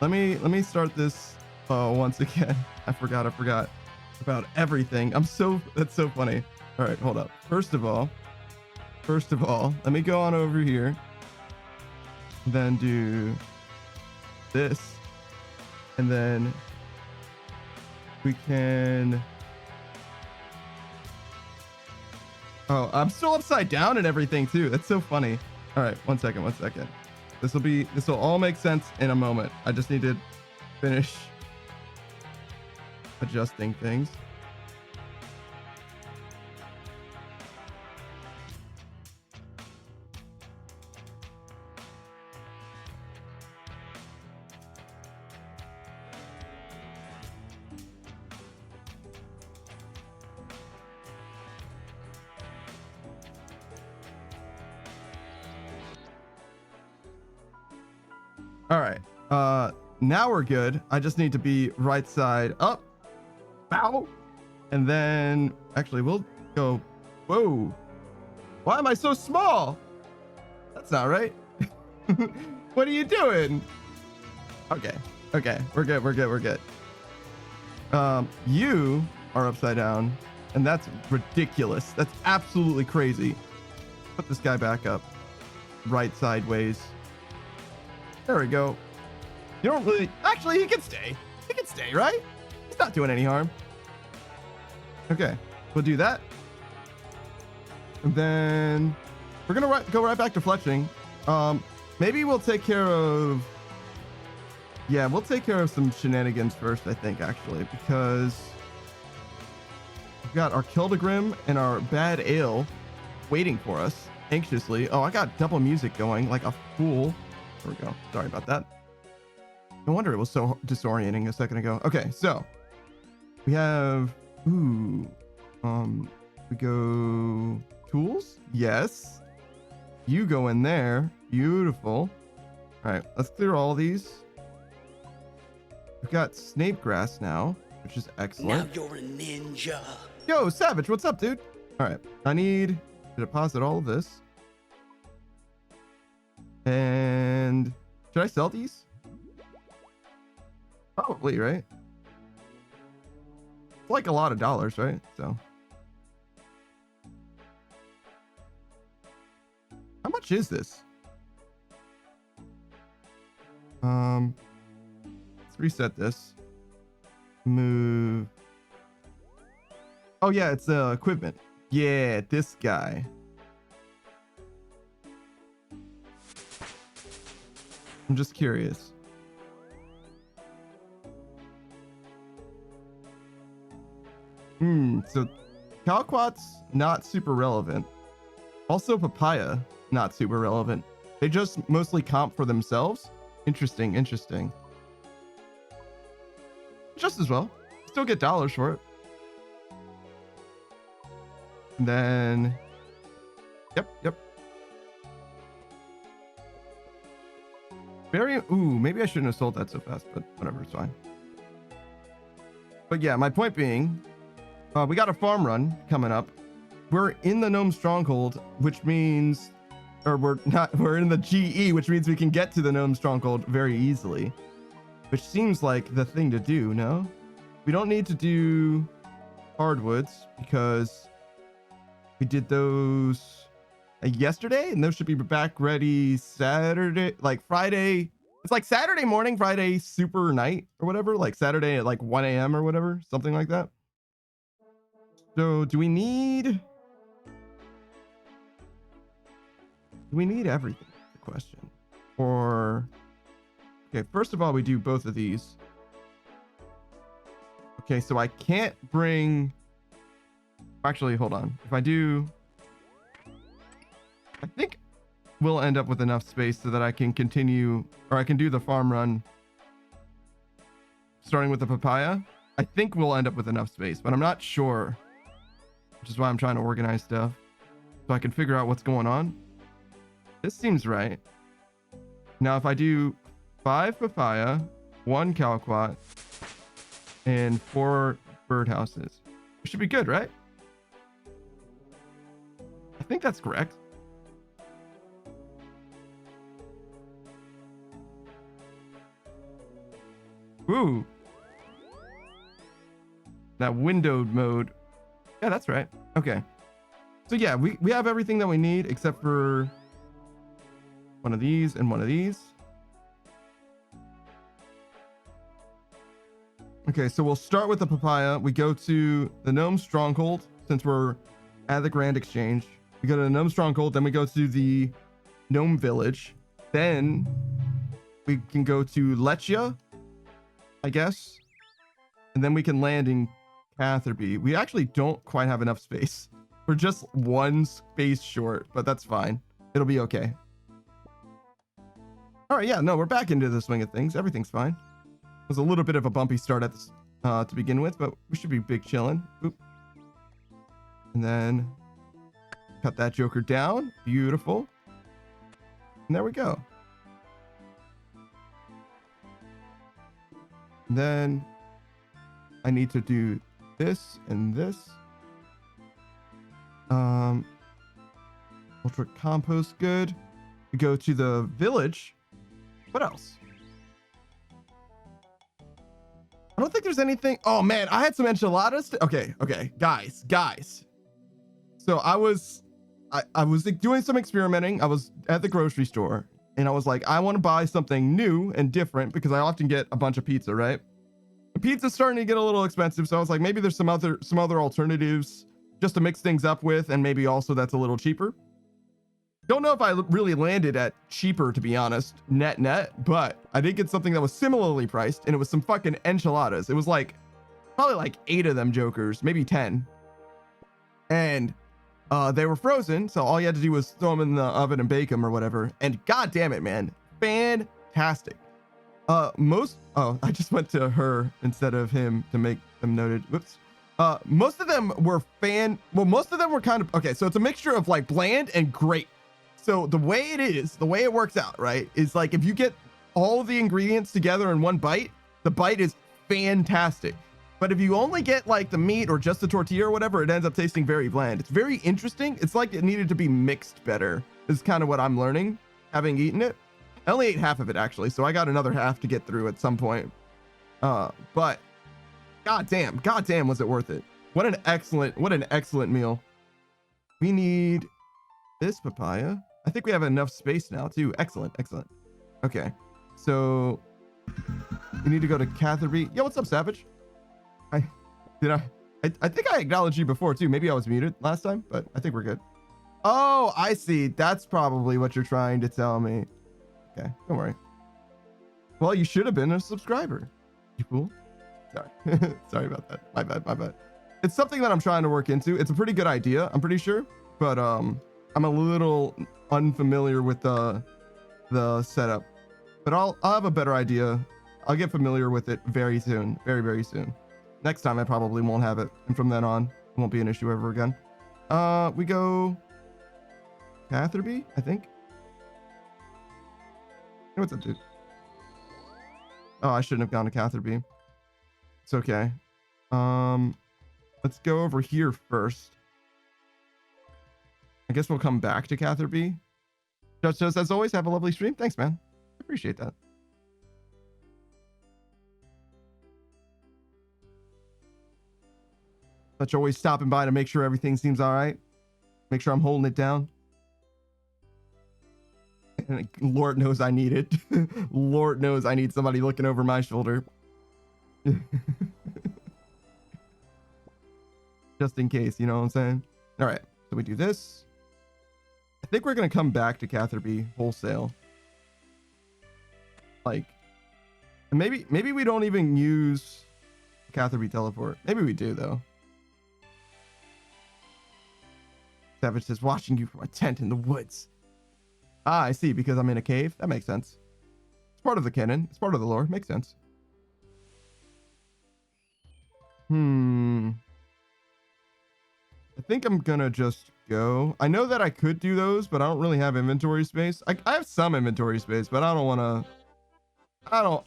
Let me start this once again. I forgot about everything. That's so funny. All right, hold up. First of all, let me go on over here, then do this, and then we can. Oh, I'm still upside down and everything too. That's so funny. All right, one second. This will all make sense in a moment. I just need to finish adjusting things. All right. Now we're good. I just need to be right side up. Bow. And then actually we'll go. Whoa. Why am I so small? That's not right. What are you doing? Okay. We're good. You are upside down, and that's ridiculous. That's absolutely crazy. Put this guy back up. Right sideways. There we go. You don't really... Actually, he can stay. He can stay, right? He's not doing any harm. Okay. We'll do that. And then we're going to go right back to fletching. Maybe we'll take care of... Yeah, we'll take care of some shenanigans first, I think, actually, because we've got our Kildegrim and our Bad Ale waiting for us anxiously. Oh, I got double music going like a fool. There we go. Sorry about that. No wonder it was so disorienting a second ago. Okay, so we have we go tools. Yes. You go in there. Beautiful. All right, let's clear all these. We've got snape grass now, which is excellent. Now you're a ninja. Yo, Savage, what's up, dude? All right, I need to deposit all of this. And should I sell these? Probably, right? It's like a lot of dollars, right? So how much is this? Let's reset this. Move. Oh yeah, it's equipment. Yeah, this guy. I'm just curious. So Calquat's not super relevant. Also papaya, not super relevant. They just mostly comp for themselves. Interesting. Just as well. Still get dollars for it. And then Yep. Maybe I shouldn't have sold that so fast, but whatever, it's fine. But yeah, my point being, we got a farm run coming up. We're in the Gnome Stronghold, which means, or we're in the GE, which means we can get to the Gnome Stronghold very easily, which seems like the thing to do, no? We don't need to do hardwoods because we did those yesterday, and those should be back ready Saturday, like Friday. It's like Saturday morning, Friday super night or whatever, like Saturday at like 1 a.m. or whatever, something like that. So do we need everything? The question. Or okay, first of all, we do both of these. Okay, so I can't bring, actually, hold on. If I do, I think we'll end up with enough space so that I can continue, or I can do the farm run starting with the papaya. I think we'll end up with enough space, but I'm not sure, which is why I'm trying to organize stuff so I can figure out what's going on. This seems right. Now, if I do 5 papaya, 1 calquat, and 4 birdhouses, it should be good, right? I think that's correct. Ooh. That windowed mode. Yeah, that's right. Okay. So yeah, we have everything that we need except for one of these and one of these. Okay, so we'll start with the papaya. We go to the Gnome Stronghold since we're at the Grand Exchange. We go to the Gnome Stronghold, then we go to the Gnome Village. Then we can go to Lechia, I guess. And then we can land in Catherby. We actually don't quite have enough space. We're just one space short, but that's fine. It'll be okay. All right, yeah, no, we're back into the swing of things. Everything's fine. It was a little bit of a bumpy start at this, to begin with, but we should be big chilling. Oop. And then cut that joker down. Beautiful. And there we go. And then I need to do this and this. Ultra compost, good. We go to the village. What else? I don't think there's anything. Oh man, I had some enchiladas. Okay, guys. So I was like doing some experimenting. I was at the grocery store and I was like, I want to buy something new and different because I often get a bunch of pizza, right? The pizza's starting to get a little expensive, so I was like, maybe there's some other alternatives just to mix things up with, and maybe also that's a little cheaper. Don't know if I really landed at cheaper, to be honest, net, but I did get something that was similarly priced, and it was some fucking enchiladas. It was like probably like 8 of them jokers, maybe 10, and they were frozen, so all you had to do was throw them in the oven and bake them or whatever. And god damn it, man, fantastic. I just went to her instead of him to make them noted. Whoops. Most of them were most of them were kind of okay. So it's a mixture of like bland and great. So the way it works out, right, is like if you get all the ingredients together in one bite, the bite is fantastic. But if you only get like the meat or just the tortilla or whatever, it ends up tasting very bland. It's very interesting. It's like it needed to be mixed better, is kind of what I'm learning, having eaten it. I only ate half of it actually, so I got another half to get through at some point. But goddamn, was it worth it? What an excellent meal. We need this papaya. I think we have enough space now too. Excellent. Okay, so we need to go to Catherby. Yo, what's up, Savage? I think I acknowledged you before too. Maybe I was muted last time, but I think we're good. Oh, I see. That's probably what you're trying to tell me. Okay, don't worry. Well, you should have been a subscriber. You fool. Sorry. Sorry about that. My bad. It's something that I'm trying to work into. It's a pretty good idea, I'm pretty sure, but I'm a little unfamiliar with the setup. But I'll have a better idea. I'll get familiar with it very soon. Very soon. Next time I probably won't have it, and from then on, it won't be an issue ever again. We go Catherby, I think. Hey, what's up, dude? Oh, I shouldn't have gone to Catherby. It's okay. Let's go over here first. I guess we'll come back to Catherby. Just as always, have a lovely stream. Thanks, man. Appreciate that. Such always stopping by to make sure everything seems all right. Make sure I'm holding it down. And Lord knows I need it. Lord knows I need somebody looking over my shoulder. Just in case, you know what I'm saying? All right, so we do this. I think we're going to come back to Catherby wholesale. Like, maybe we don't even use Catherby teleport. Maybe we do, though. Savage says, watching you from a tent in the woods. Ah, I see, because I'm in a cave. That makes sense. It's part of the canon. It's part of the lore. Makes sense. I think I'm gonna just go. I know that I could do those, but I don't really have inventory space. I have some inventory space, but I don't wanna. So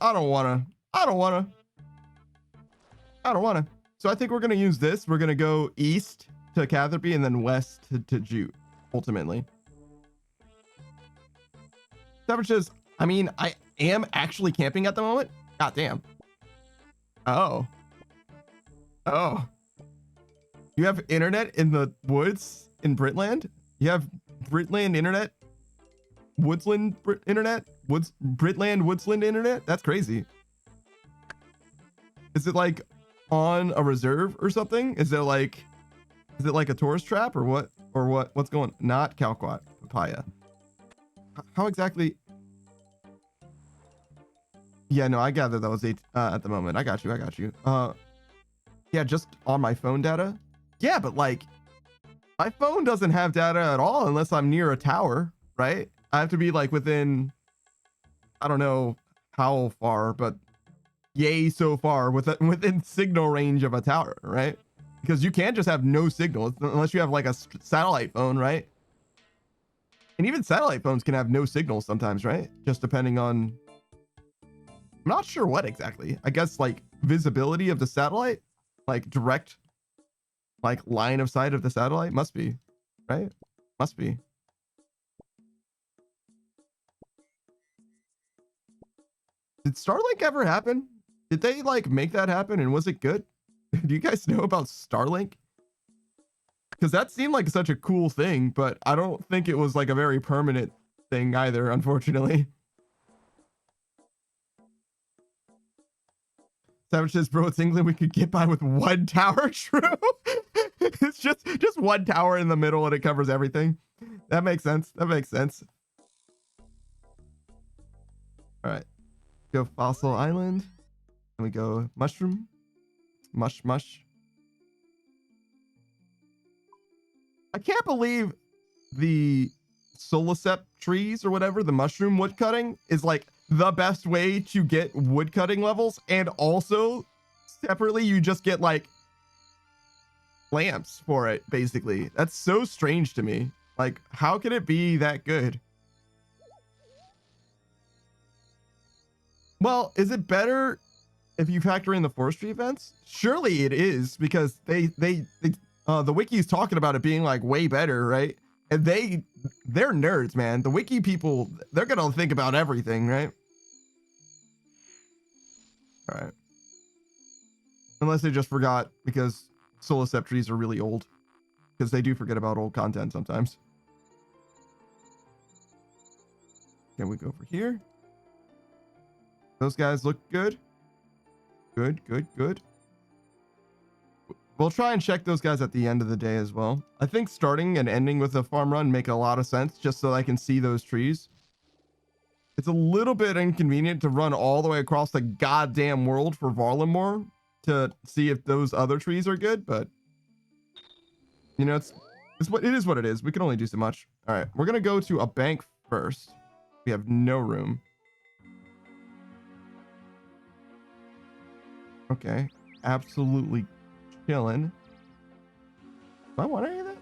I think we're gonna use this. We're gonna go east to Catherby and then west to Jute, ultimately. Savage says, I mean, I am actually camping at the moment. God damn. Oh. Oh. You have internet in the woods in Britland? You have Britland internet? Woodsland internet? Britland Woodsland internet? That's crazy. Is it like on a reserve or something? Is it like a tourist trap or what? Or what? What's going on? Not Calquat, papaya. How exactly? Yeah, no, I gather that was 8 at the moment. I got you. Yeah, just on my phone data. Yeah, but like my phone doesn't have data at all unless I'm near a tower, right? I have to be like within, I don't know how far, but yay so far within signal range of a tower, right? Because you can't just have no signal unless you have like a satellite phone, right? And even satellite phones can have no signal sometimes, right? Just depending on, I'm not sure what exactly. I guess like visibility of the satellite, like direct, like line of sight of the satellite must be, right? Must be. Did Starlink ever happen? Did they like make that happen and was it good? Do you guys know about Starlink? Because that seemed like such a cool thing, but I don't think it was like a very permanent thing either, unfortunately. Savage says, bro, it's England. We could get by with one tower. True. It's just one tower in the middle and it covers everything. That makes sense. That makes sense. All right. Go Fossil Island. And we go Mushroom. Mush. I can't believe the Solacept trees or whatever, the mushroom wood cutting is like the best way to get wood cutting levels. And also separately, you just get like lamps for it, basically. That's so strange to me. Like, how can it be that good? Well, is it better if you factor in the forestry events? Surely it is, because the wiki is talking about it being like way better, right? And they're nerds, man. The wiki people, they're gonna think about everything, right? All right. Unless they just forgot, because Solacept trees are really old, because they do forget about old content sometimes. Can we go over here? Those guys look good. Good. We'll try and check those guys at the end of the day as well. I think starting and ending with a farm run make a lot of sense, just so I can see those trees. It's a little bit inconvenient to run all the way across the goddamn world for Varlamore to see if those other trees are good, but you know, it is what it is. We can only do so much. All right, we're gonna go to a bank first. We have no room. Okay, absolutely chilling. Do I want any of that?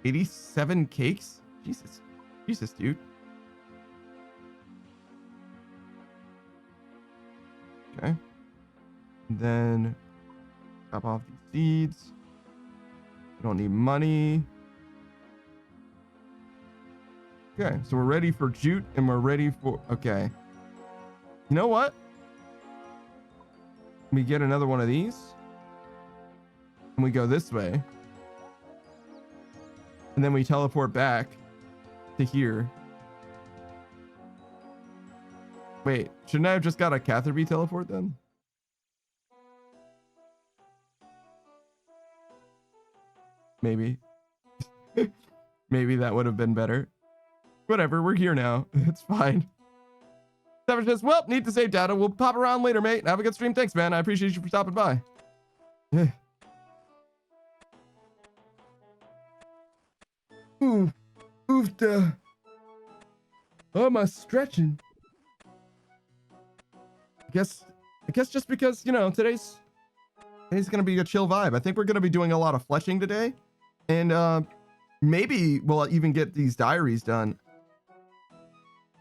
87 cakes? Jesus, dude. Okay. And then chop off these seeds. We don't need money. Okay, so we're ready for jute and we're ready for, okay. You know what? We get another one of these. And we go this way. And then we teleport back to here. Wait, shouldn't I have just got a Catherby teleport then? Maybe. Maybe that would have been better. Whatever, we're here now. It's fine. Savage says, well, need to save data. We'll pop around later, mate. Have a good stream. Thanks, man. I appreciate you for stopping by. Ooh. Oof, duh. Oh, am I stretching? I guess just because, you know, today's gonna be a chill vibe. I think we're gonna be doing a lot of fletching today. And maybe we'll even get these diaries done.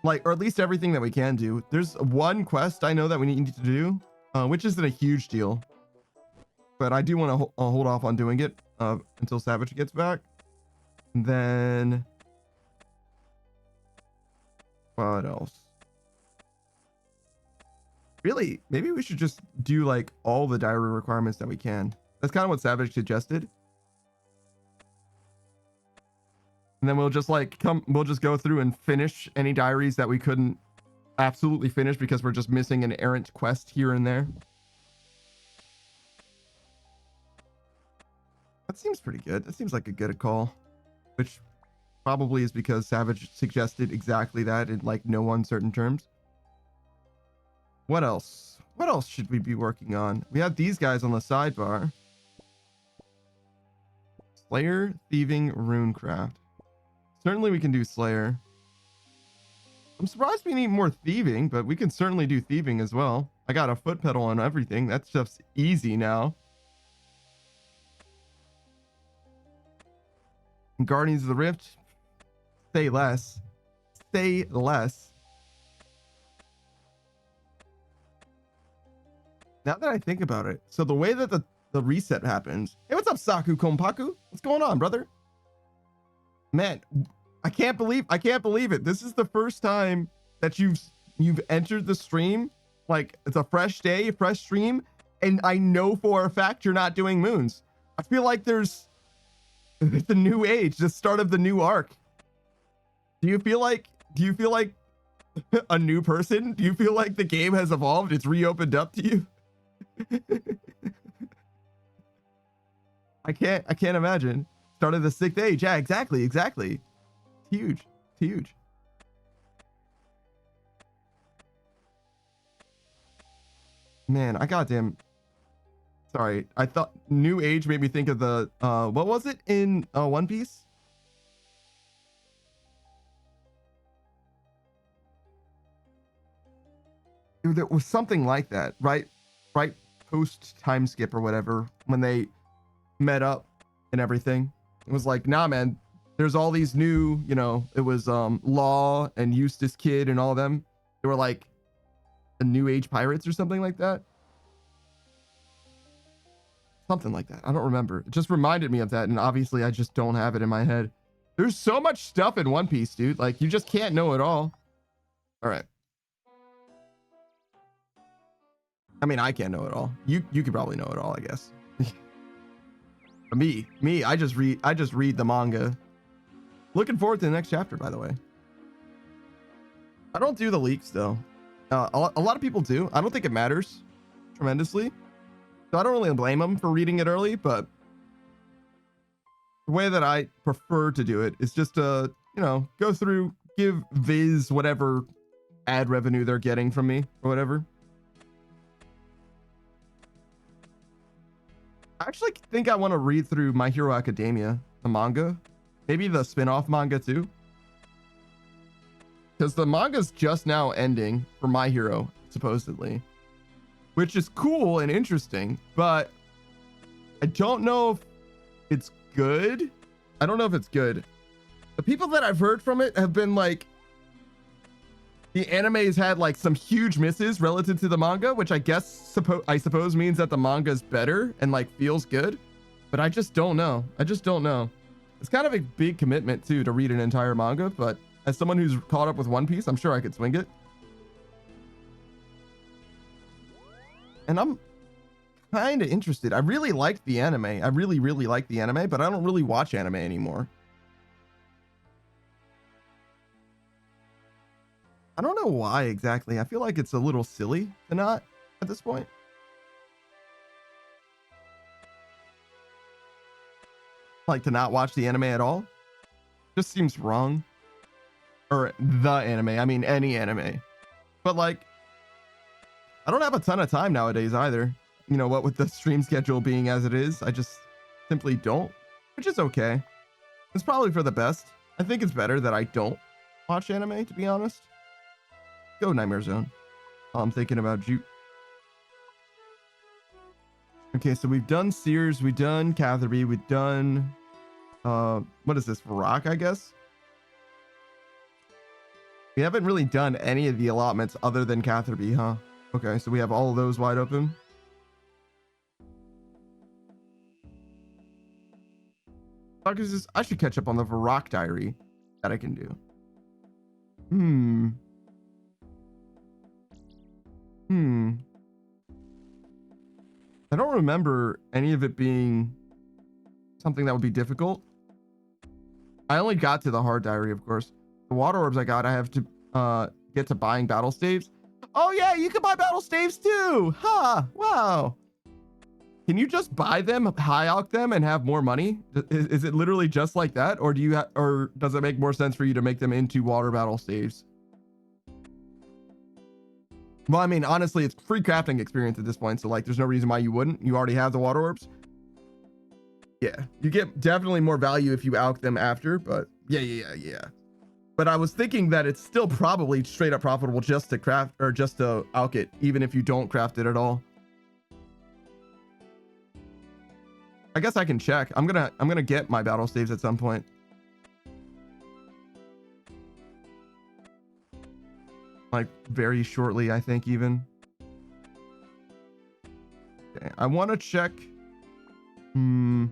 Like, or at least everything that we can do. There's one quest I know that we need to do, which isn't a huge deal. But I do want to hold off on doing it until Savage gets back. And then what else? Really, maybe we should just do like all the diary requirements that we can. That's kind of what Savage suggested. And then we'll just we'll just go through and finish any diaries that we couldn't absolutely finish because we're just missing an errant quest here and there. That seems pretty good. That seems like a good call, which probably is because Savage suggested exactly that in like no uncertain terms. What else? What else should we be working on? We have these guys on the sidebar. Slayer, thieving, runecraft. Certainly we can do Slayer. I'm surprised we need more thieving, but we can certainly do thieving as well. I got a foot pedal on everything. That stuff's easy now. And Guardians of the Rift, say less. Say less. Now that I think about it, so the way that the reset happens. Hey, what's up, Saku Kompaku? What's going on, brother? Man, I can't believe it. This is the first time that you've entered the stream. Like, it's a fresh day, a fresh stream, and I know for a fact you're not doing moons. I feel like there's the new age, the start of the new arc. Do you feel like a new person? Do you feel like the game has evolved? It's reopened up to you? I can't imagine. Start of the 6th age. Yeah, exactly. It's huge. It's huge. Man, I goddamn. Sorry, I thought new age made me think of the what was it in One Piece? There was something like that, right post time skip or whatever, when they met up and everything. It was like, nah, man, there's all these new, it was Law and Eustace Kid and all of them. They were like the new age pirates or something like that. Something like that. I don't remember. It just reminded me of that, and obviously I just don't have it in my head. There's so much stuff in One Piece, dude. Like, you just can't know it all. All right. I mean, I can't know it all. You could probably know it all, I guess. me, I just read the manga. Looking forward to the next chapter, by the way. I don't do the leaks though. A lot of people do. I don't think it matters tremendously, so I don't really blame them for reading it early. But the way that I prefer to do it is just to, go through, give Viz whatever ad revenue they're getting from me or whatever. I actually think I want to read through My Hero Academia, the manga. Maybe the spin-off manga too. Because the manga's just now ending for My Hero, supposedly. Which is cool and interesting, but I don't know if it's good. I don't know if it's good. The people that I've heard from it have been like, the anime has had like some huge misses relative to the manga, which I guess I suppose means that the manga is better and like feels good, but I just don't know. It's kind of a big commitment too to read an entire manga, but as someone who's caught up with One Piece, I'm sure I could swing it. And I'm kind of interested. I really liked the anime. I really like the anime, but I don't really watch anime anymore. I don't know why exactly. I feel like it's a little silly to not at this point. Like to not watch the anime at all. Just seems wrong. Or the anime. I mean, any anime. But like, I don't have a ton of time nowadays either. What with the stream schedule being as it is, I just simply don't, which is okay. It's probably for the best. I think it's better that I don't watch anime, to be honest. Go Nightmare Zone. I'm thinking about you. Okay, so we've done Sears, we've done Catherby, we've done what is this, Rock, I guess? We haven't really done any of the allotments other than Catherby, huh? Okay, so we have all of those wide open. I should catch up on the Varrock diary that I can do. I don't remember any of it being something that would be difficult. I only got to the hard diary, of course. The water orbs I got, I have to get to buying battle staves. Oh yeah, you can buy battle staves too. Huh, wow. Can you just buy them, high alch them, and have more money? Is it literally just like that, or do you or does it make more sense for you to make them into water battle staves? Well, I mean, honestly, it's free crafting experience at this point, so like, there's no reason why you wouldn't. You already have the water orbs. Yeah, you get definitely more value if you alch them after, but yeah. But I was thinking that it's still probably straight up profitable just to craft or just to alch it, even if you don't craft it at all. I guess I can check. I'm gonna get my battle staves at some point. Like very shortly, I think even. Okay, I want to check. I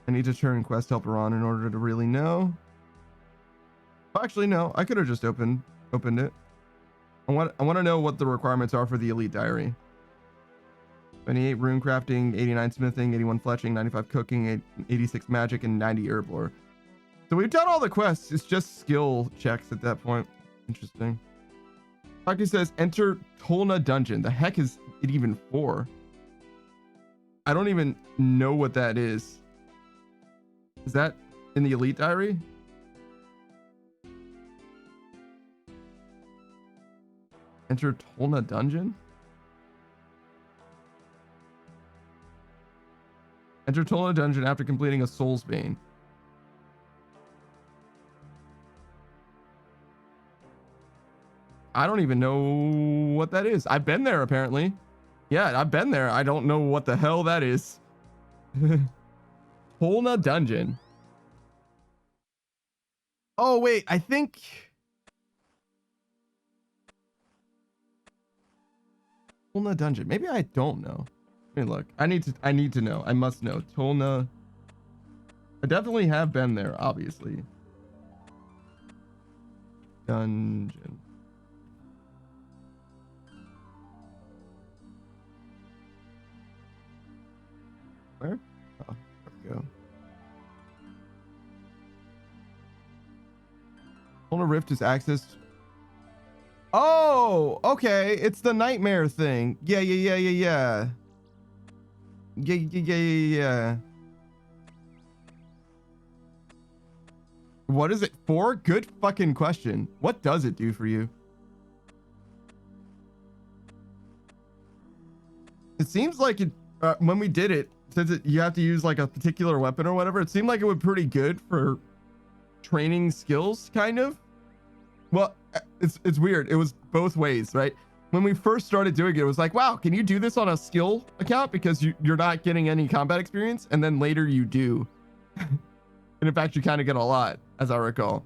need to turn quest helper on in order to really know. Actually, no, I could have just opened it. I want to know what the requirements are for the elite diary. 28 rune crafting, 89 smithing, 81 fletching, 95 cooking, 86 magic, and 90 herb lore. So we've done all the quests. It's just skill checks at that point. Interesting. Taki says, enter Tolna dungeon. The heck is it even for? I don't even know what that is. Is that in the elite diary? Enter Tolna dungeon? Enter Tolna dungeon after completing a soul's bane. I don't even know what that is. I've been there apparently. Yeah, I've been there. I don't know what the hell that is. Tolna dungeon. Oh wait, I think Tolna dungeon. Maybe I don't know. Let me look. I need to know. I must know. Tolna. I definitely have been there, obviously. Dungeon. Where? Oh, there we go. Tolna Rift is accessed. Oh, okay. It's the nightmare thing. Yeah. What is it for? Good fucking question. What does it do for you? It seems like it, when we did it, since you have to use like a particular weapon or whatever, it seemed like it would be pretty good for training skills, kind of. Well, it's weird. It was both ways, right? When we first started doing it, it was like, wow, can you do this on a skill account? Because you're not getting any combat experience. And then later you do. And in fact, you kind of get a lot, as I recall.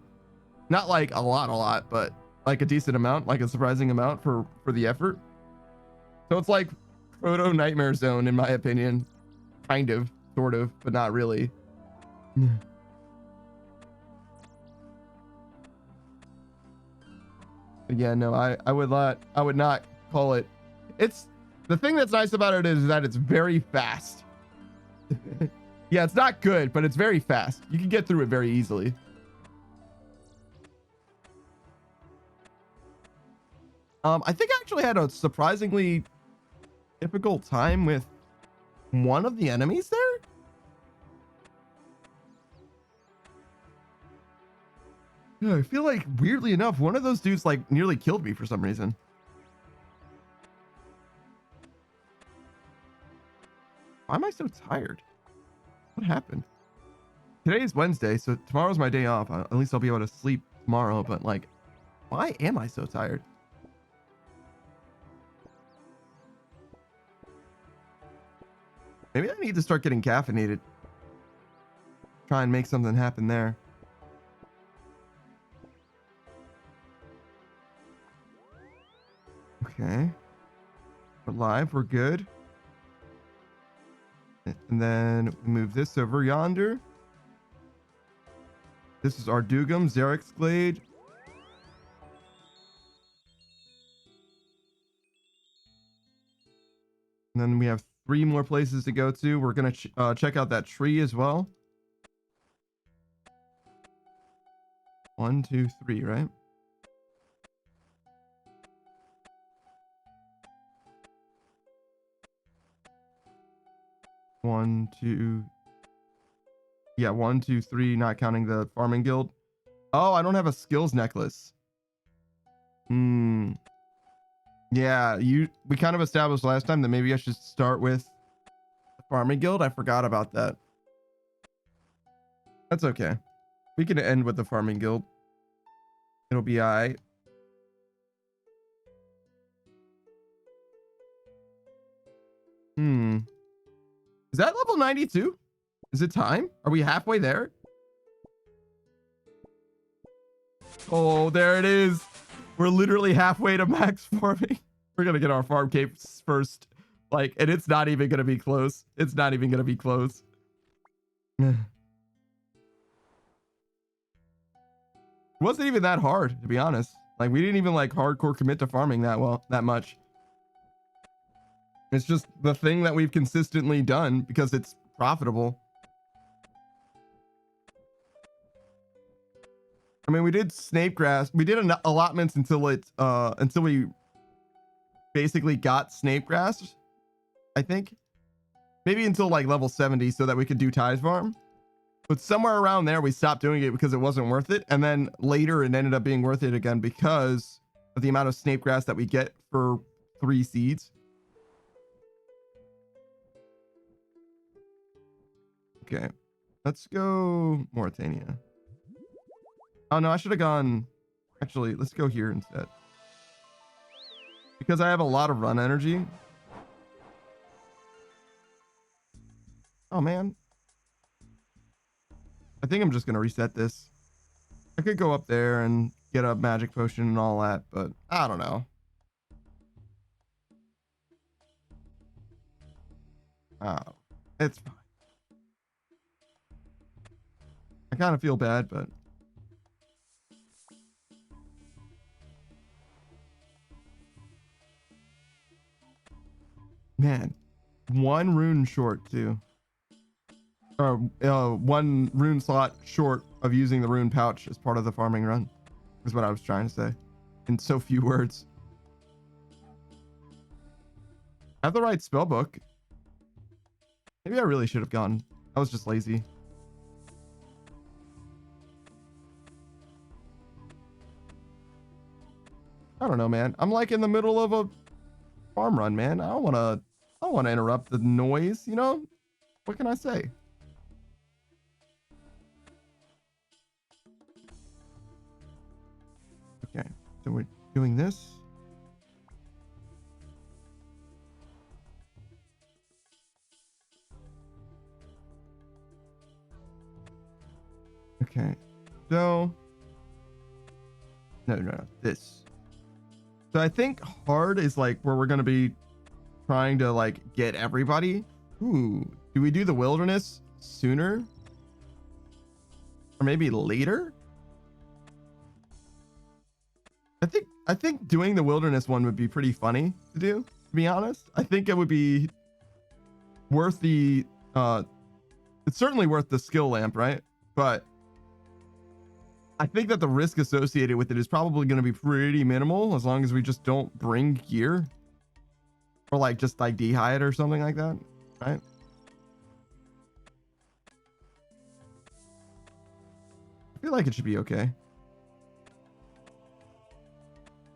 Not like a lot, but like a decent amount, like a surprising amount for the effort. So it's like proto nightmare zone, in my opinion. Kind of, sort of, but not really. Yeah, no, I would not call it. It's the thing that's nice about it is that it's very fast. Yeah, it's not good, but it's very fast. You can get through it very easily. I think I actually had a surprisingly difficult time with one of the enemies there. Yeah, I feel like weirdly enough, one of those dudes like nearly killed me for some reason. Why am I so tired? What happened? Today is Wednesday, so tomorrow's my day off. At least I'll be able to sleep tomorrow, but like, why am I so tired? Maybe I need to start getting caffeinated. Try and make something happen there. Okay. We're live. We're good. And then we move this over yonder. This is our Dugum, Xerix Glade. And then we have 3 more places to go to. We're gonna check out that tree as well. 1, 2, 3, right? One, two. Yeah, 1, 2, 3, not counting the farming guild. Oh, I don't have a skills necklace. Hmm. Yeah, we kind of established last time that maybe I should start with the farming guild. I forgot about that. That's okay. We can end with the farming guild. It'll be alright. Is that level 92? Is it time? Are we halfway there? Oh, there it is. We're literally halfway to max farming. We're gonna get our farm capes first. Like, and it's not even gonna be close. It's not even gonna be close. It wasn't even that hard, to be honest. Like, we didn't even like hardcore commit to farming that much. It's just the thing that we've consistently done because it's profitable. I mean, we did snape grass. We did allotments until we basically got snape grass, I think. Maybe until like level 70 so that we could do tithe farm. But somewhere around there, we stopped doing it because it wasn't worth it. And then later it ended up being worth it again because of the amount of snape grass that we get for 3 seeds. Okay, let's go Mauritania. Oh no, I should have gone. Actually, let's go here instead. Because I have a lot of run energy. Oh man. I think I'm just going to reset this. I could go up there and get a magic potion and all that, but I don't know. Oh, it's fine. I kind of feel bad, but man, 1 rune short too. Or 1 rune slot short of using the rune pouch as part of the farming run is what I was trying to say in so few words. I have the right spell book. Maybe I really should have gone. I was just lazy. I don't know, man. I'm like in the middle of a farm run, man. I don't want to interrupt the noise, you know? What can I say? Okay, so we're doing this. Okay, so no, this. So I think hard is like where we're gonna be trying to like get everybody. Ooh, do we do the wilderness sooner? Or maybe later? I think doing the wilderness one would be pretty funny to do, to be honest. I think it would be worth the it's certainly worth the skill lamp, right? But I think that the risk associated with it is probably going to be pretty minimal as long as we just don't bring gear or like just like dehydrate or something like that, right? I feel like it should be okay.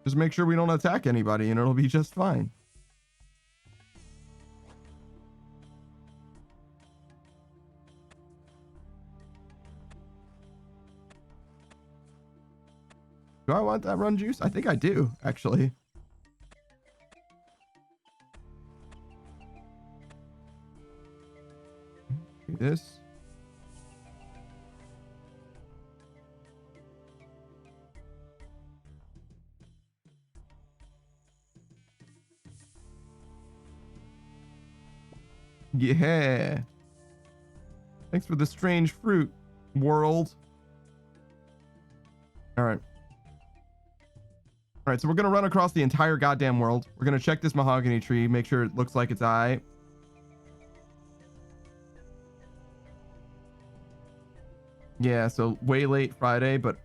Just make sure we don't attack anybody and it'll be just fine. Do I want that run juice? I think I do, actually. Do this. Yeah. Thanks for the strange fruit, world. All right. All right, so we're gonna run across the entire goddamn world. We're gonna check this mahogany tree, make sure it looks like it's eye. Yeah, so way late Friday, but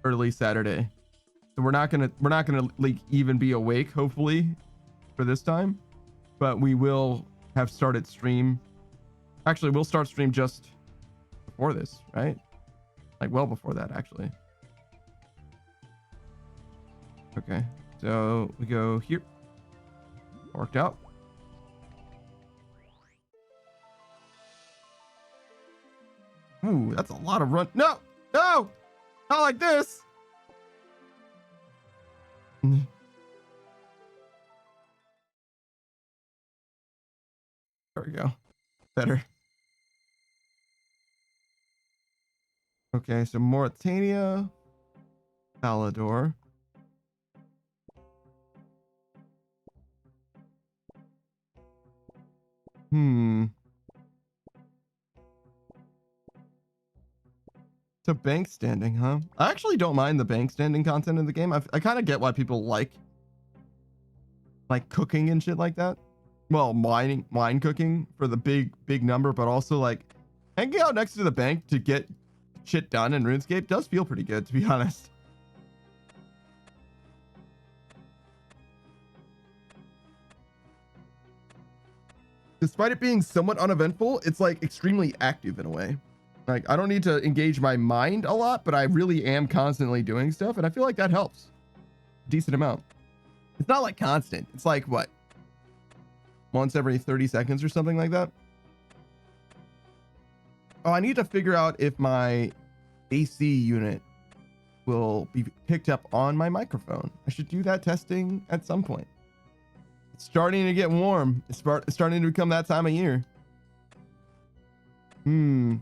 early Saturday. So we're not gonna like even be awake, hopefully, for this time, but we will have started stream. Actually, we'll start stream just before this, right? Like well before that, actually. Okay, so we go here. Worked out. Ooh, that's a lot of run. No, no, not like this. There we go. Better. Okay, so Mauritania, Palador. So bank standing, huh? I actually don't mind the bank standing content in the game. I kind of get why people like cooking and shit like that. Well, wine cooking for the big number, but also like hanging out next to the bank to get shit done in RuneScape does feel pretty good, to be honest. Despite it being somewhat uneventful, it's like extremely active in a way. Like I don't need to engage my mind a lot, but I really am constantly doing stuff, and I feel like that helps a decent amount. It's not like constant. It's like what? Once every 30 seconds or something like that. Oh, I need to figure out if my AC unit will be picked up on my microphone. I should do that testing at some point. It's starting to get warm. It's starting to become that time of year. Kind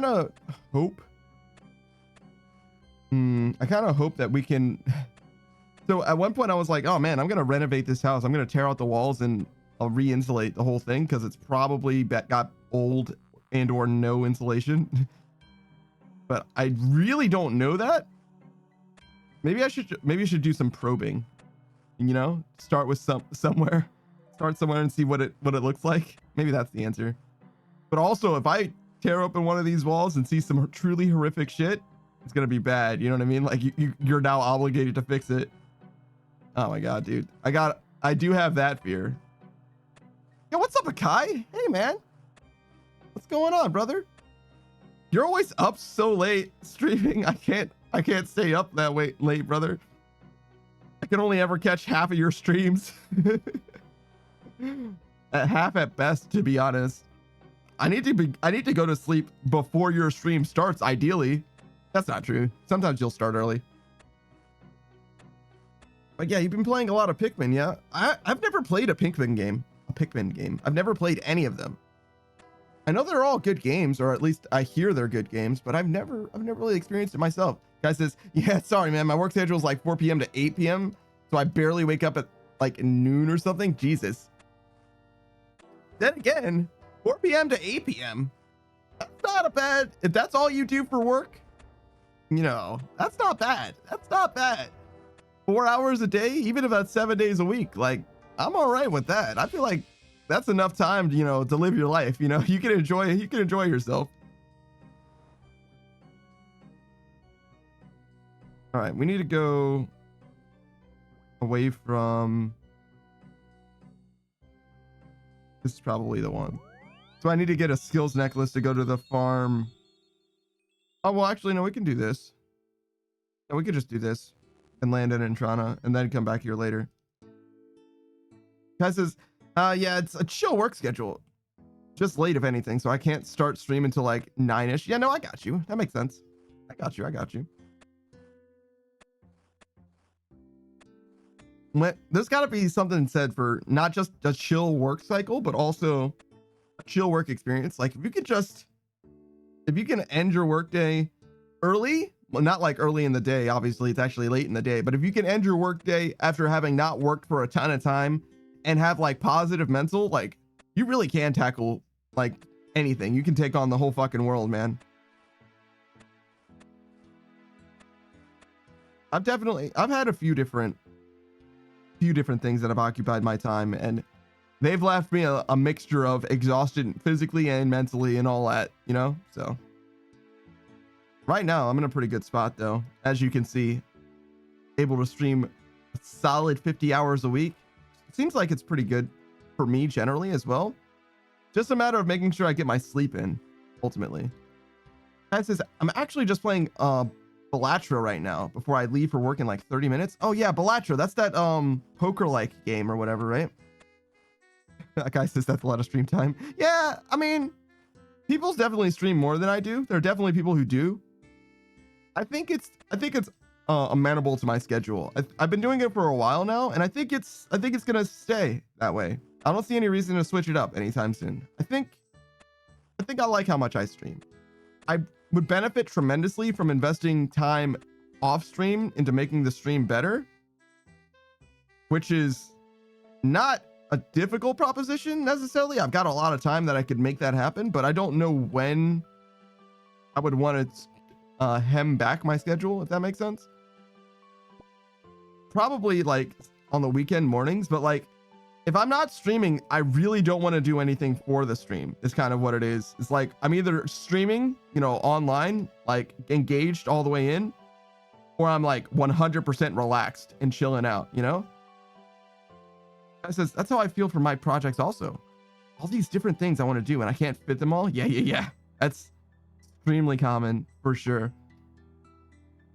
of hope. I kind of hope that we can. So at one point I was like, oh man, I'm going to renovate this house. I'm going to tear out the walls and I'll re-insulate the whole thing because it's probably got old and or no insulation. But I really don't know that. Maybe I should do some probing. You know, start with somewhere and see what it looks like. Maybe that's the answer. But also, if I tear open one of these walls and see some truly horrific shit, it's gonna be bad. You know what I mean? Like you're now obligated to fix it. Oh my god, dude. I do have that fear. Yo, what's up, Akai? Hey man. What's going on, brother? You're always up so late streaming. I can't stay up that late, brother. I can only ever catch half of your streams. At half at best, to be honest. I need to go to sleep before your stream starts, ideally. That's not true. Sometimes you'll start early. But yeah, you've been playing a lot of Pikmin, yeah? I've never played a Pikmin game. I've never played any of them. I know they're all good games, or at least I hear they're good games, but I've never really experienced it myself. Guy says, yeah, sorry, man. My work schedule is like 4 p.m. to 8 p.m. So I barely wake up at like noon or something. Jesus. Then again, 4 p.m. to 8 p.m. That's not a bad, if that's all you do for work, you know, that's not bad. That's not bad. 4 hours a day, even if that's 7 days a week. Like, I'm all right with that. I feel like that's enough time, you know, to live your life. You know, you can enjoy yourself. All right, we need to go away from, this is probably the one. So I need to get a skills necklace to go to the farm. Oh, well, actually, no, we can do this. No, we could just do this and land in Entrana and then come back here later. Guy says, yeah, it's a chill work schedule. Just late, if anything, so I can't start stream until like 9-ish. Yeah, no, I got you. That makes sense. I got you. There's got to be something said for not just a chill work cycle, but also a chill work experience. Like if you can end your workday early, well, not like early in the day, obviously it's actually late in the day, but if you can end your workday after having not worked for a ton of time and have like positive mental, like you really can tackle like anything. You can take on the whole fucking world, man. I've had a few different things that have occupied my time, and they've left me a mixture of exhaustion physically and mentally and all that, you know? So right now I'm in a pretty good spot though. As you can see, able to stream a solid 50 hours a week. It seems like it's pretty good for me generally as well. Just a matter of making sure I get my sleep in ultimately. Guy says, I'm actually just playing Bellatra right now before I leave for work in like 30 minutes. Oh yeah, Bellatra. That's that poker-like game or whatever, right? That guy says that's a lot of stream time. Yeah, I mean, people's definitely stream more than I do. There are definitely people who do. I think it's amenable to my schedule. I've been doing it for a while now, and I think it's gonna stay that way. I don't see any reason to switch it up anytime soon. I think I like how much I stream. I would benefit tremendously from investing time off stream into making the stream better, which is not a difficult proposition necessarily. I've got a lot of time that I could make that happen, but I don't know when I would want to hem back my schedule, if that makes sense. Probably like on the weekend mornings, but like if I'm not streaming, I really don't want to do anything for the stream. Is kind of what it is. It's like I'm either streaming, you know, online, like engaged all the way in, or I'm like 100% relaxed and chilling out, you know? I says, that's how I feel for my projects also. All these different things I want to do and I can't fit them all. Yeah. That's extremely common for sure.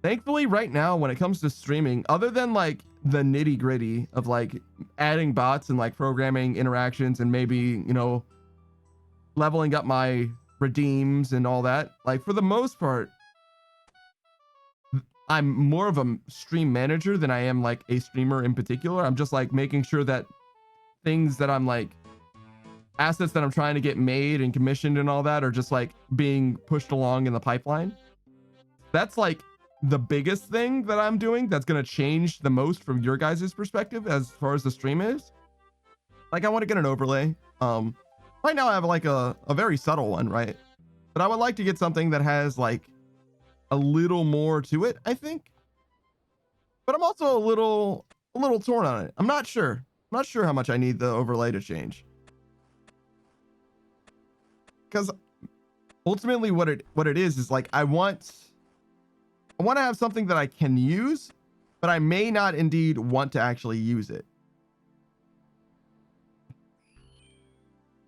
Thankfully, right now, when it comes to streaming, other than like the nitty gritty of like adding bots and like programming interactions and maybe, you know, leveling up my redeems and all that, like for the most part, I'm more of a stream manager than I am like a streamer in particular. I'm just like making sure that things that I'm like assets that I'm trying to get made and commissioned and all that are just like being pushed along in the pipeline. That's like the biggest thing that I'm doing that's going to change the most from your guys' perspective as far as the stream is. Like I want to get an overlay. Right now I have like a very subtle one, right? But I would like to get something that has like a little more to it, I think. But I'm also a little torn on it. I'm not sure how much I need the overlay to change. Because ultimately what it is like I want to have something that I can use, but I may not indeed want to actually use it.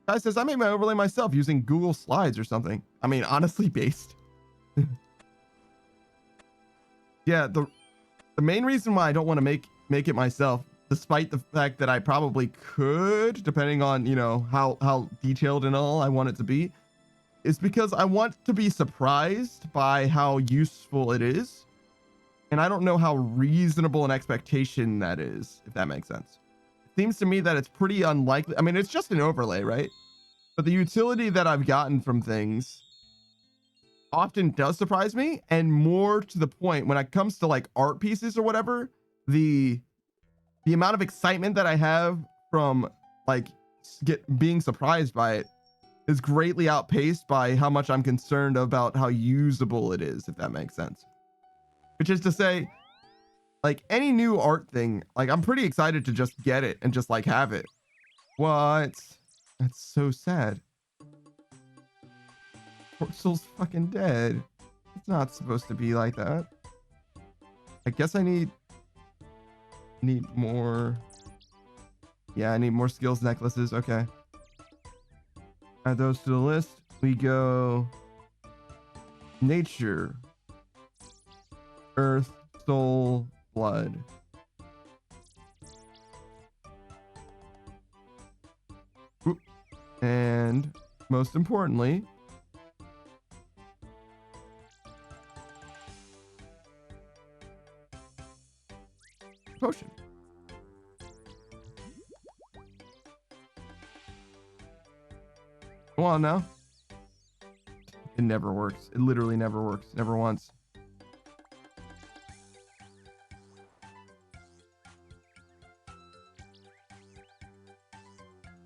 Guy says I made my overlay myself using Google Slides or something. I mean, honestly based. Yeah, the main reason why I don't want to make it myself, despite the fact that I probably could, depending on, you know, how detailed and all I want it to be, is because I want to be surprised by how useful it is. And I don't know how reasonable an expectation that is, if that makes sense. It seems to me that it's pretty unlikely. I mean, it's just an overlay, right? But the utility that I've gotten from things often does surprise me, and more to the point when it comes to like art pieces or whatever, the amount of excitement that I have from like being surprised by it is greatly outpaced by how much I'm concerned about how usable it is, if that makes sense. Which is to say, like any new art thing, like I'm pretty excited to just get it and just like have it. What? That's so sad. Porcel's fucking dead. It's not supposed to be like that. I guess I need more. Yeah, I need more skills necklaces. Okay. Add those to the list. We go nature, earth, soul, blood. Oop. And most importantly, potion. Come on now. It never works. It literally never works. Never once.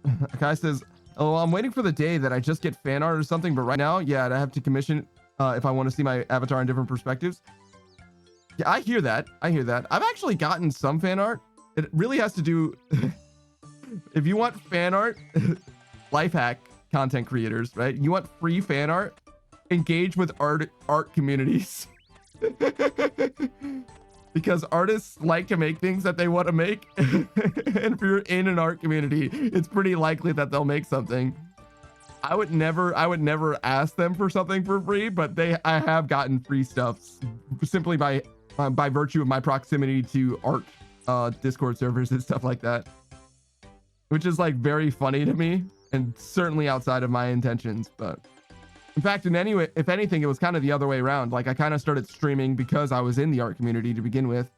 A guy says, oh, I'm waiting for the day that I just get fan art or something, but right now, yeah, I have to commission if I want to see my avatar in different perspectives. Yeah, I hear that. I hear that. I've actually gotten some fan art. It really has to do. If you want fan art, life hack content creators, right? You want free fan art? Engage with art communities. Because artists like to make things that they want to make. And if you're in an art community, it's pretty likely that they'll make something. I would never ask them for something for free, but I have gotten free stuff simply by virtue of my proximity to art Discord servers and stuff like that, which is like very funny to me and certainly outside of my intentions. But in fact, if anything, it was kind of the other way around. Like I kind of started streaming because I was in the art community to begin with.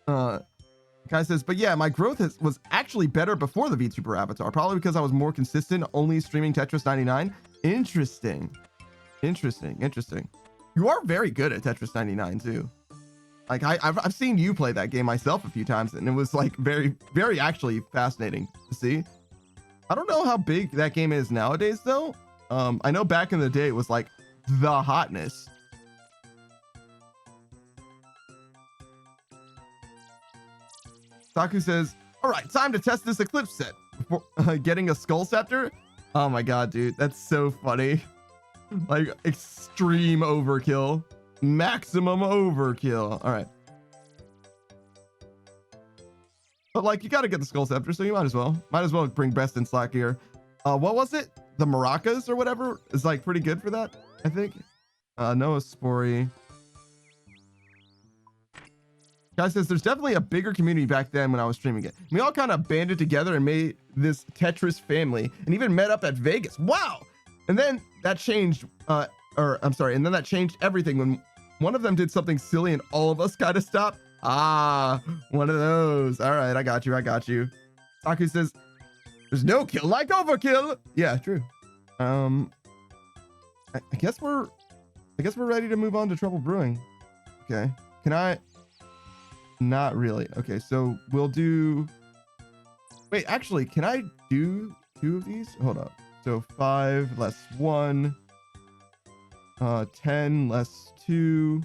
Guy says, but yeah, my growth was actually better before the VTuber avatar, probably because I was more consistent, only streaming Tetris 99. Interesting. You are very good at Tetris 99 too. Like I've seen you play that game myself a few times, and it was like very, very actually fascinating to see. I don't know how big that game is nowadays though. I know back in the day it was like the hotness. Saku says, all right, time to test this Eclipse set before getting a Skull Scepter. Oh my god, dude, that's so funny. Like extreme overkill, maximum overkill. All right, but like you got to get the Skull Scepter, so you might as well bring best in Slack here. What was it? The maracas or whatever is like pretty good for that, I think. Noah Spory. Guy says there's definitely a bigger community back then when I was streaming it. We all kind of banded together and made this Tetris family and even met up at Vegas. Wow. And then that changed, and then that changed everything when one of them did something silly and all of us got to stop. Ah, one of those. All right, I got you. Saku says there's no kill like overkill. Yeah, true. I guess we're ready to move on to Trouble Brewing. Okay. Can I? Not really. Okay, so we'll do. Wait, actually, can I do 2 of these? Hold up. So 5 less 1, 10 less 2,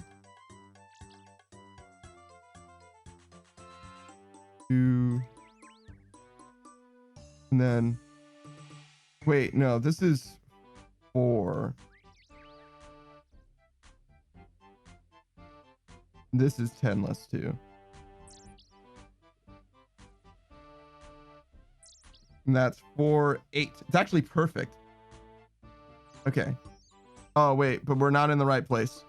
2, and then wait, no, this is 4. This is 10 less 2. And that's 4, 8. It's actually perfect. Okay. Oh, wait, but we're not in the right place.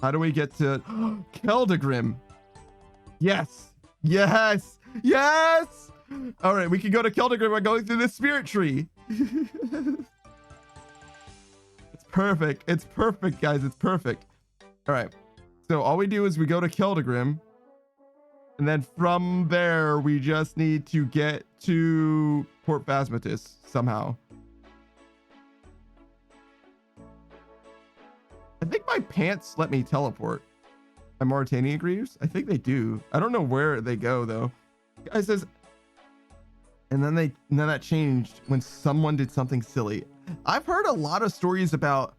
How do we get to Keldagrim? Yes. All right, we can go to Keldagrim by going through the spirit tree. It's perfect, guys. It's perfect. All right. So all we do is we go to Keldagrim. And then from there, we just need to get to Port Phasmatis somehow. I think my pants let me teleport. My Mauritania greaves? I think they do. I don't know where they go though. Guy says, and then that changed when someone did something silly. I've heard a lot of stories about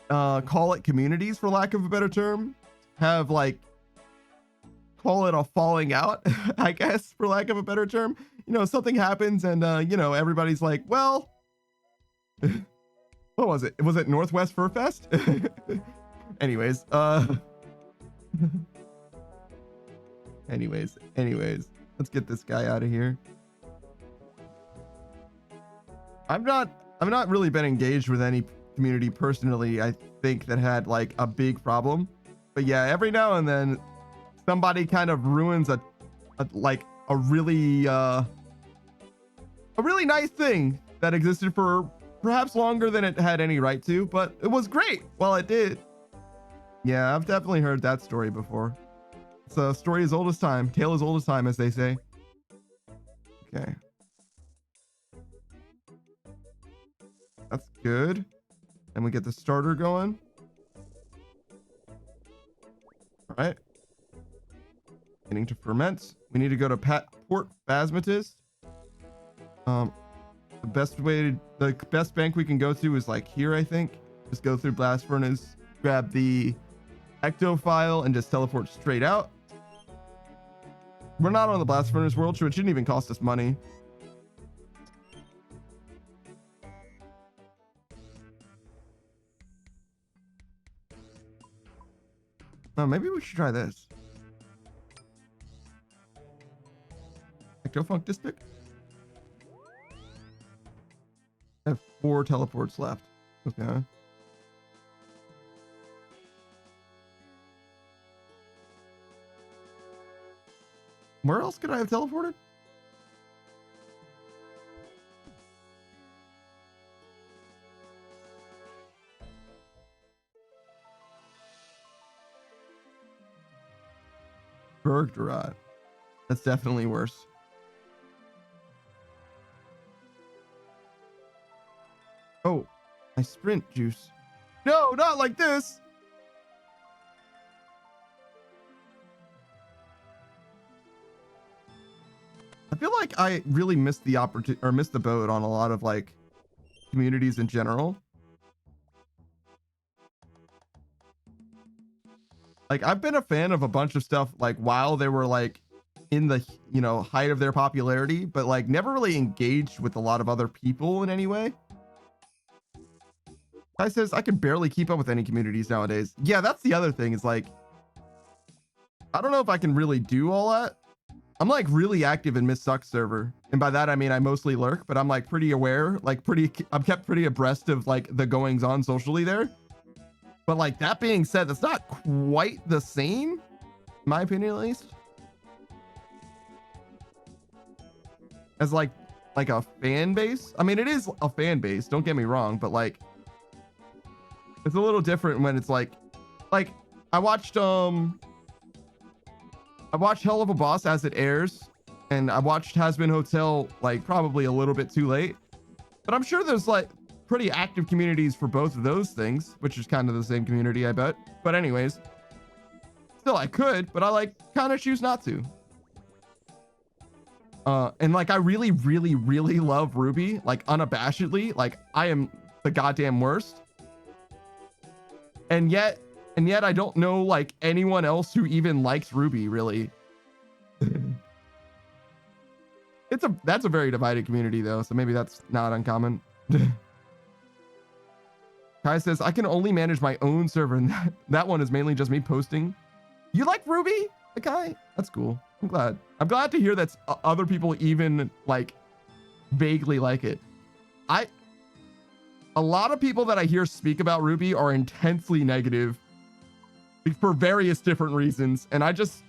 call it communities, for lack of a better term, have like call it a falling out, I guess, for lack of a better term. You know, something happens and everybody's like, well, what was it? Was it Northwest Fur Fest? anyways, let's get this guy out of here. I've not really been engaged with any community personally, I think, that had like a big problem, but yeah, every now and then somebody kind of ruins a really nice thing that existed for perhaps longer than it had any right to, but it was great while it did. Yeah, I've definitely heard that story before. It's a story as old as time, tale as old as time, as they say. Okay, that's good. And we get the starter going. All right. Getting to ferment. We need to go to Port Phasmatis. The best bank we can go to is like here, I think. Just go through blast furnace, grab the ecto file, and just teleport straight out. We're not on the blast furnace world, so it shouldn't even cost us money. Oh, maybe we should try this. Ectofunk district. I have 4 teleports left. Okay. Where else could I have teleported? Bergdorot. That's definitely worse. Oh, my sprint juice. No, not like this. I feel like I really missed the opportunity or missed the boat on a lot of like communities in general. Like I've been a fan of a bunch of stuff like while they were like in the, you know, height of their popularity, but like never really engaged with a lot of other people in any way. Guy says I can barely keep up with any communities nowadays. Yeah, that's the other thing is like, I don't know if I can really do all that. I'm like really active in Miss Sucks server. And by that, I mean, I mostly lurk, but I'm like pretty aware, like I'm kept pretty abreast of like the goings on socially there. But like that being said, that's not quite the same, in my opinion, at least. As like a fan base. I mean, it is a fan base, don't get me wrong, but like, it's a little different when it's like I watched Hell of a Boss as it airs, and I watched Has Been Hotel like probably a little bit too late, but I'm sure there's like pretty active communities for both of those things, which is kind of the same community, I bet. But anyways, still I could, but I like kind of choose not to. And like I really love Ruby, like unabashedly, like I am the goddamn worst. And yet I don't know like anyone else who even likes Ruby, really. That's a very divided community though, so maybe that's not uncommon. Kai says I can only manage my own server, and that one is mainly just me posting. You like Ruby, Kai? That's cool. I'm glad to hear that other people even like vaguely like it. A lot of people that I hear speak about Ruby are intensely negative for various different reasons, and I just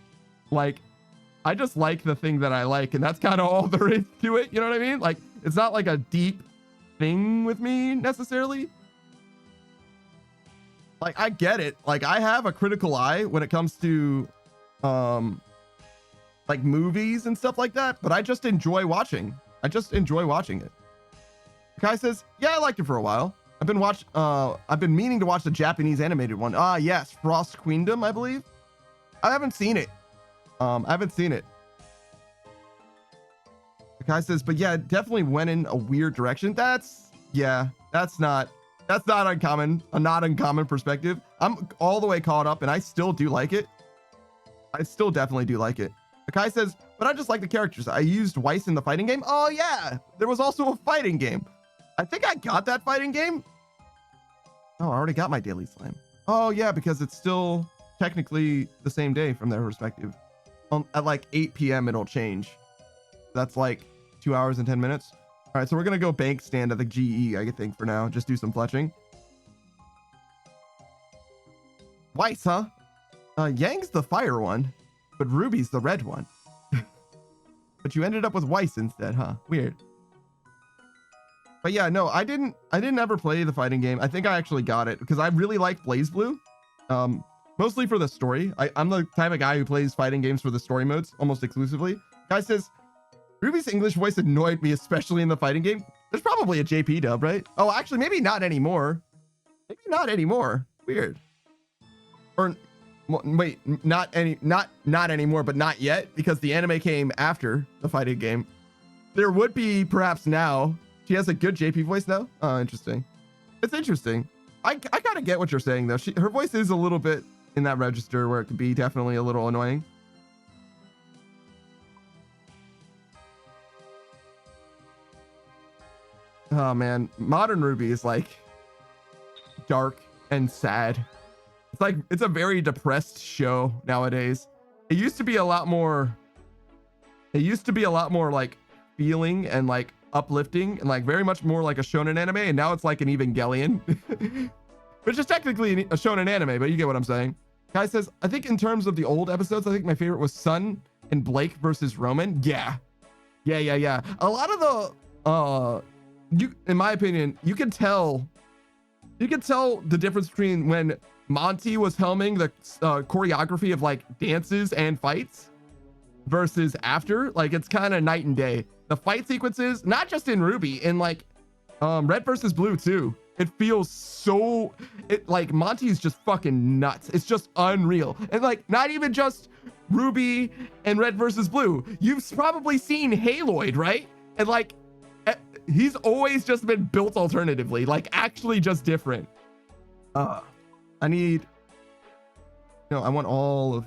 like the thing that I like, and that's kind of all there is to it. You know what I mean? Like it's not like a deep thing with me necessarily. Like I get it. Like I have a critical eye when it comes to like movies and stuff like that, but I just enjoy watching. It. The guy says, yeah, I liked it for a while. I've been meaning to watch the Japanese animated one. Ah, yes, Frost Queendom, I believe. I haven't seen it. The guy says, but yeah, it definitely went in a weird direction. That's not uncommon, a not uncommon perspective. I'm all the way caught up and I still do like it. I still definitely do like it. The guy says, but I just like the characters. I used Weiss in the fighting game. Oh yeah, there was also a fighting game. I think I got that fighting game. Oh, I already got my daily slime. Oh yeah, because it's still technically the same day from their perspective. At like 8 p.m. it'll change. That's like 2 hours and 10 minutes. All right, so we're gonna go bank stand at the GE, I think, for now. Just do some fletching. Weiss, huh? Yang's the fire one, but Ruby's the red one. But you ended up with Weiss instead, huh? Weird. But yeah, no, I didn't ever play the fighting game. I think I actually got it because I really like BlazBlue. Mostly for the story. I'm the type of guy who plays fighting games for the story modes almost exclusively. Guy says, Ruby's English voice annoyed me, especially in the fighting game. There's probably a JP dub, right? Oh, actually, maybe not anymore. Maybe not anymore. Weird. Or wait, not anymore, but not yet, because the anime came after the fighting game. There would be perhaps now. She has a good JP voice now. Oh, interesting. It's interesting. I kind of get what you're saying though. Her voice is a little bit in that register where it could be definitely a little annoying. Oh man, modern Ruby is like dark and sad. It's like it's a very depressed show nowadays. It used to be a lot more like feeling and like uplifting and like very much more like a shonen anime, and now it's like an Evangelion. Which is technically a shonen anime, but you get what I'm saying. Guy says, I think in terms of the old episodes, I think my favorite was Sun and Blake versus Roman. Yeah. A lot of the in my opinion, you can tell the difference between when Monty was helming the choreography of like dances and fights versus after. Like it's kind of night and day. The fight sequences, not just in Ruby, in like Red versus Blue too. It feels so, like Monty's just fucking nuts. It's just unreal. And like not even just Ruby and Red versus Blue. You've probably seen Haloid, right? And like he's always just been built alternatively, like actually just different. I want all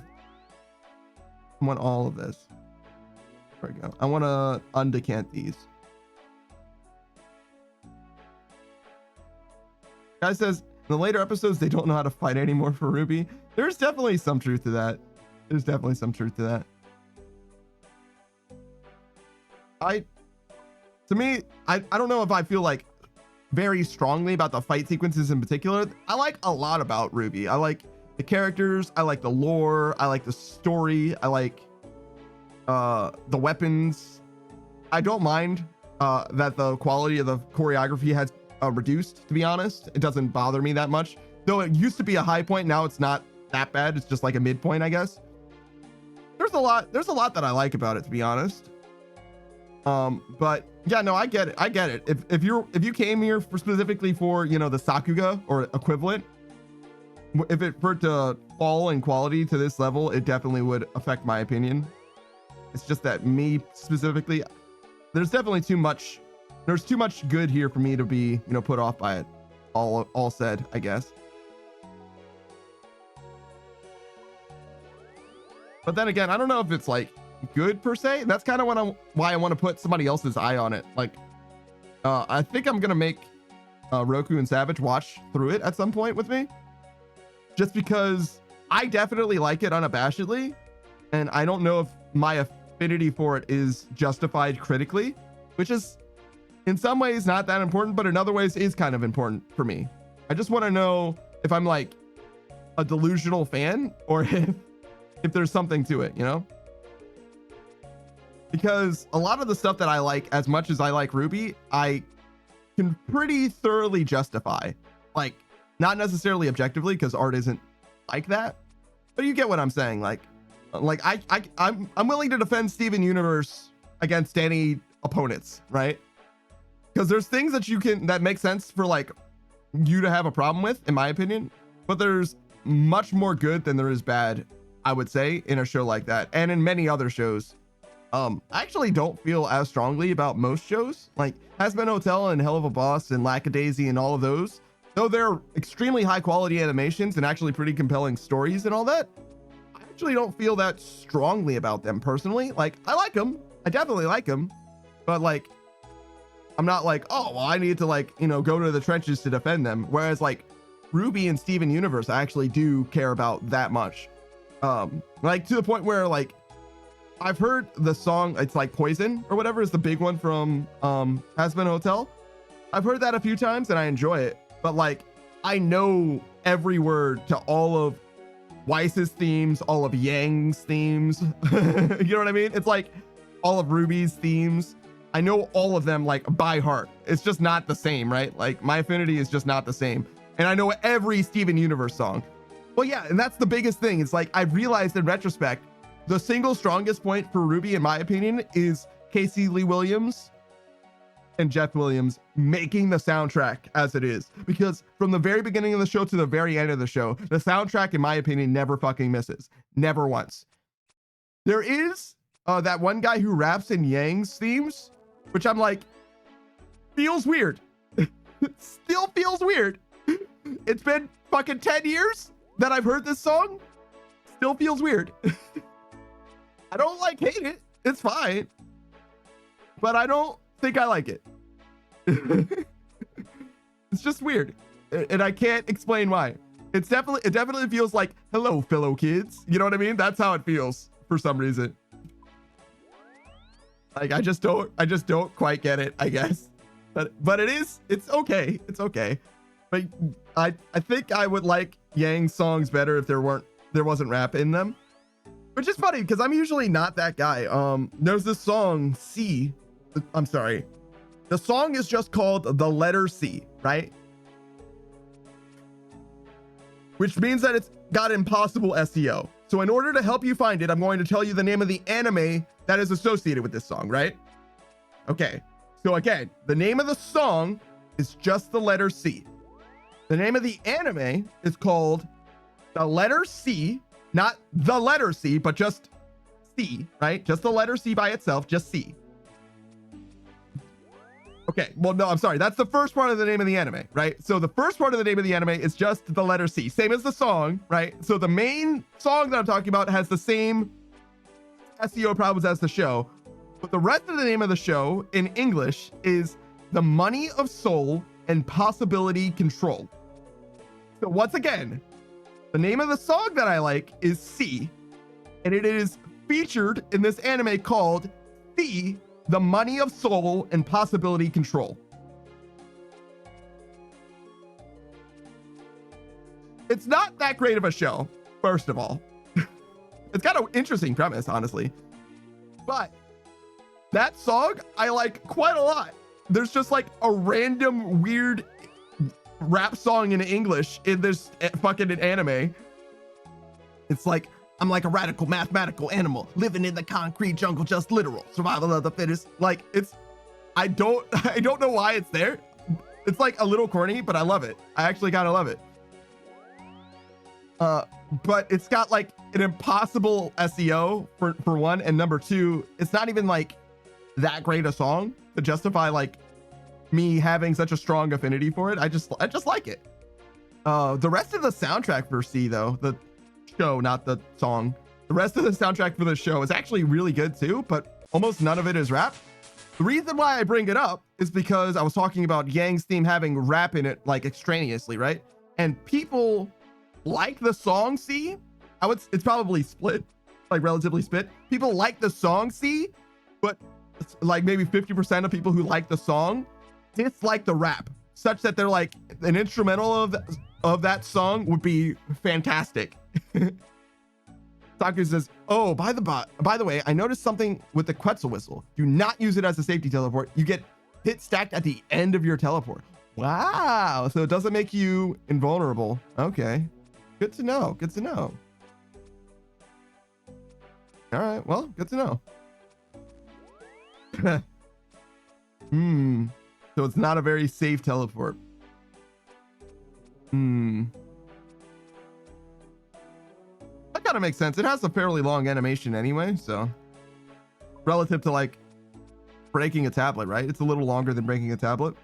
of this. There we go. I want to undecant these. Guy says in the later episodes they don't know how to fight anymore for Ruby. There's definitely some truth to that. To me, I don't know if I feel like very strongly about the fight sequences in particular. I like a lot about Ruby. I like the characters, I like the lore, I like the story, I like the weapons. I don't mind that the quality of the choreography has reduced, to be honest. It doesn't bother me that much, though it used to be a high point. Now it's not that bad. It's just like a midpoint, I guess. There's a lot that I like about it, to be honest. But yeah, no, I get it. If you came here specifically for, you know, the Sakuga or equivalent, if it were to fall in quality to this level, it definitely would affect my opinion. It's just that me specifically, there's definitely too much good here for me to be, you know, put off by it. All said, I guess. But then again, I don't know if it's like good per se. That's kind of why I want to put somebody else's eye on it. Like, I think I'm gonna make Roku and Savage watch through it at some point with me, just because I definitely like it unabashedly, and I don't know if my affinity for it is justified critically, which is in some ways not that important, but in other ways is kind of important for me. I just want to know if I'm like a delusional fan or if there's something to it, you know? Because a lot of the stuff that I like, as much as I like Ruby, I can pretty thoroughly justify. Like, not necessarily objectively, because art isn't like that, but you get what I'm saying. Like I'm willing to defend Steven Universe against any opponents, right? Because there's things that make sense for like you to have a problem with, in my opinion, but there's much more good than there is bad, I would say, in a show like that, and in many other shows. I actually don't feel as strongly about most shows, like Has Been Hotel and Hell of a Boss and Lackadaisy and all of those, though they're extremely high quality animations and actually pretty compelling stories and all that. I actually don't feel that strongly about them personally. Like, I like them, I definitely like them, but like, I'm not like, oh, well, I need to like, you know, go to the trenches to defend them. Whereas like Ruby and Steven Universe, I actually do care about that much. Like to the point where like, I've heard the song, it's like Poison or whatever is the big one from Has Been Hotel. I've heard that a few times and I enjoy it, but like I know every word to all of Weiss's themes, all of Yang's themes. You know what I mean? It's like all of Ruby's themes. I know all of them like by heart. It's just not the same, right? Like my affinity is just not the same. And I know every Steven Universe song. Well, yeah, and that's the biggest thing. It's like I've realized in retrospect, the single strongest point for Ruby, in my opinion, is Casey Lee Williams and Jeff Williams making the soundtrack as it is. Because from the very beginning of the show to the very end of the show, the soundtrack, in my opinion, never fucking misses. Never once. There is that one guy who raps in Yang's themes, which I'm like, feels weird. Still feels weird. It's been fucking 10 years that I've heard this song. Still feels weird. I don't like hate it. It's fine. But I don't think I like it. It's just weird. And I can't explain why. It definitely feels like, hello, fellow kids. You know what I mean? That's how it feels for some reason. Like, I just don't quite get it, I guess. But it's okay. It's okay. But I think I would like Yang's songs better if there wasn't rap in them. Which is funny because I'm usually not that guy. There's this song C. I'm sorry. The song is just called The Letter C, right? Which means that it's got impossible SEO. So in order to help you find it, I'm going to tell you the name of the anime that is associated with this song, right? Okay. So again, the name of the song is just the letter C. The name of the anime is called The Letter C, not the letter C, but just C, right? Just the letter C by itself, just C. Okay, well, no, I'm sorry. That's the first part of the name of the anime, right? So the first part of the name of the anime is just the letter C, same as the song, right? So the main song that I'm talking about has the same SEO problems as the show, but the rest of the name of the show in English is The Money of Soul and Possibility Control. So once again, the name of the song that I like is C, and it is featured in this anime called C, The Money of Soul and Possibility Control. It's not that great of a show, first of all. It's got an interesting premise, honestly. But that song, I like quite a lot. There's just like a random weird rap song in English in this fucking anime. It's like, I'm like a radical mathematical animal living in the concrete jungle, just literal survival of the fittest. Like, it's, I don't know why it's there. It's like a little corny, but I love it. I actually kind of love it. But it's got like an impossible SEO for one, and number two, it's not even like that great a song to justify like me having such a strong affinity for it. I just like it. The rest of the soundtrack for C, though, the show, not the song, the rest of the soundtrack for the show is actually really good too, but almost none of it is rap. The reason why I bring it up is because I was talking about Yang's theme having rap in it, like extraneously, right? And people like the song C. It's probably split, like relatively split. People like the song C, but like maybe 50% of people who like the song dislike the rap, such that they're like, an instrumental of that song would be fantastic. Taku says, oh, by the way, I noticed something with the Quetzal whistle. Do not use it as a safety teleport. You get hit stacked at the end of your teleport. Wow. So it doesn't make you invulnerable. Okay. Good to know. Good to know. All right. Well, good to know. So it's not a very safe teleport. That kind of makes sense. It has a fairly long animation anyway, so relative to like breaking a tablet, right? It's a little longer than breaking a tablet.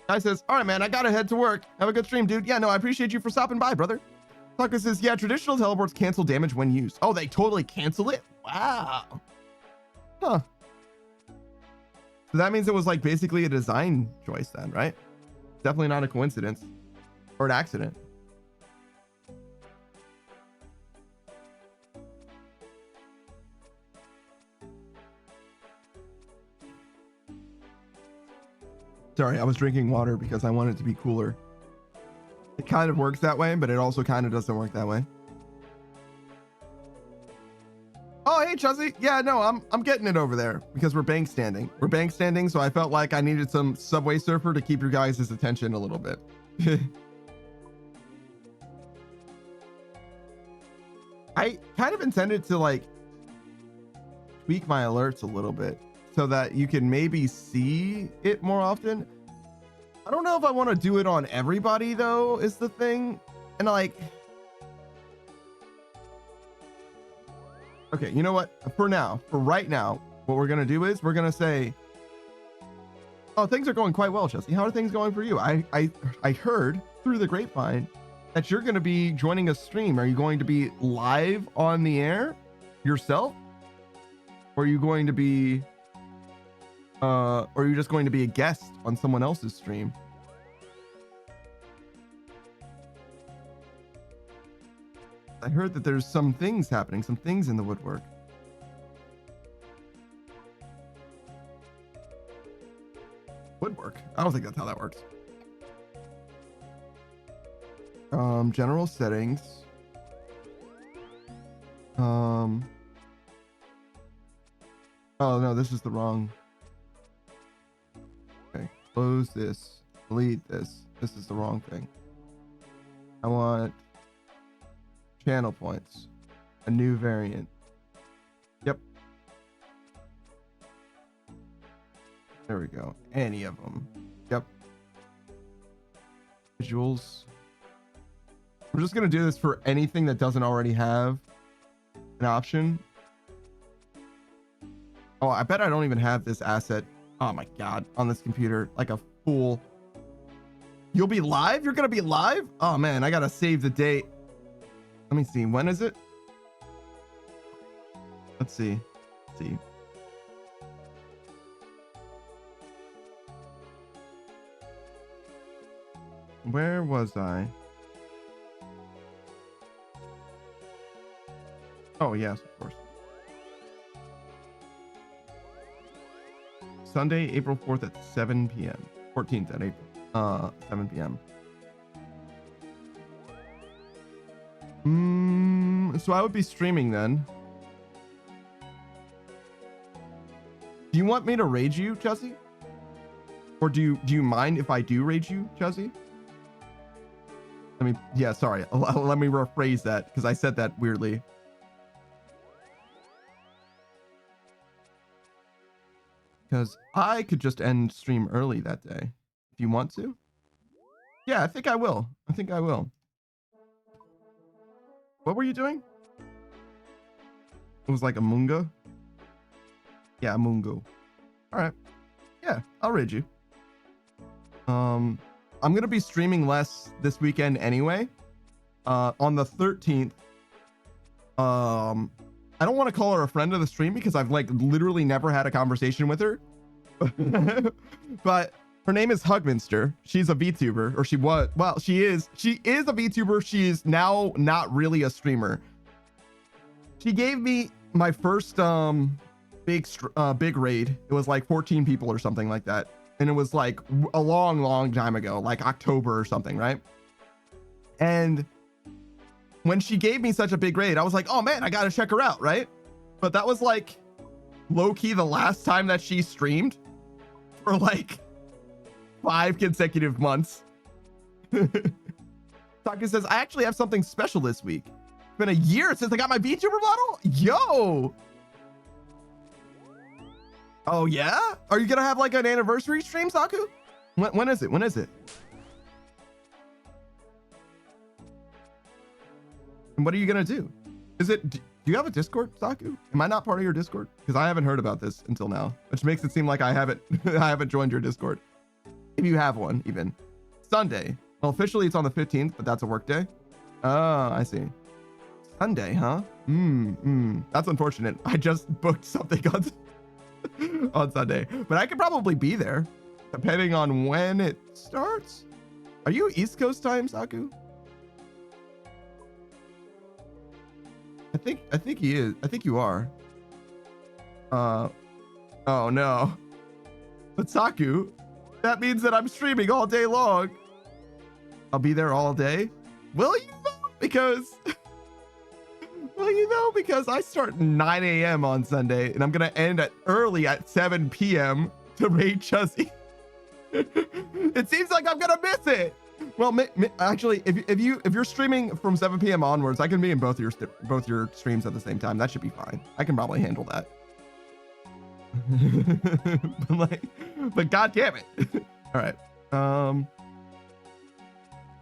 Guy says, all right, man, I gotta head to work. Have a good stream, dude. Yeah, no, I appreciate you for stopping by, brother. Tucker says, yeah, traditional teleports cancel damage when used. Oh, they totally cancel it? Wow. Huh. So that means it was like basically a design choice then, right? Definitely not a coincidence or an accident. Sorry, I was drinking water because I want it to be cooler. It kind of works that way, but it also kind of doesn't work that way. Oh, hey, Chuzzy. Yeah, no, I'm getting it over there because we're bank standing. We're bank standing, so I felt like I needed some Subway Surfer to keep your guys' attention a little bit. I kind of intended to like tweak my alerts a little bit so that you can maybe see it more often. I don't know if I want to do it on everybody though, is the thing. And like, okay, you know what? For right now, what we're going to do is we're going to say, Oh, things are going quite well, Chelsea. How are things going for you? I heard through the grapevine that you're going to be joining a stream. Are you going to be live on the air yourself? Or are you going to be or are you just going to be a guest on someone else's stream? I heard that there's some things happening, some things in the woodwork. Woodwork? I don't think that's how that works. General settings. Oh no, this is the wrong. Okay, close this, delete this. This is the wrong thing. I want channel points, a new variant. Yep. There we go. Any of them. Yep. Visuals. We're just gonna do this for anything that doesn't already have an option. Oh, I bet I don't even have this asset. Oh my God, on this computer, like a fool. You'll be live? You're gonna be live? Oh man, I gotta save the date. Let me see. When is it? Let's see. Let's see. Where was I? Oh, yes, of course. Sunday, April 4th at 7 p.m. 14th at April, 7 p.m. So I would be streaming then. Do you want me to raid you, Chelsea? Or do you mind if I do raid you, Chelsea? Yeah, sorry. Let me rephrase that because I said that weirdly. Because I could just end stream early that day. If you want to. Yeah, I think I will. I think I will. What were you doing? It was like a Mungo. Yeah, a Mungo. All right. Yeah, I'll raid you. I'm going to be streaming less this weekend anyway. On the 13th. I don't want to call her a friend of the stream because I've like literally never had a conversation with her. But her name is Hugminster. She's a VTuber, or she was. Well, she is a VTuber. She is now not really a streamer. She gave me my first big raid. It was like 14 people or something like that, and it was like a long time ago, like October or something, right? And when she gave me such a big raid, I was like, oh man, I gotta check her out, right? But that was like low-key the last time that she streamed for like 5 consecutive months. Taka says, I actually have something special this week. It's been a year since I got my VTuber model. Yo. Oh yeah? Are you gonna have like an anniversary stream, Saku? When is it? When is it? And what are you gonna do? Is it, do you have a Discord, Saku? Am I not part of your Discord? Because I haven't heard about this until now, which makes it seem like I haven't I haven't joined your Discord. If you have one, even. Sunday. Well, officially it's on the 15th, but that's a work day. Oh, I see. Sunday, huh? That's unfortunate. I just booked something on Sunday, but I could probably be there depending on when it starts. Are you East Coast time, Saku? I think he is. I think you are. Oh no. But Saku, that means that I'm streaming all day long. I'll be there all day. Will you though? Because I start 9 a.m. on Sunday and I'm gonna end early at 7 p.m. to raid Chuzzy. It seems like I'm gonna miss it. Well, actually, if you're streaming from 7 p.m. onwards, I can be in both your streams at the same time. That should be fine. I can probably handle that. but god damn it. All right.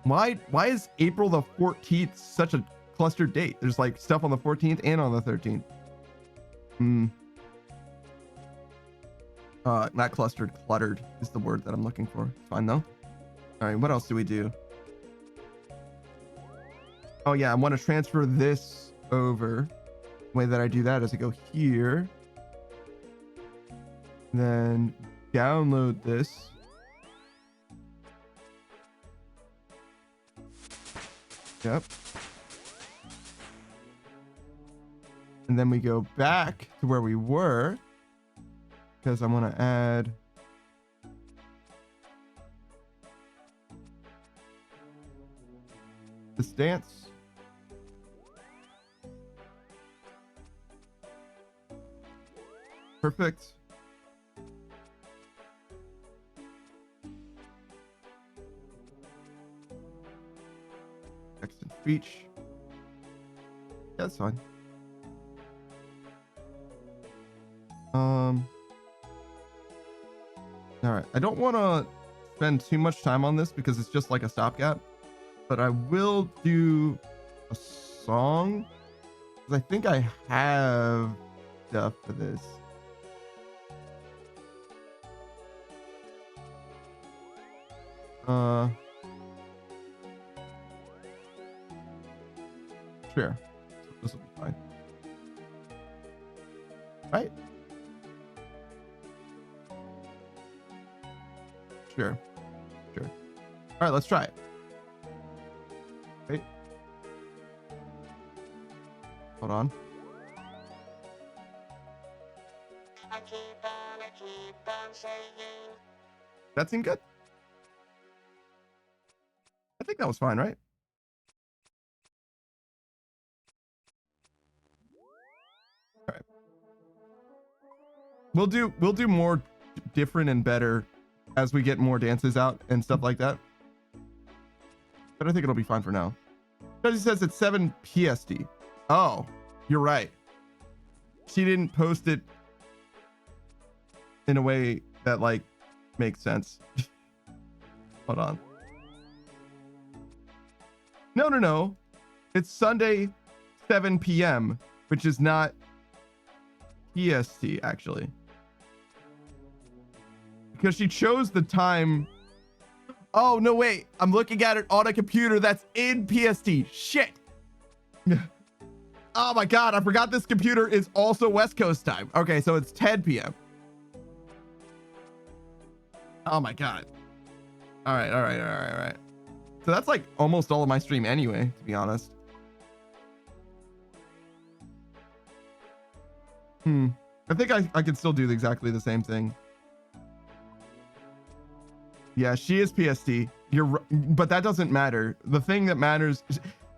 Why is April the 14th such a clustered date? There's like stuff on the 14th and on the 13th. Not clustered, cluttered is the word that I'm looking for. It's fine though. All right, what else do we do? Oh yeah, I want to transfer this over. The way that I do that is I go here, then download this. Yep. And then we go back to where we were because I want to add this dance. Perfect. Text and speech. Yeah, that's fine. All right. I don't want to spend too much time on this because it's just like a stopgap, but I will do a song because I think I have stuff for this. Sure. This will be fine. Right? Sure. Sure. All right, let's try it. Wait. Hold on. I keep on saying. That seemed good. I think that was fine, right? All right. We'll do more different and better as we get more dances out and stuff like that. But I think it'll be fine for now. Because he says it's 7 PST. Oh, you're right. She didn't post it in a way that like makes sense. Hold on. No. It's Sunday, 7 p.m., which is not PST actually. Because she chose the time. Oh, no, wait. I'm looking at it on a computer that's in PST. Shit. Oh my God. I forgot this computer is also West Coast time. Okay, so it's 10 p.m. Oh my God. All right. So that's like almost all of my stream anyway, to be honest. I think I can still do exactly the same thing. Yeah, she is PST. But that doesn't matter. The thing that matters.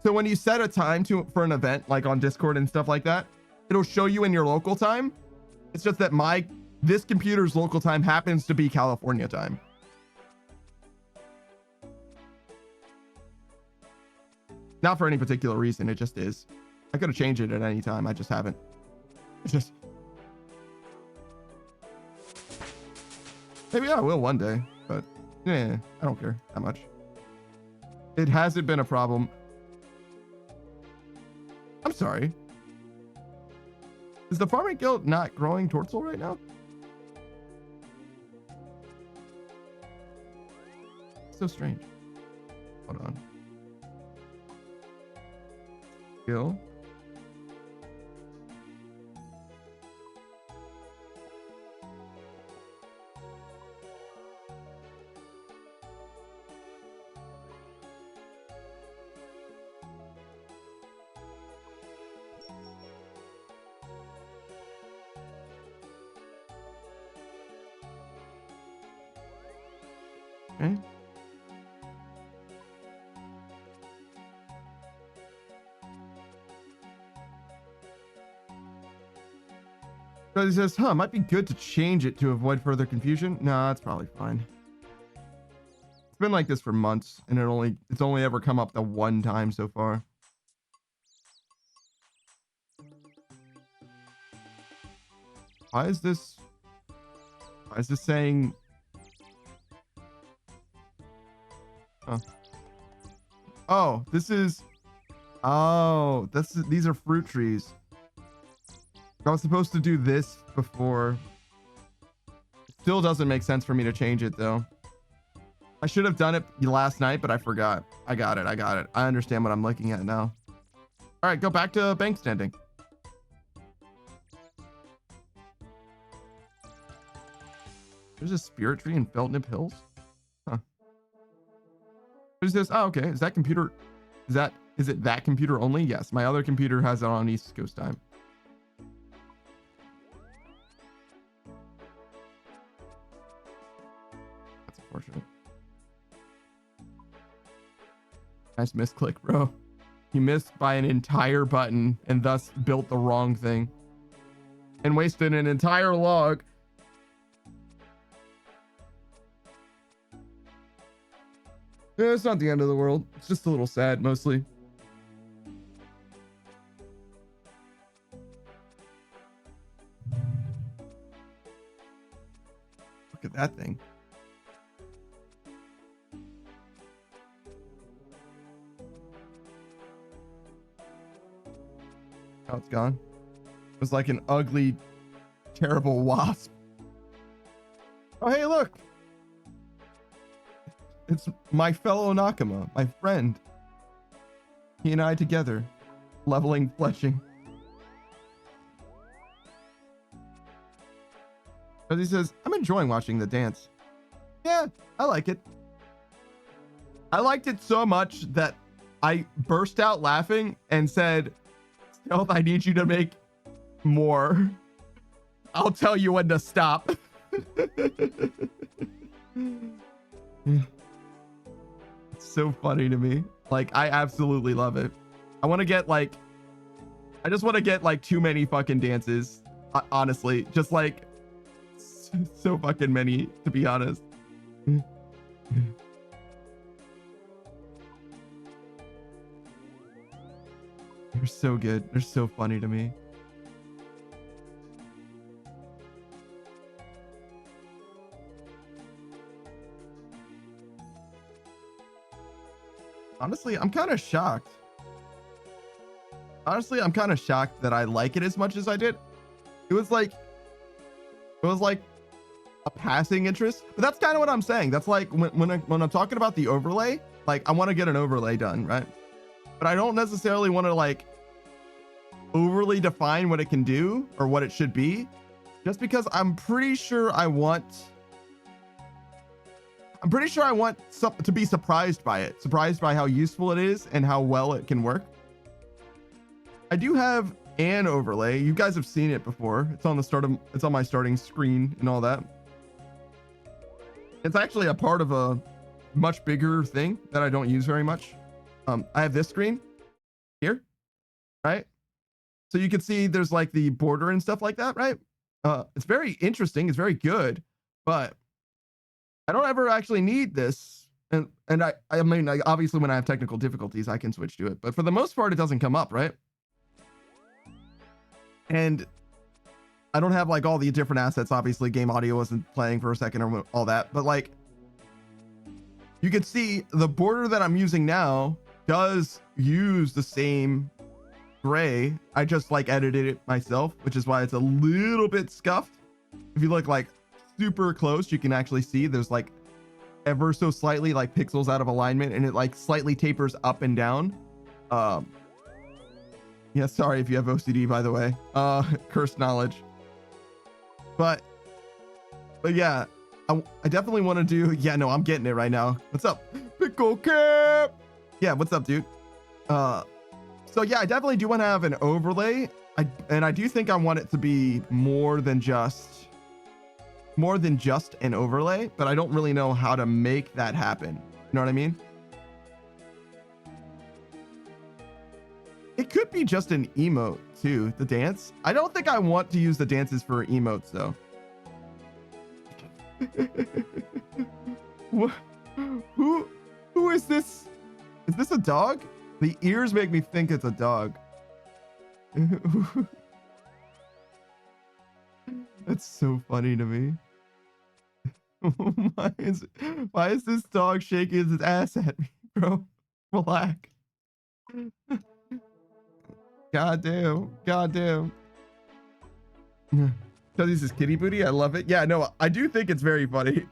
So when you set a time for an event, like on Discord and stuff like that, it'll show you in your local time. It's just that this computer's local time happens to be California time. Not for any particular reason. It just is. I could have changed it at any time. I just haven't. It's just. Maybe I will one day, but yeah, I don't care that much. It hasn't been a problem. I'm sorry. Is the Farming Guild not growing Tortsel right now? So strange. Hold on. Skill. Okay. So he says, might be good to change it to avoid further confusion. Nah, it's probably fine. It's been like this for months, and it's only ever come up the one time so far. Why is this saying? Oh, these are fruit trees. I was supposed to do this before. still doesn't make sense for me to change it though. I should have done it last night, but I forgot. I got it. I understand what I'm looking at now. All right, go back to bank standing. There's a spirit tree in Feltnip Hills. Huh. What is this? Oh, okay. Is that computer? Is it that computer only? Yes. My other computer has it on East Coast time. That's unfortunate. Nice misclick, bro. You missed by an entire button and thus built the wrong thing and wasted an entire log. Yeah, it's not the end of the world. It's just a little sad, mostly. Look at that thing. Oh, it's gone. It was like an ugly, terrible wasp. Oh, hey, look. It's my fellow Nakama, my friend. He and I together, leveling Fletching. As he says, I'm enjoying watching the dance. Yeah, I like it. I liked it so much that I burst out laughing and said, Stealth, I need you to make more. I'll tell you when to stop. It's so funny to me. Like, I absolutely love it. I want to get like, I just want to get like too many fucking dances. Honestly, just like so fucking many, to be honest. They're so good. They're so funny to me. Honestly, I'm kind of shocked. Honestly, I'm kind of shocked that I like it as much as I did. It was like a passing interest, but that's kind of what I'm saying. That's like when I'm talking about the overlay, like I want to get an overlay done, right? But I don't necessarily want to like overly define what it can do or what it should be, just because I'm pretty sure I want to be surprised by it, surprised by how useful it is and how well it can work. I do have an overlay. You guys have seen it before. It's on my starting screen and all that. It's actually a part of a much bigger thing that I don't use very much. I have this screen here, right? So you can see there's like the border and stuff like that, right? It's very interesting. It's very good, but I don't ever actually need this. And I mean, like, obviously when I have technical difficulties, I can switch to it, but for the most part, it doesn't come up, right? And I don't have like all the different assets. Obviously game audio wasn't playing for a second or all that, but like you can see the border that I'm using now does use the same gray. I just like edited it myself, which is why it's a little bit scuffed. If you look like super close, you can actually see there's like ever so slightly like pixels out of alignment, and it like slightly tapers up and down. Yeah, sorry if you have OCD, by the way. Cursed knowledge. But yeah, I definitely want to do. Yeah, no, I'm getting it right now. What's up, Pickle Cap? Yeah, what's up, dude? So yeah, I definitely do want to have an overlay. I do think I want it to be more than just an overlay, but I don't really know how to make that happen. You know what I mean? It could be just an emote too, the dance. I don't think I want to use the dances for emotes though. Who is this? Is this a dog? The ears make me think it's a dog. That's so funny to me. Why is this dog shaking his ass at me, bro? Relax. Goddamn. Because he's his kitty booty. I love it. Yeah, no, I do think it's very funny.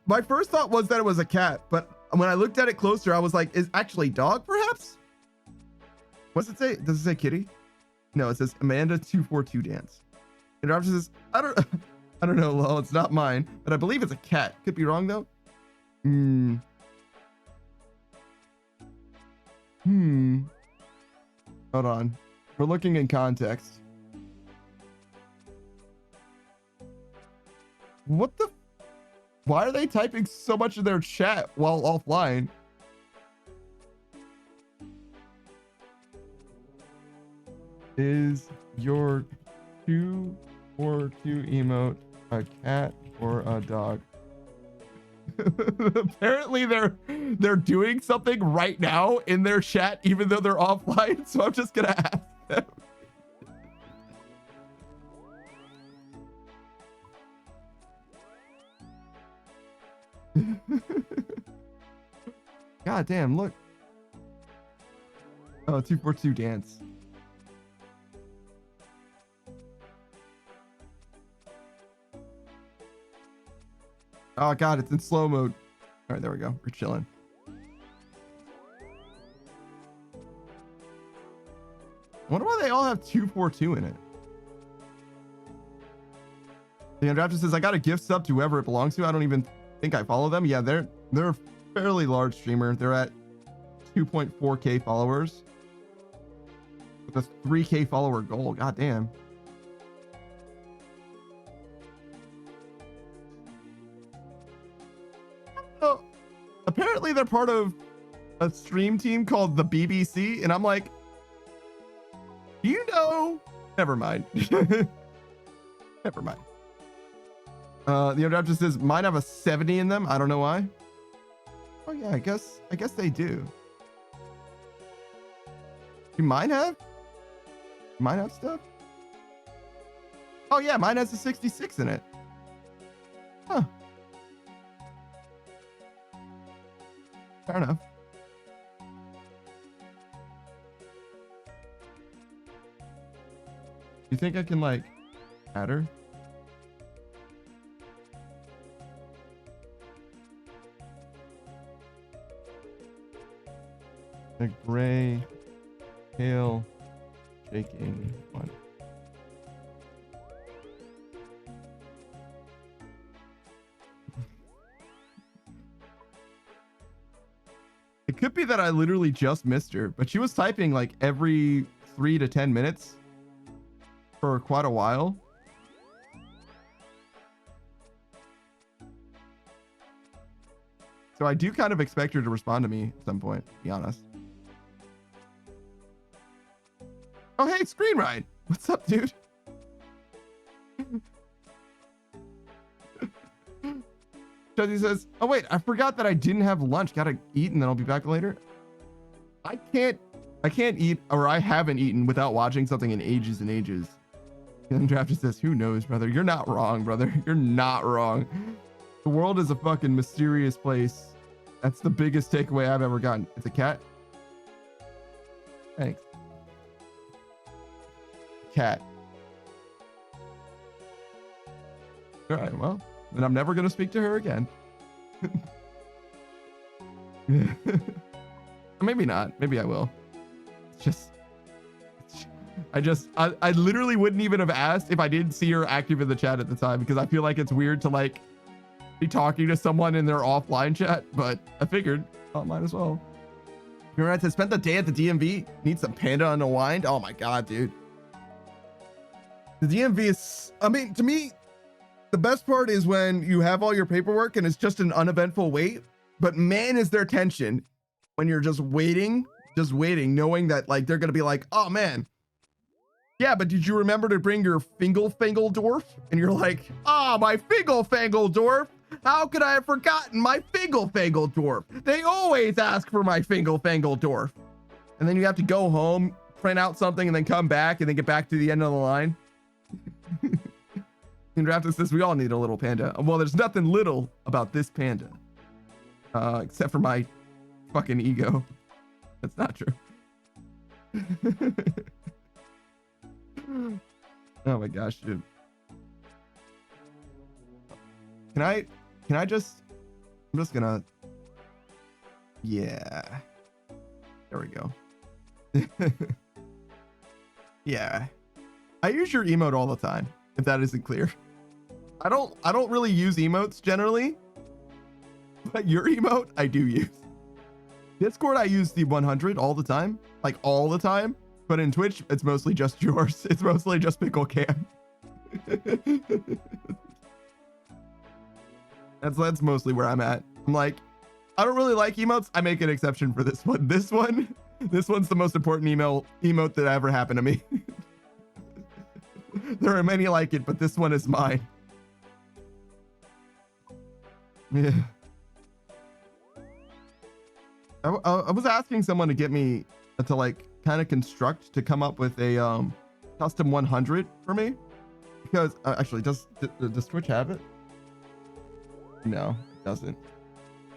My first thought was that it was a cat, but when I looked at it closer, I was like, is actually dog perhaps? What's it say? Does it say kitty? No, it says Amanda 242 dance. And Roger says, I don't know, lol, it's not mine, but I believe it's a cat. Could be wrong though. Hold on. We're looking in context. What the? Why are they typing so much of their chat while offline? Is your 242 emote a cat or a dog? Apparently they're doing something right now in their chat even though they're offline, so I'm just gonna ask them. God damn, look. Oh, 242 dance. Oh god, it's in slow mode. All right, there we go. We're chilling. I wonder why they all have 242 in it. The Undrafted says, I got a gift sub to whoever it belongs to. I don't even think I follow them. Yeah, they're a fairly large streamer. They're at 2.4k followers with a 3k follower goal. God damn. Oh, apparently they're part of a stream team called the BBC, and I'm like, you know, never mind. Never mind. The Undrafted says mine have a 70 in them. I don't know why. Oh yeah, I guess they do. Do mine have stuff? Oh yeah, mine has a 66 in it. Huh. Fair enough. You think I can like add her? The gray, pale, shaking one. It could be that I literally just missed her, but she was typing like every 3 to 10 minutes for quite a while. So I do kind of expect her to respond to me at some point, to be honest. Oh, hey, Screen Ride. What's up, dude? Josie says, oh, wait, I forgot that I didn't have lunch. Gotta eat and then I'll be back later. I can't eat, or I haven't eaten without watching something in ages and ages. And Drafty says, who knows, brother? You're not wrong, brother. You're not wrong. The world is a fucking mysterious place. That's the biggest takeaway I've ever gotten. It's a cat. Thanks. Cat. All right, well, then I'm never going to speak to her again. Maybe not. Maybe I will. It's just, I literally wouldn't even have asked if I didn't see her active in the chat at the time, because I feel like it's weird to like be talking to someone in their offline chat, but I figured, oh, might as well. You're right. To spend the day at the DMV, need some panda unwind. Oh my God, dude. The DMV is, I mean, to me, the best part is when you have all your paperwork and it's just an uneventful wait, but man, is there tension when you're just waiting, knowing that like, they're going to be like, oh man, yeah, but did you remember to bring your Fingelfangeldorf? And you're like, ah, oh, my Fingelfangeldorf. How could I have forgotten my Fingelfangeldorf? They always ask for my Fingelfangeldorf. And then you have to go home, print out something, and then come back, and then get back to the end of the line. And Raptor says, we all need a little panda. Well, there's nothing little about this panda. Except for my fucking ego. That's not true. Oh my gosh, dude. Can I just, I'm just gonna, yeah. There we go. Yeah. I use your emote all the time, if that isn't clear. I don't really use emotes generally, but your emote I do use. Discord I use the 100 all the time, like all the time. But in Twitch, it's mostly just yours. It's mostly just Pickle Cam. That's mostly where I'm at. I'm like, I don't really like emotes. I make an exception for this one. This one's the most important emote that ever happened to me. There are many like it, but this one is mine. Yeah. I was asking someone to get me to like kind of construct to come up with a custom 100 for me, because actually does Twitch have it? No, it doesn't.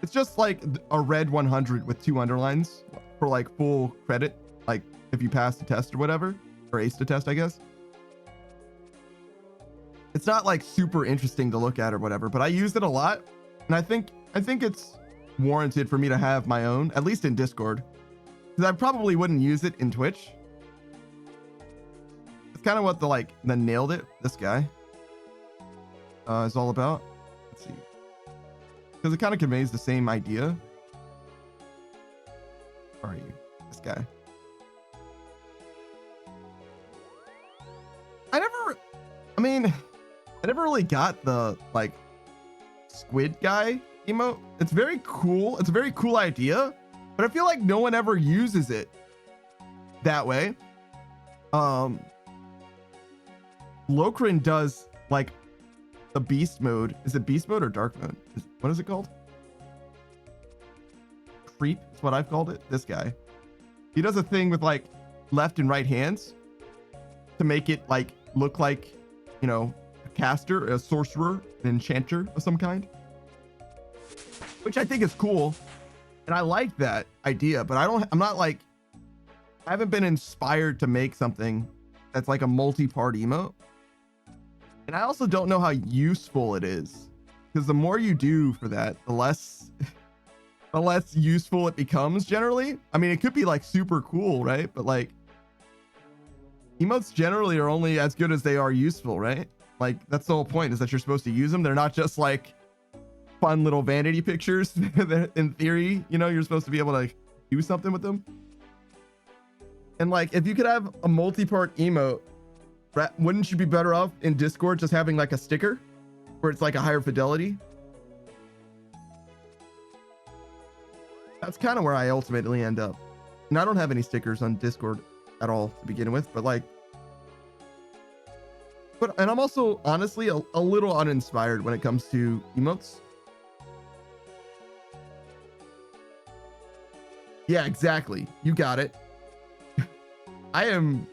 It's just like a red 100 with 2 underlines for like full credit, like if you pass the test or whatever, or ace the test, I guess. It's not like super interesting to look at or whatever, but I used it a lot, and I think it's warranted for me to have my own, at least in Discord, because I probably wouldn't use it in Twitch. It's kind of what the nailed it this guy is all about. Let's see, because it kind of conveys the same idea. Where are you? This guy. I never really got the like squid guy emote. It's very cool. It's a very cool idea, but I feel like no one ever uses it that way. Lokrin does like the beast mode. Is it beast mode or dark mode? What is it called? Creep is what I've called it. This guy, he does a thing with like left and right hands to make it like look like, you know, a caster, a sorcerer, an enchanter of some kind, which I think is cool, and I like that idea, but I'm not like, I haven't been inspired to make something that's like a multi-part emote, and I also don't know how useful it is, because the more you do for that, the less useful it becomes generally. I mean, it could be like super cool, right? But like, emotes generally are only as good as they are useful, right? Like, that's the whole point, is that you're supposed to use them. They're not just like fun little vanity pictures. In theory, you know, you're supposed to be able to do something with them. And like, if you could have a multi-part emote, wouldn't you be better off in Discord just having like a sticker where it's like a higher fidelity? That's kind of where I ultimately end up. And I don't have any stickers on Discord at all to begin with, but like, and I'm also honestly a little uninspired when it comes to emotes. Yeah, exactly. You got it. I am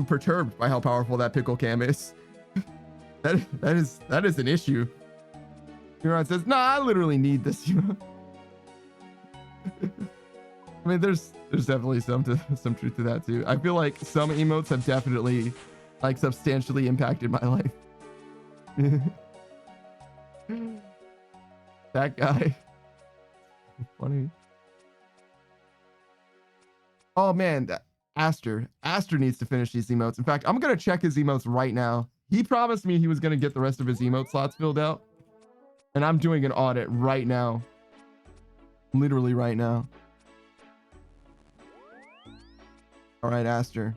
perturbed by how powerful that pickle cam is. that is an issue. Huron says, "Nah, I literally need this." You know. I mean, there's definitely some truth to that too. I feel like some emotes have definitely like substantially impacted my life. That guy. Funny. Oh man, Aster needs to finish these emotes. In fact, I'm gonna check his emotes right now. He promised me he was gonna get the rest of his emote slots filled out, and I'm doing an audit right now. Literally right now. All right, Aster.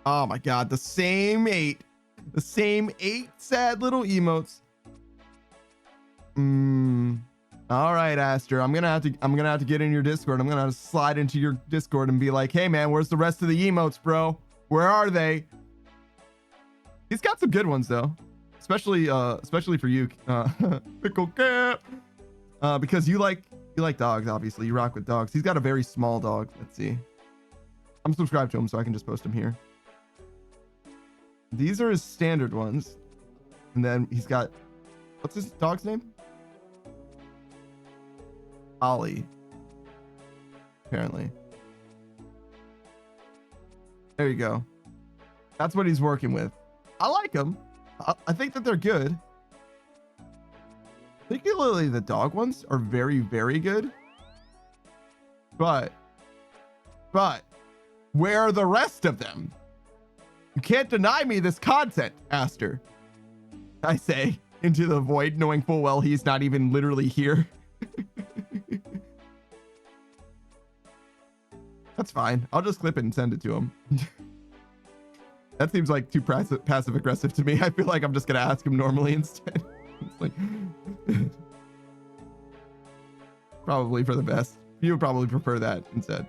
Oh my God, the same eight sad little emotes. All right, Aster. I'm gonna have to get in your Discord. I'm gonna have to slide into your Discord and be like, hey man, where's the rest of the emotes, bro? Where are they? He's got some good ones though, especially for you, Pickle Cap, because you like dogs. Obviously, you rock with dogs. He's got a very small dog. Let's see. I'm subscribed to him, so I can just post him here. These are his standard ones, and then he's got, what's his dog's name? Ollie, apparently. There you go. That's what he's working with. I like them. I think that they're good. Particularly the dog ones are very, very good. But where are the rest of them? You can't deny me this content, Aster. I say into the void, knowing full well he's not even literally here. That's fine. I'll just clip it and send it to him. That seems like too passive aggressive to me. I feel like I'm just gonna ask him normally instead. It's like probably for the best. You would probably prefer that instead.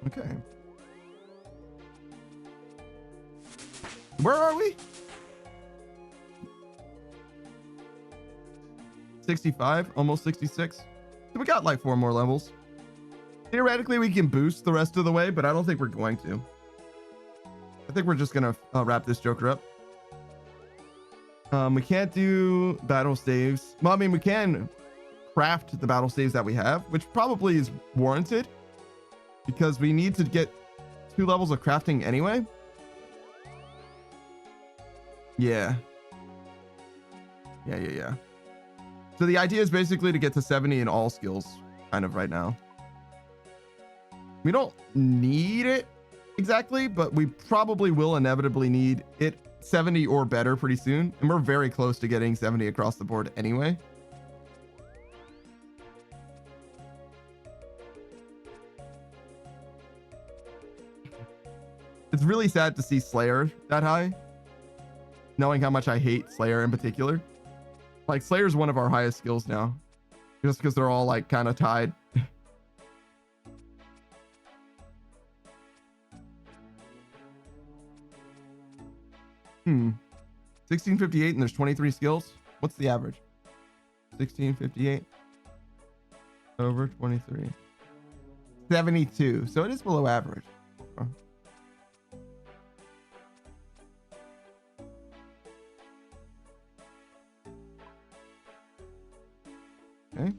Okay. Where are we? 65, almost 66. So we got like 4 more levels. Theoretically, we can boost the rest of the way, but I don't think we're going to. I think we're just gonna wrap this Joker up. We can't do battle staves. Well, I mean, we can craft the battle staves that we have, which probably is warranted because we need to get 2 levels of crafting anyway. Yeah. So the idea is basically to get to 70 in all skills kind of right now. We don't need it exactly, but we probably will inevitably need it 70 or better pretty soon. And we're very close to getting 70 across the board anyway. It's really sad to see Slayer that high, knowing how much I hate Slayer in particular. Like, Slayer's one of our highest skills now, just because they're all like kind of tied. 1658 and there's 23 skills. What's the average? 1658 over 23. 72. So it is below average. Okay.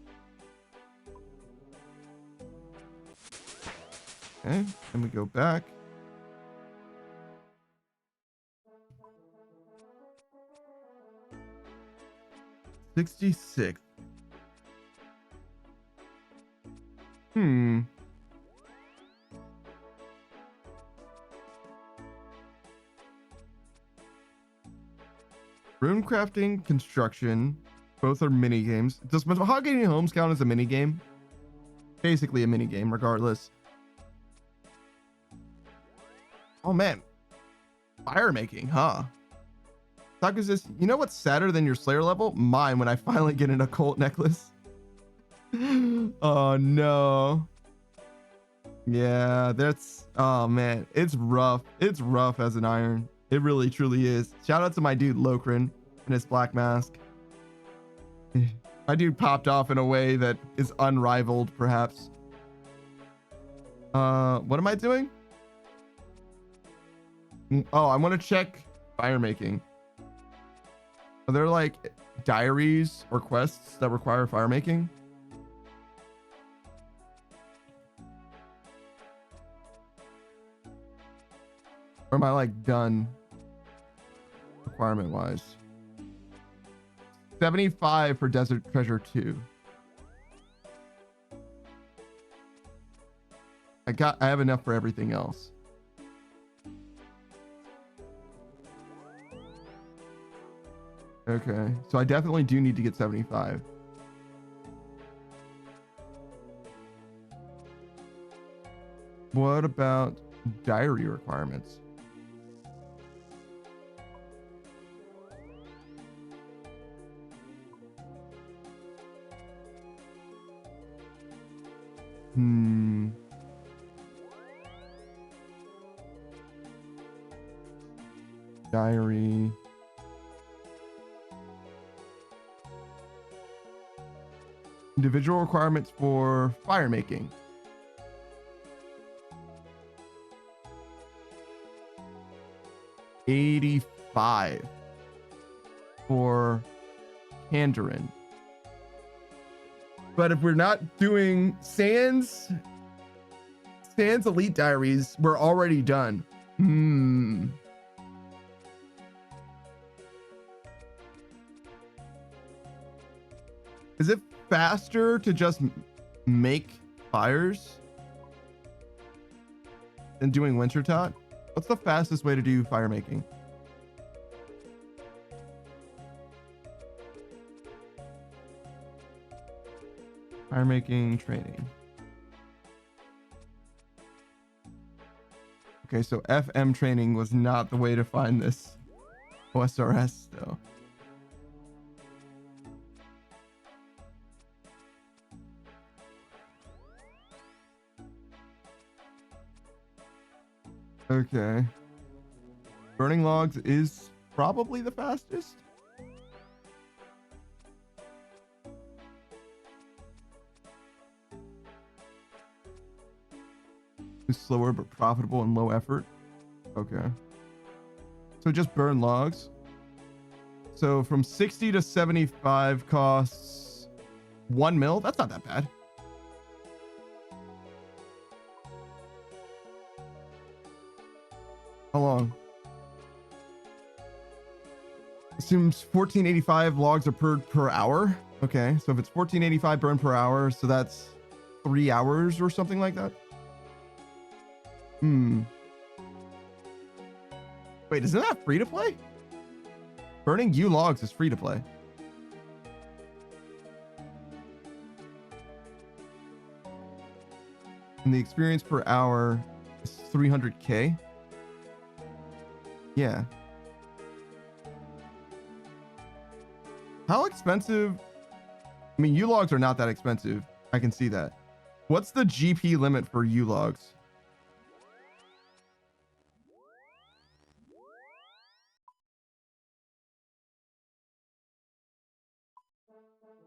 Okay, and we go back. $66. Rune crafting, construction, both are mini games. Does Mahogany Homes count as a mini game? Basically a mini game, regardless. Oh man, fire making, huh? Taku says, you know what's sadder than your Slayer level? Mine, when I finally get an occult necklace. Oh no. Yeah, that's, oh man, it's rough. It's rough as an iron. It really truly is. Shout out to my dude Lokrin and his black mask. My dude popped off in a way that is unrivaled, perhaps. What am I doing? Oh, I want to check fire making. Are there like diaries or quests that require fire making? Or am I like done requirement wise? 75 for Desert Treasure 2. I have enough for everything else. Okay, so I definitely do need to get 75. What about diary requirements? Diary. Individual requirements for fire making. $85 for Kandarin. But if we're not doing Sans Elite Diaries, we're already done. Is it faster to just make fires than doing winter tot? What's the fastest way to do fire making? Fire making training. Okay, so FM training was not the way to find this OSRS though. Okay. Burning logs is probably the fastest. It's slower but profitable and low effort. Okay. So just burn logs. So from 60 to 75 costs 1 mil. That's not that bad. How long? Assumes 1485 logs are per hour. Okay, so if it's 1485 burn per hour, so that's 3 hours or something like that. Wait, isn't that free to play? Burning U logs is free to play. And the experience per hour is 300k. Yeah. How expensive? I mean, U logs are not that expensive. I can see that. What's the GP limit for U logs?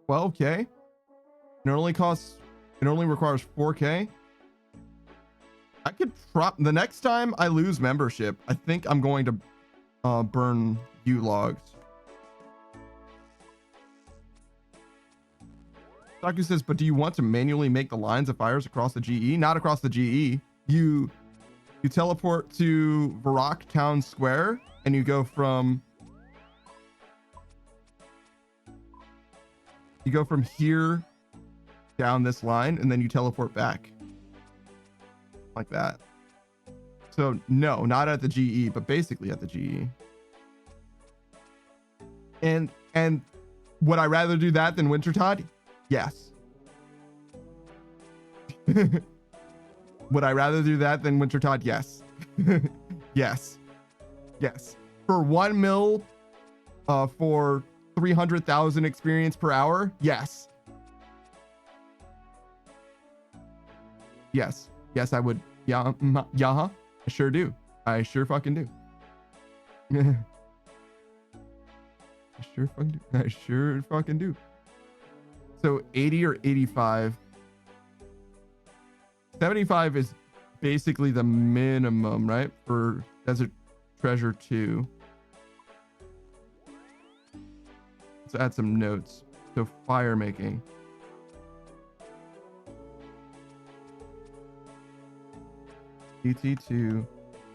$12K? It only requires 4K. I could the next time I lose membership, I think I'm going to burn U logs. Doctor says, but do you want to manually make the lines of fires across the GE? Not across the GE. You teleport to Varrock Town Square and you go from here down this line and then you teleport back like that. So no, not at the GE, but basically at the GE. And would I rather do that than Winter Todd? Yes. Would I rather do that than Winter Todd? Yes. Yes. Yes. For 1 mil, for 300,000 experience per hour? Yes. Yes. Yes, I would. Yeah. Yeah. I sure do. I sure fucking do. I sure fucking do. So 80 or 85. 75 is basically the minimum, right? For Desert Treasure 2. Let's add some notes. So fire making. ET2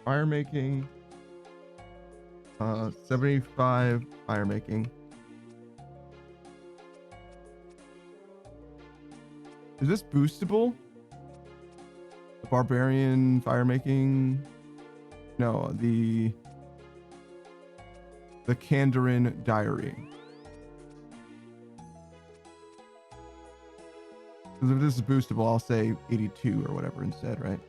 fire making. 75 fire making. Is this boostable? The barbarian fire making? No, the Kandarin diary. Because if this is boostable, I'll say 82 or whatever instead, right?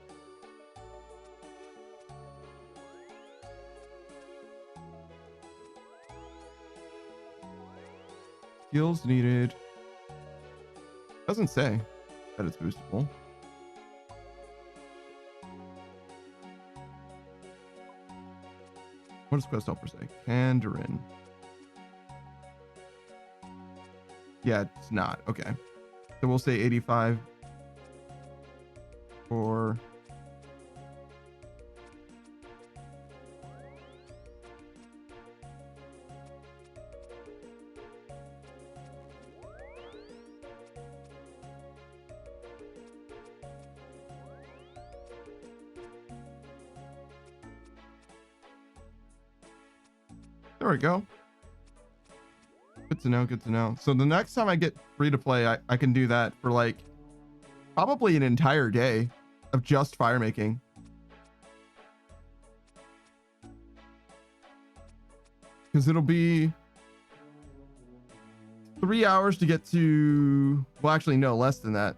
Skills needed. Doesn't say that it's boostable. What does quest helper say? Kandarin. Yeah, it's not. Okay. So we'll say 85 for There we go. Good to know. Good to know. So the next time I get free to play, I can do that for like probably an entire day of just fire making. Because it'll be 3 hours to get to, well, actually, no, less than that.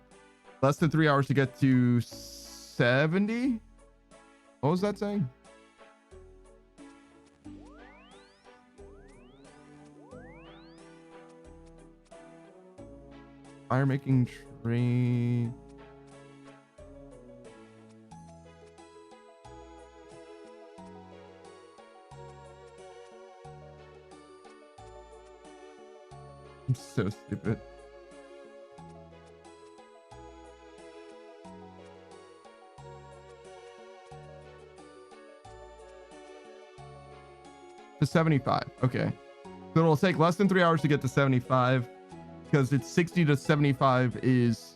Less than 3 hours to get to 70. What was that saying? Fire making train. I'm so stupid. To 75. Okay. So it'll take less than 3 hours to get to 75 because it's 60 to 75 is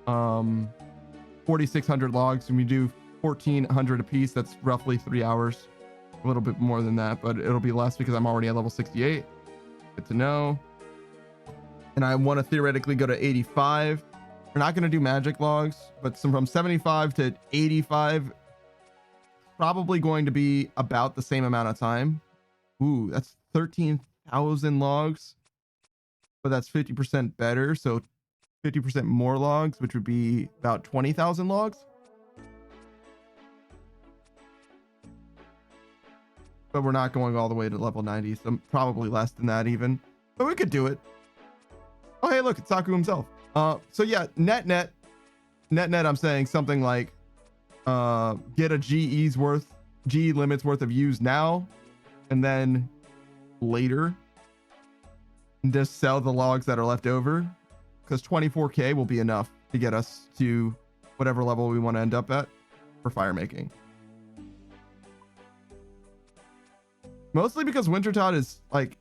4,600 logs, and we do 1,400 a piece. That's roughly 3 hours. A little bit more than that, but it'll be less because I'm already at level 68. Good to know. And I want to theoretically go to 85. We're not going to do magic logs, but from 75 to 85, probably going to be about the same amount of time. Ooh, that's 13,000 logs, but that's 50% better. So 50% more logs, which would be about 20,000 logs. But we're not going all the way to level 90, so probably less than that even. But we could do it. Oh, hey, look, it's Saku himself. So yeah, net, I'm saying something like get a G limits worth of use now, and then later just sell the logs that are left over, because 24k will be enough to get us to whatever level we want to end up at for fire making. Mostly because Wintertod is like,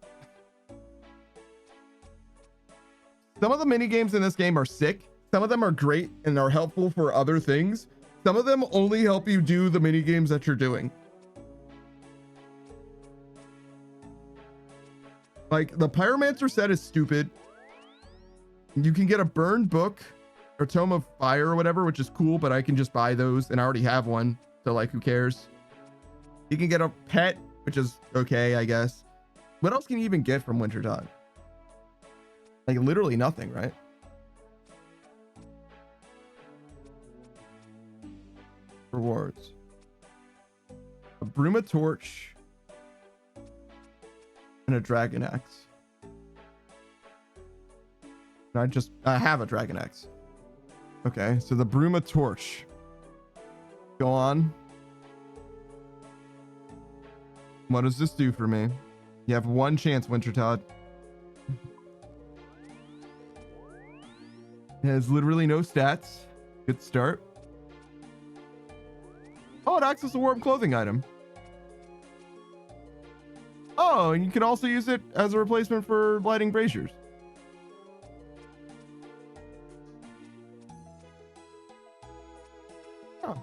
some of the mini games in this game are sick. Some of them are great and are helpful for other things. Some of them only help you do the mini games that you're doing. Like the Pyromancer set is stupid. You can get a burned book or Tome of Fire or whatever, which is cool, but I can just buy those and I already have one. So like, who cares? You can get a pet, which is okay, I guess. What else can you even get from Wintertod? Like literally nothing, right? Rewards. A Bruma Torch and a Dragon Axe. And I have a Dragon Axe. Okay, so the Bruma Torch. Go on. What does this do for me? You have one chance, Wintertod. It has literally no stats. Good start. Oh, it acts as a warm clothing item. Oh, and you can also use it as a replacement for lighting braziers. Oh.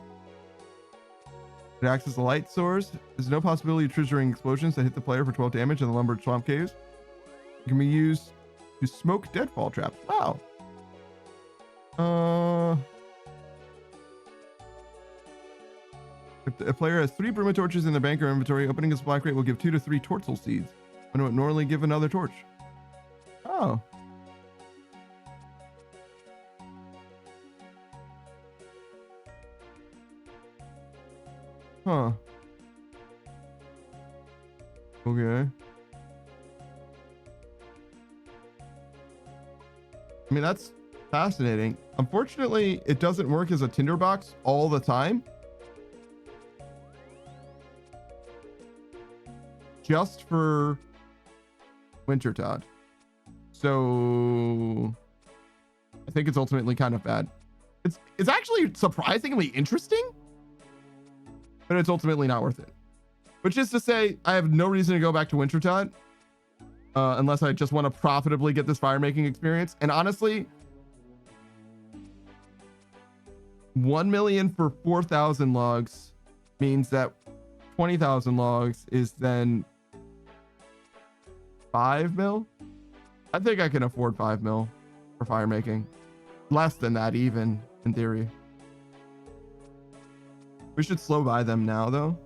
It acts as a light source. There's no possibility of triggering explosions that hit the player for 12 damage in the lumber swamp caves. It can be used to smoke deadfall traps. Wow. If a player has 3 Bruma torches in their bank or inventory, opening a supply crate will give 2 to 3 tortle seeds. When it would normally give another torch. Oh. Huh. Okay. I mean, that's fascinating. Unfortunately, it doesn't work as a tinderbox all the time. Just for Wintertod. So I think it's ultimately kind of bad. It's actually surprisingly interesting, but it's ultimately not worth it. Which is to say, I have no reason to go back to Wintertod unless I just want to profitably get this fire making experience. And honestly, 1 million for 4,000 logs means that 20,000 logs is then 5 mil. I think I can afford 5 mil for fire making. Less than that even, in theory. We should slow by them now, though.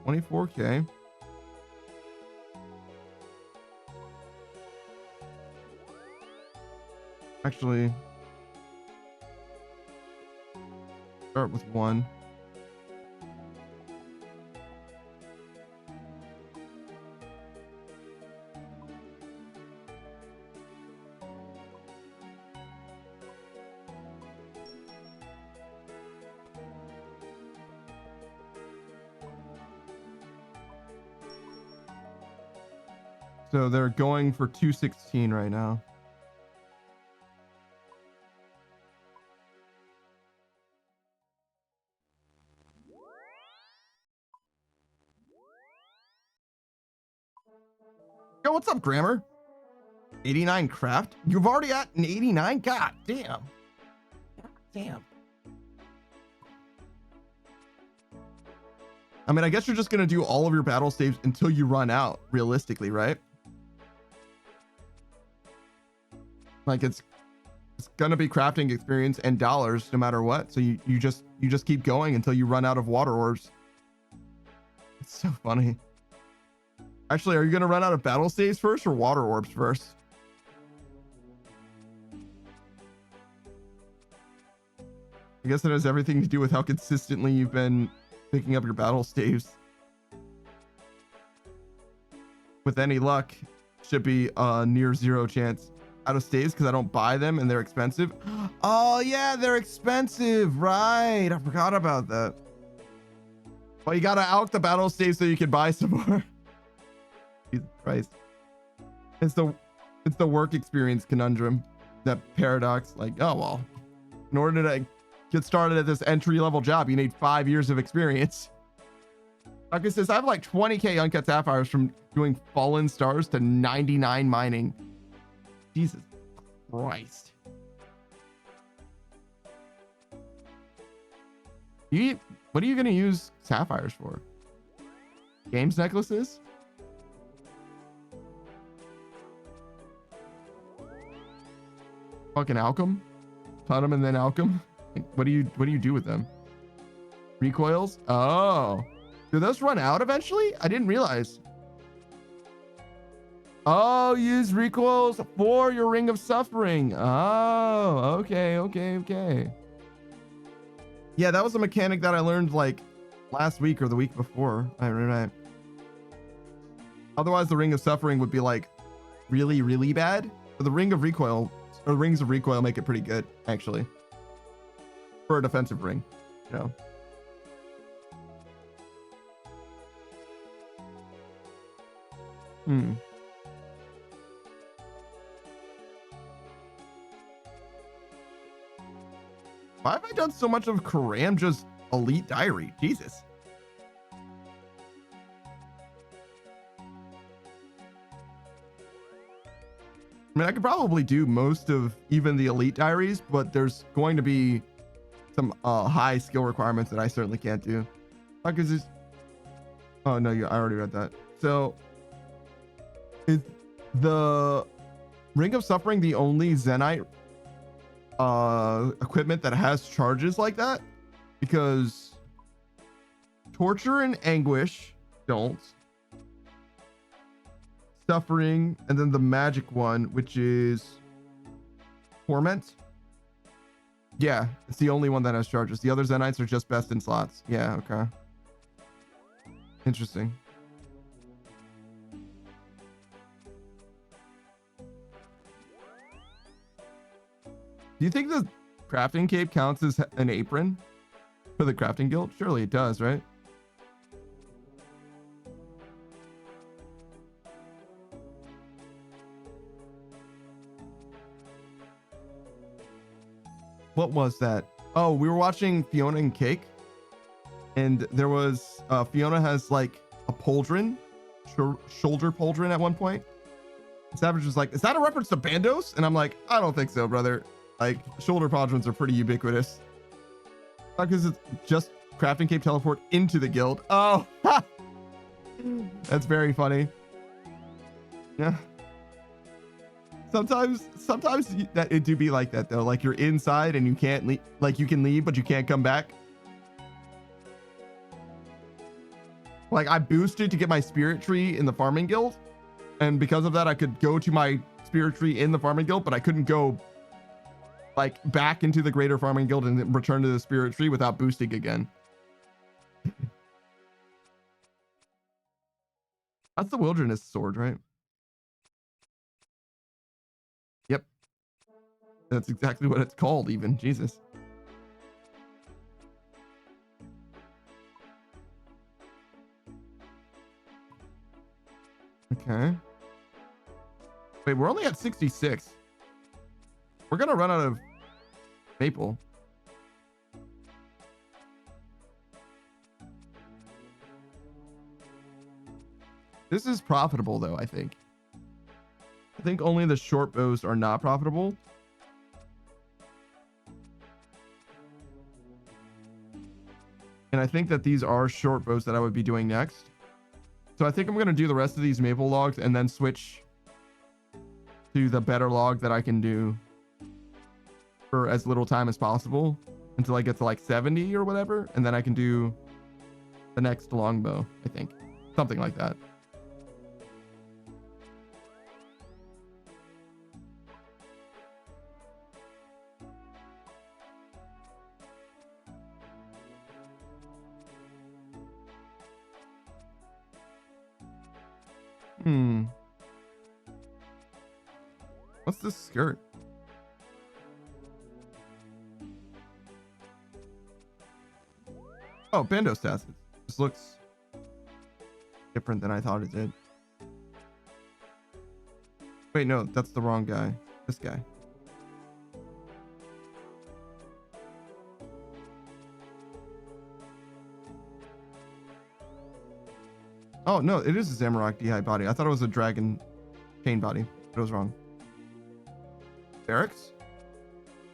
$24K. Actually, start with 1. So they're going for 216 right now. Yo, what's up, Grammar? 89 craft? You've already at an 89? God damn. God damn. I mean, I guess you're just going to do all of your battle saves until you run out, realistically, right? Like it's gonna be crafting experience and dollars no matter what. So you just keep going until you run out of water orbs. It's so funny. Actually, are you gonna run out of battle saves first or water orbs first? I guess it has everything to do with how consistently you've been picking up your battle saves. With any luck, should be a near 0 chance. Out of staves because I don't buy them and they're expensive. Oh yeah, they're expensive, right? I forgot about that. Well, you gotta out the battle save so you can buy some more. Jesus Christ. It's the work experience conundrum, that paradox. Like, oh well, in order to get started at this entry-level job, you need 5 years of experience. Like it says, I have like 20K uncut sapphires from doing fallen stars to 99 mining. Jesus Christ. What are you going to use sapphires for? Games necklaces? Fucking alchem? Put them and then alchem? What do you do with them? Recoils? Oh. Do those run out eventually? I didn't realize. Oh, use recoils for your Ring of Suffering. Oh, okay. Yeah, that was a mechanic that I learned like last week or the week before. Right. Otherwise, the Ring of Suffering would be like really, really bad. But the Ring of Recoil, or the Rings of Recoil, make it pretty good, actually. For a defensive ring, you know. Why have I done so much of Karamja's Elite Diary? Jesus. I mean, I could probably do most of even the Elite Diaries, but there's going to be some high skill requirements that I certainly can't do. Like, is this... Oh, no, I already read that. So, is the Ring of Suffering the only Zenite equipment that has charges like that? Because Torture and Anguish don't. Suffering, and then the magic one, which is Torment. Yeah, it's the only one that has charges. The other Zenites are just best in slots. Yeah, okay. Interesting. Do you think the crafting cape counts as an apron for the crafting guild? Surely it does, right? What was that? Oh, we were watching Fiona and Cake, and there was Fiona has like a pauldron, shoulder pauldron at one point, Savage was like, is that a reference to Bandos? And I'm like, I don't think so, brother. Like, shoulder podrons are pretty ubiquitous. Because it's just crafting cape teleport into the guild. Oh, that's very funny. Yeah. Sometimes that it do be like that though. Like you're inside and you can't leave. Like you can leave, but you can't come back. Like I boosted to get my spirit tree in the farming guild, and because of that, I could go to my spirit tree in the farming guild, but I couldn't go like back into the greater farming guild and return to the spirit tree without boosting again. That's the wilderness sword, right? Yep. That's exactly what it's called, even. Jesus. Okay. Wait, we're only at 66. We're gonna run out of maple. This is profitable though, I think. I think only the short bows are not profitable. And I think that these are short bows that I would be doing next. So I think I'm going to do the rest of these maple logs and then switch to the better log that I can do for as little time as possible until I get to like 70 or whatever. And then I can do the next longbow, I think. Something like that. What's this skirt? Oh, Bando stats. This looks different than I thought it did. Wait, no, that's the wrong guy. This guy. Oh, no, it is a Zamorak DI body. I thought it was a dragon chain body, but it was wrong. Barracks?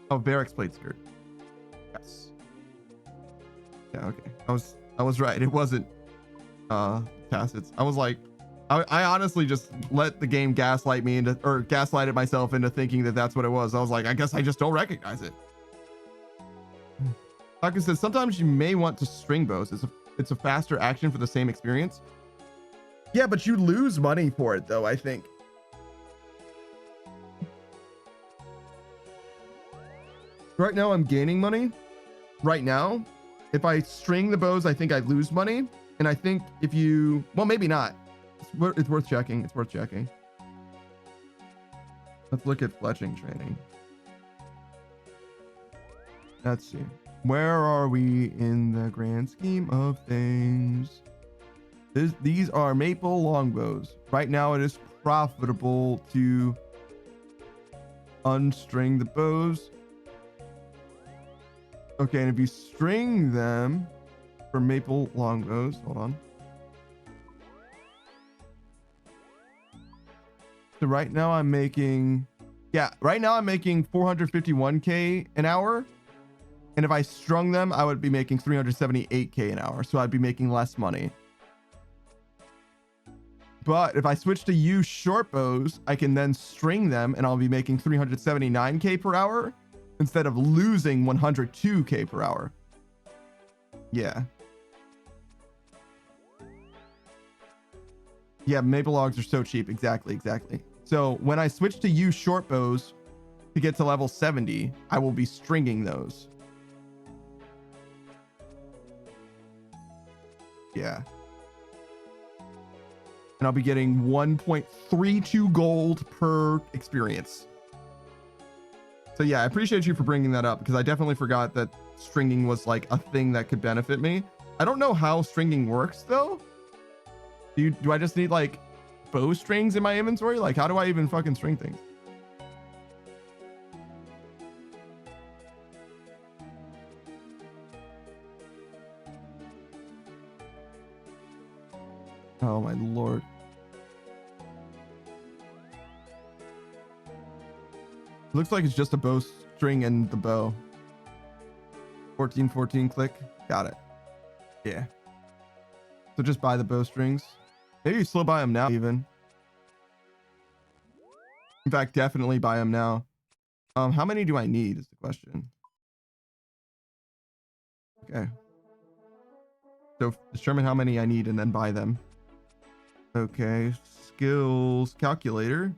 Oh, Barracks plate skirt. Yes. Yeah, okay. I was right. It wasn't tacits. I was like, I honestly just let the game gaslight me into, or gaslighted myself into thinking that that's what it was. I was like, I guess I just don't recognize it. Like I said, sometimes you may want to string bows. It's a faster action for the same experience. Yeah, but you lose money for it though, I think. Right now I'm gaining money. Right now, if I string the bows, I think I lose money. And I think if you, well, maybe not. It's worth checking. It's worth checking. Let's look at fletching training. Let's see. Where are we in the grand scheme of things? These are maple longbows. Right now it is profitable to unstring the bows. Okay, and if you string them for maple longbows, hold on. So right now I'm making, right now I'm making 451K an hour. And if I strung them, I would be making 378K an hour. So I'd be making less money. But if I switch to use short bows, I can then string them and I'll be making 379K per hour instead of losing 102K per hour. Yeah. Yeah, maple logs are so cheap. Exactly. So when I switch to use short bows to get to level 70, I will be stringing those. Yeah. And I'll be getting 1.32 gold per experience. So yeah, I appreciate you for bringing that up because I definitely forgot that stringing was like a thing that could benefit me. I don't know how stringing works though. Do I just need like bow strings in my inventory? Like how do I even fucking string things? Oh my lord. Looks like it's just a bowstring and the bow. 1414 click. Got it. Yeah. So just buy the bowstrings. Maybe you slow buy them now even. In fact, definitely buy them now. How many do I need is the question. Okay. So determine how many I need and then buy them. Okay. Skills calculator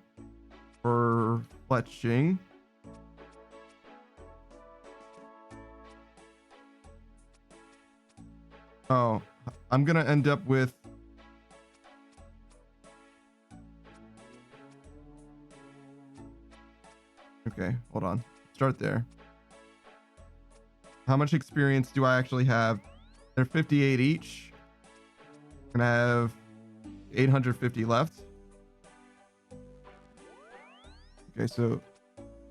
for fletching. Oh, I'm gonna end up with okay, hold on. Start there. How much experience do I actually have? They're 58 each. And I have 850 left. Okay, so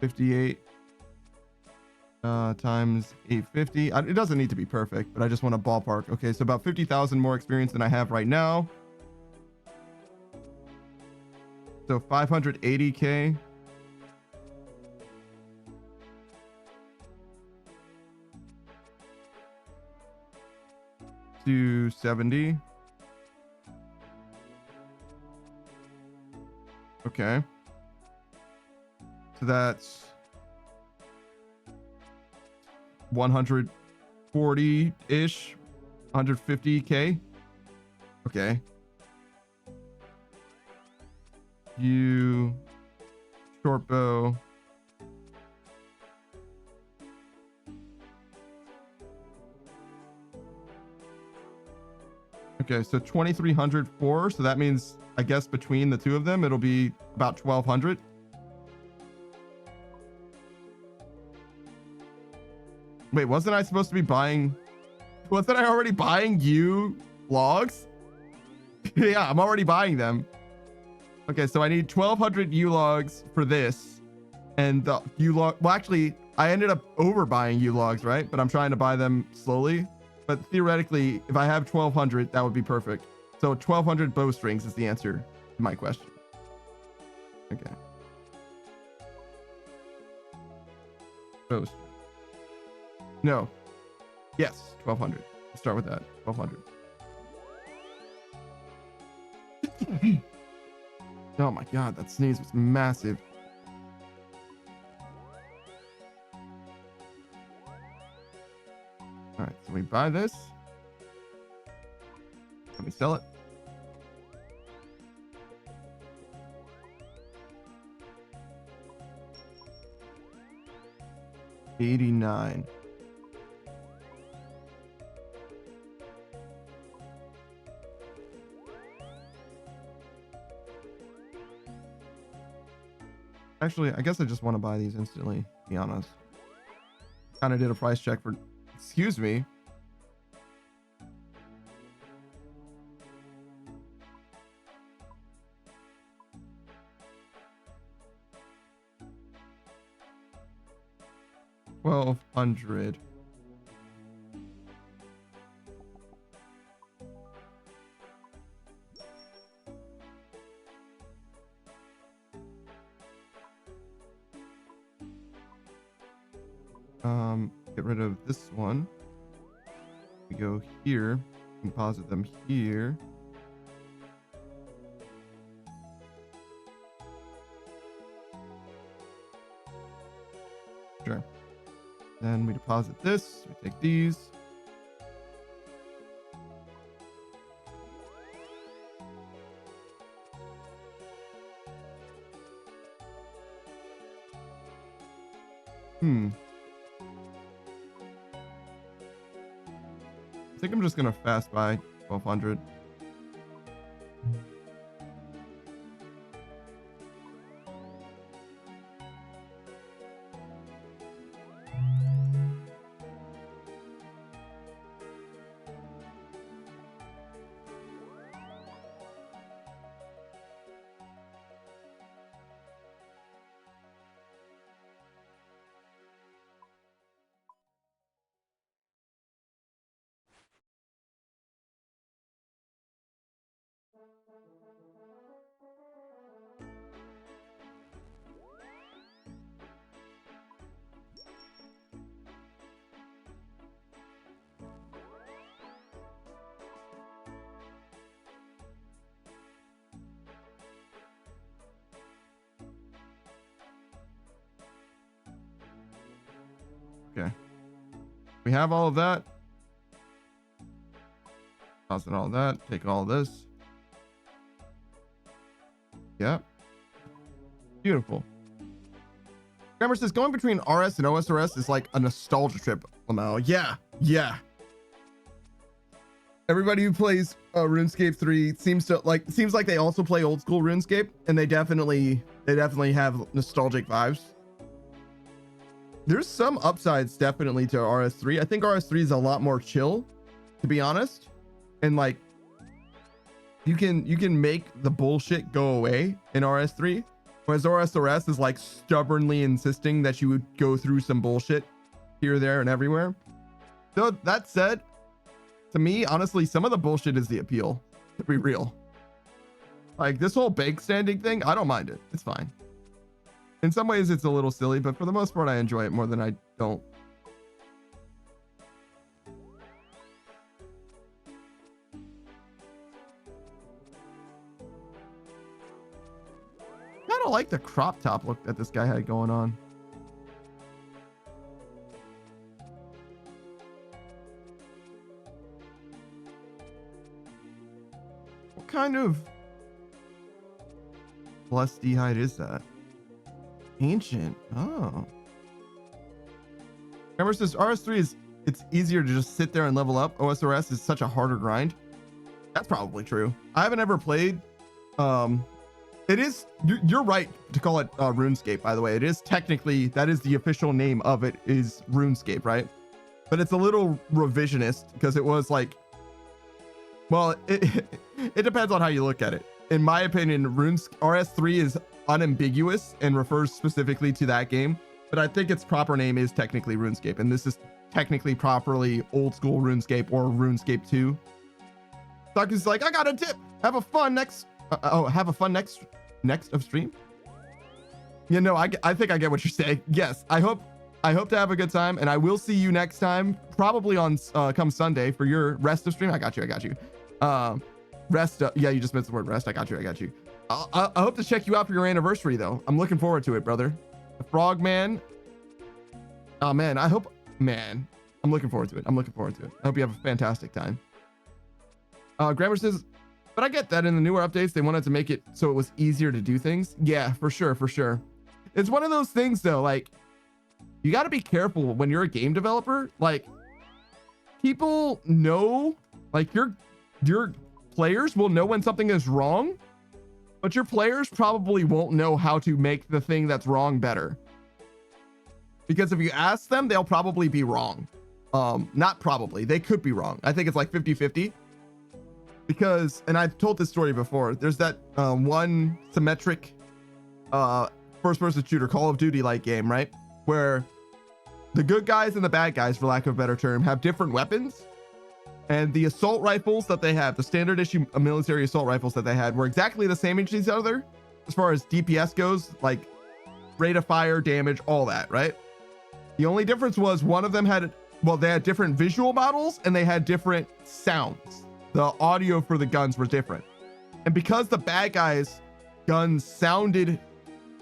58 times 850. It doesn't need to be perfect, but I just want a ballpark. Okay, so about 50,000 more experience than I have right now. So 580k. To 70. Okay. So that's 140-ish, 150k. Okay. You short bow. Okay, so 2,304. So that means, I guess, between the two of them, it'll be about 1,200. Wait, wasn't I supposed to be buying? Wasn't I already buying you logs? Yeah, I'm already buying them. Okay, so I need 1,200 U logs for this, and the U log. Well, actually, I ended up overbuying U logs, right? But I'm trying to buy them slowly. But theoretically, if I have 1,200, that would be perfect. So 1,200 bowstrings is the answer to my question. Okay. Bowstring. No. Yes, 1,200. Let's start with that. 1,200. Oh my god, that sneeze was massive. All right, so we buy this. Let me sell it. $89. Actually, I guess I just want to buy these instantly, to be honest. Kind of did a price check for, excuse me. $1,200. Get rid of this one. We go here, deposit them here. Sure. Then we deposit this. We take these. I think I'm just gonna fast buy 1,200. Okay. We have all of that. Tossing all that. Take all this. Yeah. Beautiful. Grammar says going between RS and OSRS is like a nostalgia trip. Lamau. Yeah. Yeah. Everybody who plays RuneScape 3 seems like they also play old school RuneScape, and they definitely have nostalgic vibes. There's some upsides definitely to RS3. I think RS3 is a lot more chill, to be honest, and like you can make the bullshit go away in RS3, whereas OSRS is like stubbornly insisting that you would go through some bullshit here, there, and everywhere. So that said, to me, honestly, some of the bullshit is the appeal, to be real. Like this whole bank standing thing, I don't mind it. It's fine. In some ways it's a little silly, but for the most part I enjoy it more than I don't. Kind of like the crop top look that this guy had going on. What kind of plus D height is that? Ancient. Oh. Remember, says RS3 is it's easier to just sit there and level up. OSRS is such a harder grind. That's probably true. I haven't ever played. It is. You're right to call it RuneScape. By the way, it is technically that is the official name of it is RuneScape, right? But it's a little revisionist because it was like. Well, it depends on how you look at it. In my opinion, RS3 is unambiguous and refers specifically to that game, but I think its proper name is technically RuneScape, and this is technically properly old school RuneScape or RuneScape 2. Sucker's like, I got a tip. Have a fun next. Have a fun next of stream. You know, I think I get what you're saying. Yes, I hope to have a good time, and I will see you next time, probably on come Sunday for your rest of stream. I got you. Rest. Yeah, you just missed the word rest. I got you. I hope to check you out for your anniversary, though. I'm looking forward to it, brother. The Frogman. Oh man, I'm looking forward to it. I hope you have a fantastic time. Grammar says, but I get that in the newer updates, they wanted to make it so it was easier to do things. Yeah, for sure. It's one of those things though, like you got to be careful when you're a game developer. Like people know, like your players will know when something is wrong, but your players probably won't know how to make the thing that's wrong better. Because if you ask them, they'll probably be wrong. Not probably, they could be wrong. I think it's like 50-50. Because, and I've told this story before, there's that one symmetric first-person shooter Call of Duty like game, right? Where the good guys and the bad guys, for lack of a better term, have different weapons. And the assault rifles that they have, the standard issue military assault rifles that they had, were exactly the same as each other as far as DPS goes, like rate of fire, damage, all that, right? The only difference was one of them had, well, they had different visual models and they had different sounds. The audio for the guns were different. And because the bad guys' guns sounded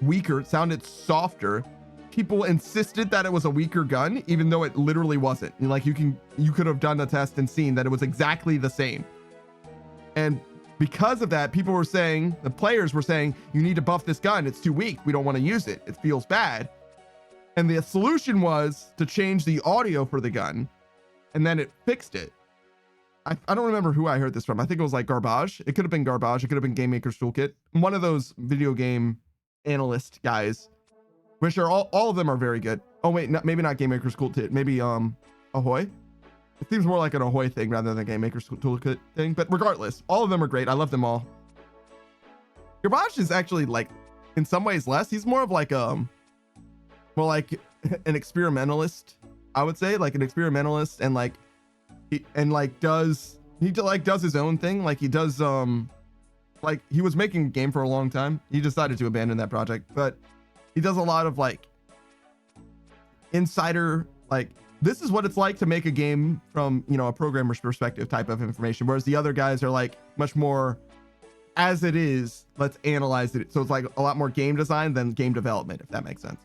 weaker, sounded softer, people insisted that it was a weaker gun, even though it literally wasn't. Like you could have done the test and seen that it was exactly the same. And because of that, people were saying, the players were saying, you need to buff this gun. It's too weak. We don't want to use it. It feels bad. And the solution was to change the audio for the gun. And then it fixed it. I don't remember who I heard this from. I think it was like Garbage. It could have been Garbage. It could have been Game Maker's Toolkit. One of those video game analyst guys, which are all of them are very good. Oh wait, maybe not Game Maker's Toolkit. Maybe Ahoy. It seems more like an Ahoy thing rather than Game Maker's Toolkit thing. But regardless, all of them are great. I love them all. Garbage is actually like, in some ways less. He's more of like more like an experimentalist. I would say like an experimentalist, and like he does his own thing. Like he does like he was making a game for a long time. He decided to abandon that project, but he does a lot of like insider, like this is what it's like to make a game from, you know, a programmer's perspective type of information, whereas the other guys are like much more as it is, let's analyze it. So it's like a lot more game design than game development, if that makes sense.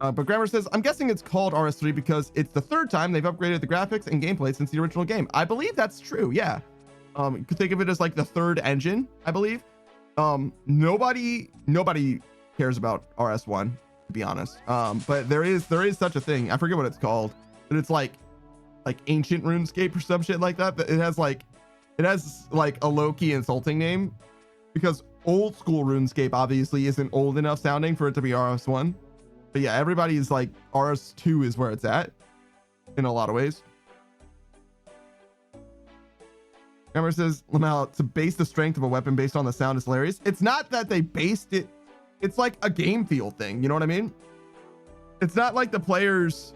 But Grammar says, I'm guessing it's called RS3 because it's the third time they've upgraded the graphics and gameplay since the original game. I believe that's true. Yeah. You could think of it as like the third engine, I believe. Nobody cares about RS1, to be honest. But there is such a thing. I forget what it's called, but it's like ancient RuneScape or some shit like that. But it has like a low-key insulting name because old school RuneScape obviously isn't old enough sounding for it to be RS1. But yeah, everybody's like RS2 is where it's at in a lot of ways. Emmer says, Lamel, to base the strength of a weapon based on the sound is hilarious. It's not that they based it. It's like a game feel thing. You know what I mean? It's not like the players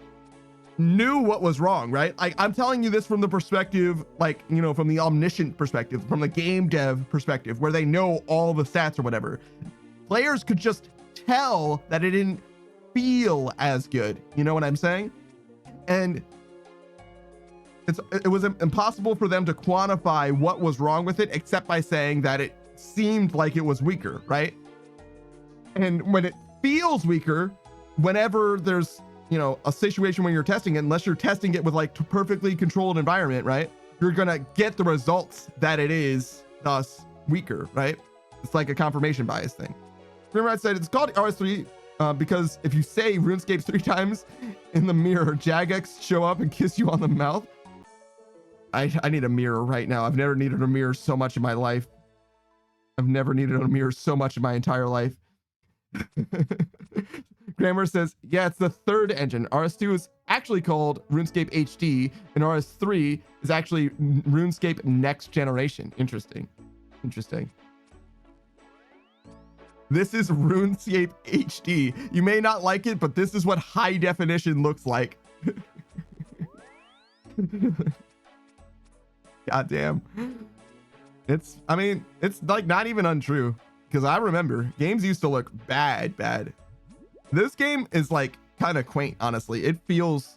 knew what was wrong, right? Like, I'm telling you this from the perspective, like, you know, from the omniscient perspective, from the game dev perspective, where they know all the stats or whatever. Players could just tell that it didn't feel as good. You know what I'm saying? And it was impossible for them to quantify what was wrong with it, except by saying that it seemed like it was weaker, right? And when it feels weaker, whenever there's, you know, a situation when you're testing it, unless you're testing it with like perfectly controlled environment, right? You're gonna get the results that it is thus weaker, right? It's like a confirmation bias thing. Remember I said it's called RS3 because if you say RuneScape 3 times in the mirror, Jagex show up and kiss you on the mouth. I need a mirror right now. I've never needed a mirror so much in my life. I've never needed a mirror so much in my entire life. Grammar says, yeah, it's the third engine. RS2 is actually called RuneScape HD, and RS3 is actually RuneScape Next Generation. Interesting. Interesting. This is RuneScape HD. You may not like it, but this is what high definition looks like. God damn. I mean, it's like not even untrue because I remember games used to look bad. This game is like kind of quaint, honestly. It feels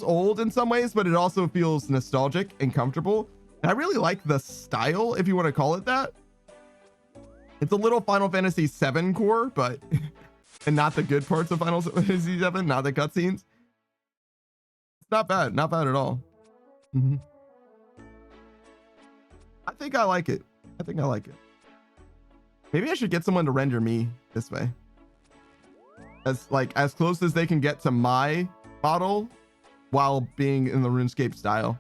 old in some ways, but it also feels nostalgic and comfortable. And I really like the style, if you want to call it that. It's a little Final Fantasy VII core, but and not the good parts of Final Fantasy VII, not the cutscenes. It's not bad at all. Mm-hmm. I think I like it. Maybe I should get someone to render me this way. As close as they can get to my model while being in the RuneScape style.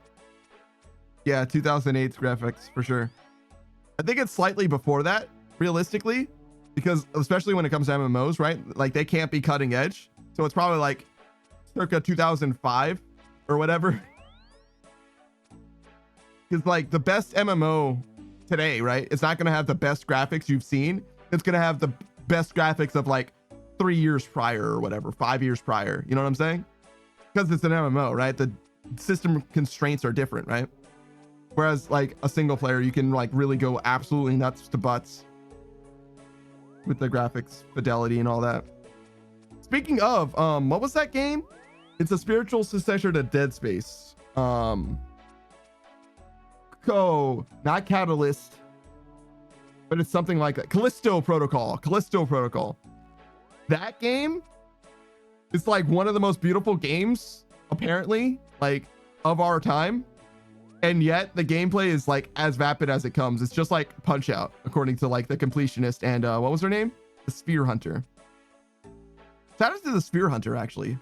Yeah, 2008's graphics for sure. I think it's slightly before that, realistically, because especially when it comes to MMOs, right? Like they can't be cutting edge. So it's probably like circa 2005 or whatever. Because like the best MMO today, right? It's not going to have the best graphics you've seen. It's going to have the best graphics of like 3 years prior or whatever, 5 years prior. You know what I'm saying? Because it's an MMO, right? The system constraints are different, right? Whereas like a single player, you can like really go absolutely nuts to butts with the graphics fidelity and all that. Speaking of, what was that game? It's a spiritual successor to Dead Space. Not Catalyst, but it's something like that. Callisto Protocol. That game is like one of the most beautiful games, apparently, like of our time. And yet the gameplay is like as vapid as it comes. It's just like Punch Out, according to like the completionist and what was her name? The Spear Hunter. Shout out to the Spear Hunter, actually.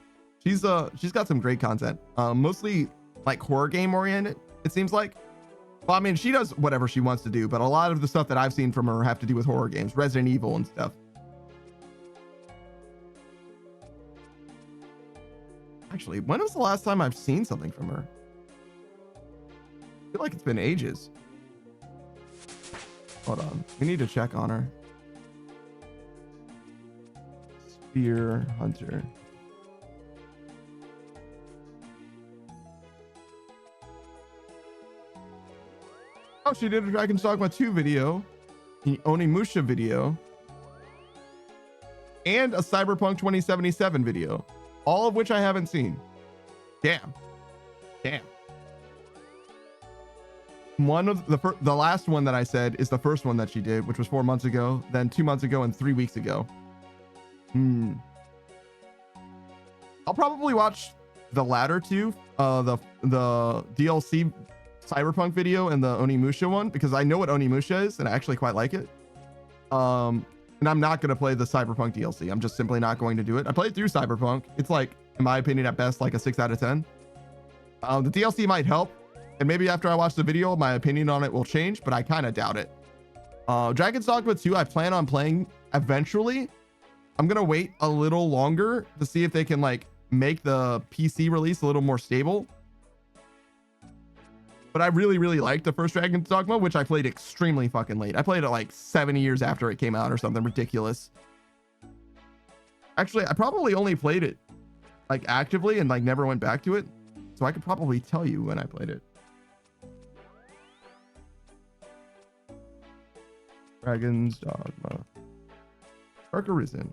She's got some great content. Mostly like horror game oriented, it seems like. Well, I mean, she does whatever she wants to do, but a lot of the stuff that I've seen from her have to do with horror games, Resident Evil and stuff. Actually, when was the last time I've seen something from her? I feel like it's been ages. Hold on. We need to check on her. Spear Hunter. Oh, she did a Dragon's Dogma 2 video, an Onimusha video, and a Cyberpunk 2077 video, all of which I haven't seen. Damn. One of the last one that I said is the first one that she did, which was 4 months ago, then 2 months ago, and 3 weeks ago. I'll probably watch the latter two, the DLC Cyberpunk video and the Onimusha one, because I know what Onimusha is and I actually quite like it. And I'm not going to play the Cyberpunk DLC. I'm just simply not going to do it. I played through Cyberpunk. It's like, in my opinion, at best, like a 6 out of 10. The DLC might help. And maybe after I watch the video, my opinion on it will change, but I kind of doubt it. Dragon's Dogma 2, I plan on playing eventually. I'm going to wait a little longer to see if they can like make the PC release a little more stable. But I really, really liked the first Dragon's Dogma, which I played extremely fucking late. I played it like 7 years after it came out or something ridiculous. Actually, I probably only played it like actively and like never went back to it. So I could probably tell you when I played it. Dragon's Dogma. Dark Arisen.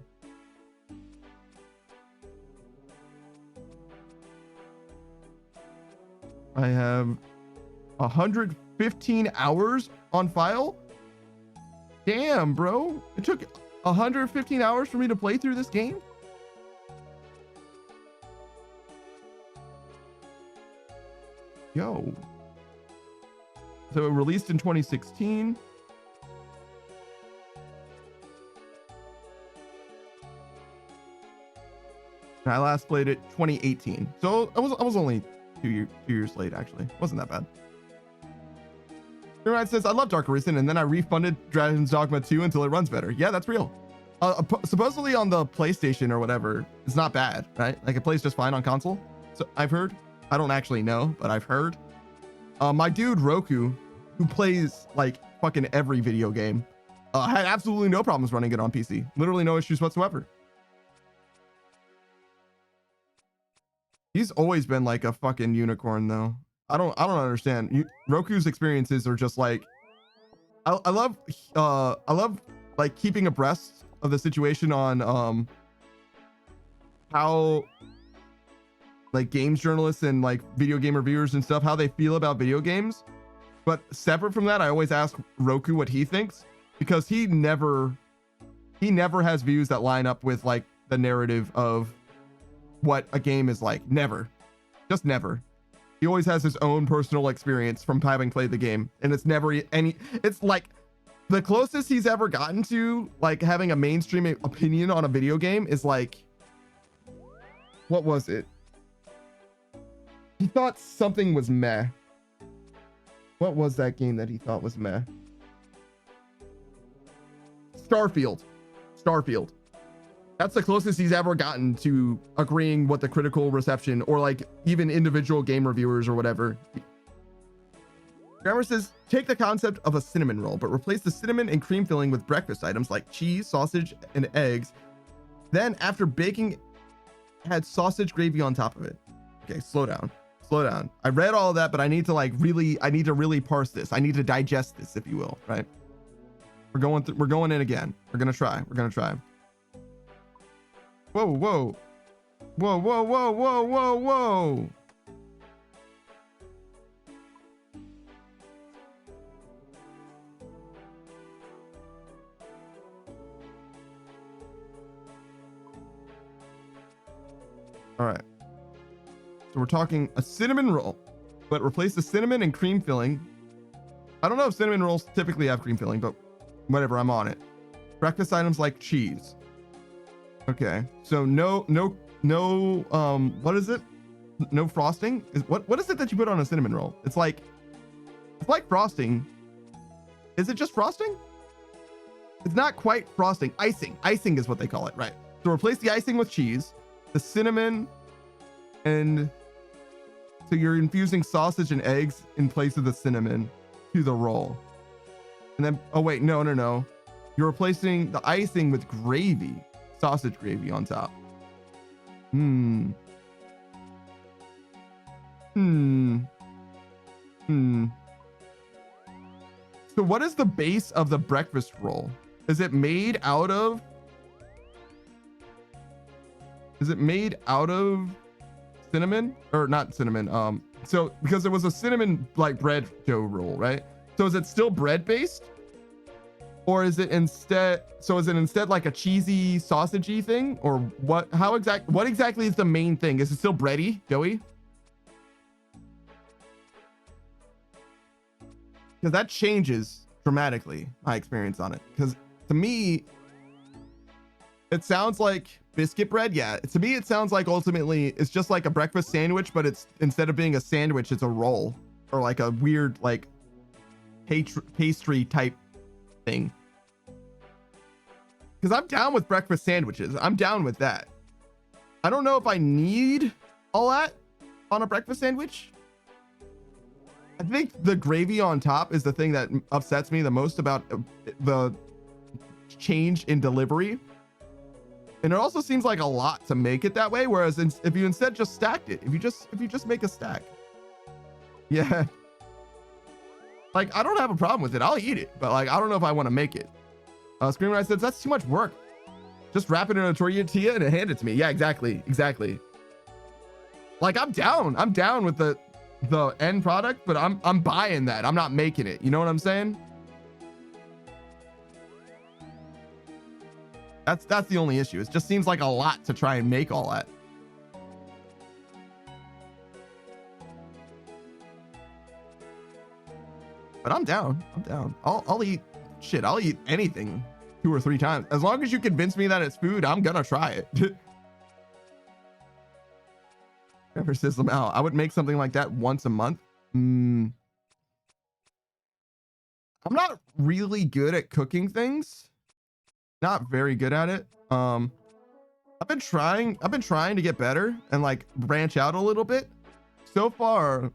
I have 115 hours on file. Damn, bro. It took 115 hours for me to play through this game. Yo. So it released in 2016. And I last played it 2018. So I was only 2 years late, actually. Wasn't that bad. Ryan says, I love Dark Arisen, and then I refunded Dragon's Dogma 2 until it runs better. Yeah, that's real. Supposedly on the PlayStation or whatever, it's not bad, right? Like it plays just fine on console. So I've heard. I don't actually know, but I've heard. My dude Roku, who plays like fucking every video game, had absolutely no problems running it on PC. Literally no issues whatsoever. He's always been like a fucking unicorn though. I don't understand. Roku's experiences are just like, I love like keeping abreast of the situation on how like games journalists and like video game reviewers and stuff, how they feel about video games. But separate from that, I always ask Roku what he thinks, because he never has views that line up with like the narrative of what a game is like. Never. Just never. He always has his own personal experience from having played the game, and it's never it's like the closest he's ever gotten to like having a mainstream opinion on a video game is like, what was it? He thought something was meh. What was that game that he thought was meh? Starfield. That's the closest he's ever gotten to agreeing what the critical reception or like even individual game reviewers or whatever. Grammar says, take the concept of a cinnamon roll, but replace the cinnamon and cream filling with breakfast items like cheese, sausage, and eggs. Then after baking, add sausage gravy on top of it. Okay, slow down. I read all of that, but I need to really parse this. I need to digest this, if you will, right? We're going in again. We're going to try. Whoa. All right. So we're talking a cinnamon roll, but replace the cinnamon and cream filling. I don't know if cinnamon rolls typically have cream filling, but whatever, I'm on it. Breakfast items like cheese. Okay, so no, what is it? No frosting? What is it that you put on a cinnamon roll? It's like frosting. Is it just frosting? It's not quite frosting. Icing is what they call it, right? So replace the icing with cheese, the cinnamon, and so you're infusing sausage and eggs in place of the cinnamon to the roll. And then, oh wait, no. You're replacing the icing with gravy. Sausage gravy on top. So what is the base of the breakfast roll? Is it made out of cinnamon or not cinnamon? So because it was a cinnamon like bread dough roll, right? So is it still bread based? Or is it instead, so is it instead like a cheesy sausagey thing? Or what, what exactly is the main thing? Is it still bready, Joey? Because that changes dramatically my experience on it. Because to me, it sounds like biscuit bread. Yeah, to me, it sounds like ultimately it's just like a breakfast sandwich, but it's instead of being a sandwich, it's a roll or like a weird like pastry type thing. Because I'm down with breakfast sandwiches. I'm down with that. I don't know if I need all that on a breakfast sandwich. I think the gravy on top is the thing that upsets me the most about the change in delivery. And it also seems like a lot to make it that way. Whereas if you instead just stacked it, if you just make a stack. Yeah. Like, I don't have a problem with it. I'll eat it, but like, I don't know if I want to make it. Screamer Eye says, that's too much work. Just wrap it in a tortilla and hand it to me. Yeah, exactly. Exactly. Like, I'm down with the end product, but I'm buying that. I'm not making it. You know what I'm saying? That's the only issue. It just seems like a lot to try and make all that. But I'm down. I'll eat shit. I'll eat anything 2 or 3 times. As long as you convince me that it's food, I'm gonna try it. Never sizzle out. I would make something like that once a month. I'm not really good at cooking things. Not very good at it. I've been trying to get better and like branch out a little bit. So far,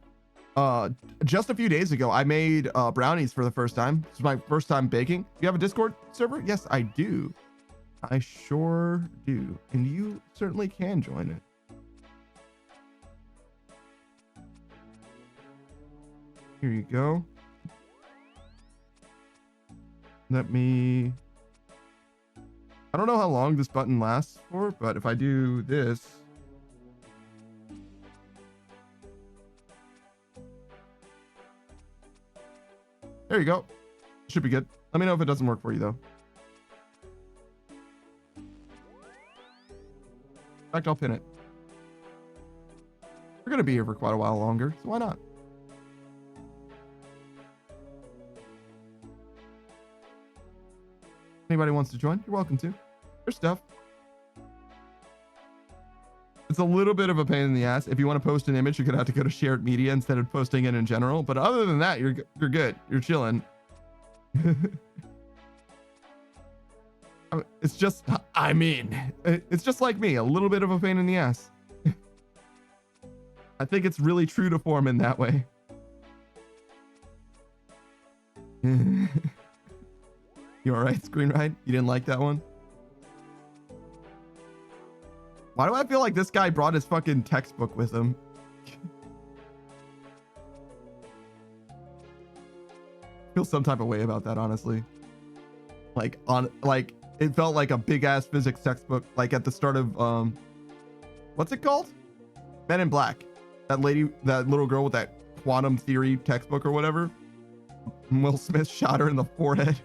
just a few days ago, I made brownies for the first time. It's my first time baking. Do you have a Discord server? Yes, I do. I sure do. And you certainly can join it. Here you go. Let me... I don't know how long this button lasts for, but if I do this... There you go. Should be good. Let me know if it doesn't work for you, though. In fact, I'll pin it. We're going to be here for quite a while longer, so why not? Anybody wants to join, you're welcome to. There's stuff. It's a little bit of a pain in the ass. If you want to post an image, you're gonna have to go to shared media instead of posting it in general. But other than that, you're good. You're chilling. It's just, I mean, it's just like me, a little bit of a pain in the ass. I think it's really true to form in that way. You all right, Screen Ride? You didn't like that one? Why do I feel like this guy brought his fucking textbook with him? Feel some type of way about that, honestly. Like it felt like a big ass physics textbook, like at the start of what's it called? Men in Black. That little girl with that quantum theory textbook or whatever. Will Smith shot her in the forehead.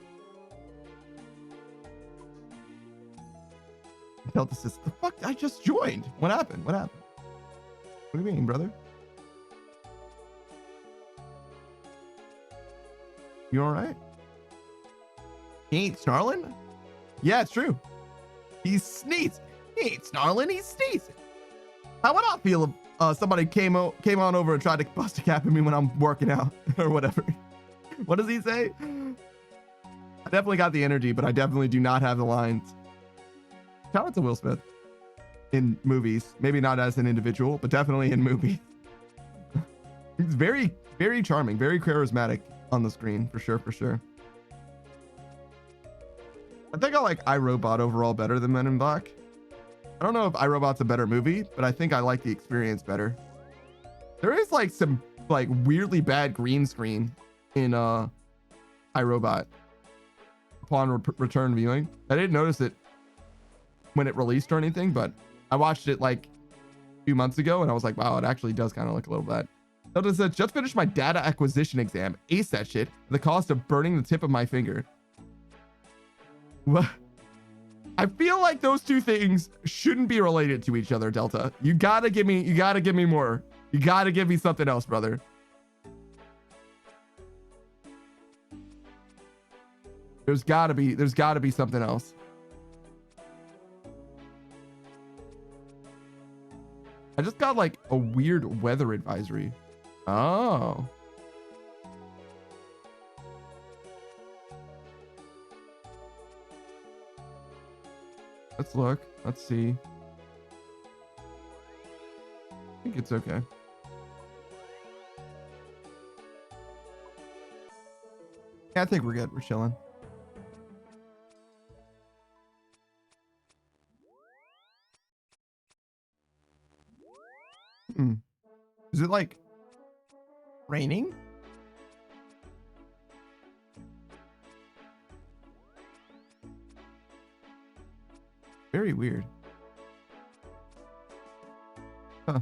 Delta the fuck? I just joined. What happened? What happened? What do you mean, brother? You all right? He ain't snarling? Yeah, it's true. He's sneezing. He ain't snarling. He's sneezing. How would I feel if somebody came on over and tried to bust a cap at me when I'm working out or whatever? What does he say? I definitely got the energy, but I definitely do not have the lines. Shout out to Will Smith in movies. Maybe not as an individual, but definitely in movies. He's very, very charming, very charismatic on the screen, for sure, for sure. I think I like iRobot overall better than Men in Black. I don't know if iRobot's a better movie, but I think I like the experience better. There is like some like weirdly bad green screen in iRobot upon return viewing. I didn't notice it when it released or anything, but I watched it like a few months ago and I was like, wow, it actually does kind of look a little bad. Delta says, just finished my data acquisition exam. Ace that shit at the cost of burning the tip of my finger. What? I feel like those two things shouldn't be related to each other, Delta. You gotta give me more. You gotta give me something else, brother. There's gotta be something else. I just got like a weird weather advisory. Oh. Let's look. Let's see. I think it's okay. Yeah, I think we're good. We're chilling. Is it like raining? Very weird. Huh.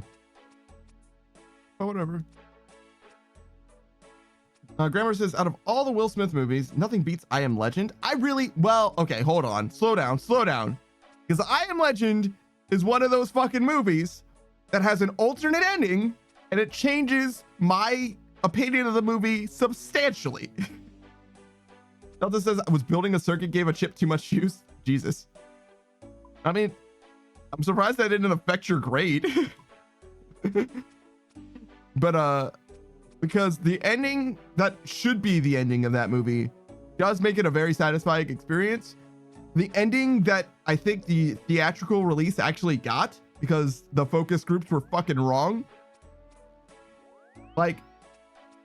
Oh, whatever. Grammar says, out of all the Will Smith movies, nothing beats I Am Legend. Well, okay, hold on. Slow down. Because I Am Legend is one of those fucking movies that has an alternate ending, and it changes my opinion of the movie substantially. Delta says, I was building a circuit, gave a chip too much juice. Jesus. I mean, I'm surprised that didn't affect your grade. But, because the ending that should be the ending of that movie does make it a very satisfying experience. The ending that I think the theatrical release actually got, because the focus groups were fucking wrong, like,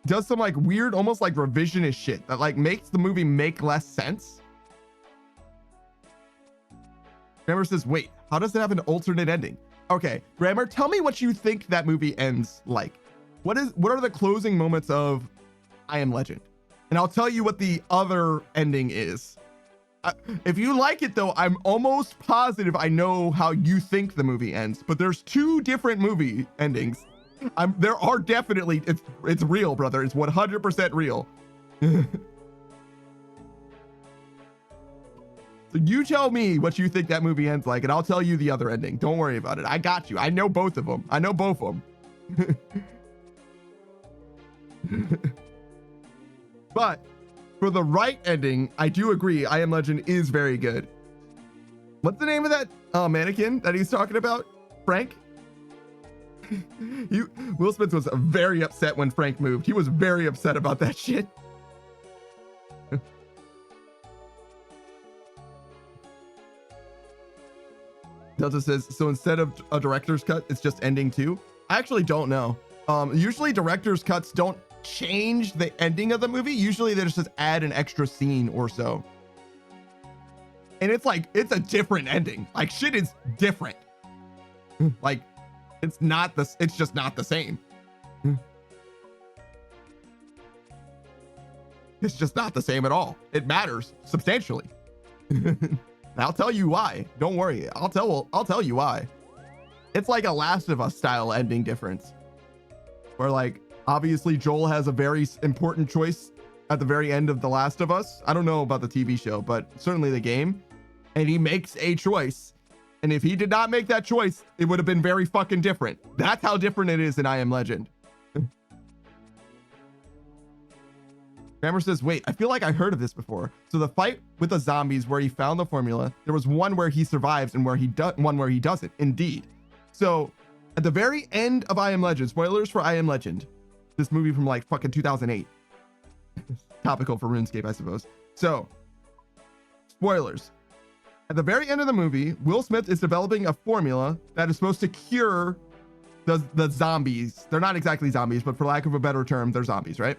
does some like weird, almost like revisionist shit that like makes the movie make less sense. Grammar says, wait, how does it have an alternate ending? Okay, Grammar, tell me what you think that movie ends like. What are the closing moments of I Am Legend? And I'll tell you what the other ending is. If you like it though, I'm almost positive I know how you think the movie ends, but there's two different movie endings. There are definitely, it's real, brother. It's 100% real. So you tell me what you think that movie ends like, and I'll tell you the other ending. Don't worry about it. I got you. I know both of them. I know both of them. But for the right ending, I do agree. I Am Legend is very good. What's the name of that mannequin that he's talking about? Frank? Will Smith was very upset when Frank moved. He was very upset about that shit. Delta says, so instead of a director's cut, it's just ending too? I actually don't know. Usually director's cuts don't change the ending of the movie. Usually they just add an extra scene or so. And it's like, it's a different ending. Like shit is different. Like it's just not the same. It's just not the same at all. It matters substantially. I'll tell you why. Don't worry. I'll tell you why. It's like a Last of Us style ending difference. Where like, obviously Joel has a very important choice at the very end of The Last of Us. I don't know about the TV show, but certainly the game. And he makes a choice. And if he did not make that choice, it would have been very fucking different. That's how different it is in I Am Legend. Grammar says, wait, I feel like I heard of this before. So the fight with the zombies where he found the formula, there was one where he survives and one where he doesn't. Indeed. So at the very end of I Am Legend, spoilers for I Am Legend, this movie from like fucking 2008. Topical for RuneScape, I suppose. So spoilers. At the very end of the movie, Will Smith is developing a formula that is supposed to cure the zombies. They're not exactly zombies, but for lack of a better term, they're zombies, right?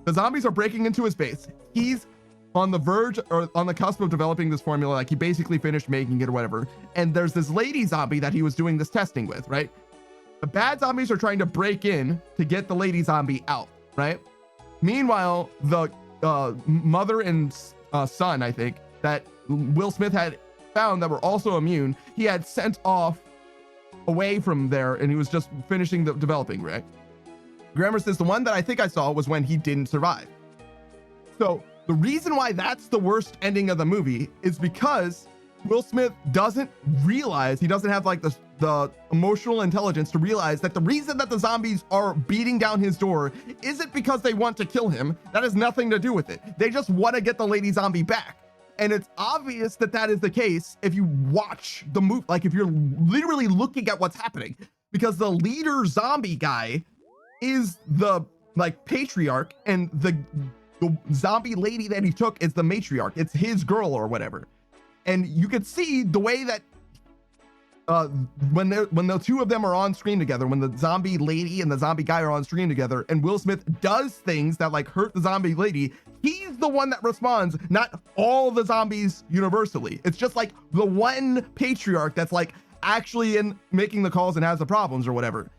The zombies are breaking into his base. He's on the verge or on the cusp of developing this formula. Like he basically finished making it or whatever. And there's this lady zombie that he was doing this testing with, right? The bad zombies are trying to break in to get the lady zombie out, right? Meanwhile, the mother and son, I think, that Will Smith had found that were also immune, he had sent off away from there and he was just finishing the developing, right? Grammar says the one that I think I saw was when he didn't survive. So The reason why that's the worst ending of the movie is because Will Smith doesn't realize, he doesn't have like the emotional intelligence to realize that the reason that the zombies are beating down his door isn't because they want to kill him. That has nothing to do with it. They just want to get the lady zombie back. And it's obvious that that is the case if you watch the movie, like if you're literally looking at what's happening, because the leader zombie guy is the like patriarch, and the zombie lady that he took is the matriarch. It's his girl or whatever. And you could see the way that when the two of them are on screen together, when the zombie lady and the zombie guy are on screen together, and Will Smith does things that like hurt the zombie lady, he's the one that responds, not all the zombies universally. It's just like the one patriarch that's like actually in making the calls and has the problems or whatever.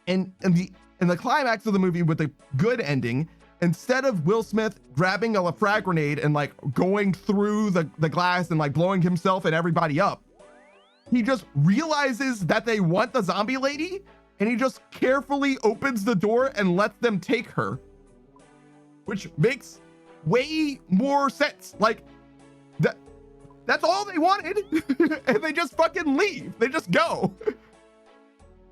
And the climax of the movie with the good ending, instead of Will Smith grabbing a frag grenade and like going through the glass and like blowing himself and everybody up, he just realizes that they want the zombie lady, and he just carefully opens the door and lets them take her, which makes way more sense. Like that's all they wanted. And they just fucking leave. They just go.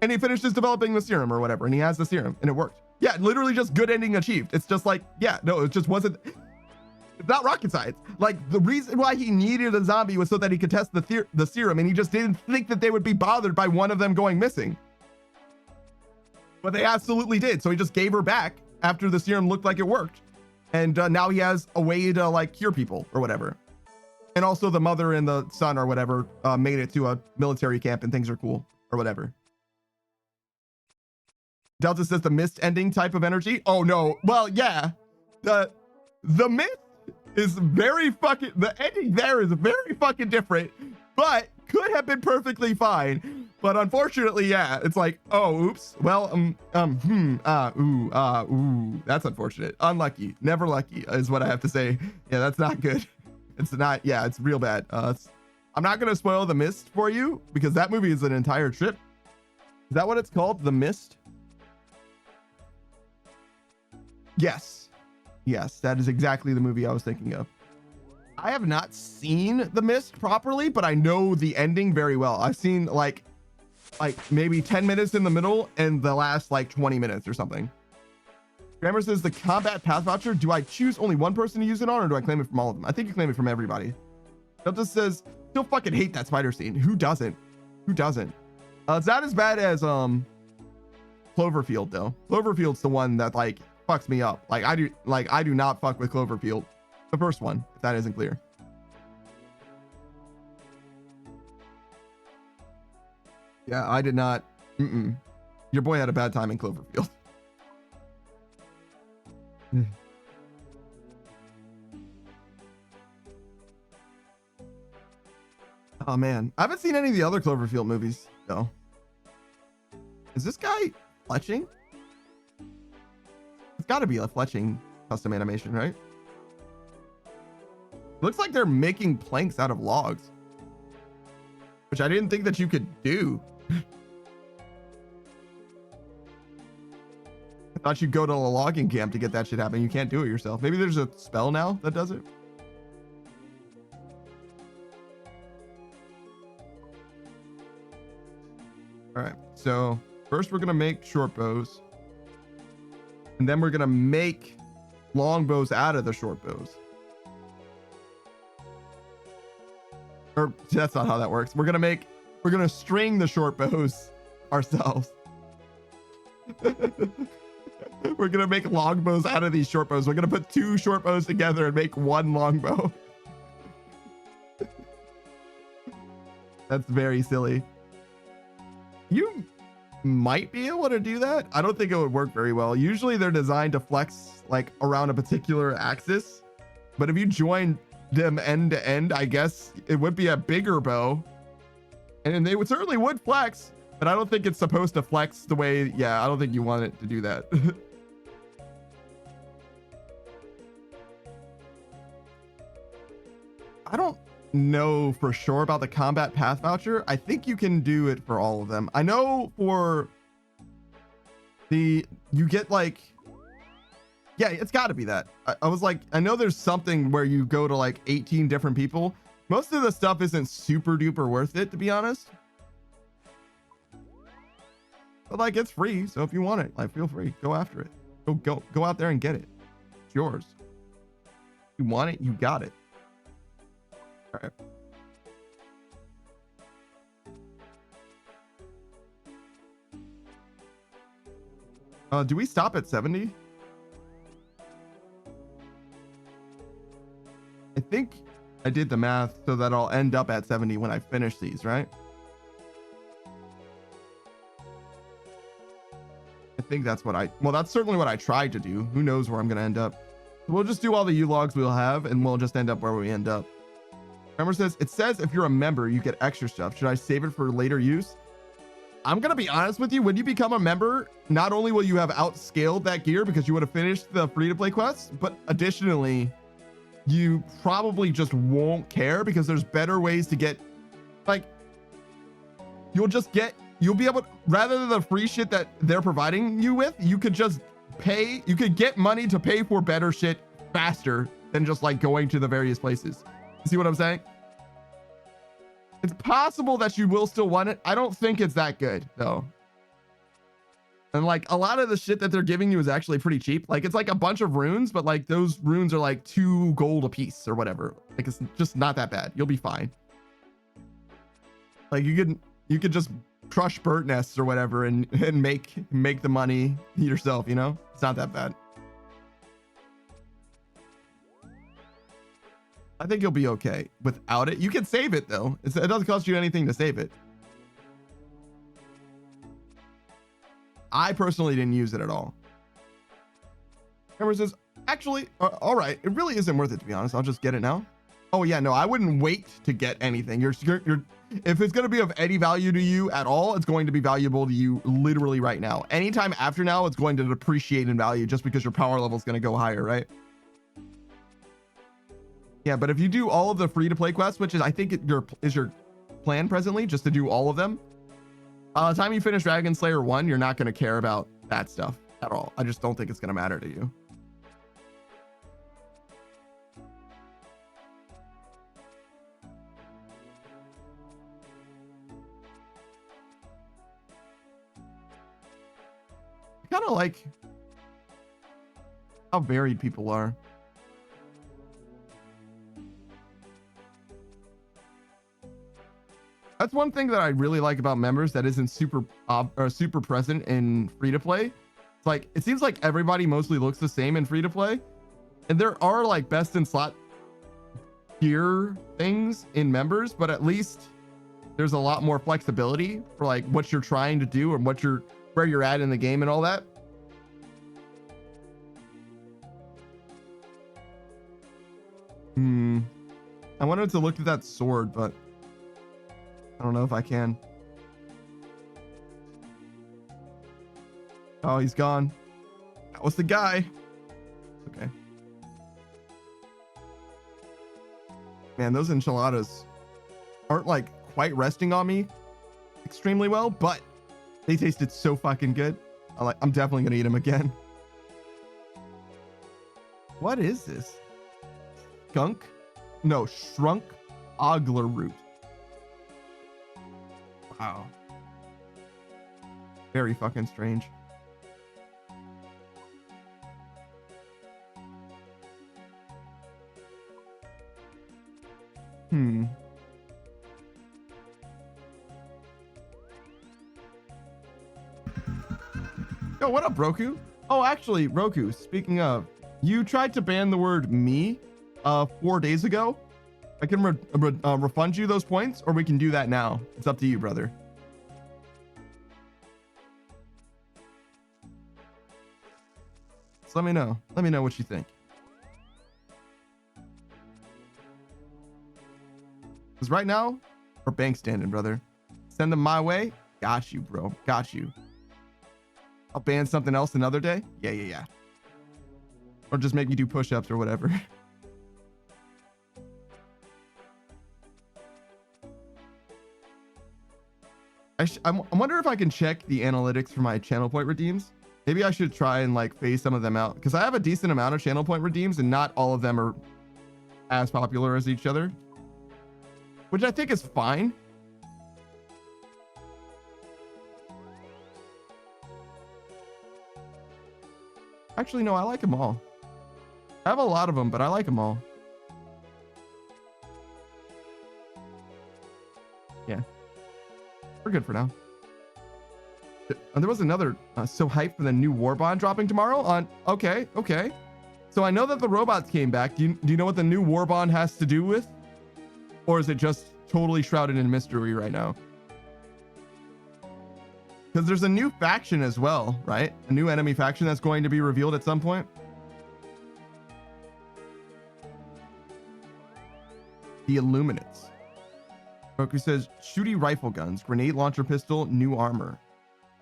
And he finishes developing the serum or whatever, and he has the serum, and it worked. Yeah, literally just good ending achieved. It's just like, yeah, no, it just wasn't, it's not rocket science. Like the reason why he needed a zombie was so that he could test the serum, and he just didn't think that they would be bothered by one of them going missing. But they absolutely did. So he just gave her back after the serum looked like it worked. And now he has a way to like cure people or whatever. And also the mother and the son or whatever made it to a military camp, and things are cool or whatever. Delta says the mist ending type of energy. Oh no. Well, yeah. The mist is very fucking, the ending there is very fucking different, but could have been perfectly fine. But unfortunately, yeah, it's like, oh, oops. Well, that's unfortunate. Unlucky. Never lucky is what I have to say. Yeah, that's not good. It's not, yeah, it's real bad. I'm not going to spoil The Mist for you because that movie is an entire trip. Is that what it's called? The Mist? Yes. Yes, that is exactly the movie I was thinking of. I have not seen The Mist properly, but I know the ending very well. I've seen like maybe 10 minutes in the middle and the last like 20 minutes or something. Grammar says the combat path voucher. Do I choose only one person to use it on, or do I claim it from all of them? I think you claim it from everybody. Delta says still fucking hate that spider scene. Who doesn't? Who doesn't? It's not as bad as Cloverfield though. Cloverfield's the one that like fucks me up. Like I do not fuck with Cloverfield. The first one, if that isn't clear. Yeah, I did not. Your boy had a bad time in Cloverfield. Oh man, I haven't seen any of the other Cloverfield movies though. Is this guy Fletching? It's got to be a Fletching custom animation, right? Looks like they're making planks out of logs, which I didn't think that you could do. I thought you'd go to a logging camp to get that shit happen. You can't do it yourself. Maybe there's a spell now that does it. All right, so first we're gonna make short bows, and then we're gonna make long bows out of the short bows. Or that's not how that works. We're gonna string the short bows ourselves. We're gonna make long bows out of these short bows. We're gonna put two short bows together and make one long bow. That's very silly. You might be able to do that. I don't think it would work very well. Usually they're designed to flex like around a particular axis, but if you join them end to end, I guess it would be a bigger bow, and they certainly would flex, but I don't think it's supposed to flex the way, yeah, I don't think you want it to do that. I don't know for sure about the combat path voucher. I think you can do it for all of them. I know for you get like Yeah, it's got to be that. I was like, I know there's something where you go to like 18 different people. Most of the stuff isn't super duper worth it, to be honest. But like, it's free, so if you want it, like, feel free, go after it. Go out there and get it. It's yours. You want it, you got it. All right. Do we stop at 70? I think I did the math so that I'll end up at 70 when I finish these, right? I think that's what well, that's certainly what I tried to do. Who knows where I'm going to end up. We'll just do all the U-logs we'll have, and we'll just end up where we end up. Remember, it says if you're a member, you get extra stuff. Should I save it for later use? I'm going to be honest with you. When you become a member, not only will you have outscaled that gear because you would have finished the free-to-play quests, but additionally, you probably just won't care because there's better ways to get, like, you'll be able, rather than the free shit that they're providing you with, you could just pay, you could get money to pay for better shit faster than just like going to the various places. You see what I'm saying? It's possible that you will still want it. I don't think it's that good though. And like a lot of the shit that they're giving you is actually pretty cheap. Like it's like a bunch of runes, but like those runes are like 2 gold a piece or whatever. Like it's just not that bad. You'll be fine. Like you could just crush bird nests or whatever and make the money yourself, you know? It's not that bad. I think you'll be okay without it. You can save it though. It doesn't cost you anything to save it. I personally didn't use it at all. Cameron says, actually, all right, it really isn't worth it, to be honest. I'll just get it now. Oh yeah, no, I wouldn't wait to get anything. If it's going to be of any value to you at all, it's going to be valuable to you literally right now. Anytime after now, it's going to depreciate in value just because your power level is going to go higher, right? Yeah, but if you do all of the free-to-play quests, which is I think is your plan presently, just to do all of them, by the time you finish Dragon Slayer 1, you're not going to care about that stuff at all. I just don't think it's going to matter to you. I kind of like how varied people are. That's one thing that I really like about members that isn't super present in free to play. It's like, it seems like everybody mostly looks the same in free to play. And there are like best in slot gear things in members, but at least there's a lot more flexibility for like what you're trying to do and where you're at in the game and all that. I wanted to look at that sword, but I don't know if I can. Oh, he's gone. That was the guy. Okay. Man, those enchiladas aren't like quite resting on me extremely well, but they tasted so fucking good. I'm definitely gonna eat them again. What is this? Skunk? No, shrunk ogler root. Wow. Very fucking strange. Yo, what up, Roku? Oh, actually, Roku, speaking of, you tried to ban the word me 4 days ago. I can refund you those points, or we can do that now. It's up to you, brother. So let me know. Let me know what you think. Because right now, we're bank standing, brother. Send them my way. Got you, bro. Got you. I'll ban something else another day. Yeah. Or just make you do push-ups or whatever. I wonder if I can check the analytics for my channel point redeems Maybe I should try and like phase some of them out because I have a decent amount of channel point redeems and not all of them are as popular as each other, which I think is fine. Actually, no, I like them all. I have a lot of them, but I like them all. Yeah, we're good for now. And there was another so hyped for the new war bond dropping tomorrow on. Okay. So I know that the robots came back. Do you know what the new war bond has to do with? Or is it just totally shrouded in mystery right now? Because there's a new faction as well, right? A new enemy faction that's going to be revealed at some point. The Illuminates. Roku says, shooty rifle guns, grenade launcher pistol, new armor.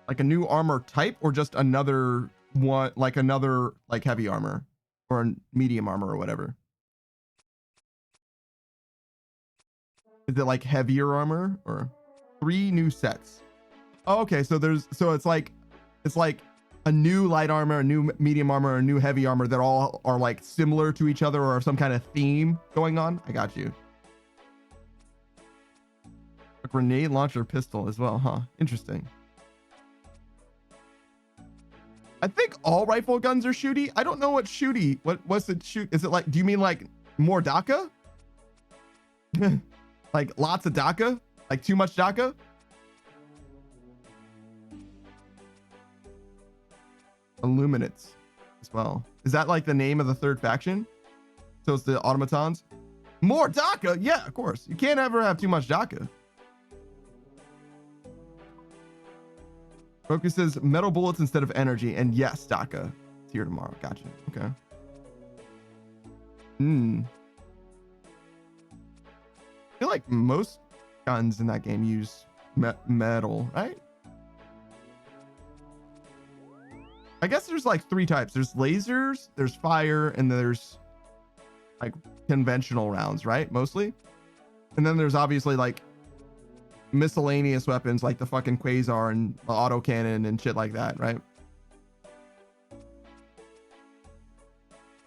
Like a new armor type or just another one, like another like heavy armor or medium armor or whatever? Is it like heavier armor or 3 new sets? Oh, okay, so it's like a new light armor, a new medium armor, a new heavy armor that all are like similar to each other or some kind of theme going on. I got you. A grenade launcher pistol as well, huh? Interesting. I think all rifle guns are shooty. I don't know what shooty. What's it shoot? Is it like? Do you mean like more DACA? Like lots of DACA? Like too much DACA? Illuminates as well. Is that like the name of the third faction? So it's the automatons. More DACA? Yeah, of course. You can't ever have too much DACA. Roku says metal bullets instead of energy, and yes, DACA. It's here tomorrow. Gotcha. Okay. I feel like most guns in that game use metal, right? I guess there's like 3 types. There's lasers, there's fire, and there's like conventional rounds, right? Mostly. And then there's obviously like miscellaneous weapons like the fucking quasar and the autocannon and shit like that, right?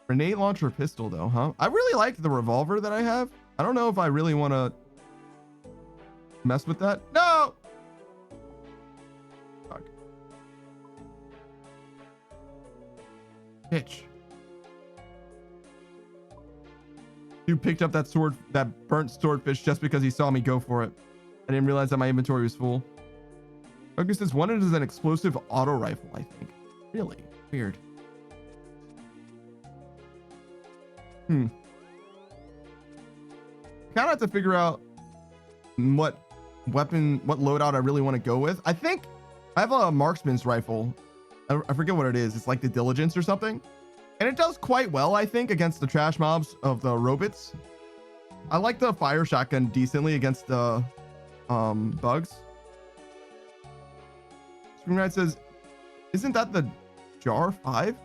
Grenade launcher pistol though, huh? I really like the revolver that I have. I don't know if I really want to mess with that. No! Fuck. Bitch. Dude picked up that sword, that burnt swordfish just because he saw me go for it. I didn't realize that my inventory was full. Focus says wanted as an explosive auto rifle, I think. Really? Weird. Kind of have to figure out what weapon, what loadout I really want to go with. I think I have a marksman's rifle. I forget what it is. It's like the Diligence or something. And it does quite well, I think, against the trash mobs of the robots. I like the fire shotgun decently against the bugs. Screenwrite says, isn't that the Jar 5?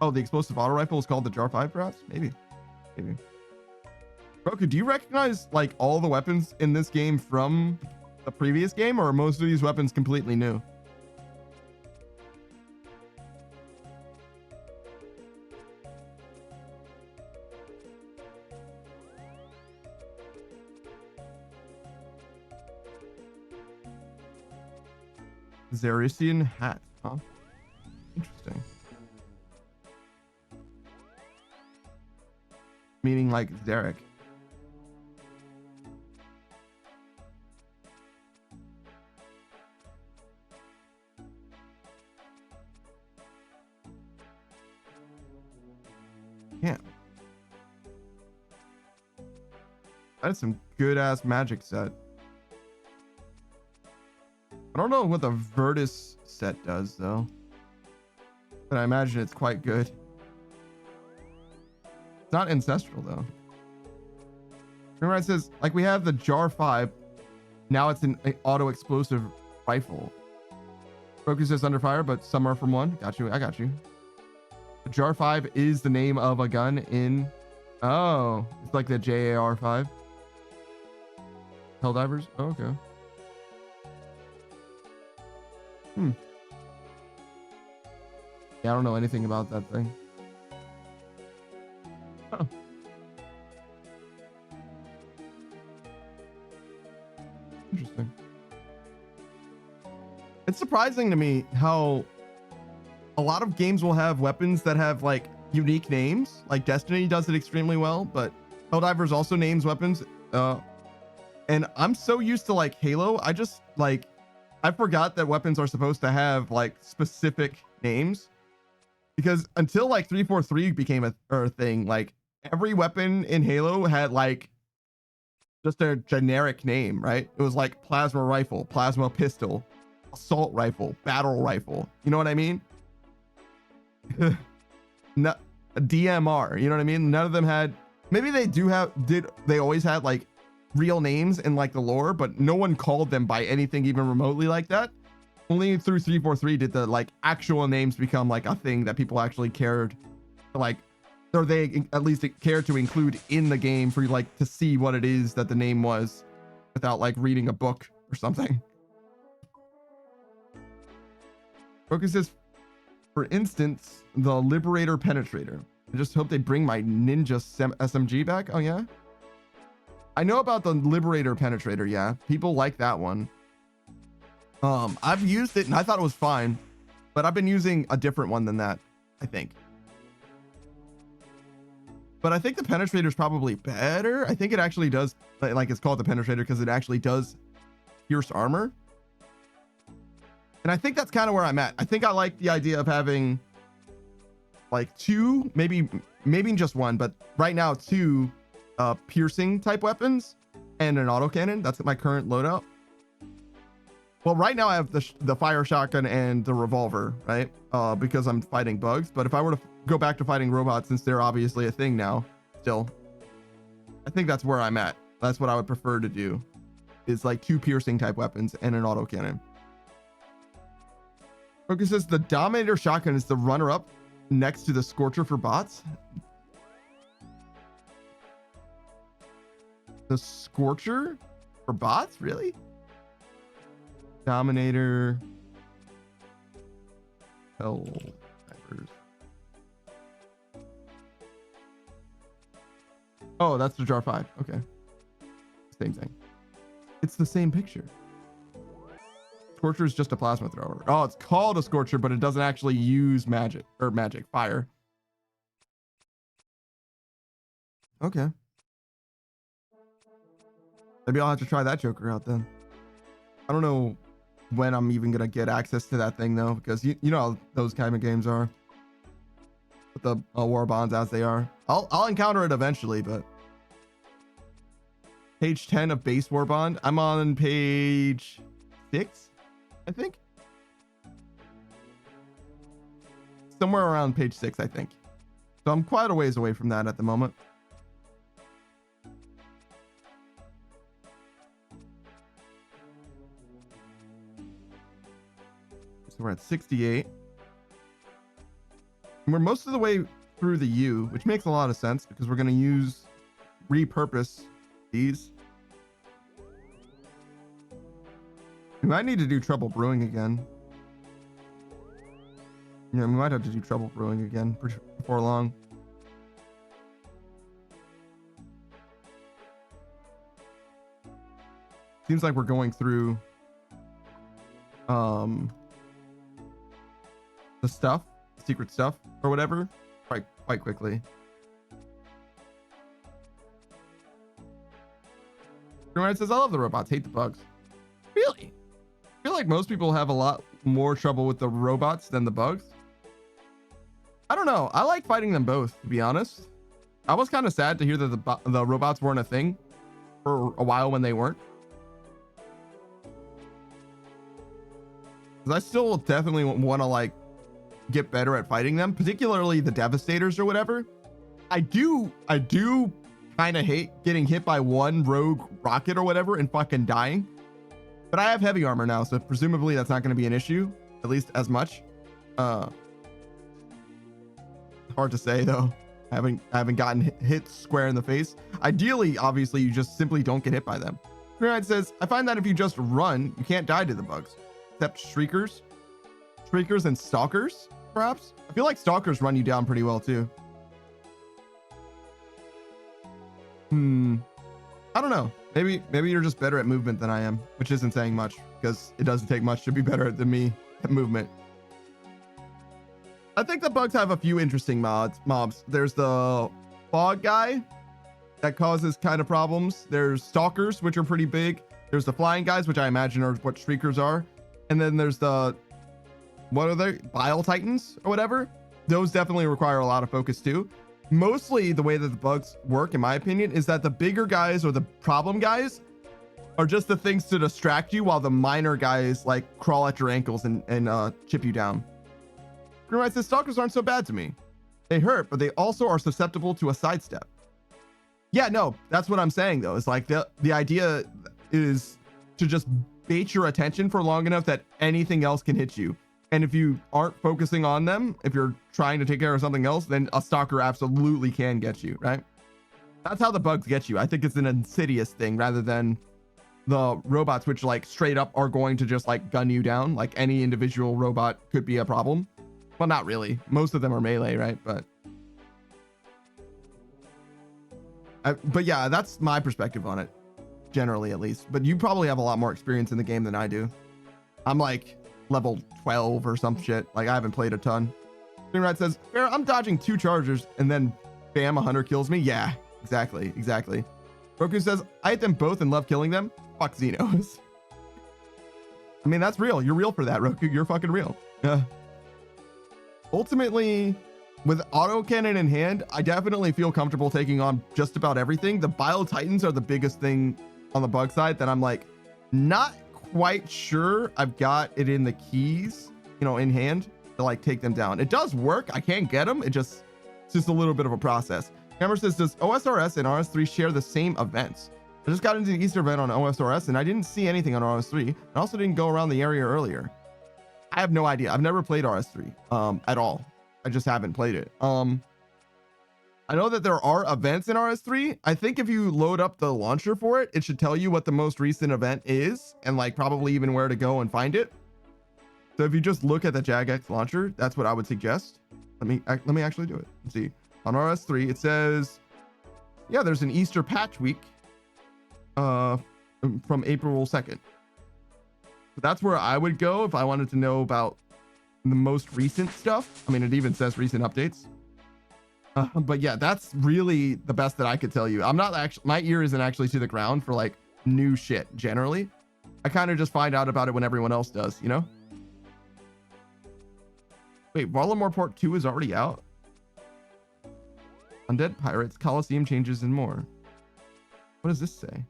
Oh, the explosive auto rifle is called the Jar 5, perhaps? Maybe. Roku, do you recognize like all the weapons in this game from the previous game, or are most of these weapons completely new? Zerisian hat, huh? Interesting. Meaning like Zarek. Yeah. That's some good ass magic set. I don't know what the Virtus set does though, but I imagine it's quite good. It's not ancestral though. Remember, it says like we have the Jar 5. Now it's an auto explosive rifle. Focus is under fire, but some are from one. Got you. I got you. The Jar 5 is the name of a gun in. Oh, it's like the JAR 5. Helldivers. Oh, okay. Hmm. Yeah, I don't know anything about that thing. Oh. Interesting. It's surprising to me how a lot of games will have weapons that have like unique names. Like Destiny does it extremely well, but Helldivers also names weapons. And I'm so used to like Halo, I forgot that weapons are supposed to have like specific names, because until like 343 became a thing, like every weapon in Halo had like just a generic name, right? It was like plasma rifle, plasma pistol, assault rifle, battle rifle. You know what I mean? Not a DMR. You know what I mean? None of them had. Maybe they they always had like real names in like the lore, but no one called them by anything even remotely like that. Only through 343 did the like actual names become like a thing that people actually cared to, like, or they at least cared to include in the game for like to see what it is that the name was without like reading a book or something. Focuses, for instance, the Liberator Penetrator. I just hope they bring my Ninja SMG back. Oh yeah, I know about the Liberator Penetrator. Yeah, people like that one. I've used it and I thought it was fine, but I've been using a different one than that, I think. But I think the Penetrator is probably better. I think it actually does, like, it's called the Penetrator because it actually does pierce armor. And I think that's kind of where I'm at. I think I like the idea of having like two, maybe just one, but right now two piercing type weapons and an autocannon. That's my current loadout. Well, right now I have the fire shotgun and the revolver, right? Because I'm fighting bugs. But if I were to go back to fighting robots, since they're obviously a thing now, still, I think that's where I'm at. That's what I would prefer to do, is like two piercing type weapons and an autocannon. Okay, says the Dominator shotgun is the runner-up next to the Scorcher for bots. The Scorcher for bots, really? Dominator. Helldivers. Oh, that's the Jar 5. Okay. Same thing. It's the same picture. Scorcher is just a plasma thrower. Oh, it's called a Scorcher, but it doesn't actually use fire. Okay. Maybe I'll have to try that Joker out then. I don't know when I'm even gonna get access to that thing though, because you know how those kind of games are with the war bonds as they are. I'll encounter it eventually, but page 10 of base war bond. I'm on page 6, I think. Somewhere around page 6, I think. So I'm quite a ways away from that at the moment. So we're at 68. And we're most of the way through the U, which makes a lot of sense because we're going to repurpose these. We might need to do Trouble Brewing again. Yeah, we might have to do Trouble Brewing again before long. Seems like we're going through the stuff, secret stuff or whatever, quite quickly. It says, I love the robots, hate the bugs. Really? I feel like most people have a lot more trouble with the robots than the bugs. I don't know. I like fighting them both, to be honest. I was kind of sad to hear that the robots weren't a thing for a while when they weren't. Because I still definitely want to like get better at fighting them, particularly the Devastators or whatever. I do kind of hate getting hit by one rogue rocket or whatever and fucking dying. But I have heavy armor now, so presumably that's not going to be an issue, at least as much. Hard to say though. I haven't gotten hit square in the face. Ideally, obviously, you just simply don't get hit by them. Greenlight says, I find that if you just run, you can't die to the bugs, except Shriekers. Shriekers and Stalkers, perhaps? I feel like Stalkers run you down pretty well, too. I don't know. Maybe you're just better at movement than I am, which isn't saying much, because it doesn't take much to be better than me at movement. I think the bugs have a few interesting mobs. There's the fog guy that causes kind of problems. There's Stalkers, which are pretty big. There's the flying guys, which I imagine are what Shriekers are. And then there's the, what are they? Bile Titans or whatever. Those definitely require a lot of focus too. Mostly the way that the bugs work, in my opinion, is that the bigger guys or the problem guys are just the things to distract you, while the minor guys like crawl at your ankles and chip you down. Greenlight says Stalkers aren't so bad to me. They hurt, but they also are susceptible to a sidestep. Yeah, no, that's what I'm saying though. It's like the idea is to just bait your attention for long enough that anything else can hit you. And if you aren't focusing on them, if you're trying to take care of something else, then a Stalker absolutely can get you, right? That's how the bugs get you. I think it's an insidious thing rather than the robots, which like straight up are going to just like gun you down. Like any individual robot could be a problem. Well, not really. Most of them are melee, right? But yeah, that's my perspective on it, generally at least. But you probably have a lot more experience in the game than I do. I'm like level 12 or some shit. Like I haven't played a ton. Greenrat says, Fair, I'm dodging 2 chargers and then bam, a hunter kills me. Yeah, exactly. Roku says, I hate them both and love killing them. Fuck Xenos. I mean, that's real. You're real for that, Roku. You're fucking real. Ultimately, with autocannon in hand, I definitely feel comfortable taking on just about everything. The Bile Titans are the biggest thing on the bug side that I'm like not quite sure I've got it in the keys, you know, in hand to like take them down. It does work. I can't get them. It's just a little bit of a process. Hammer says, does OSRS and RS3 share the same events? I just got into the Easter event on OSRS and I didn't see anything on RS3. I also didn't go around the area earlier. I have no idea. I've never played RS3 at all. I just haven't played it. I know that there are events in RS3. I think if you load up the launcher for it, it should tell you what the most recent event is and like probably even where to go and find it. So if you just look at the Jagex launcher, that's what I would suggest. Let me actually do it. Let's see. On RS3, it says, yeah, there's an Easter patch week from April 2nd. So that's where I would go if I wanted to know about the most recent stuff. I mean, it even says recent updates. But yeah, that's really the best that I could tell you. I'm not actually, my ear isn't actually to the ground for like new shit generally. I kind of just find out about it when everyone else does, you know? Wait, Varlamore Port 2 is already out? Undead Pirates, Coliseum changes, and more. What does this say?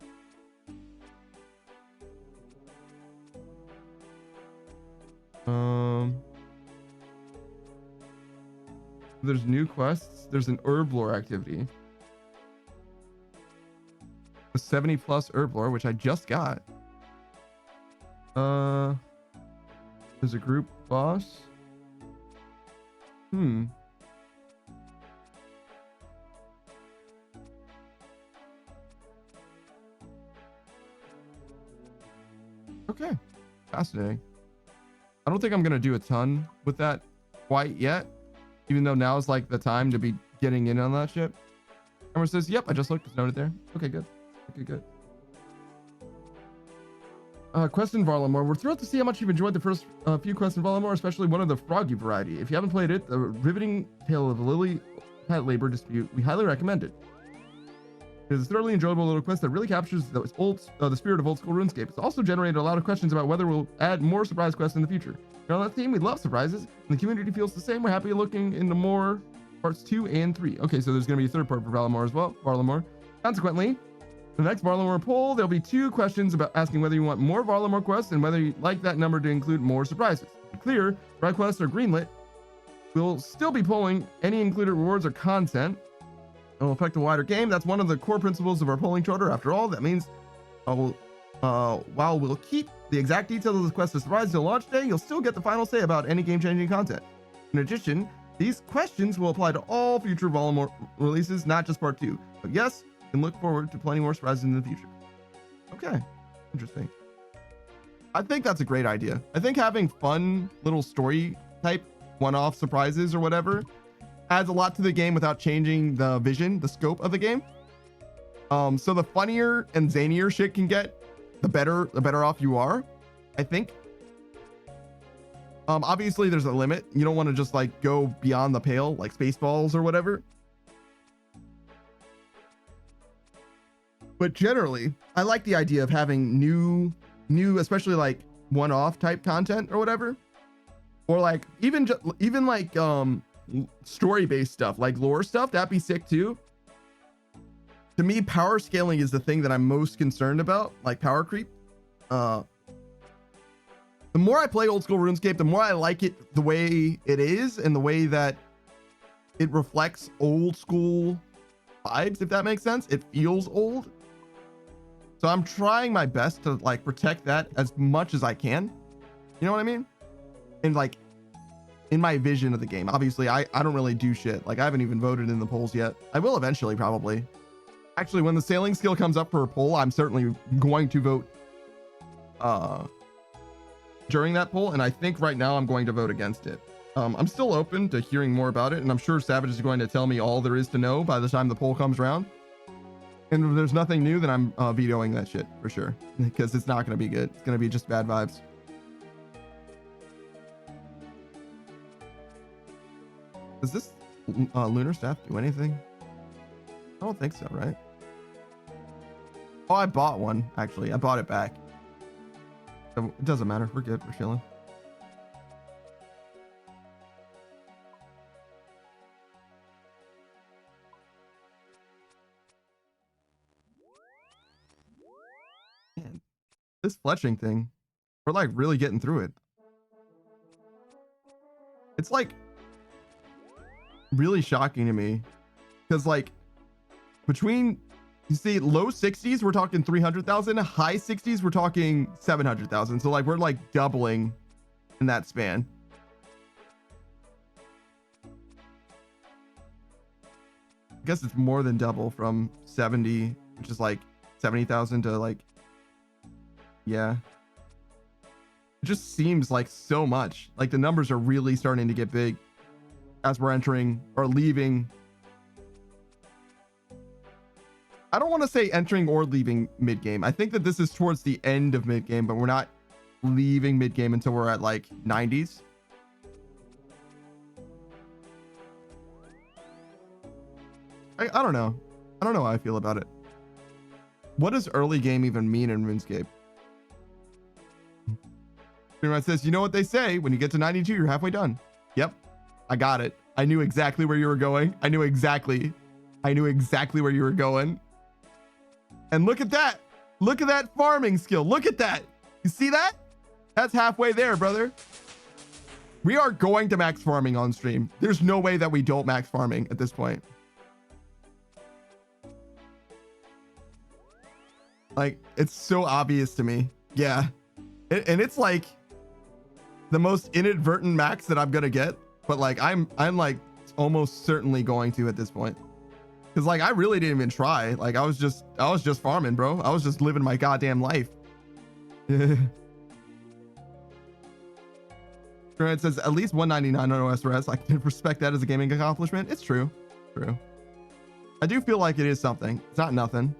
There's new quests. There's an herb lore activity. A 70+ herb lore, which I just got. There's a group boss. Okay, fascinating. I don't think I'm gonna do a ton with that quite yet, even though now is like the time to be getting in on that shit. Emma says, yep, I just looked, it's noted there. Okay, good. Okay, good. Quest in Varlamore. We're thrilled to see how much you've enjoyed the first few quests in Varlamore, especially one of the froggy variety. If you haven't played it, the riveting tale of a lily pet labor dispute, we highly recommend it. It is a thoroughly enjoyable little quest that really captures the spirit of old school RuneScape. It's also generated a lot of questions about whether we'll add more surprise quests in the future. Here on that theme, we love surprises, and the community feels the same. We're happy looking into more parts 2 and 3. Okay, so there's going to be a third part for Varlamore as well. Varlamore. Consequently, the next Varlamore poll, there'll be 2 questions about asking whether you want more Varlamore quests and whether you'd like that number to include more surprises. To be clear, red quests are greenlit. We'll still be polling any included rewards or content. It will affect the wider game. That's one of the core principles of our polling charter. After all, that means while we'll keep the exact details of this quest a surprise until launch day, you'll still get the final say about any game-changing content. In addition, these questions will apply to all future Varlamore releases, not just part 2. But yes, you can look forward to plenty more surprises in the future. Okay, interesting. I think that's a great idea. I think having fun little story type one-off surprises or whatever adds a lot to the game without changing the vision, the scope of the game. So the funnier and zanier shit can get, the better off you are, I think. Obviously there's a limit. You don't want to just like go beyond the pale, like Spaceballs or whatever. But generally, I like the idea of having new, especially like one-off type content or whatever, or like even like story-based stuff, like lore stuff. That'd be sick too. To me, power scaling is the thing that I'm most concerned about, like power creep. The more I play old school RuneScape, the more I like it the way it is and the way that it reflects old school vibes, if that makes sense. It feels old. So I'm trying my best to like protect that as much as I can. You know what I mean? And like in my vision of the game, obviously I don't really do shit. Like I haven't even voted in the polls yet. I will eventually, probably. Actually, when the sailing skill comes up for a poll, I'm certainly going to vote during that poll, and I think right now I'm going to vote against it. I'm still open to hearing more about it, and I'm sure Savage is going to tell me all there is to know by the time the poll comes around. And if there's nothing new, then I'm vetoing that shit for sure, because it's not going to be good. It's going to be just bad vibes. Does this lunar staff do anything? I don't think so, right? Oh, I bought one, actually. I bought it back. It doesn't matter. We're good. We're chilling. Man, this fletching thing, we're like really getting through it. It's like really shocking to me because like between, you see, low 60s, we're talking 300,000. High 60s, we're talking 700,000. So like we're like doubling in that span. I guess it's more than double from 70, which is like 70,000 to like, yeah. It just seems like so much. Like the numbers are really starting to get big as we're entering or leaving. I don't want to say entering or leaving mid-game. I think that this is towards the end of mid-game, but we're not leaving mid-game until we're at like 90s. I don't know. I don't know how I feel about it. What does early game even mean in RuneScape? Everyone says, you know what they say, when you get to 92, you're halfway done. Yep, I got it. I knew exactly where you were going. I knew exactly where you were going. And look at that. Look at that farming skill. Look at that. You see that? That's halfway there, brother. We are going to max farming on stream. There's no way that we don't max farming at this point. Like, it's so obvious to me. Yeah. And it's like the most inadvertent max that I'm going to get. But like, I'm like almost certainly going to at this point. Cause like, I really didn't even try. Like I was just farming, bro. I was just living my goddamn life. It says at least 199 on OSRS. I can respect that as a gaming accomplishment. It's true. True. I do feel like it is something. It's not nothing.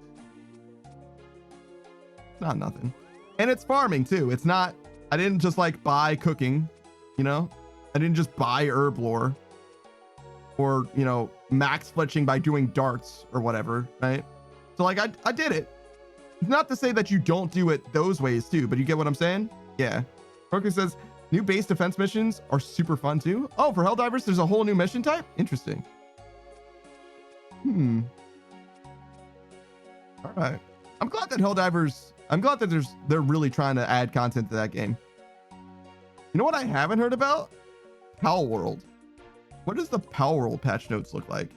It's not nothing. And it's farming too. It's not, I didn't just like buy cooking, you know, I didn't just buy herb lore or, you know, max fletching by doing darts or whatever. Right. So like, I did it. It's not to say that you don't do it those ways too, but you get what I'm saying? Yeah. Roku says new base defense missions are super fun too. Oh, for Helldivers, there's a whole new mission type. Interesting. All right. I'm glad that Helldivers, I'm glad that they're really trying to add content to that game. You know what I haven't heard about? Pal World. What does the Pal World patch notes look like?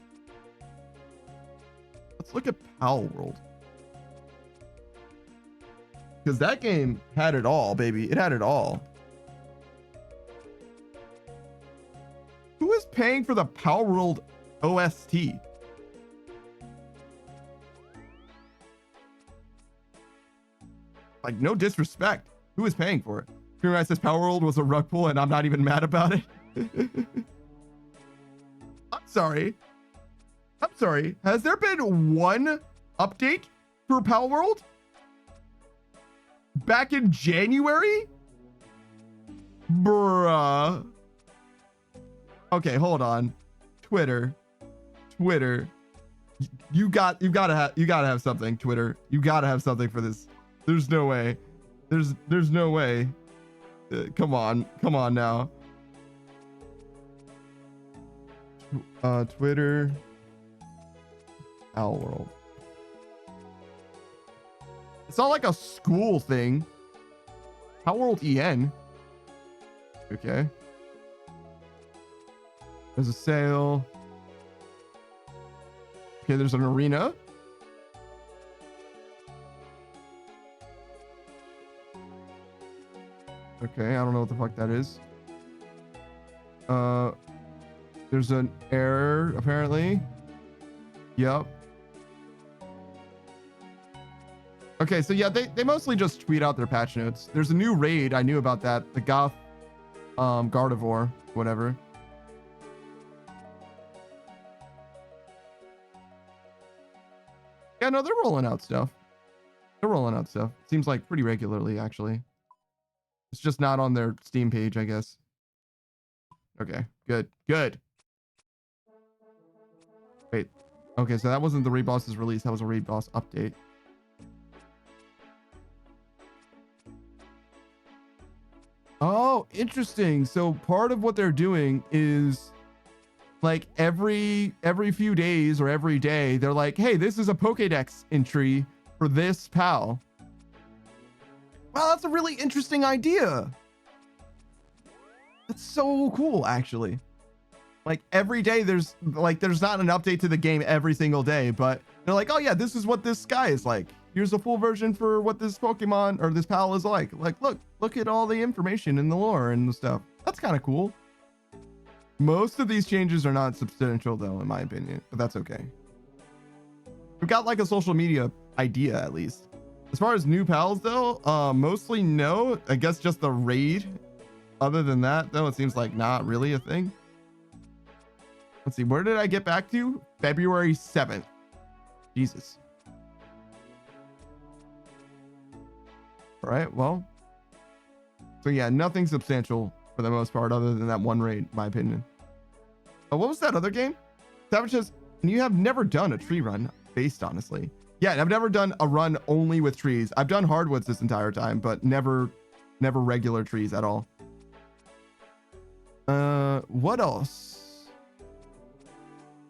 Let's look at Pal World. Because that game had it all, baby. It had it all. Who is paying for the Pal World OST? Like, no disrespect, Who is paying for it? Screenwriter says Power World was a rug pull and I'm not even mad about it. I'm sorry. I'm sorry. Has there been one update for Power World? Back in January? Bruh. Okay, hold on. Twitter. You gotta have something, Twitter. You gotta have something for this. There's no way. There's no way. Come on now. Twitter. Power World. It's not like a school thing. Power World EN. Okay. There's a sale. Okay, there's an arena. Okay, I don't know what the fuck that is. There's an error, apparently. Yep. Okay, so yeah, they mostly just tweet out their patch notes. There's a new raid. I knew about that. The Goth Gardevoir, whatever. Yeah, no, they're rolling out stuff. Seems like pretty regularly, actually. It's just not on their Steam page, I guess. Okay, good. Wait. Okay, so that wasn't the raid boss's release. That was a raid boss update. Oh, interesting. So part of what they're doing is like every few days or every day, they're like, hey, this is a Pokédex entry for this pal. Wow, that's a really interesting idea. That's so cool, actually. Like every day there's not an update to the game every single day, but they're like, oh yeah, this is what this guy is like. Here's a full version for what this Pokemon or this pal is like. Like, look at all the information and the lore and the stuff. That's kind of cool. Most of these changes are not substantial though, in my opinion, but that's okay. We've got like a social media idea at least. As far as new pals though, mostly no. I guess just the raid. Other than that though, it seems like not really a thing. Let's see, where did I get back to? February 7th. Jesus. All right, well. So yeah, nothing substantial for the most part other than that one raid, in my opinion. Oh, what was that other game? Savage says, and you have never done a tree run based, honestly. Yeah, I've never done a run only with trees. I've done hardwoods this entire time, but never regular trees at all. What else?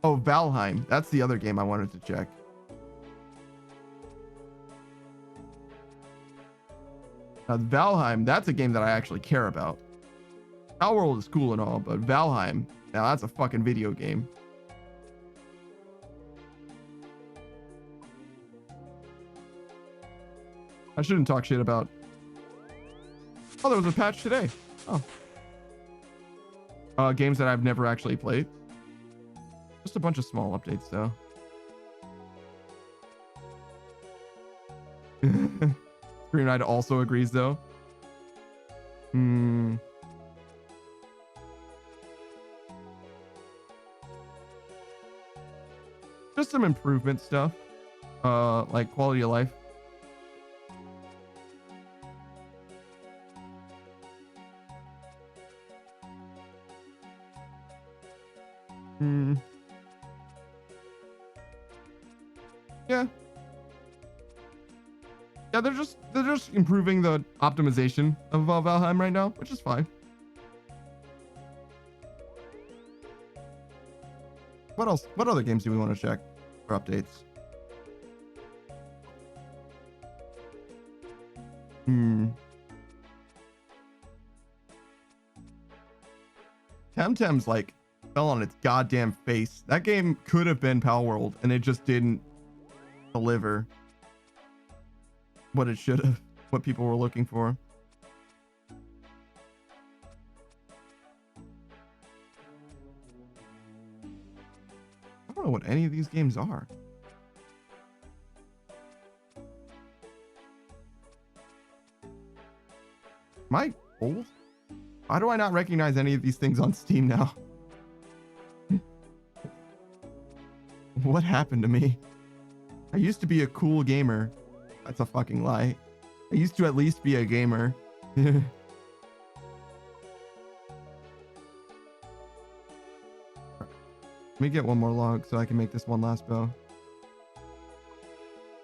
Oh, Valheim. That's the other game I wanted to check. Valheim, that's a game that I actually care about. Power World is cool and all, but Valheim, now that's a fucking video game. I shouldn't talk shit about. Oh, there was a patch today. Oh. Games that I've never actually played. Just a bunch of small updates, though. Green Knight also agrees, though. Just some improvement stuff. Like quality of life. Yeah, they're just improving the optimization of Valheim right now, which is fine. What else? What other games do we want to check for updates? Temtem's like fell on its goddamn face. That game could have been Power World, and it just didn't deliver what it should have, what people were looking for. I don't know what any of these games are. Am I old? Why do I not recognize any of these things on Steam now? What happened to me? I used to be a cool gamer. That's a fucking lie. I used to at least be a gamer. Let me get one more log so I can make this one last bow.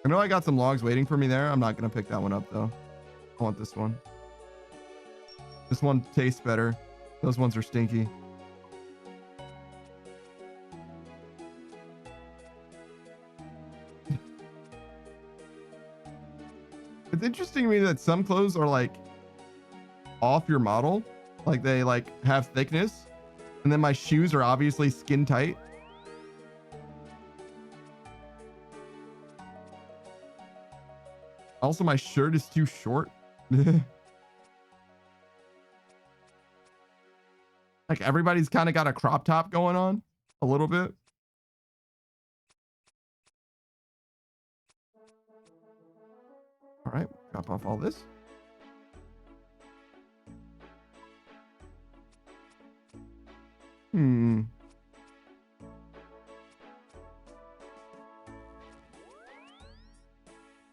I know I got some logs waiting for me there. I'm not going to pick that one up though. I want this one. This one tastes better. Those ones are stinky. It's interesting to me that some clothes are like off your model. Like they like have thickness. And then my shoes are obviously skin tight. Also, my shirt is too short. Like everybody's kind of got a crop top going on a little bit. All right, drop off all this.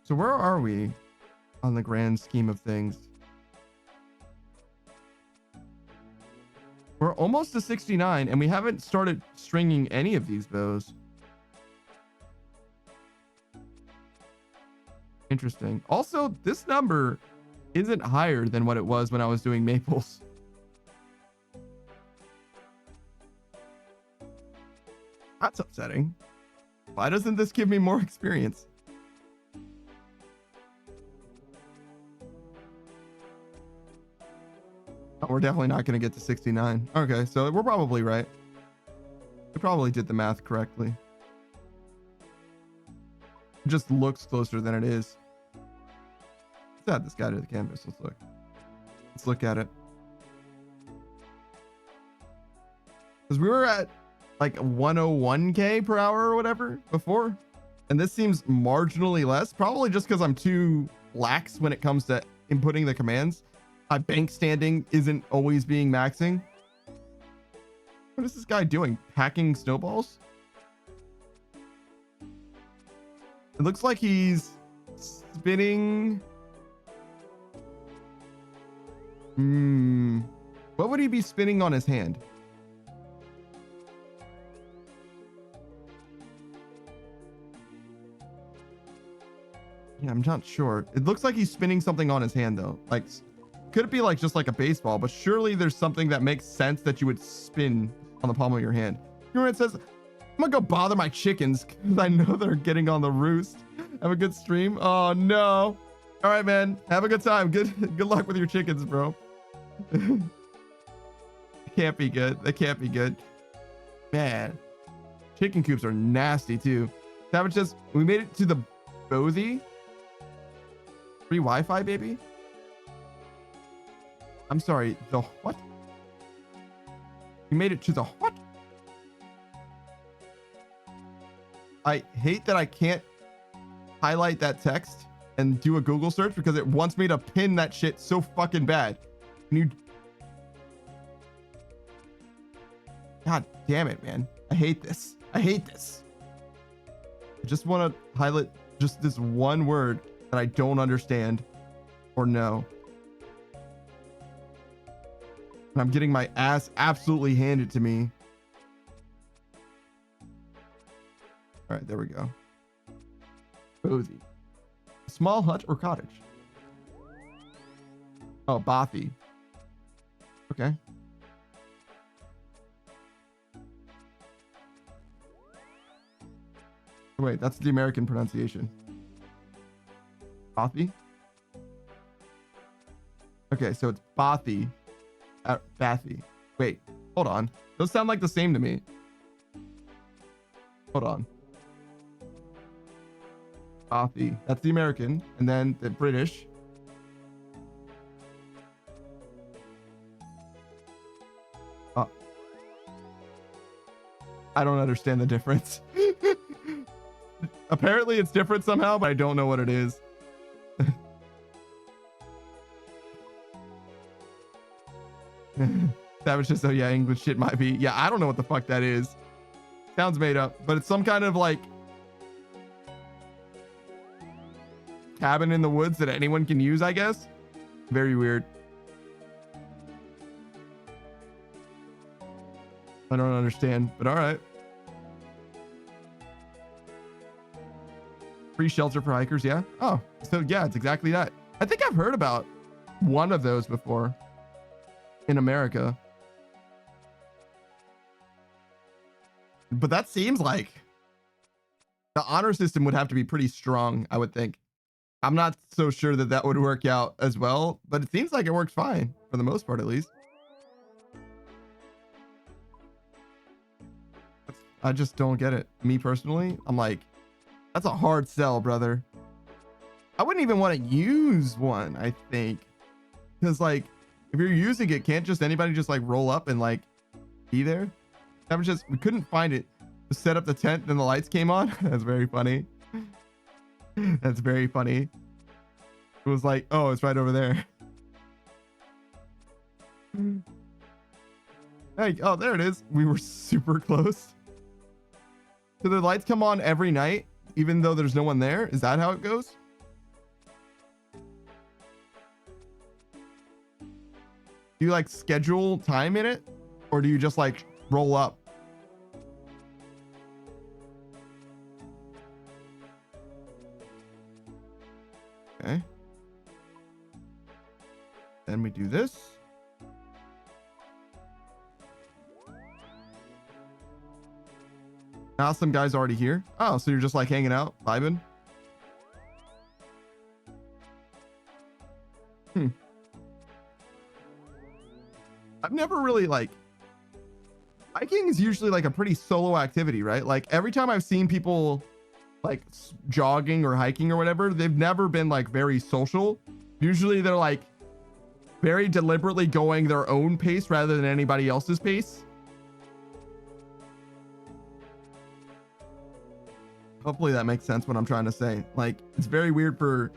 So where are we on the grand scheme of things? We're almost to 69 and we haven't started stringing any of these bows. Interesting. Also, this number isn't higher than what it was when I was doing maples. That's upsetting. Why doesn't this give me more experience? Oh, we're definitely not going to get to 69. Okay, so we're probably right. We probably did the math correctly. It just looks closer than it is. Let's add this guy to the canvas. Let's look. Let's look at it. Because we were at like 101k per hour or whatever before. And this seems marginally less. Probably just because I'm too lax when it comes to inputting the commands. My bank standing isn't always being maxing. What is this guy doing? Packing snowballs? It looks like he's spinning. What would he be spinning on his hand? Yeah, I'm not sure. It looks like he's spinning something on his hand though. Like, could it be like just like a baseball? But surely there's something that makes sense that you would spin on the palm of your hand. You know what it says? I'm gonna go bother my chickens because I know they're getting on the roost. Have a good stream. Oh no. All right, man. Have a good time. Good luck with your chickens, bro. Can't be good. That can't be good. Man. Chicken coops are nasty too. Savage says, we made it to the Bothy. Free Wi-Fi, baby. I'm sorry, the what? You made it to the what? I hate that I can't highlight that text and do a Google search because it wants me to pin that shit so fucking bad. Can you... God damn it, man. I hate this. I hate this. I just want to highlight just this one word that I don't understand or know. And I'm getting my ass absolutely handed to me. All right, there we go. Bothy. Small hut or cottage? Oh, Bothy. Okay. Wait, that's the American pronunciation. Bothy? Okay, so it's Bothy. Bathy. Wait, hold on. Those sound like the same to me. Hold on. Bothy. That's the American. And then the British. I don't understand the difference. Apparently it's different somehow, but I don't know what it is. Savage says, oh yeah, English shit might be. Yeah, I don't know what the fuck that is. Sounds made up, but it's some kind of like cabin in the woods that anyone can use, I guess. Very weird. I don't understand, but all right. Free shelter for hikers, yeah. Oh, so yeah, it's exactly that. I think I've heard about one of those before in America. But that seems like the honor system would have to be pretty strong, I would think. I'm not so sure that that would work out as well, but it seems like it works fine for the most part, at least. I just don't get it. Me personally, I'm like, that's a hard sell, brother. I wouldn't even want to use one, I think. Because like, if you're using it, can't just anybody just like roll up and like be there? That was just, we couldn't find it to set up the tent, then the lights came on. That's very funny. That's very funny. It was like, oh, it's right over there. Hey, oh, there it is. We were super close. So the lights come on every night, even though there's no one there? Is that how it goes? Do you like schedule time in it? Or do you just like roll up? Okay. Then we do this. Now some guy's already here. Oh, so you're just like hanging out, vibing? I've never really like, hiking is usually like a pretty solo activity, right? Like every time I've seen people like jogging or hiking or whatever, they've never been like very social. Usually they're like very deliberately going their own pace rather than anybody else's pace. Hopefully that makes sense what I'm trying to say. Like, it's very weird for,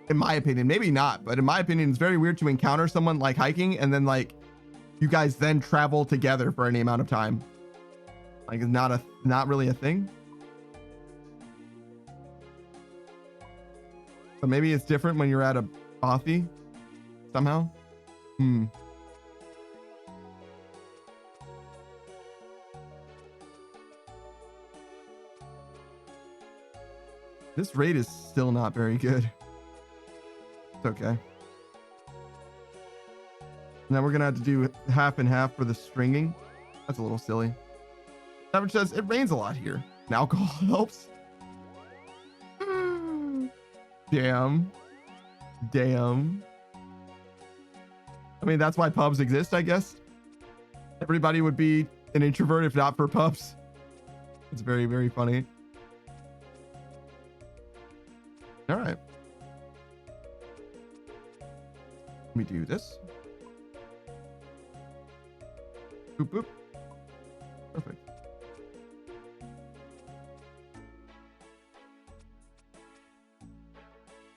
in my opinion, maybe not, but in my opinion, it's very weird to encounter someone like hiking and then like you guys then travel together for any amount of time. Like, it's not really a thing. But maybe it's different when you're at a coffee somehow. This rate is still not very good. It's okay. Now we're gonna have to do half and half for the stringing. That's a little silly. Average says it rains a lot here. And alcohol helps. Damn. I mean, that's why pubs exist, I guess. Everybody would be an introvert if not for pubs. It's very, very funny. All right. Let me do this. Boop, boop. Perfect.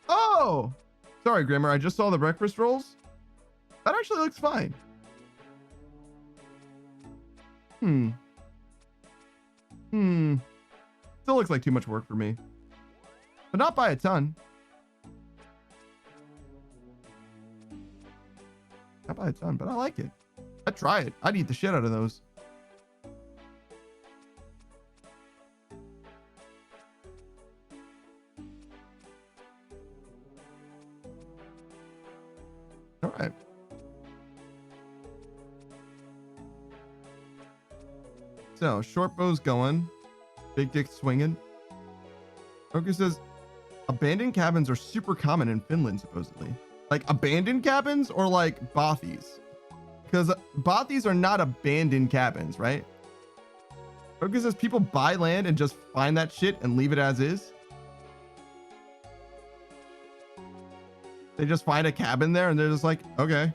Oh! Sorry, Grimmer. I just saw the breakfast rolls. That actually looks fine. Still looks like too much work for me. But not by a ton. Not by a ton, but I like it. I'd try it. I'd eat the shit out of those. All right. So, short bow's going. Big dick swinging. Focus says, abandoned cabins are super common in Finland, supposedly. Like abandoned cabins or like bothies? Because bothies are not abandoned cabins, right? Focus says people buy land and just find that shit and leave it as is. They just find a cabin there and they're just like, okay.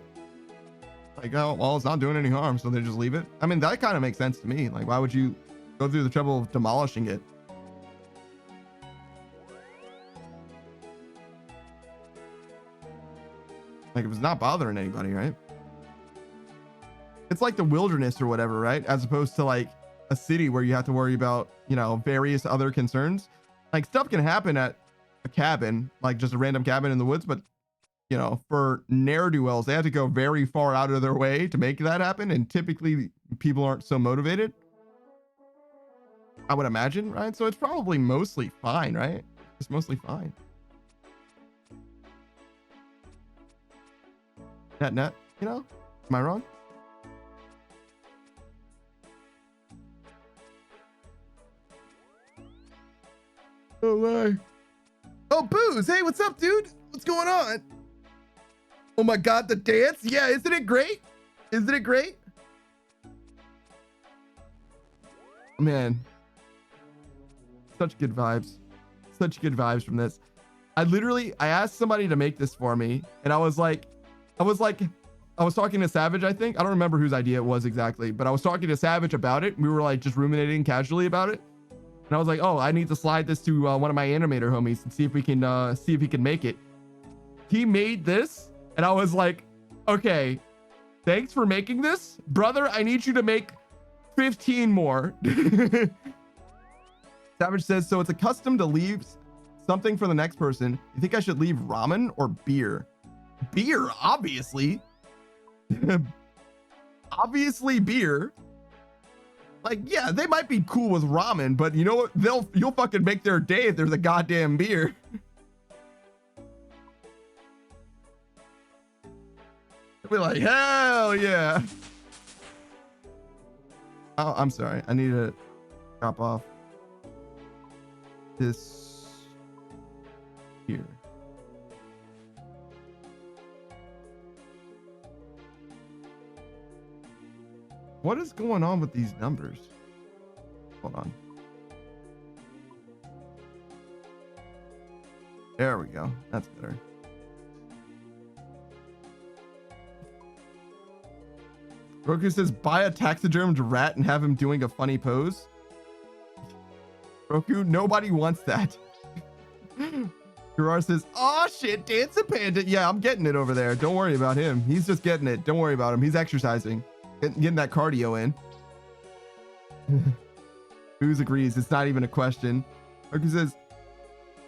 Like, oh, well, it's not doing any harm, so they just leave it. I mean, that kind of makes sense to me. Like, why would you go through the trouble of demolishing it? Like, if it's not bothering anybody, right? it's like the wilderness or whatever, right? As opposed to like a city where you have to worry about, you know, various other concerns. Like stuff can happen at a cabin, like just a random cabin in the woods, but you know, for ne'er-do-wells, they have to go very far out of their way to make that happen, and typically people aren't so motivated, I would imagine, right? So it's probably mostly fine, right? It's mostly fine. Net, you know? Am I wrong? Oh my. Oh, Booze. Hey, what's up, dude? What's going on? Oh my God, the dance. Yeah, isn't it great? Isn't it great? Man. Such good vibes. Such good vibes from this. I asked somebody to make this for me, and I was talking to Savage, I think. I don't remember whose idea it was exactly, but I was talking to Savage about it. We were like just ruminating casually about it. And I was like, oh, I need to slide this to one of my animator homies and see if he can make it. He made this, and I was like, okay, thanks for making this. Brother, I need you to make 15 more. Savage says, so it's a custom to leave something for the next person. You think I should leave ramen or beer? Beer, obviously. Obviously beer. Like, yeah, they might be cool with ramen, but you know what? You'll fucking make their day if there's a goddamn beer. They'll be like, hell yeah. Oh, I'm sorry. I need to drop off this here. What is going on with these numbers? Hold on. There we go. That's better. Roku says, buy a taxidermed rat and have him doing a funny pose. Roku, nobody wants that. Gerard says, oh shit, Dancing Panda. Yeah, I'm getting it over there. Don't worry about him. He's just getting it. Don't worry about him. He's exercising. Getting that cardio in. Who's agrees? It's not even a question. Roku says,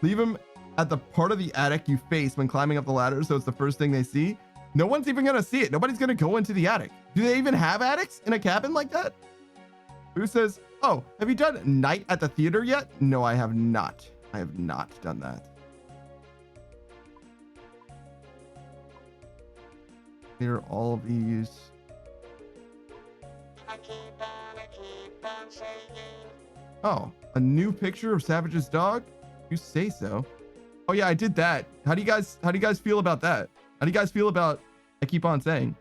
leave him at the part of the attic you face when climbing up the ladder, so it's the first thing they see. No one's even gonna see it. Nobody's gonna go into the attic. Do they even have attics in a cabin like that? Who says, oh, have you done night at the theater yet? No, I have not. I have not done that. Clear all of these. Oh, a new picture of Savage's dog? You say so. Oh yeah, I did that. How do you guys feel about that? How do you guys feel about I keep on saying?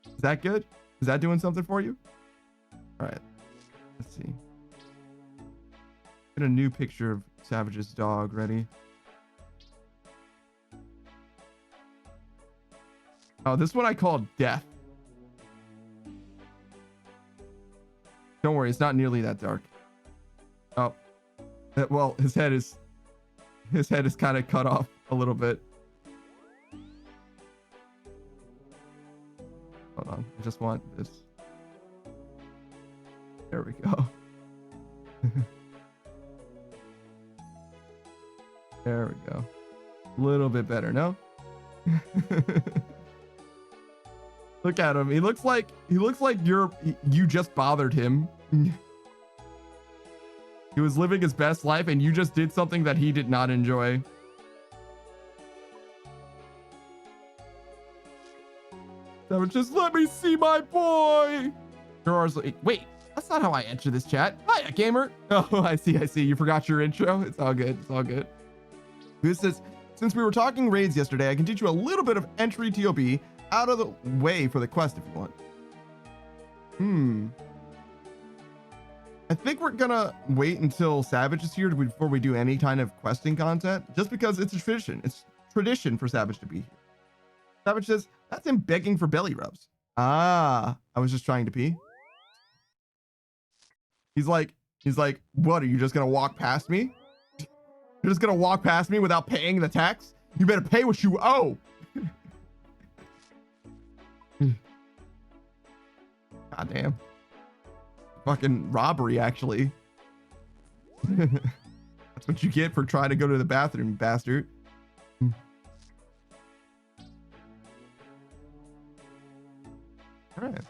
Is that good? Is that doing something for you? All right, let's see. Get a new picture of Savage's dog ready. Oh, this one I called Death. Don't worry, it's not nearly that dark. Oh, well, his head is kind of cut off a little bit. Hold on, I just want this. There we go. There we go. A little bit better, no? Look at him. He looks like you just bothered him. He was living his best life and you just did something that he did not enjoy. That was just, let me see my boy. Gerard's like, wait, that's not how I enter this chat. Hiya, gamer. Oh, I see. You forgot your intro. It's all good. It's all good. This says, since we were talking raids yesterday, I can teach you a little bit of entry TOB out of the way for the quest if you want. I think we're gonna wait until Savage is here before we do any kind of questing content, just because it's a tradition. It's tradition for Savage to be here. Savage says, that's him begging for belly rubs. Ah, I was just trying to pee. He's like, what, are you just gonna walk past me? You're just gonna walk past me without paying the tax? You better pay what you owe. Goddamn. Fucking robbery, actually. That's what you get for trying to go to the bathroom, bastard. All right.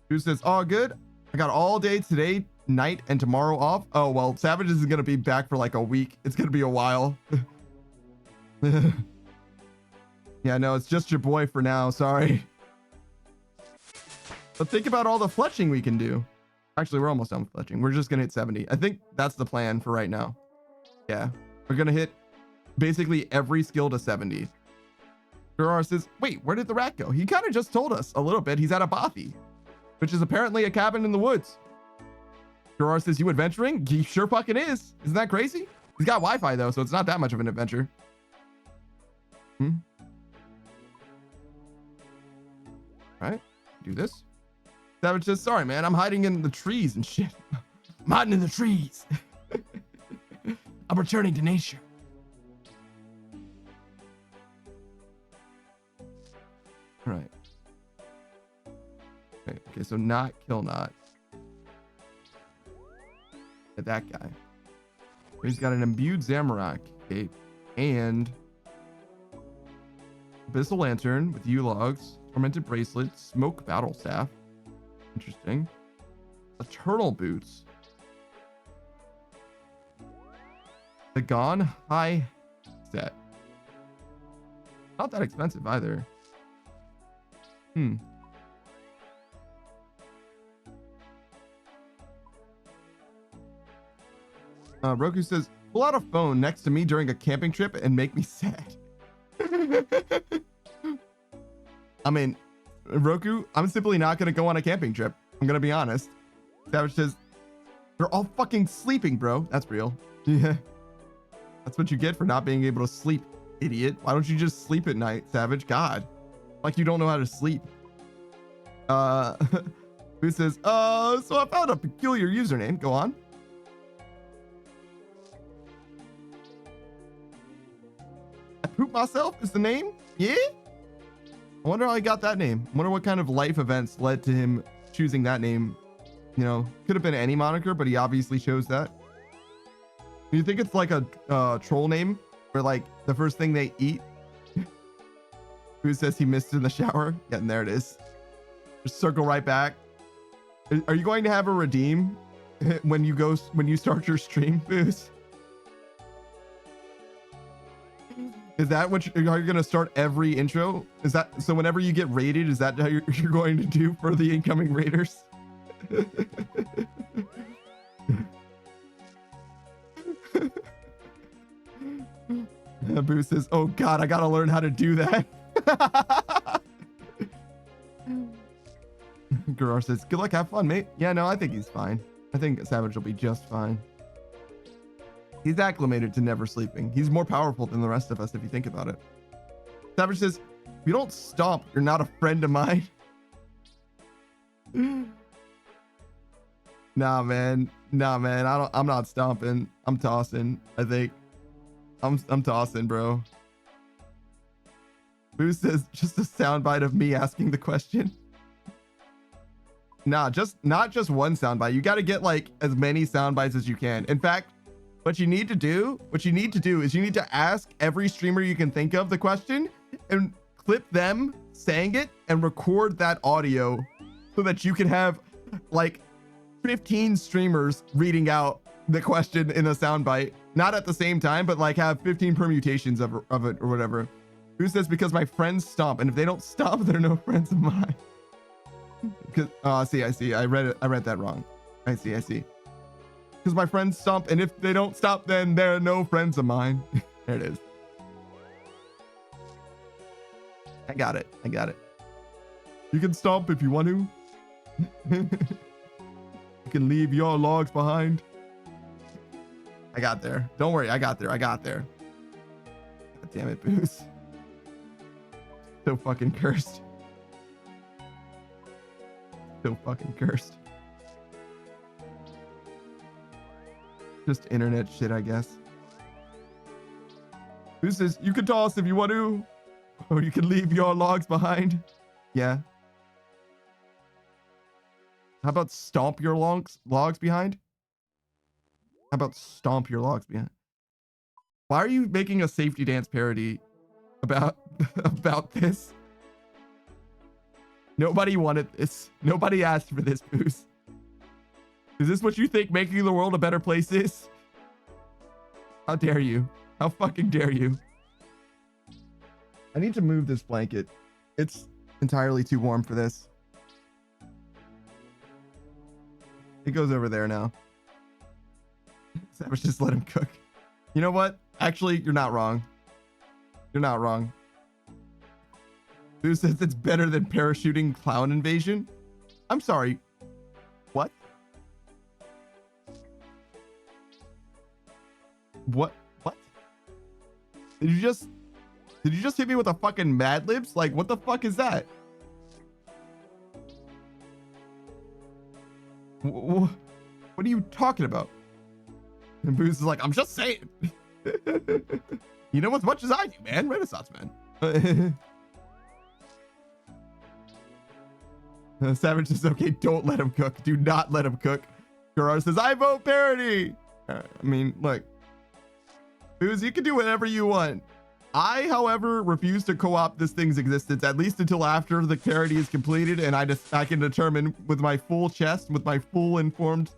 Who says, all good? I got all day today, night, and tomorrow off. Oh, well, Savage isn't going to be back for like a week. It's going to be a while. Yeah, no, it's just your boy for now. Sorry. But think about all the fletching we can do. Actually, we're almost done with fletching. We're just going to hit 70. I think that's the plan for right now. Yeah, we're going to hit basically every skill to 70. Gerard says, wait, where did the rat go? He kind of just told us a little bit. He's at a bothy, which is apparently a cabin in the woods. Gerard says, you adventuring? He sure fucking is. Isn't that crazy? He's got Wi-Fi though, so it's not that much of an adventure. All right, do this. Savage says, sorry, man. I'm hiding in the trees and shit. I'm hiding in the trees. I'm returning to nature. All right. Okay, so not kill not. That guy. He's got an imbued Zamorak cape and Abyssal Lantern with U-Logs, Tormented Bracelet, Smoke Battle Staff. Interesting. Eternal Boots. The Gone High set. Not that expensive either. Roku says, pull out a phone next to me during a camping trip and make me sad. I mean, Roku, I'm simply not going to go on a camping trip. I'm going to be honest. Savage says, they're all fucking sleeping, bro. That's real. Yeah. That's what you get for not being able to sleep, idiot. Why don't you just sleep at night, Savage? God. Like you don't know how to sleep. Who says, so I found a peculiar username. Go on. I poop myself is the name? Yeah? I wonder how he got that name. I wonder what kind of life events led to him choosing that name. You know, could have been any moniker, but he obviously chose that. Do you think it's like a troll name where like the first thing they eat? Who says he missed in the shower? Yeah, and there it is. Just circle right back. Are you going to have a redeem when you start your stream, Booze? Is that what are you going to start every intro? Is that so? Whenever you get raided, is that how you're going to do for the incoming raiders? Boo says, "Oh God, I gotta learn how to do that." Gerard says, "Good luck, have fun, mate." Yeah, no, I think he's fine. I think Savage will be just fine. He's acclimated to never sleeping. He's more powerful than the rest of us if you think about it. Savage says, if you don't stomp, you're not a friend of mine. Nah, man. I'm not stomping. I'm tossing, I think. I'm tossing, bro. Who says just a soundbite of me asking the question? Nah, not just one soundbite. You got to get like as many soundbites as you can. In fact, what you need to do is you need to ask every streamer you can think of the question and clip them saying it and record that audio so that you can have like 15 streamers reading out the question in a soundbite, not at the same time, but like have 15 permutations of it or whatever. Who says because my friends stomp, and if they don't stomp, they're no friends of mine. Because I see. I read that wrong. I see. Because my friends stomp, and if they don't stop, then they're no friends of mine. There it is. I got it. You can stomp if you want to. You can leave your logs behind. I got there. Don't worry, I got there. God damn it, Booze. So fucking cursed. Just internet shit, I guess. Who says you can toss if you want to, or you can leave your logs behind? Yeah. How about stomp your logs behind? How about stomp your logs behind? Why are you making a safety dance parody about about this? Nobody wanted this. Nobody asked for this, Boost. Is this what you think making the world a better place is? How dare you? How fucking dare you? I need to move this blanket. It's entirely too warm for this. It goes over there now. Savage, just let him cook. You know what? Actually, you're not wrong. You're not wrong. Who says it's better than parachuting clown invasion? I'm sorry. What? What? Did you just hit me with a fucking Mad Libs? Like, what the fuck is that? What are you talking about? And Booze is like, I'm just saying. You know as much as I do, man. Renaissance man. Savage says, okay, don't let him cook. Do not let him cook. Gerard says, I vote parody. I mean, look. Booze, you can do whatever you want. I, however, refuse to co-opt this thing's existence, at least until after the parody is completed and I can determine with my full chest, with my full informed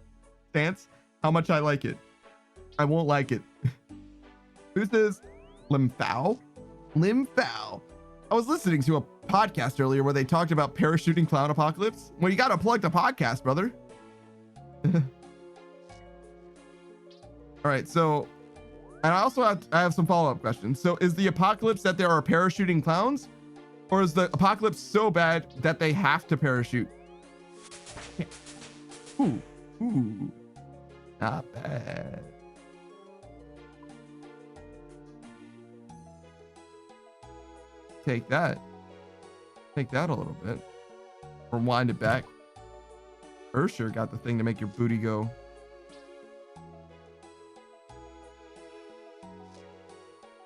stance, how much I like it. I won't like it. Who says Limfow? Limfow. I was listening to a podcast earlier where they talked about parachuting clown apocalypse. Well, you gotta plug the podcast, brother. All right, so, and I also have some follow-up questions. So is the apocalypse that there are parachuting clowns, or is the apocalypse so bad that they have to parachute? Ooh, not bad. Take that a little bit. Rewind it back. Ursher got the thing to make your booty go.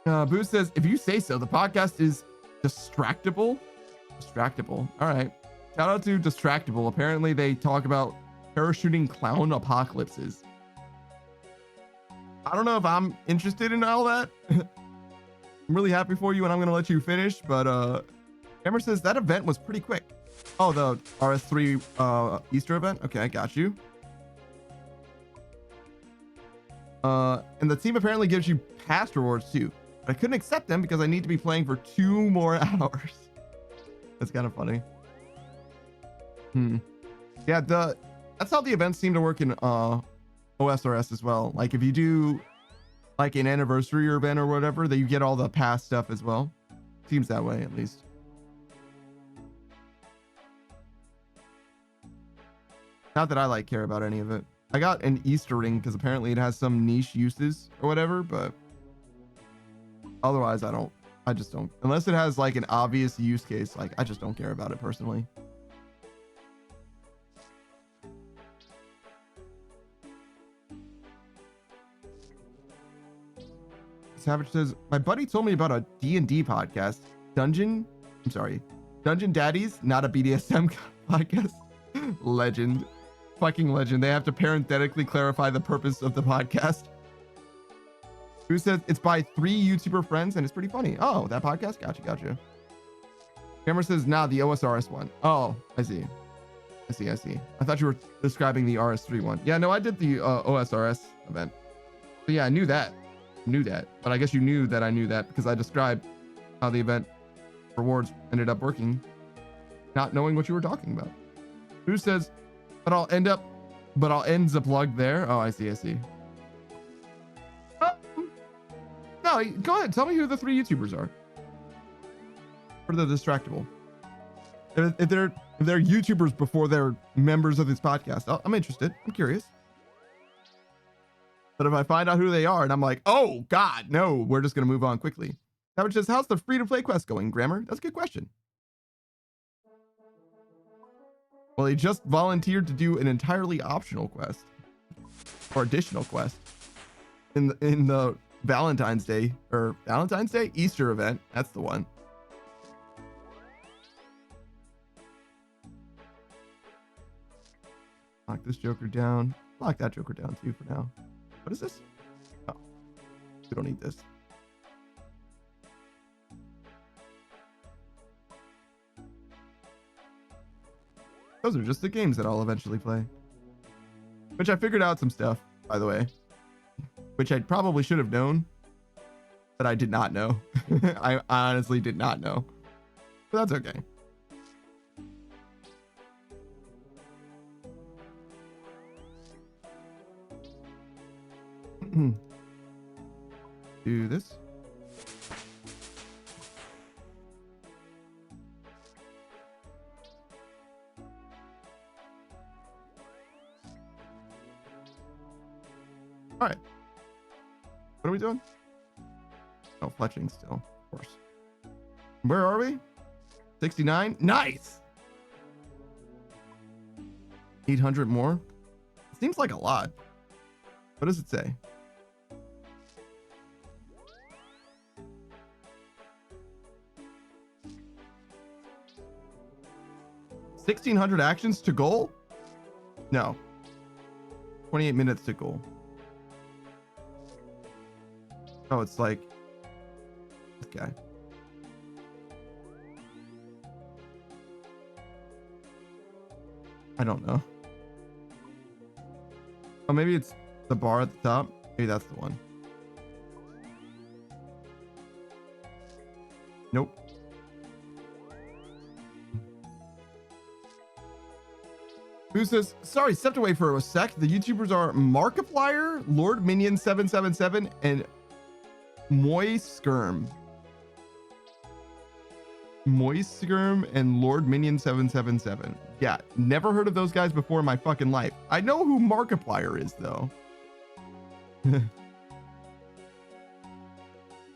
Boo says, if you say so, the podcast is distractible. All right. Shout out to Distractible. Apparently they talk about parachuting clown apocalypses. I don't know if I'm interested in all that. I'm really happy for you and I'm going to let you finish, but Hammer says that event was pretty quick. Oh, the RS3 Easter event? Okay, I got you. And the team apparently gives you past rewards too. But I couldn't accept them because I need to be playing for 2 more hours. That's kind of funny. Yeah, that's how the events seem to work in OSRS as well. Like if you do like an anniversary event or whatever, that you get all the past stuff as well. Seems that way at least. Not that I like care about any of it. I got an Easter ring because apparently it has some niche uses or whatever, but otherwise I just don't, unless it has like an obvious use case. Like I just don't care about it personally. Savage says, my buddy told me about a D&D podcast, Dungeon Daddies, not a BDSM podcast. Legend. Fucking legend. They have to parenthetically clarify the purpose of the podcast. Who says it's by 3 YouTuber friends and it's pretty funny. Oh, that podcast? Gotcha. Cameron says, nah, the OSRS one. Oh, I see. I thought you were describing the RS3 one. Yeah, no, I did the OSRS event. So yeah, I knew that. But I guess you knew that I knew that because I described how the event rewards ended up working, not knowing what you were talking about. Who says, but I'll end the plug there. Oh, I see. No, go ahead. Tell me who the 3 YouTubers are. For the Distractible. If they're YouTubers before they're members of this podcast, I'm interested. I'm curious. But if I find out who they are and I'm like, oh God, no, we're just gonna move on quickly. That was just, how's the free-to-play quest going, Grammar? That's a good question. Well, he just volunteered to do an entirely optional quest or additional quest in the Valentine's Day Easter event. That's the one. Knock this Joker down. Lock that Joker down too for now. What is this? Oh, we don't need this. Those are just the games that I'll eventually play. Which I figured out some stuff, by the way. Which I probably should have known. But I did not know. I honestly did not know. But that's okay. Do this. All right. What are we doing? Oh, fletching still, of course. Where are we? 69. Nice. 800 more. Seems like a lot. What does it say? $1,600 actions to goal? No. 28 minutes to goal. Oh, it's like this guy. I don't know. Oh, maybe it's the bar at the top. Maybe that's the one. Nope. Who says, sorry, stepped away for a sec. The YouTubers are Markiplier, Lord Minion 777, and Moiskirm and Lord Minion 777. Yeah, never heard of those guys before in my fucking life. I know who Markiplier is though.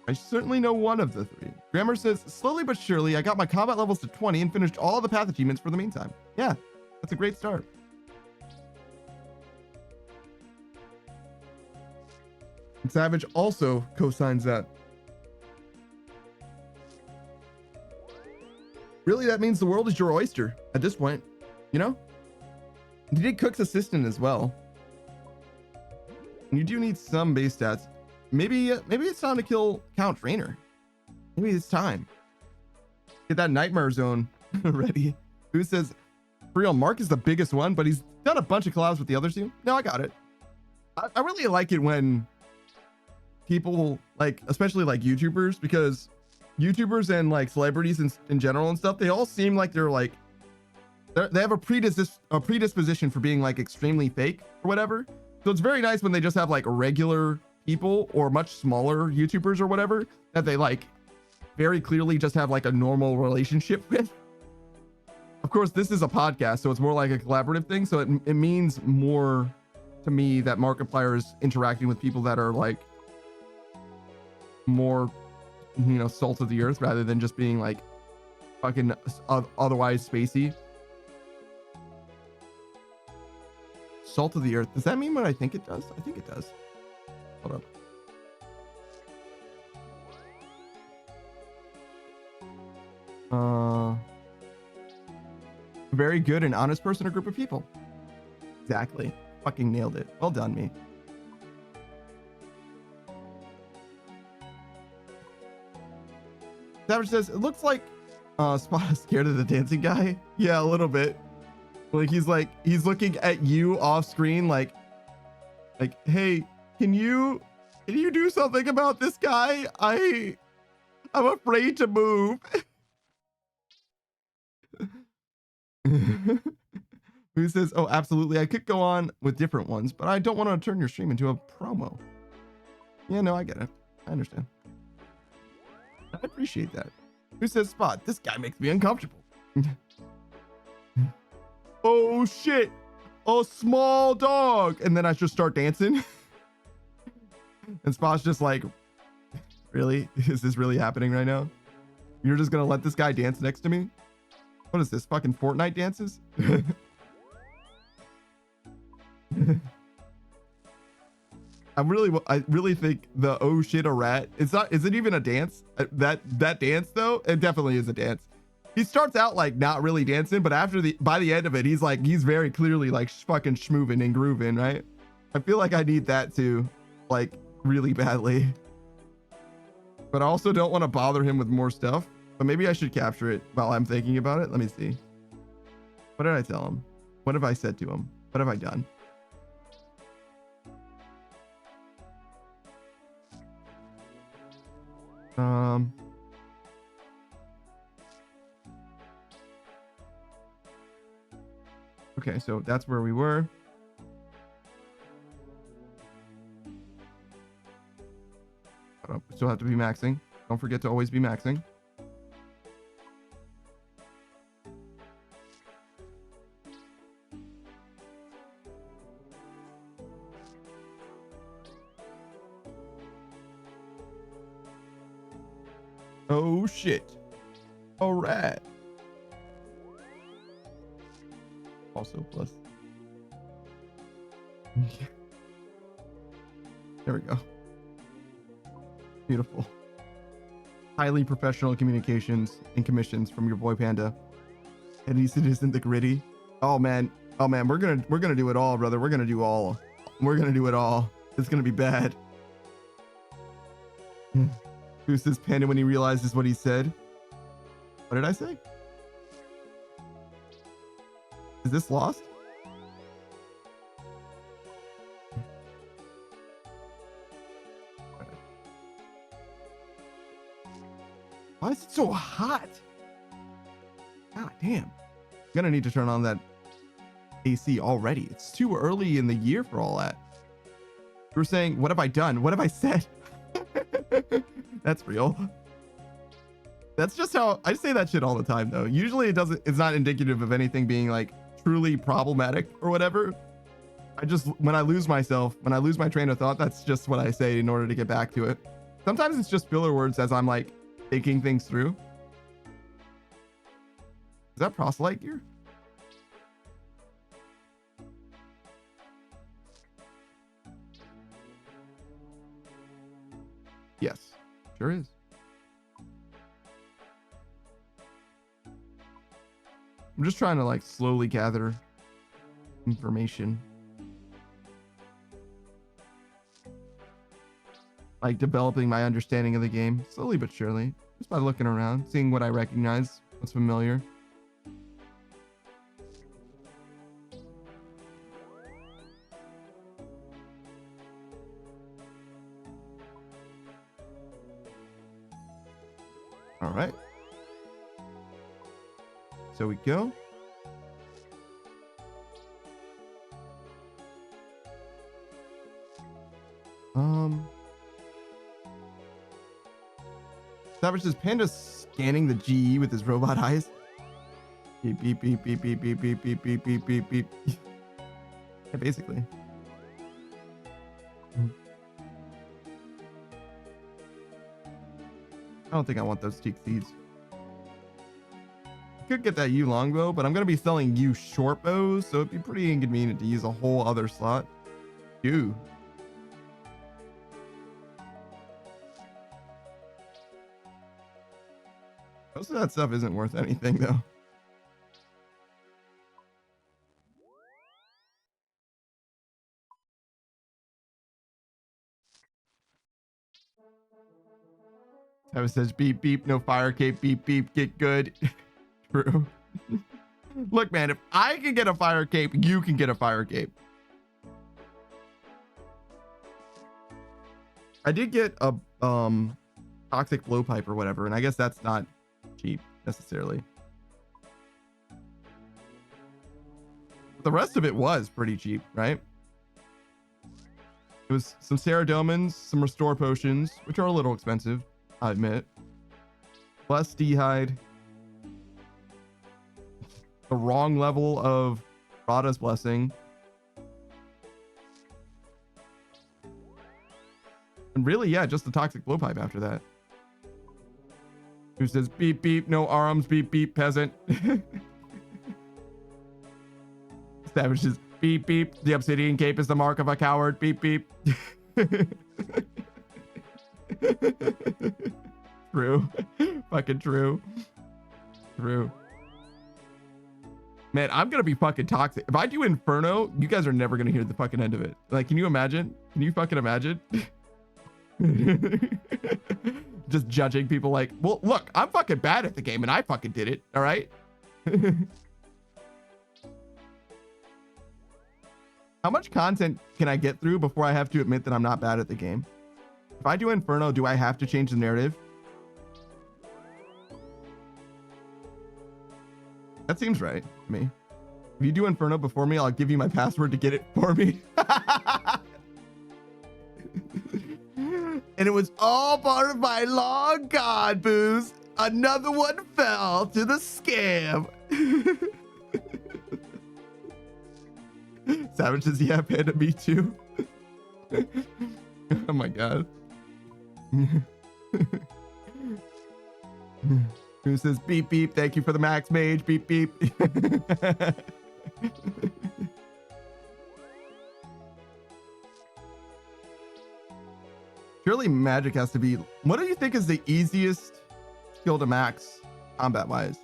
I certainly know one of the three. Grammar says, slowly but surely, I got my combat levels to 20 and finished all the path achievements for the meantime. Yeah, that's a great start. And Savage also co-signs that. Really, that means the world is your oyster at this point, you know? You did Cook's assistant as well. And you do need some base stats. Maybe it's time to kill Count Trainer. Maybe it's time. Get that Nightmare Zone ready. Who says, for real, Mark is the biggest one, but he's done a bunch of collabs with the others too. No, I got it. I really like it when people, like, especially like YouTubers, because YouTubers and like celebrities in general and stuff, they all seem like they're like, they have a predisposition for being like extremely fake or whatever. So it's very nice when they just have like regular people or much smaller YouTubers or whatever that they like very clearly just have like a normal relationship with. Of course, this is a podcast, so it's more like a collaborative thing. So it means more to me that Markiplier is interacting with people that are like more, you know, salt of the earth rather than just being like fucking otherwise spacey. Salt of the earth. Does that mean what I think it does? I think it does. Hold up. Very good and honest person or group of people. Exactly. Fucking nailed it. Well done, me. Savage says, it looks like Spot is scared of the dancing guy. Yeah, a little bit. Like he's looking at you off screen like, hey, can you do something about this guy? I'm afraid to move. Who says, oh, absolutely. I could go on with different ones, but I don't want to turn your stream into a promo. Yeah, no, I get it. I understand. I appreciate that. Who says, Spot, this guy makes me uncomfortable. Oh shit, a small dog. And then I just start dancing. And Spot's just like, really? Is this really happening right now? You're just gonna let this guy dance next to me? What is this, fucking Fortnite dances? I really think the oh shit a rat, is it even a dance? That dance though, it definitely is a dance. He starts out like not really dancing, but by the end of it, he's very clearly like fucking schmoovin' and grooving, right? I feel like I need that too, like really badly. But I also don't want to bother him with more stuff. But maybe I should capture it while I'm thinking about it. Let me see. What did I tell him? What have I said to him? What have I done? Okay, so that's where we were. Still have to be maxing. Don't forget to always be maxing. Oh shit. All right. Also plus. There we go. Beautiful. Highly professional communications and commissions from your boy Panda. At least it isn't the gritty. Oh man. Oh man, we're gonna do it all, brother. We're gonna do all. We're gonna do it all. It's gonna be bad. Who says Panda when he realizes what he said? What did I say? Is this lost? Why is it so hot? God damn. I'm gonna need to turn on that AC already. It's too early in the year for all that. You were saying, what have I done? What have I said? That's real. That's just how I say that shit all the time though. Usually it's not indicative of anything being like truly problematic or whatever. When I lose my train of thought, that's just what I say in order to get back to it. Sometimes it's just filler words as I'm like thinking things through. Is that proselyte gear? Yes, sure is. I'm just trying to like slowly gather information. Like developing my understanding of the game slowly but surely, just by looking around, seeing what I recognize, what's familiar. All right. So we go. Savage says Panda scanning the GE with his robot eyes. Beep beep beep beep beep beep beep beep beep beep beep beep. Yeah, basically. I don't think I want those teak seeds. Could get that U longbow, but I'm gonna be selling U short bows, so it'd be pretty inconvenient to use a whole other slot. U. Most of that stuff isn't worth anything though. Travis says beep beep, no fire cape, beep beep, get good. True. Look, man, if I can get a fire cape, you can get a fire cape. I did get a toxic blowpipe or whatever, and I guess that's not cheap necessarily. The rest of it was pretty cheap, right? It was some Ceradomans, some restore potions, which are a little expensive, I admit. Plus D'hide. The wrong level of Rada's Blessing. And really, yeah, just the toxic blowpipe after that. Who says beep beep, no arms, beep beep, peasant. Savage says beep beep, the obsidian cape is the mark of a coward, beep beep. True. Fucking true. True. Man, I'm gonna be fucking toxic. If I do Inferno, you guys are never gonna hear the fucking end of it. Like, can you imagine? Can you fucking imagine? Just judging people like, well, look, I'm fucking bad at the game and I fucking did it. All right. How much content can I get through before I have to admit that I'm not bad at the game? If I do Inferno, do I have to change the narrative? That seems right to me. If you do Inferno before me, I'll give you my password to get it for me. And it was all part of my long con, Booze. Another one fell to the scam. Savage says, yeah, Panda, me too. Oh my God. Who says beep beep? Thank you for the max mage. Beep beep. Surely magic has to be. What do you think is the easiest skill to max combat wise?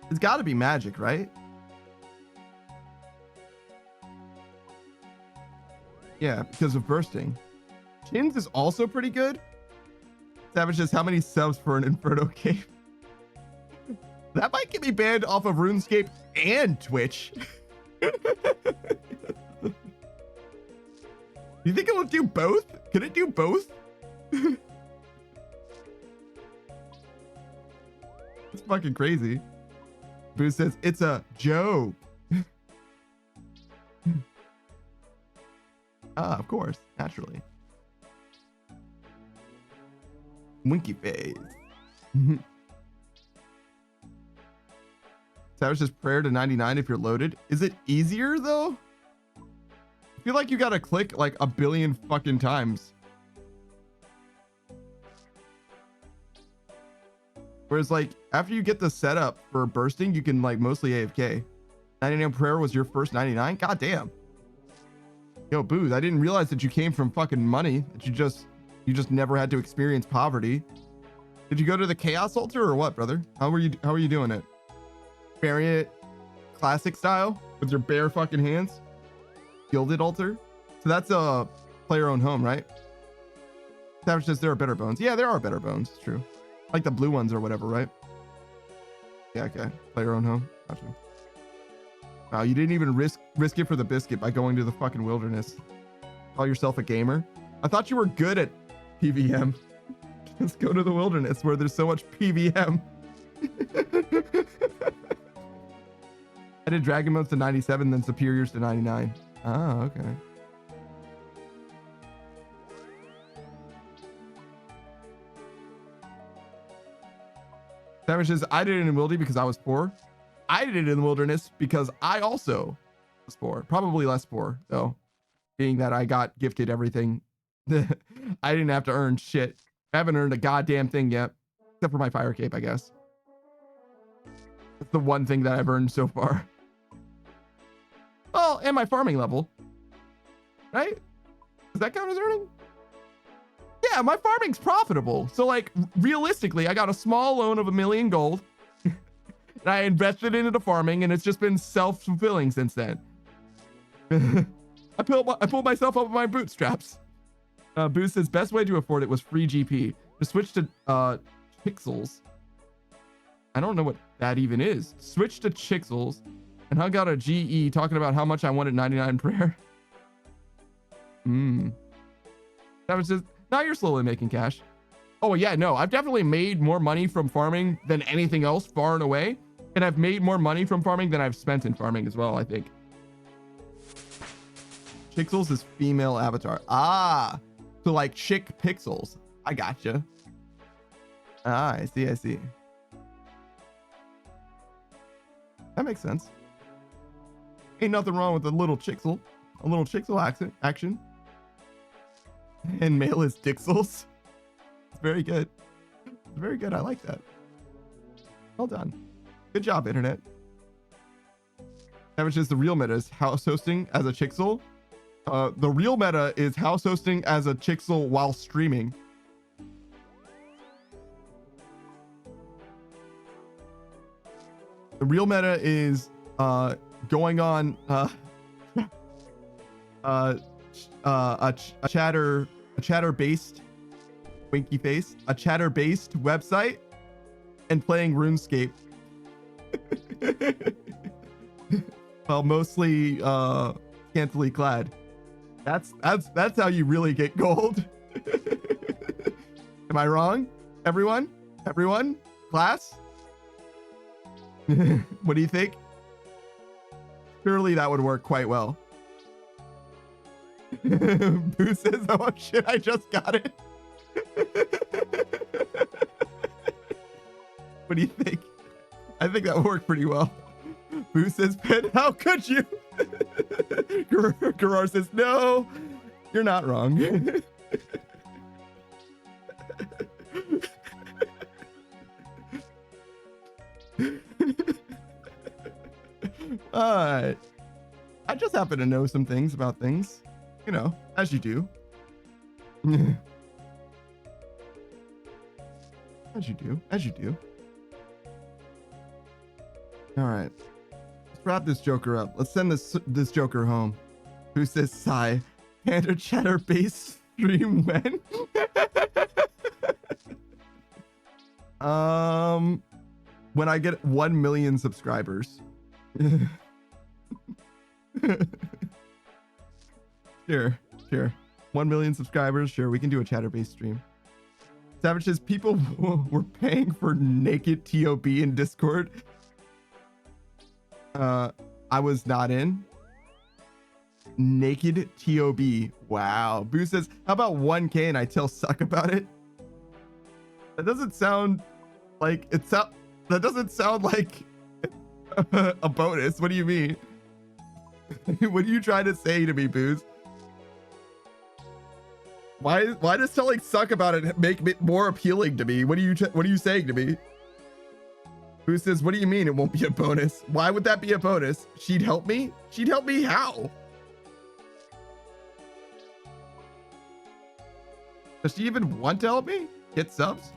It's got to be magic, right? Yeah, because of bursting. Chins is also pretty good. Savage says, how many subs for an Inferno game? That might get me banned off of RuneScape and Twitch. Do you think it will do both? Can it do both? It's fucking crazy. Boo says, it's a joke. Ah, of course, naturally. Winky face. Savage says prayer to 99 if you're loaded. Is it easier though? I feel like you gotta click like a billion fucking times. Whereas like after you get the setup for bursting, you can like mostly AFK. 99 prayer was your first 99? God damn. Yo, Booze, I didn't realize that you came from fucking money. That you just never had to experience poverty. Did you go to the Chaos Altar or what, brother? How are you doing it? Burying it classic style with your bare fucking hands? Gilded altar? So that's a player-owned home, right? Savage says there are better bones. Yeah, there are better bones. It's true. Like the blue ones or whatever, right? Yeah, okay. Player-owned home. Gotcha. Wow, you didn't even risk it for the biscuit by going to the fucking wilderness. Call yourself a gamer? I thought you were good at PVM. Let's go to the wilderness where there's so much PVM. I did Dragon Modes to 97, then Superiors to 99. Oh, okay. Savage says, I did it in Wildy because I was poor. I did it in the wilderness because I also was poor. Probably less poor, though, being that I got gifted everything. I didn't have to earn shit. I haven't earned a goddamn thing yet, except for my fire cape, I guess. That's the one thing that I've earned so far. Oh, and my farming level. Right? Does that count as earning? Yeah, my farming's profitable. So, like, realistically, I got a small loan of $1 million gold. And I invested into the farming, and it's just been self-fulfilling since then. I pulled myself up with my bootstraps. Boo says, best way to afford it was free GP. To switch to Pixels. I don't know what that even is. Switch to Chixels and hung out a GE talking about how much I wanted 99 prayer. That was just, now you're slowly making cash. Oh yeah, no, I've definitely made more money from farming than anything else far and away. And I've made more money from farming than I've spent in farming as well, I think. Chixels is female avatar. Ah, so like chick pixels. I gotcha. Ah, I see, I see. That makes sense. Ain't nothing wrong with a little Chixel. A little Chixel action. And male is Dixels. It's very good. It's very good. I like that. Well done. Good job, internet. Savage says the real meta is house hosting as a Chixel. The real meta is house hosting as a Chixel while streaming. The real meta is going on a chatter-based winky face, a chatter-based website, and playing RuneScape. Well, mostly scantily clad. That's how you really get gold. Am I wrong? Everyone? Class? What do you think? Surely that would work quite well. Boo says, oh shit, I just got it. What do you think? I think that worked pretty well. Boo says, Pen, how could you? Garor says, no, you're not wrong. Alright. I just happen to know some things about things. You know, as you do. As you do. Alright. Let's wrap this joker up. Let's send this joker home. Who says sigh? Panda chatter base stream when? When I get 1 million subscribers. Sure. 1 million subscribers. Sure, we can do a chatter-based stream. Savage says people were paying for naked TOB in Discord. I was not in. Naked TOB. Wow. Boo says, how about 1K and I tell Suck about it? That doesn't sound like that doesn't sound like a bonus. What do you mean? What are you trying to say to me, Booze? Why does telling Suck about it make it more appealing to me? What are you saying to me? Who says, what do you mean it won't be a bonus? Why would that be a bonus? She'd help me? She'd help me how? Does she even want to help me? Get subs?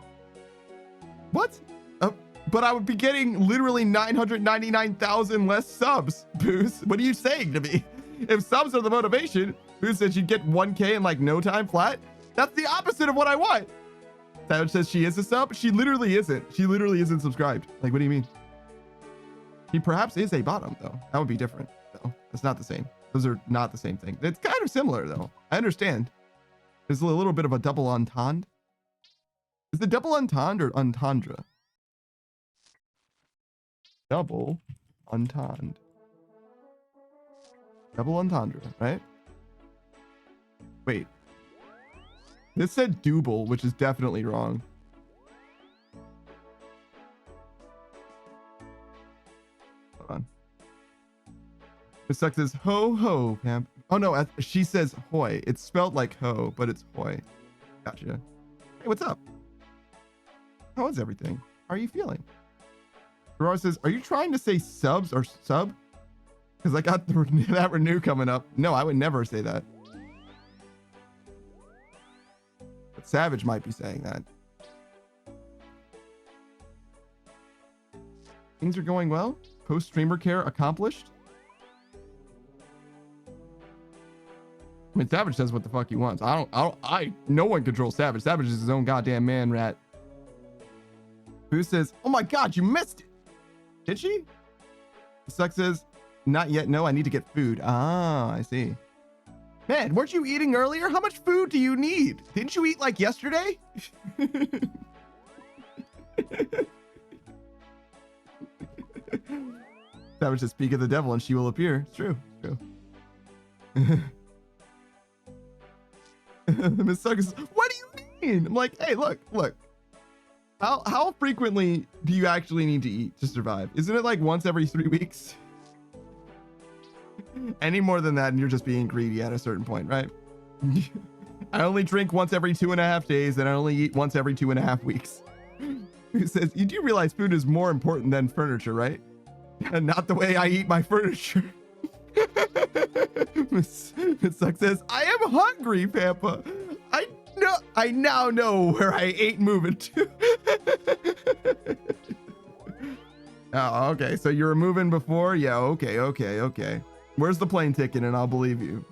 What? But I would be getting literally 999,000 less subs, Booze. What are you saying to me? If subs are the motivation, Booze said she'd get 1K in like no time flat. That's the opposite of what I want. Savage says she is a sub. She literally isn't. She literally isn't subscribed. Like, what do you mean? She perhaps is a bottom, though. That would be different, though. That's not the same. Those are not the same thing. It's kind of similar, though. I understand. There's a little bit of a double entendre. Is the double entendre or entendre? Double entendre. Double entendre, right? Wait. This said double, which is definitely wrong. Hold on. This sucks as ho ho, Pam. Oh no, she says hoy. It's spelled like ho, but it's hoy. Gotcha. Hey, what's up? How is everything? How are you feeling? Aurora says, are you trying to say subs or sub? Because I got that renew coming up. No, I would never say that. But Savage might be saying that. Things are going well? Post streamer care accomplished? I mean, Savage says what the fuck he wants. No one controls Savage. Savage is his own goddamn man rat. Who says, oh my God, you missed it. Did she? Suck says, not yet. No, I need to get food. Ah, I see. Man, weren't you eating earlier? How much food do you need? Didn't you eat like yesterday? Savage says, speak of the devil and she will appear. It's true. It's true. Miss Suck says, what do you mean? I'm like, hey, look. How frequently do you actually need to eat to survive? Isn't it like once every 3 weeks? Any more than that and you're just being greedy at a certain point, right? I only drink once every 2.5 days and I only eat once every 2.5 weeks. Who says, you do realize food is more important than furniture, right? And not the way I eat my furniture. Miss Suck says, I am hungry, Pampa. I now know where I ate moving to. Oh, okay. So you were moving before? Yeah, okay, okay, okay. Where's the plane ticket and I'll believe you.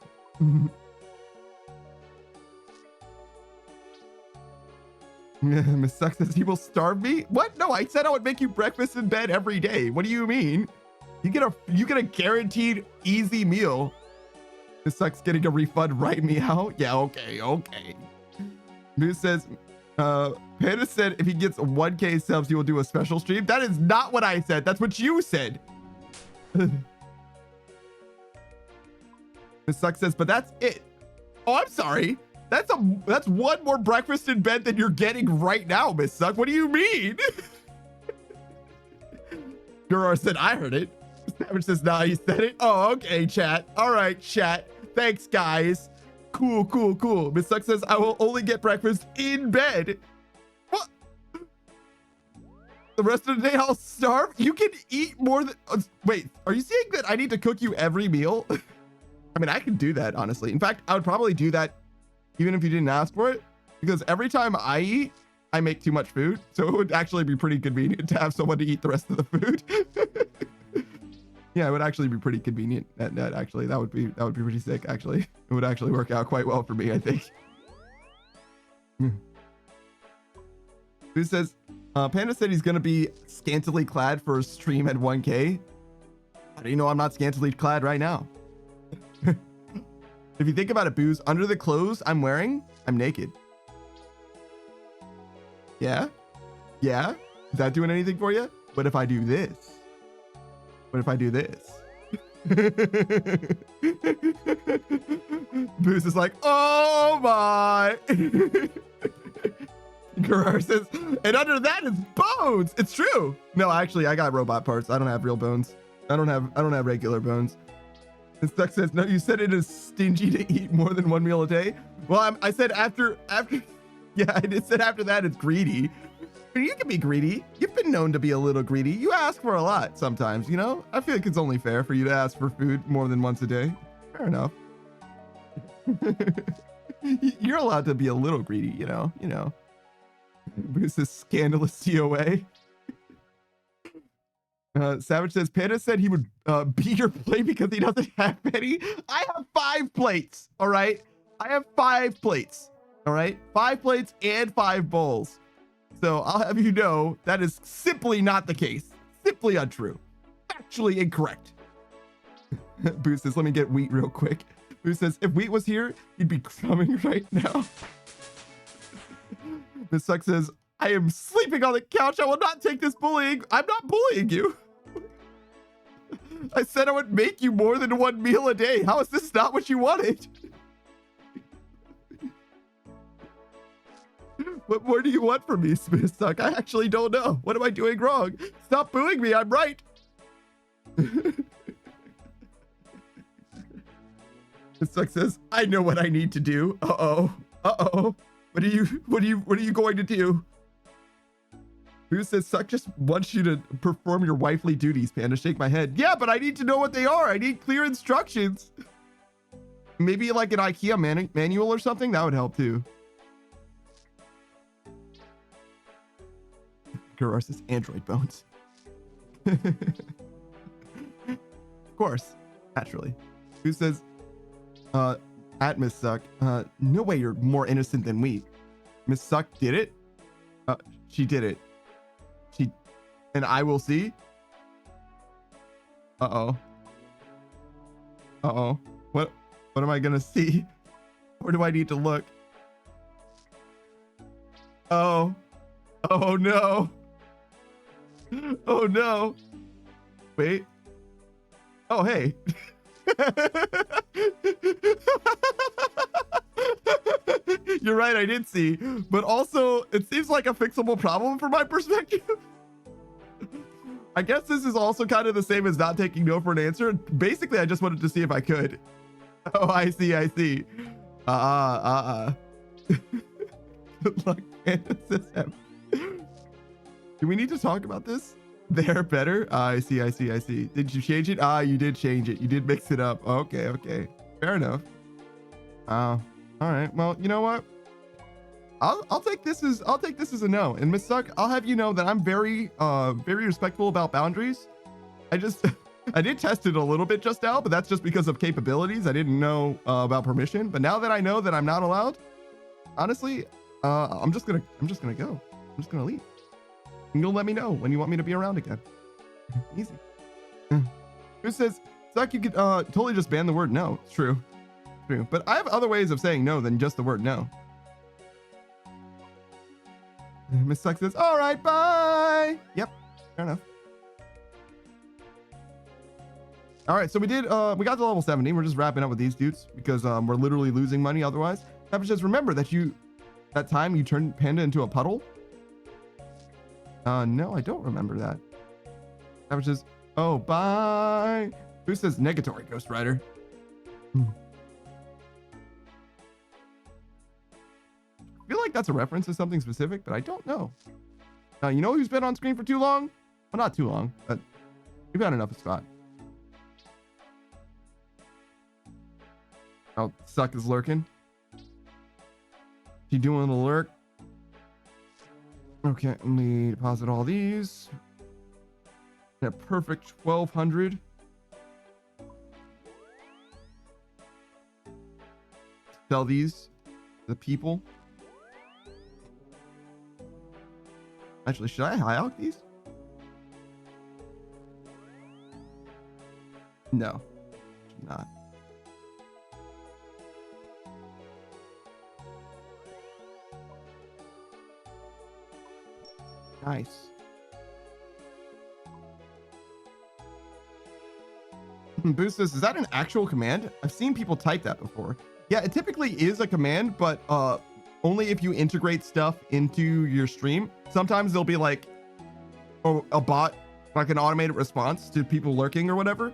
Miss Suck says he will starve me? What? No, I said I would make you breakfast in bed every day. What do you mean? You get a guaranteed easy meal. Miss Suck's getting a refund right meow. Yeah, okay, okay. Moose says, Panda said if he gets 1K subs, he will do a special stream. That is not what I said. That's what you said. Miss Suck says, but that's it. Oh, I'm sorry. That's one more breakfast in bed than you're getting right now, Miss Suck. What do you mean? Guror said, I heard it. Savage says, nah, he said it. Oh, okay, chat. All right, chat. Thanks, guys. Cool, cool, cool. Miss Suck says, I will only get breakfast in bed. What? The rest of the day, I'll starve? You can eat more than... wait, are you saying that I need to cook you every meal? I mean, I can do that, honestly. In fact, I would probably do that even if you didn't ask for it, because every time I eat, I make too much food. So it would actually be pretty convenient to have someone to eat the rest of the food. Yeah, it would actually be pretty convenient. Actually, that would be pretty sick. Actually, it would actually work out quite well for me, I think. Who says, Panda said he's gonna be scantily clad for a stream at 1K. How do you know I'm not scantily clad right now? If you think about it, Booze, under the clothes I'm wearing, I'm naked. Yeah? Yeah? Is that doing anything for you? What if I do this? What if I do this? Booze is like, oh my. Gerard says, and under that is bones. It's true. No, actually, I got robot parts. I don't have real bones. I don't have regular bones. And Stuck says, no, you said it is stingy to eat more than one meal a day. Well, I said after, yeah, I just said after that it's greedy. You can be greedy. You've been known to be a little greedy. You ask for a lot sometimes, you know? I feel like it's only fair for you to ask for food more than once a day. Fair enough. You're allowed to be a little greedy, you know? This is scandalous COA. Savage says, Panda said he would beat your plate because he doesn't have any. I have 5 plates, all right? I have 5 plates, all right? 5 plates and 5 bowls. So I'll have you know that is simply not the case. Simply untrue. Factually incorrect. Boo says, let me get Wheat real quick. Boo says, if Wheat was here, he'd be coming right now. Miss Suck says, I am sleeping on the couch. I will not take this bullying. I'm not bullying you. I said I would make you more than one meal a day. How is this not what you wanted? What more do you want from me, Miss Suck? I actually don't know. What am I doing wrong? Stop booing me. I'm right. Miss Suck says, I know what I need to do. Uh-oh. Uh-oh. What are you going to do? Who says Suck just wants you to perform your wifely duties, Panda? Shake my head. Yeah, but I need to know what they are. I need clear instructions. Maybe like an IKEA manual or something? That would help too. Gerard says Android bones. Of course, naturally. Who says, at Miss Suck, no way you're more innocent than we. Miss Suck did it? She did it. And I will see. Uh-oh. Uh-oh. What am I gonna see? Where do I need to look? Oh. Oh no. Oh no. Wait. Oh, hey. You're right, I did see. But also, it seems like a fixable problem from my perspective. I guess this is also kind of the same as not taking no for an answer. Basically, I just wanted to see if I could. Oh, I see. Good luck, Panda says M. Do we need to talk about this? They're better? I see. Did you change it? You did change it. You did mix it up. Okay. Fair enough. All right. Well, you know what? I'll take this as a no. And Miss Suck, I'll have you know that I'm very respectful about boundaries. I just I did test it a little bit just now, but that's just because of capabilities. I didn't know about permission, but now that I know that I'm not allowed, honestly, I'm just gonna go. I'm just gonna leave. And you'll let me know when you want me to be around again. Easy. Who says, Suck, you could totally just ban the word no. It's true. True. But I have other ways of saying no than just the word no. Miss Suck says, all right, bye. Yep, fair enough. All right, so we got to level 70. We're just wrapping up with these dudes because we're literally losing money otherwise. But just remember that time you turned Panda into a puddle. No, I don't remember that. That was just, oh, bye. Who says negatory, Ghost Rider? I feel like that's a reference to something specific, but I don't know. You know who's been on screen for too long? Well, not too long, but we've got enough of Scott. Oh, Suck is lurking. She doing the lurk. Okay, let me deposit all these. A perfect 1,200. Sell these to the people. Actually, should I high out these? No, should not. Nice. Boost this. Is that an actual command? I've seen people type that before. Yeah, it typically is a command, but only if you integrate stuff into your stream. Sometimes there'll be like a bot, like an automated response to people lurking or whatever.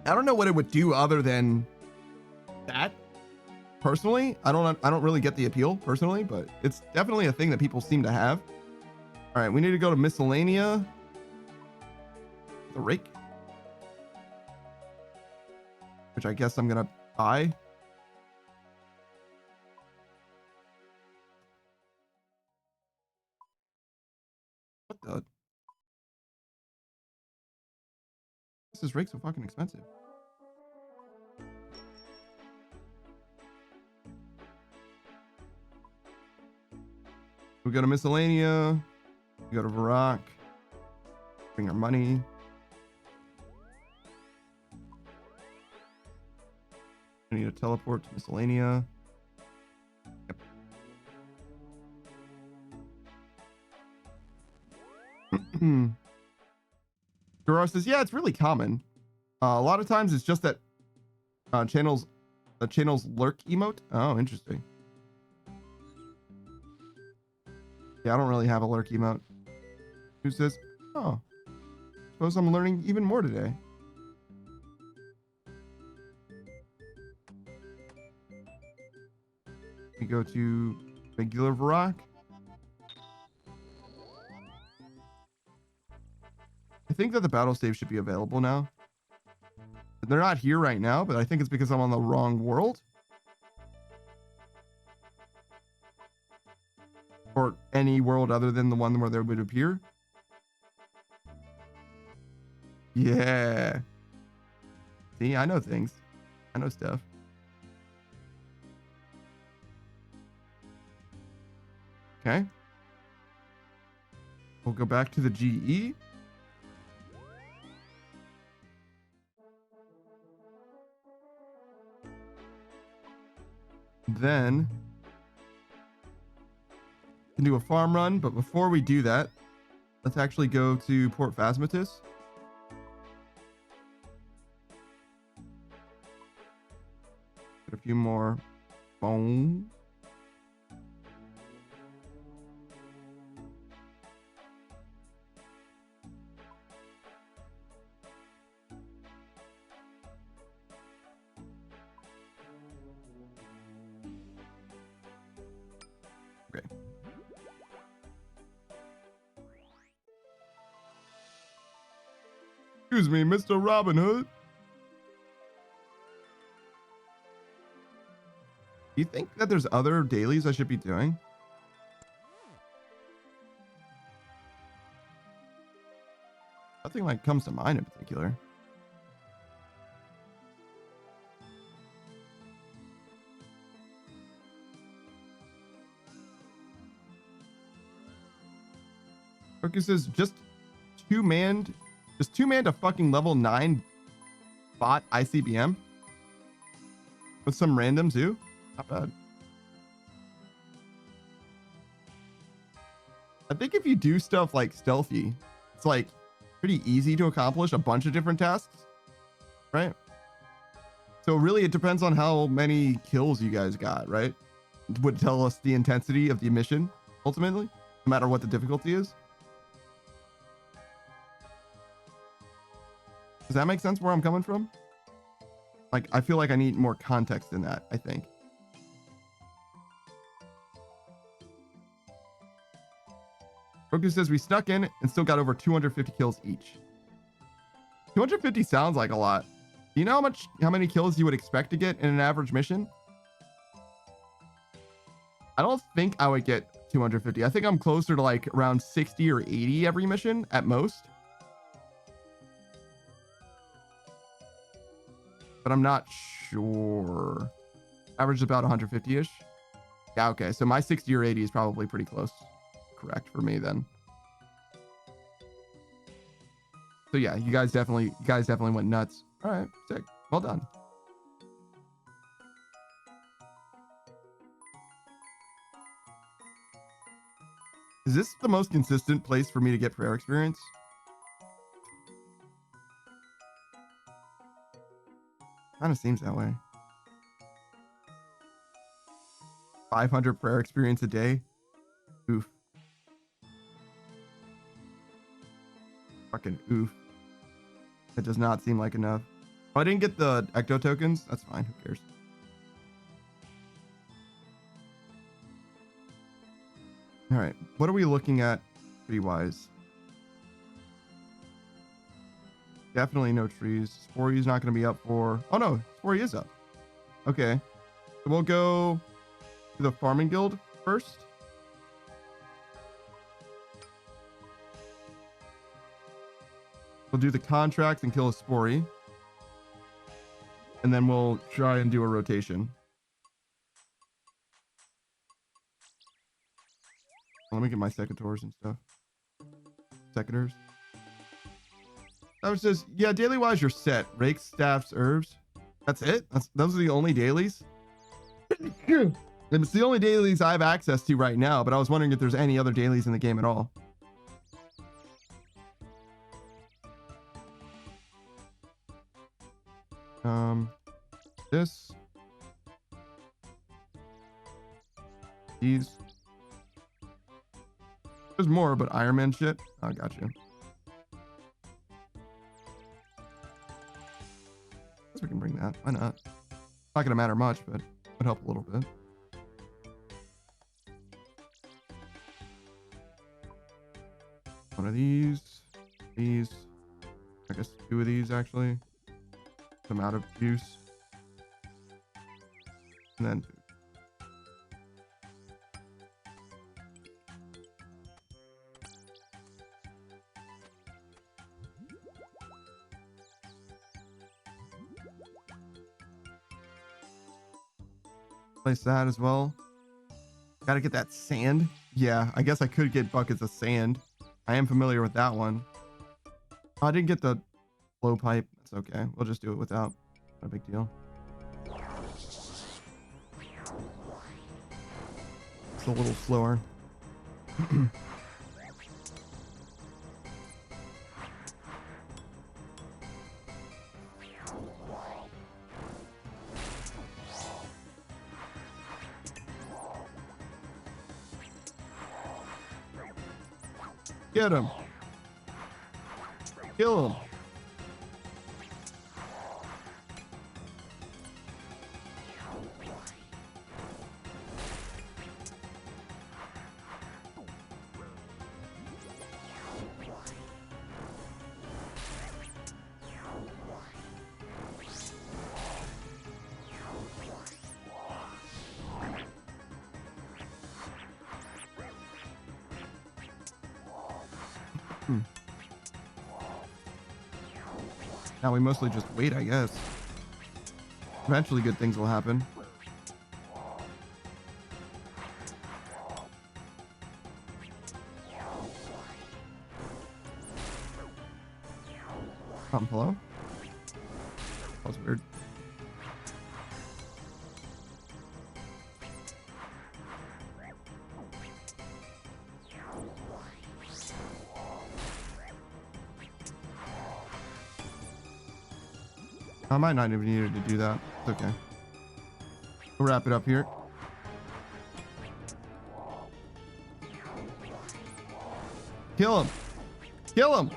I don't know what it would do other than that. Personally, I don't really get the appeal personally, but it's definitely a thing that people seem to have. All right, we need to go to miscellanea. The rake, which I guess I'm gonna buy. What the? This rake so fucking expensive. We go to miscellanea. We go to Varrock. Bring our money. I need to teleport to miscellanea. Yep. Gerard says, yeah, it's really common. A lot of times it's just that channels lurk emote. Oh, interesting. Yeah, I don't really have a lurk emote. Who says, oh, suppose I'm learning even more today. We go to regular Varrock. I think that the battle save should be available now. They're not here right now, but I think it's because I'm on the wrong world. Or any world other than the one where they would appear. Yeah. See, I know things. I know stuff. Okay. We'll go back to the GE. Then we can do a farm run, but before we do that, let's actually go to Port Phasmatus. Get a few more bones. Okay. Excuse me, Mr. Robin Hood. Do you think that there's other dailies I should be doing? Nothing like comes to mind in particular. Focus is just two-man to fucking level 9 bot ICBM with some random zoo. Not bad. I think if you do stuff like stealthy, it's like pretty easy to accomplish a bunch of different tasks, right? So really it depends on how many kills you guys got, right? It would tell us the intensity of the mission ultimately, no matter what the difficulty is. Does that make sense where I'm coming from? Like, I feel like I need more context in that, I think. Roku says we snuck in and still got over 250 kills each. 250 sounds like a lot. Do you know how many kills you would expect to get in an average mission? I don't think I would get 250. I think I'm closer to like around 60 or 80 every mission at most. But I'm not sure. Average about 150-ish. Yeah, okay. So my 60 or 80 is probably pretty close. Correct for me then. So yeah, you guys definitely went nuts. All right, sick. Well done. Is this the most consistent place for me to get prayer experience? Kind of seems that way. 500 prayer experience a day. Oof. Fucking oof. That does not seem like enough. Oh, I didn't get the ecto tokens. That's fine. Who cares? All right. What are we looking at tree-wise? Definitely no trees. Spory's not going to be up for... Oh, no. Spory is up. Okay. So we'll go to the farming guild first. We'll do the contract and kill a Spory. And then we'll try and do a rotation. Let me get my secators and stuff. Secators. That was just, yeah, daily wise, you're set. Rakes, staffs, herbs. That's it? Those are the only dailies? And it's the only dailies I have access to right now, but I was wondering if there's any other dailies in the game at all. This. These. There's more, but Iron Man shit. Oh, got you. Guess we can bring that. Why not? Not gonna matter much, but would help a little bit. One of these. These. I guess 2 of these actually. Some out of juice. And then place that as well. Gotta get that sand. Yeah, I guess I could get buckets of sand. I am familiar with that one. Oh, I didn't get the blowpipe. That's okay. We'll just do it without. Not a big deal. It's a little slower. Get him. Kill him. Now we mostly just wait, I guess. Eventually good things will happen. Hello? That was weird. I might not even need to do that. It's okay. We'll wrap it up here. Kill him. Kill him.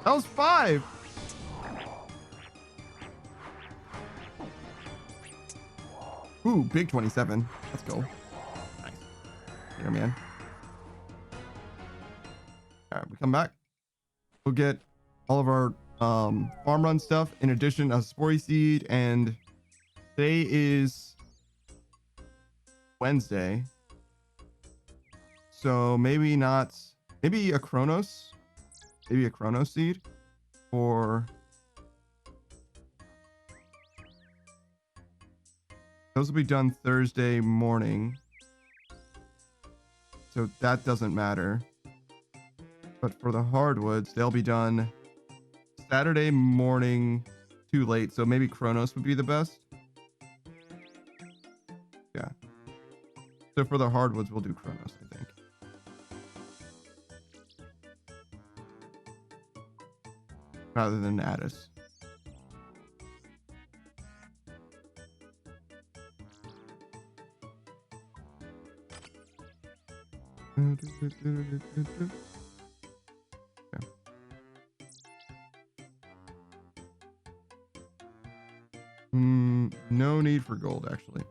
That was 5. Ooh, big 27. Let's go. Nice. Here, man. All right, we come back. We'll get all of our farm run stuff in addition to Spore Seed, and today is Wednesday, so maybe a Chronos seed for those will be done Thursday morning, so that doesn't matter. But for the hardwoods, they'll be done Saturday morning, too late, so maybe Chronos would be the best. Yeah. So for the hardwoods, we'll do Chronos, I think. Rather than Addis. No need for gold, actually.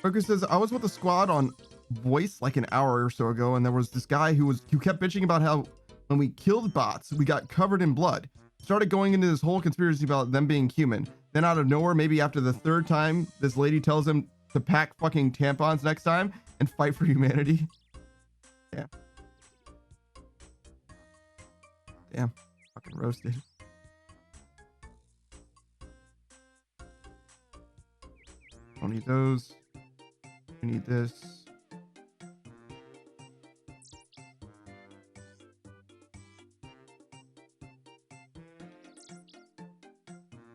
Focus says, I was with a squad on voice like an hour or so ago, and there was this guy who kept bitching about how when we killed bots, we got covered in blood. Started going into this whole conspiracy about them being human. Then out of nowhere, maybe after the 3rd time, this lady tells him to pack fucking tampons next time and fight for humanity. Yeah. Damn. Fucking roasted. Don't need those. We need this.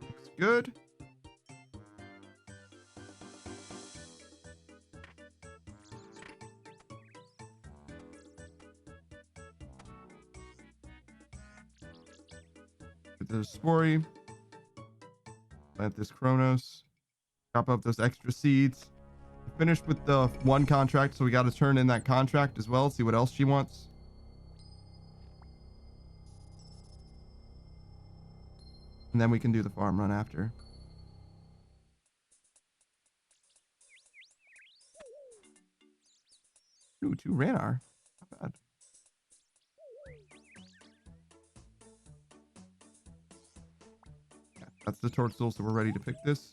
Looks good. Get this Spore. Plant this Chronos. Drop up those extra seeds. Finished with the 1 contract, so we got to turn in that contract as well, see what else she wants. And then we can do the farm run after. Ooh, 2 Ranar. Not bad. Yeah, that's the Toadstool, so we're ready to pick this.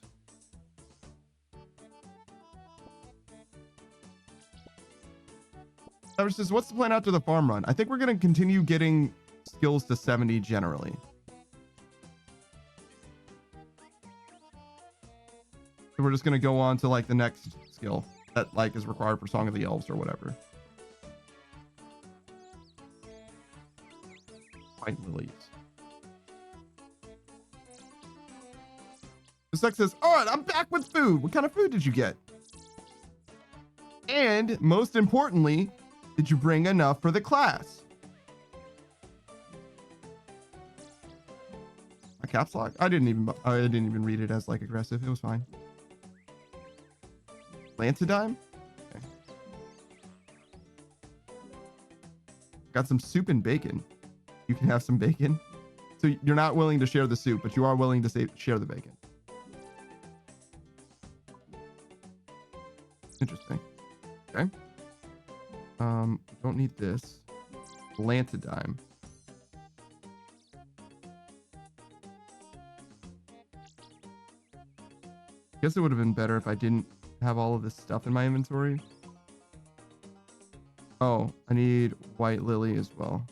Says, what's the plan after the farm run? I think we're going to continue getting skills to 70 generally. So we're just going to go on to like the next skill that like is required for Song of the Elves or whatever. Fight lilies. The sex says, all right, I'm back with food. What kind of food did you get? And most importantly, did you bring enough for the class? A caps lock? I didn't even read it as like aggressive. It was fine. Lantidime? Okay. Got some soup and bacon. You can have some bacon. So you're not willing to share the soup, but you are willing to share the bacon. Interesting. Okay. Don't need this. Lantidime. Guess it would have been better if I didn't have all of this stuff in my inventory. Oh, I need white lily as well.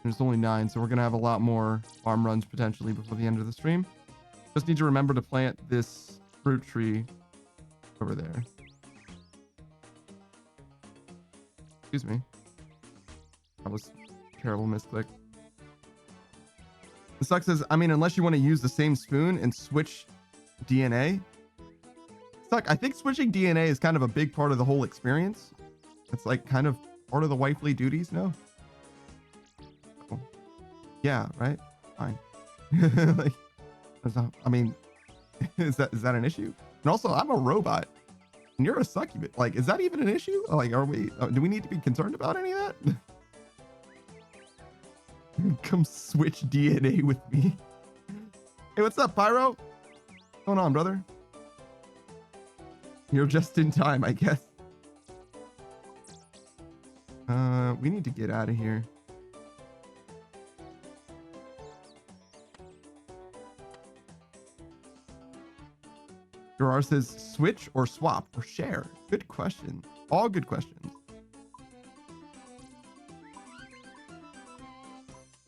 There's only 9, so we're gonna have a lot more farm runs potentially before the end of the stream. Just need to remember to plant this fruit tree over there. Excuse me. That was a terrible misclick. The suck says, I mean, unless you want to use the same spoon and switch DNA. Suck, I think switching DNA is kind of a big part of the whole experience. It's like kind of part of the wifely duties, no? Cool. Yeah, right? Fine. Like, I mean, is that an issue? And also, I'm a robot. And you're a succubus. Like, is that even an issue? Like, do we need to be concerned about any of that? Come switch DNA with me. Hey, what's up, Pyro? What's going on, brother? You're just in time, I guess. We need to get out of here. Gerard says, switch or swap or share? Good question. All good questions.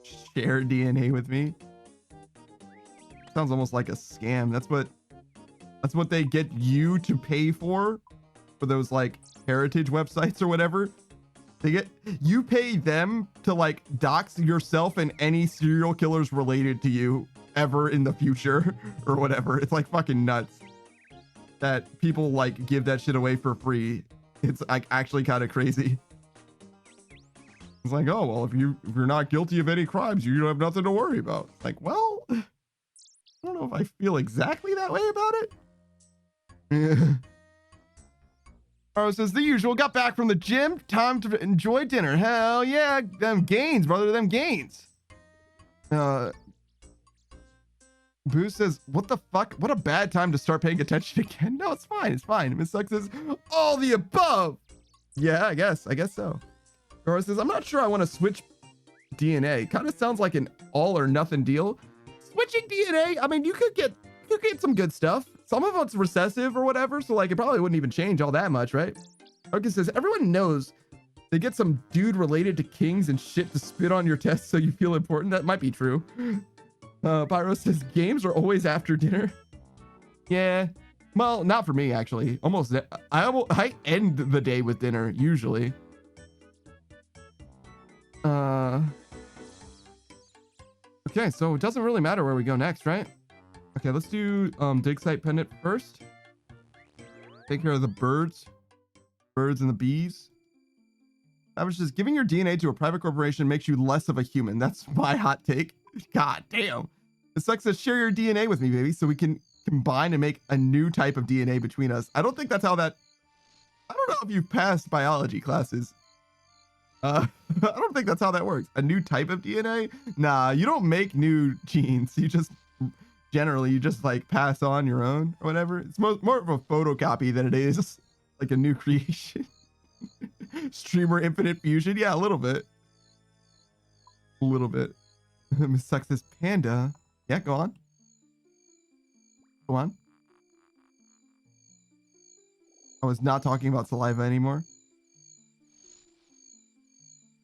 Share DNA with me? Sounds almost like a scam. That's what they get you to pay for those like heritage websites or whatever. You pay them to like dox yourself and any serial killers related to you ever in the future or whatever. It's like fucking nuts that people like give that shit away for free. It's like actually kind of crazy. It's like, oh, well, if you're not guilty of any crimes, you don't have nothing to worry about. Like, well, I don't know if I feel exactly that way about it. Yeah. Aro says, the usual, got back from the gym, time to enjoy dinner. Hell yeah, them gains, brother, them gains. Boo says, what the fuck? What a bad time to start paying attention again. No, it's fine, it's fine. Miss Suck says, all the above. Yeah, I guess so. Aro says, I'm not sure I want to switch DNA. Kind of sounds like an all or nothing deal. Switching DNA, I mean, you could get some good stuff. Some of it's recessive or whatever, so like it probably wouldn't even change all that much, right? Arcus says, everyone knows they get some dude related to kings and shit to spit on your test so you feel important. That might be true. Pyro says, games are always after dinner. Yeah, well, not for me actually. Almost, I end the day with dinner usually. Okay, so it doesn't really matter where we go next, right? Okay, let's do dig site pendant first. Take care of the birds and the bees. Average says, giving your DNA to a private corporation makes you less of a human. That's my hot take. God damn. The sucks says, share your DNA with me, baby, so we can combine and make a new type of DNA between us. I don't think that's how that... I don't know if you've passed biology classes. I don't think that's how that works. A new type of DNA? Nah, you don't make new genes. You just... Generally, you just like pass on your own or whatever. It's more of a photocopy than it is like a new creation. Streamer infinite fusion. Yeah, a little bit. Miss Suck says, panda. Yeah, go on. Go on. I was not talking about saliva anymore.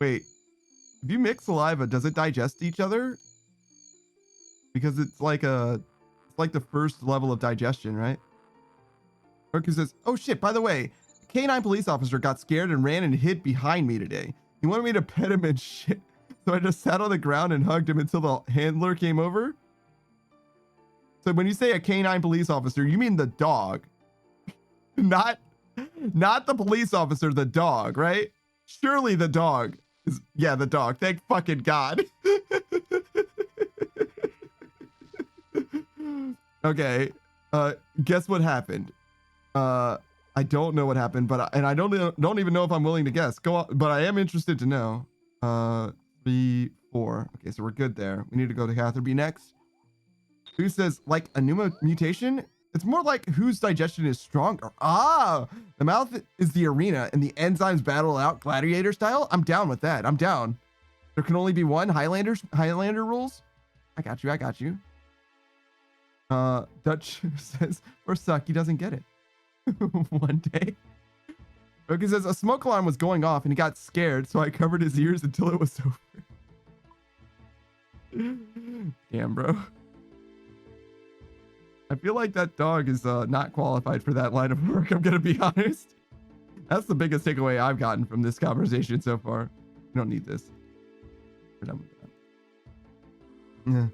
Wait, if you mix saliva, does it digest each other? Because it's like the first level of digestion, right? Marcus says, oh shit, by the way, a K9 police officer got scared and ran and hid behind me today. He wanted me to pet him and shit. So I just sat on the ground and hugged him until the handler came over. So when you say a K9 police officer, you mean the dog. Not the police officer, the dog, right? Surely the dog is, yeah, the dog. Thank fucking God. Okay, guess what happened? I don't know what happened, but I don't even know if I'm willing to guess. Go on, but I am interested to know. 3, 4. Okay, so we're good there. We need to go to Catherby next. Who says like a new mutation? It's more like whose digestion is stronger. Ah, the mouth is the arena and the enzymes battle out gladiator style. I'm down with that. I'm down. There can only be one. Highlander rules. I got you. Dutch says, or Suck, he doesn't get it. One day. Roku says a smoke alarm was going off and he got scared, so I covered his ears until it was over. Damn, bro. I feel like that dog is not qualified for that line of work, I'm gonna be honest. That's the biggest takeaway I've gotten from this conversation so far. We don't need this. We're done with that. Yeah.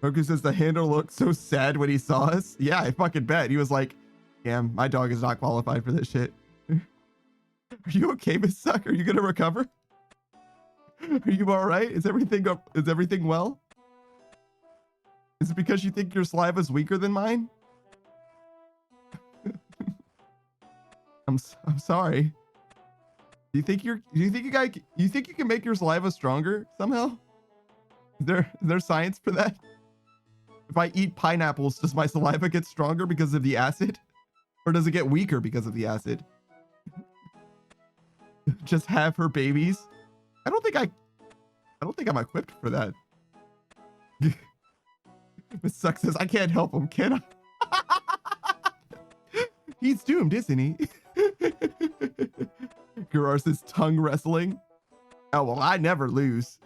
Roku says the handler looked so sad when he saw us. Yeah, I fucking bet. He was like, damn, my dog is not qualified for this shit. Are you okay, Miss Suck? Are you gonna recover? Are you all right? Is everything well? Is it because you think your saliva is weaker than mine? I'm sorry. Do you think you can make your saliva stronger somehow? Is there science for that? If I eat pineapples, does my saliva get stronger because of the acid? Or does it get weaker because of the acid? Just have her babies? I don't think I'm equipped for that. Miss Suck says, I can't help him, can I? He's doomed, isn't he? Garar says tongue wrestling. Oh, well, I never lose.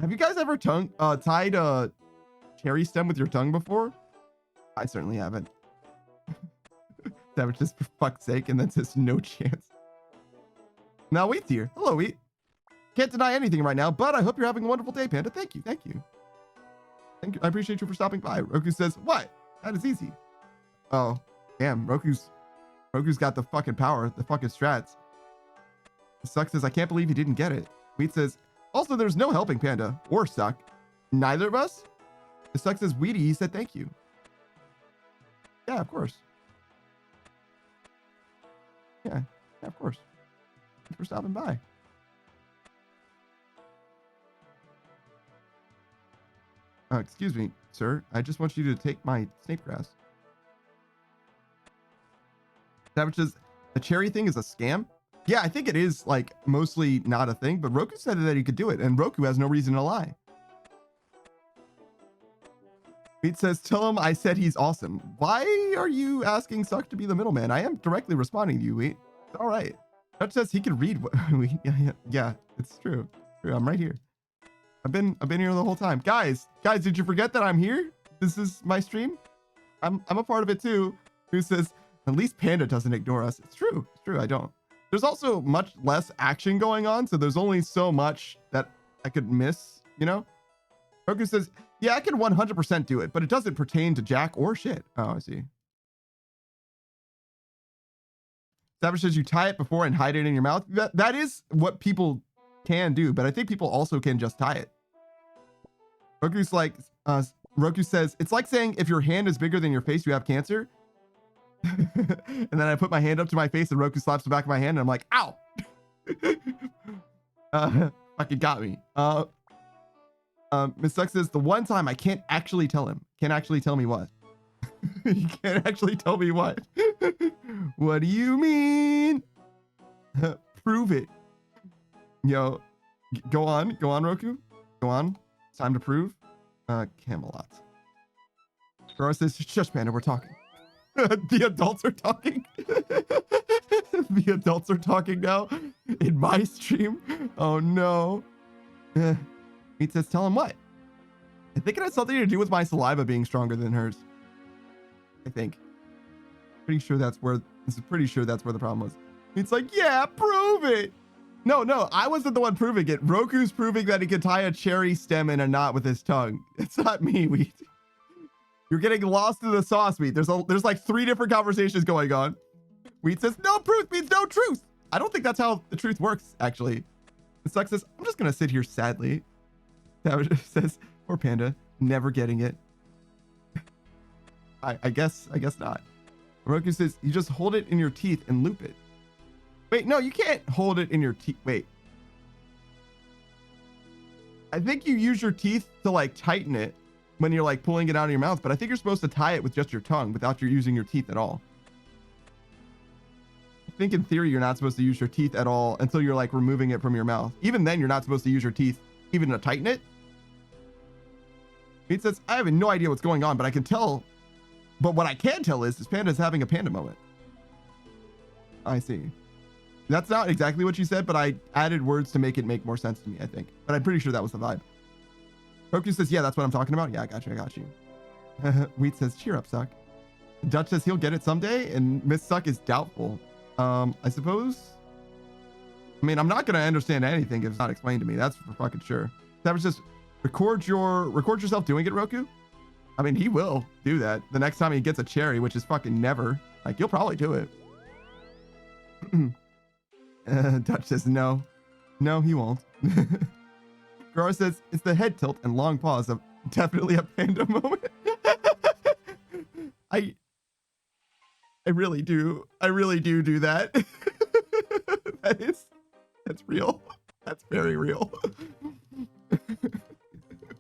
Have you guys ever tied a cherry stem with your tongue before? I certainly haven't. Savage says, for fuck's sake, and then says, no chance. Now, Wheat's here. Hello, Wheat. Can't deny anything right now, but I hope you're having a wonderful day, Panda. Thank you. Thank you. Thank you. I appreciate you for stopping by. Roku says, what? That is easy. Oh, damn. Roku's got the fucking power, the fucking strats. Suck says, I can't believe you didn't get it. Wheat says, also, there's no helping Panda or Suck. Neither of us? The Suck says, Wheaty, he said thank you. Yeah, of course. Yeah, of course. Thanks for stopping by. Excuse me, sir. I just want you to take my snake grass. Savage says, the cherry thing is a scam? Yeah, I think it is like mostly not a thing, but Roku said that he could do it, and Roku has no reason to lie. Pete says, tell him I said he's awesome. Why are you asking Suck to be the middleman? I am directly responding to you, Wheat. It's all right. Dutch says he can read what yeah, it's true. I'm right here. I've been here the whole time. Guys, did you forget that I'm here? This is my stream. I'm a part of it too. Who says, at least Panda doesn't ignore us. It's true. I don't. There's also much less action going on, so there's only so much that I could miss, you know? Roku says, yeah, I can 100% do it, but it doesn't pertain to Jack or shit. Oh, I see. Savage says you tie it before and hide it in your mouth. That is what people can do, but I think people also can just tie it. Roku's like, Roku says, it's like saying if your hand is bigger than your face, you have cancer. And then I put my hand up to my face and Roku slaps the back of my hand and I'm like, ow. Fucking got me. Miss Suck says the one time I can't actually tell him. Can't actually tell me what? You can't actually tell me what? What do you mean? Prove it. Yo, go on, Roku. Go on. It's time to prove. Camelot. Garar says, shush, Panda, we're talking. The adults are talking. The adults are talking now in my stream. Oh no. He says, tell him what? I think it has something to do with my saliva being stronger than hers. I think. Pretty sure that's where the problem was. It's like, yeah, prove it. No, I wasn't the one proving it. Roku's proving that he can tie a cherry stem in a knot with his tongue. It's not me, Wheat. You're getting lost in the sauce, Wheat. There's like 3 different conversations going on. Wheat says, no proof means no truth. I don't think that's how the truth works, actually. The Suck says, I'm just gonna sit here sadly. Savage says, poor Panda, never getting it. I guess not. Roku says, you just hold it in your teeth and loop it. Wait, no, you can't hold it in your teeth. Wait. I think you use your teeth to like tighten it when you're like pulling it out of your mouth, but I think you're supposed to tie it with just your tongue without you using your teeth at all. I think in theory, you're not supposed to use your teeth at all until you're like removing it from your mouth. Even then, you're not supposed to use your teeth even to tighten it. Pete says, I have no idea what's going on, but I can tell But what I can tell is this panda is having a panda moment. I see. That's not exactly what you said, but I added words to make it make more sense to me, I think. But I'm pretty sure that was the vibe. Roku says, yeah, that's what I'm talking about. Yeah, I got you. Wheat says, cheer up, Suck. Dutch says he'll get it someday, and Miss Suck is doubtful. I suppose. I mean, I'm not gonna understand anything if it's not explained to me. That's for fucking sure. Savage says, record yourself doing it, Roku. I mean, he will do that the next time he gets a cherry, which is fucking never. Like, you'll probably do it. Dutch says no, he won't. Gara says it's the head tilt and long pause of definitely a panda moment. I really do that. That's real. That's very real.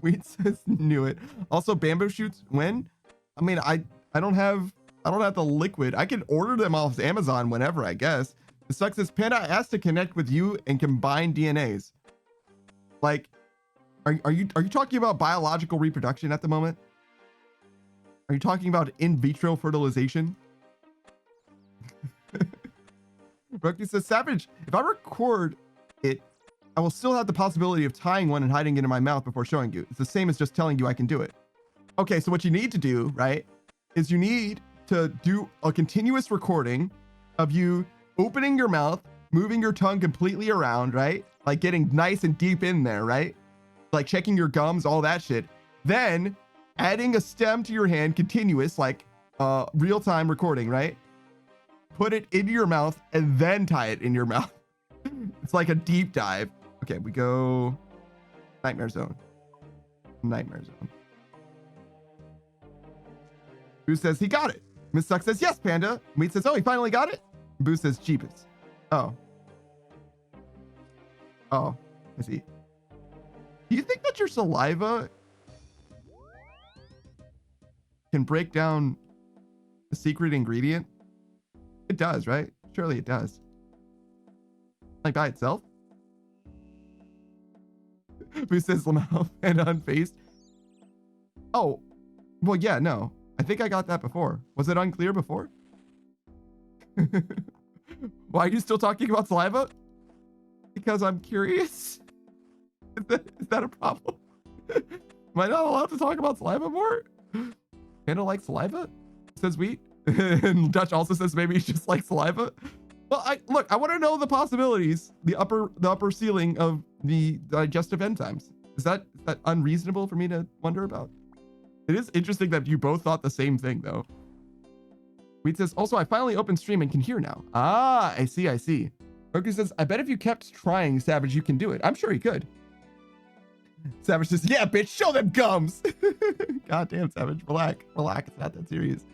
Wheat says knew it. Also, bamboo shoots when? I mean, I don't have the liquid. I can order them off Amazon whenever, I guess. The sucks is Panda asked to connect with you and combine DNAs. Like, are you talking about biological reproduction at the moment? Are you talking about in vitro fertilization? Roku says, Savage, if I record it, I will still have the possibility of tying one and hiding it in my mouth before showing you. It's the same as just telling you I can do it. Okay, so what you need to do, right, is you need to do a continuous recording of you opening your mouth, moving your tongue completely around, right? Like getting nice and deep in there, right? Like checking your gums, all that shit. Then adding a stem to your hand, continuous, like real-time recording, right? Put it into your mouth and then tie it in your mouth. It's like a deep dive. Okay, we go Nightmare Zone. Boo says he got it. Miss Suck says yes, Panda. Meat says, oh, he finally got it. Boo says cheapest. Oh, I see. Do you think that your saliva can break down the secret ingredient? It does, right? Surely it does. Like by itself? Boo says Lamau and unfaced. Oh, well, yeah, no. I think I got that before. Was it unclear before? Why are you still talking about saliva? Because I'm curious. Is that a problem? Am I not allowed to talk about saliva more? Panda likes saliva? Says Wheat. And Dutch also says maybe it's just like saliva. Well, I want to know the possibilities, the upper ceiling of the digestive enzymes. Is that unreasonable for me to wonder about? It is interesting that you both thought the same thing, though. Wheat says, also, I finally opened stream and can hear now. Ah, I see. Roku says, I bet if you kept trying, Savage, you can do it. I'm sure he could. Savage says, yeah, bitch, show them gums. God damn, Savage, relax. It's not that serious.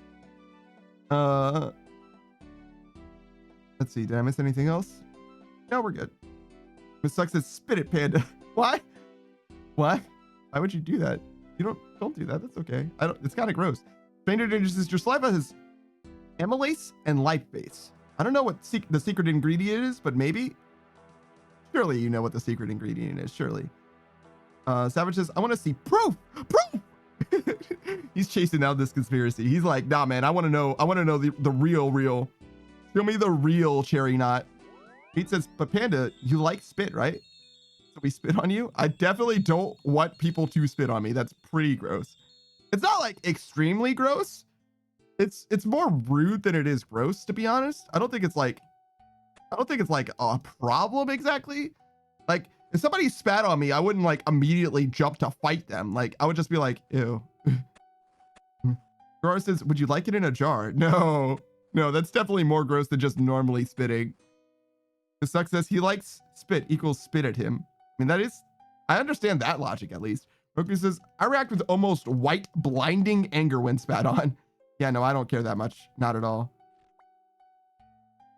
Let's see, did I miss anything else? No, we're good. Miss Suck says, spit it, Panda. Why? Why would you do that? You don't do that. That's okay. It's kind of gross. Stranger Danger says, your saliva has amylase and lipase. I don't know what the secret ingredient is, but maybe. Surely you know what the secret ingredient is. Surely. Savage says, I want to see proof. He's chasing out this conspiracy. He's like, nah, man, I want to know the real. Show me the real cherry knot. Pete says, but Panda, you like spit, right? So we spit on you? I definitely don't want people to spit on me. That's pretty gross. It's not like extremely gross. It's more rude than it is gross, to be honest. I don't think it's like a problem exactly. Like if somebody spat on me, I wouldn't like immediately jump to fight them. Like I would just be like, ew. Gara says, would you like it in a jar? No, that's definitely more gross than just normally spitting. The Suck says he likes spit equals spit at him. I mean, I understand that logic at least. Roku says, I react with almost white blinding anger when spat on. Yeah, no, I don't care that much. Not at all.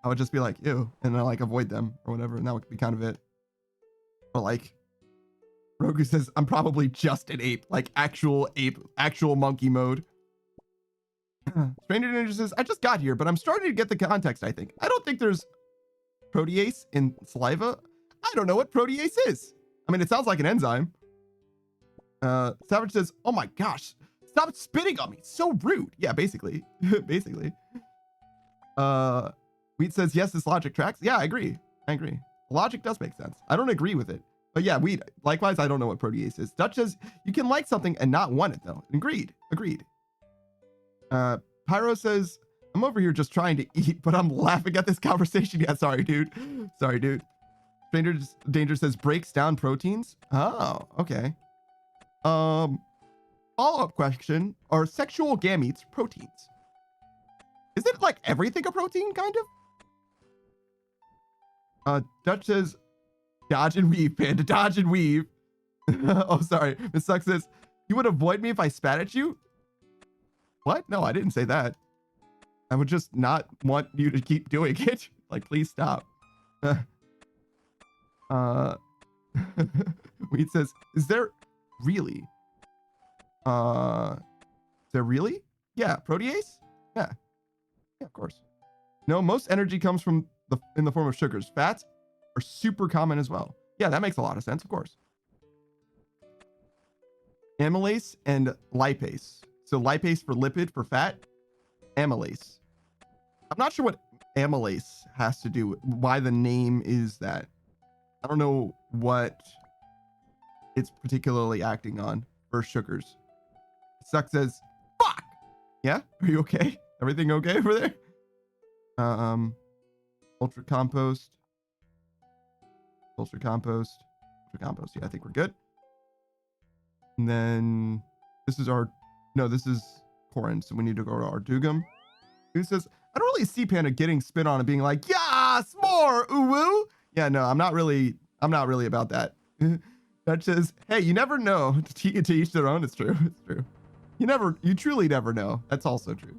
I would just be like, ew, and I like avoid them or whatever. And that would be kind of it. But like, Roku says, I'm probably just an ape, like actual ape, actual monkey mode. Stranger Ninja says, I just got here, but I'm starting to get the context, I think. I don't think there's protease in saliva. I don't know what protease is. I mean, it sounds like an enzyme. Savage says, oh my gosh, Stop spitting on me. So rude. Yeah, basically. Basically. Wheat says, yes, this logic tracks. Yeah, I agree. I agree. Logic does make sense. I don't agree with it. But yeah, Wheat, likewise, I don't know what protease is. Dutch says, you can like something and not want it, though. Agreed. Agreed. Pyro says, I'm over here just trying to eat, but I'm laughing at this conversation. Yeah, sorry, dude. Sorry, dude. Stranger Danger says, breaks down proteins. Oh, okay. Follow-up question, are sexual gametes proteins? Is it like everything a protein, kind of? Dutch says, dodge and weave, Panda, dodge and weave. Oh, sorry. Miss Suck says, you would avoid me if I spat at you? What? No, I didn't say that. I would just not want you to keep doing it. Like, please stop. Weed says, is there really? Is there really? Yeah, protease? Yeah. Yeah, of course. No, most energy comes from in the form of sugars. Fats are super common as well. Yeah, that makes a lot of sense, of course. Amylase and lipase. So lipase for lipid for fat, amylase. I'm not sure what amylase has to do with why the name is that. I don't know what it's particularly acting on for sugars. Suck says, fuck. Yeah, are you okay? Everything okay over there? Ultra compost. Ultra compost. Ultra compost. Yeah, I think we're good. And then this is this is Corin, so we need to go to our Dugum. Who says, I don't really see Panda getting spit on and being like, yes, more, ooh woo. Yeah, no, I'm not really about that. That says, hey, you never know. To each their own. It's true. It's true. You truly never know. That's also true.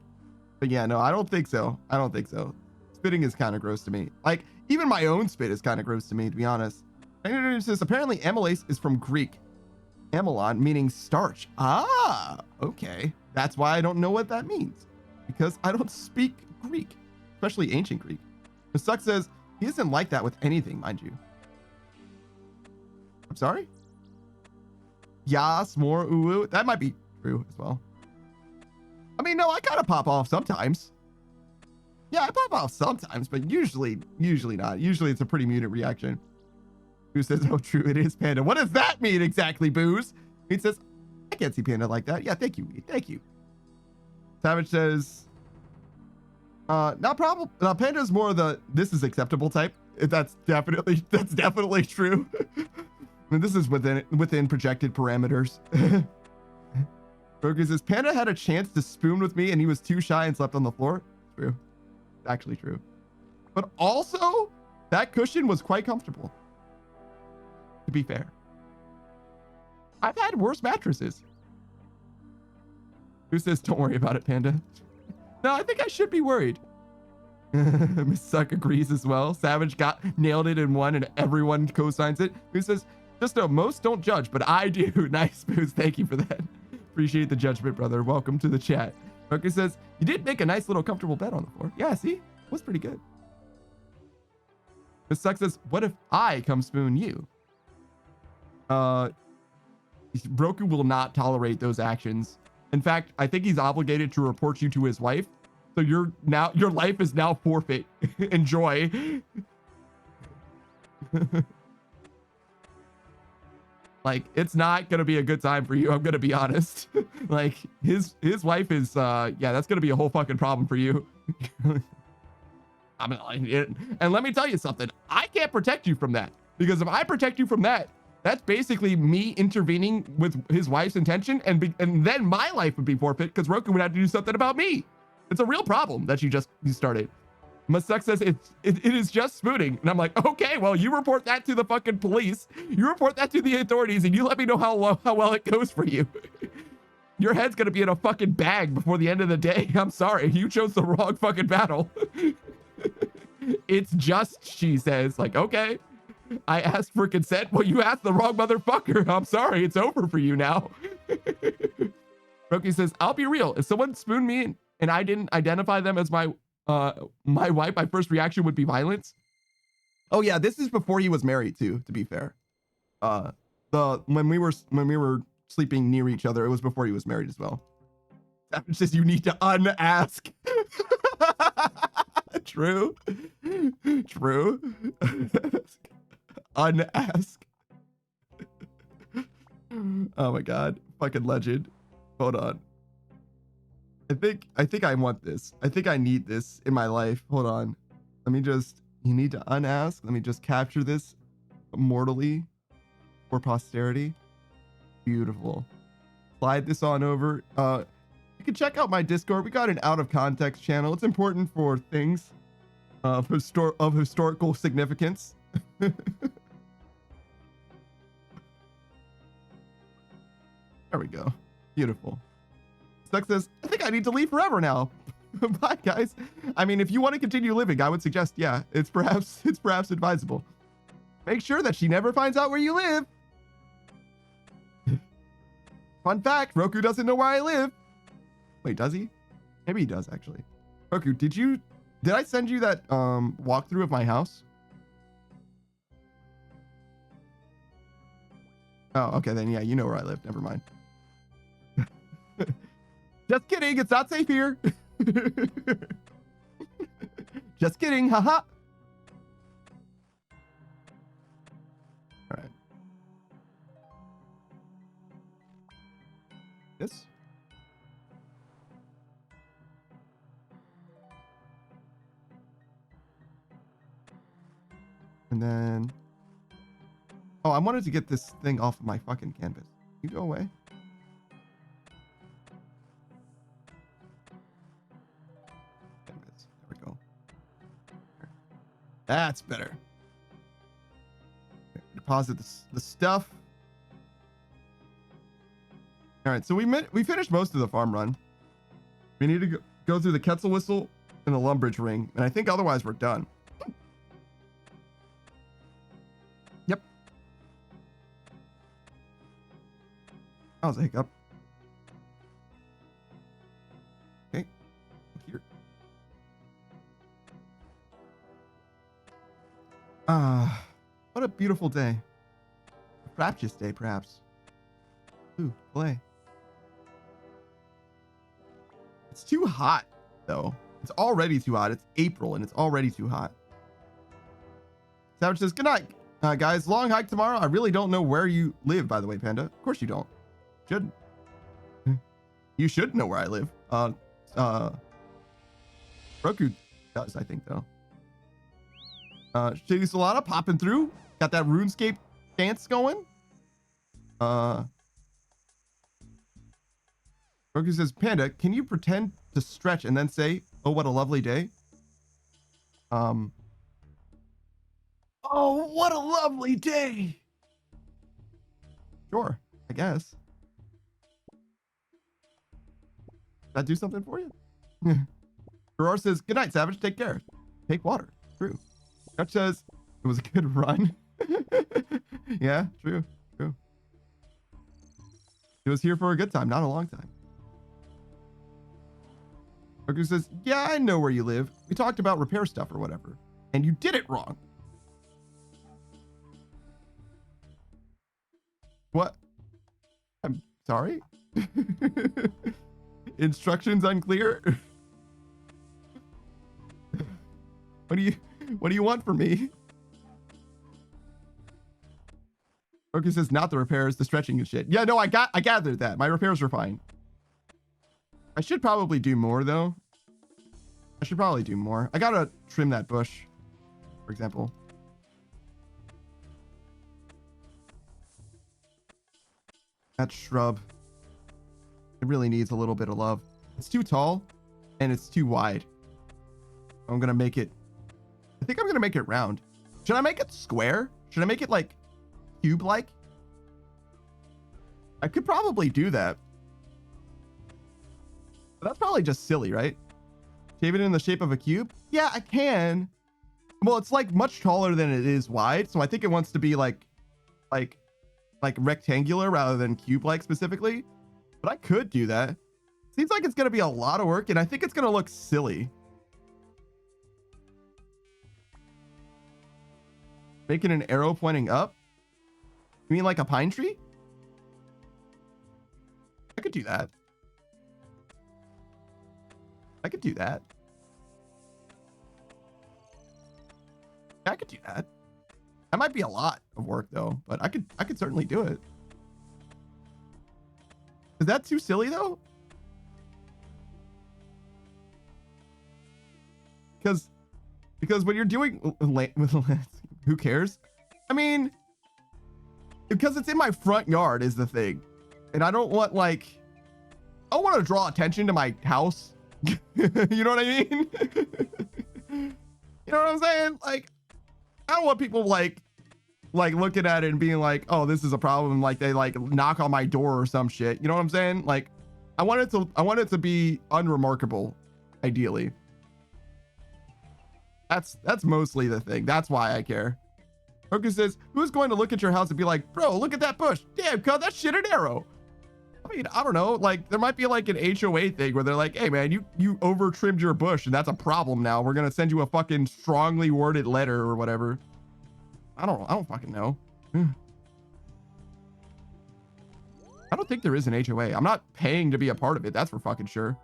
But yeah, no, I don't think so. I don't think so. Spitting is kind of gross to me. Like, even my own spit is kind of gross to me, to be honest. And it says, apparently amylase is from Greek. Amylon, meaning starch. Ah, okay. That's why I don't know what that means. Because I don't speak Greek, especially ancient Greek. The Suck says, he isn't like that with anything, mind you. I'm sorry? Yas, more, ooh. That might be true as well. I mean, no, I kind of pop off sometimes. Yeah, I pop off sometimes, but usually not. Usually it's a pretty muted reaction. Who says, oh, true, it is Panda. What does that mean exactly, Booze? He says, I can't see Panda like that. Yeah, thank you, thank you. Savage says, not problem. Panda's more of the, this is acceptable type. That's definitely true. I mean, this is within projected parameters. Burger says, Panda had a chance to spoon with me and he was too shy and slept on the floor. True. Actually true. But also, that cushion was quite comfortable. To be fair. I've had worse mattresses. Who says, don't worry about it, Panda? No, I think I should be worried. Miss Suck agrees as well. Savage nailed it in one and everyone co-signs it. Who says, just know most don't judge, but I do. Nice, Booze. Thank you for that. Appreciate the judgment, brother. Welcome to the chat. Rucker says, you did make a nice little comfortable bed on the floor. Yeah, see? It was pretty good. Miss Suck says, what if I come spoon you? Roku will not tolerate those actions. In fact, I think he's obligated to report you to his wife. So your life is now forfeit. Enjoy. Like, it's not gonna be a good time for you. I'm gonna be honest. Like, his wife is yeah, that's gonna be a whole fucking problem for you. I mean, and let me tell you something. I can't protect you from that, because if I protect you from that, that's basically me intervening with his wife's intention, and then my life would be forfeit because Roku would have to do something about me. It's a real problem that you started. Masuk says it is just spooning, and I'm like, okay, well, you report that to the fucking police, you report that to the authorities, and you let me know how well it goes for you. Your head's gonna be in a fucking bag before the end of the day. I'm sorry, you chose the wrong fucking battle. It's just, she says, like, okay. I asked for consent. Well, you asked the wrong motherfucker. I'm sorry. It's over for you now. Roki says, I'll be real. If someone spooned me and I didn't identify them as my wife, my first reaction would be violence. Oh yeah, this is before he was married too, to be fair. When we were sleeping near each other, it was before he was married as well. Savage says you need to unask. True. True. Unask. Oh my god. Fucking legend. Hold on. I think I want this. I think I need this in my life. Hold on. Let me just, you need to unask. Let me just capture this immortally for posterity. Beautiful. Slide this on over. You can check out my Discord. We got an out of context channel. It's important for things of historical significance. There we go. Beautiful. Stuck says, I think I need to leave forever now. Bye, guys. I mean, if you want to continue living, I would suggest, yeah, it's perhaps advisable. Make sure that she never finds out where you live. Fun fact, Roku doesn't know where I live. Wait, does he? Maybe he does, actually. Roku, did I send you that walkthrough of my house? Oh, okay, then yeah, you know where I live. Never mind. Just kidding, it's not safe here. Just kidding, haha. All right. This. And then, oh, I wanted to get this thing off of my fucking canvas. You go away. Canvas. There we go. That's better. Okay, deposit the stuff. All right, so we finished most of the farm run. We need to go through the Quetzal Whistle and the Lumbridge Ring, and I think otherwise we're done. Yep. That was a hiccup. Okay. Here. What a beautiful day. A fraptious day, perhaps. Ooh, play. It's too hot, though. It's already too hot. It's April, and it's already too hot. Savage says, good night, guys. Long hike tomorrow. I really don't know where you live, by the way, Panda. Of course you don't. Shouldn't. You should know where I live. Roku does, I think, though. Shady Solana popping through. Got that RuneScape dance going. Roku says, Panda, can you pretend to stretch and then say, oh, what a lovely day? Oh, what a lovely day. Sure, I guess. Did that do something for you? Gerard says, good night, Savage. Take care. Take water. True. Dutch says, it was a good run. Yeah, true. True. It was here for a good time, not a long time. Roku says, yeah, I know where you live. We talked about repair stuff or whatever, and you did it wrong. What? I'm sorry? Instructions unclear? What do you want from me? Roku says, not the repairs, the stretching and shit. Yeah, no, I gathered that. My repairs were fine. I should probably do more, though. I should probably do more. I gotta trim that bush, for example. That shrub. It really needs a little bit of love. It's too tall, and it's too wide. I'm gonna make it... I think I'm gonna make it round. Should I make it square? Should I make it, like, cube-like? I could probably do that. But that's probably just silly, right? Shave it in the shape of a cube? Yeah, I can. Well, it's like much taller than it is wide, so I think it wants to be like rectangular rather than cube-like specifically. But I could do that. Seems like it's gonna be a lot of work, and I think it's gonna look silly. Making an arrow pointing up? You mean like a pine tree? I could do that. I could do that. I could do that. That might be a lot of work though, but I could certainly do it. Is that too silly though? Because when you're doing who cares? I mean, because it's in my front yard is the thing. And I don't want like, I don't want to draw attention to my house. You know what I mean? You know what I'm saying? Like, I don't want people like looking at it and being like, oh, this is a problem. Like they like knock on my door or some shit. You know what I'm saying? Like, I want it to be unremarkable, ideally. That's mostly the thing. That's why I care. Focus says, who's going to look at your house and be like, bro, look at that bush. Damn, cut that shit an arrow. I mean, I don't know. Like, there might be like an HOA thing where they're like, hey man, you over trimmed your bush and that's a problem now. We're gonna send you a fucking strongly worded letter or whatever. I don't fucking know. I don't think there is an HOA. I'm not paying to be a part of it. That's for fucking sure.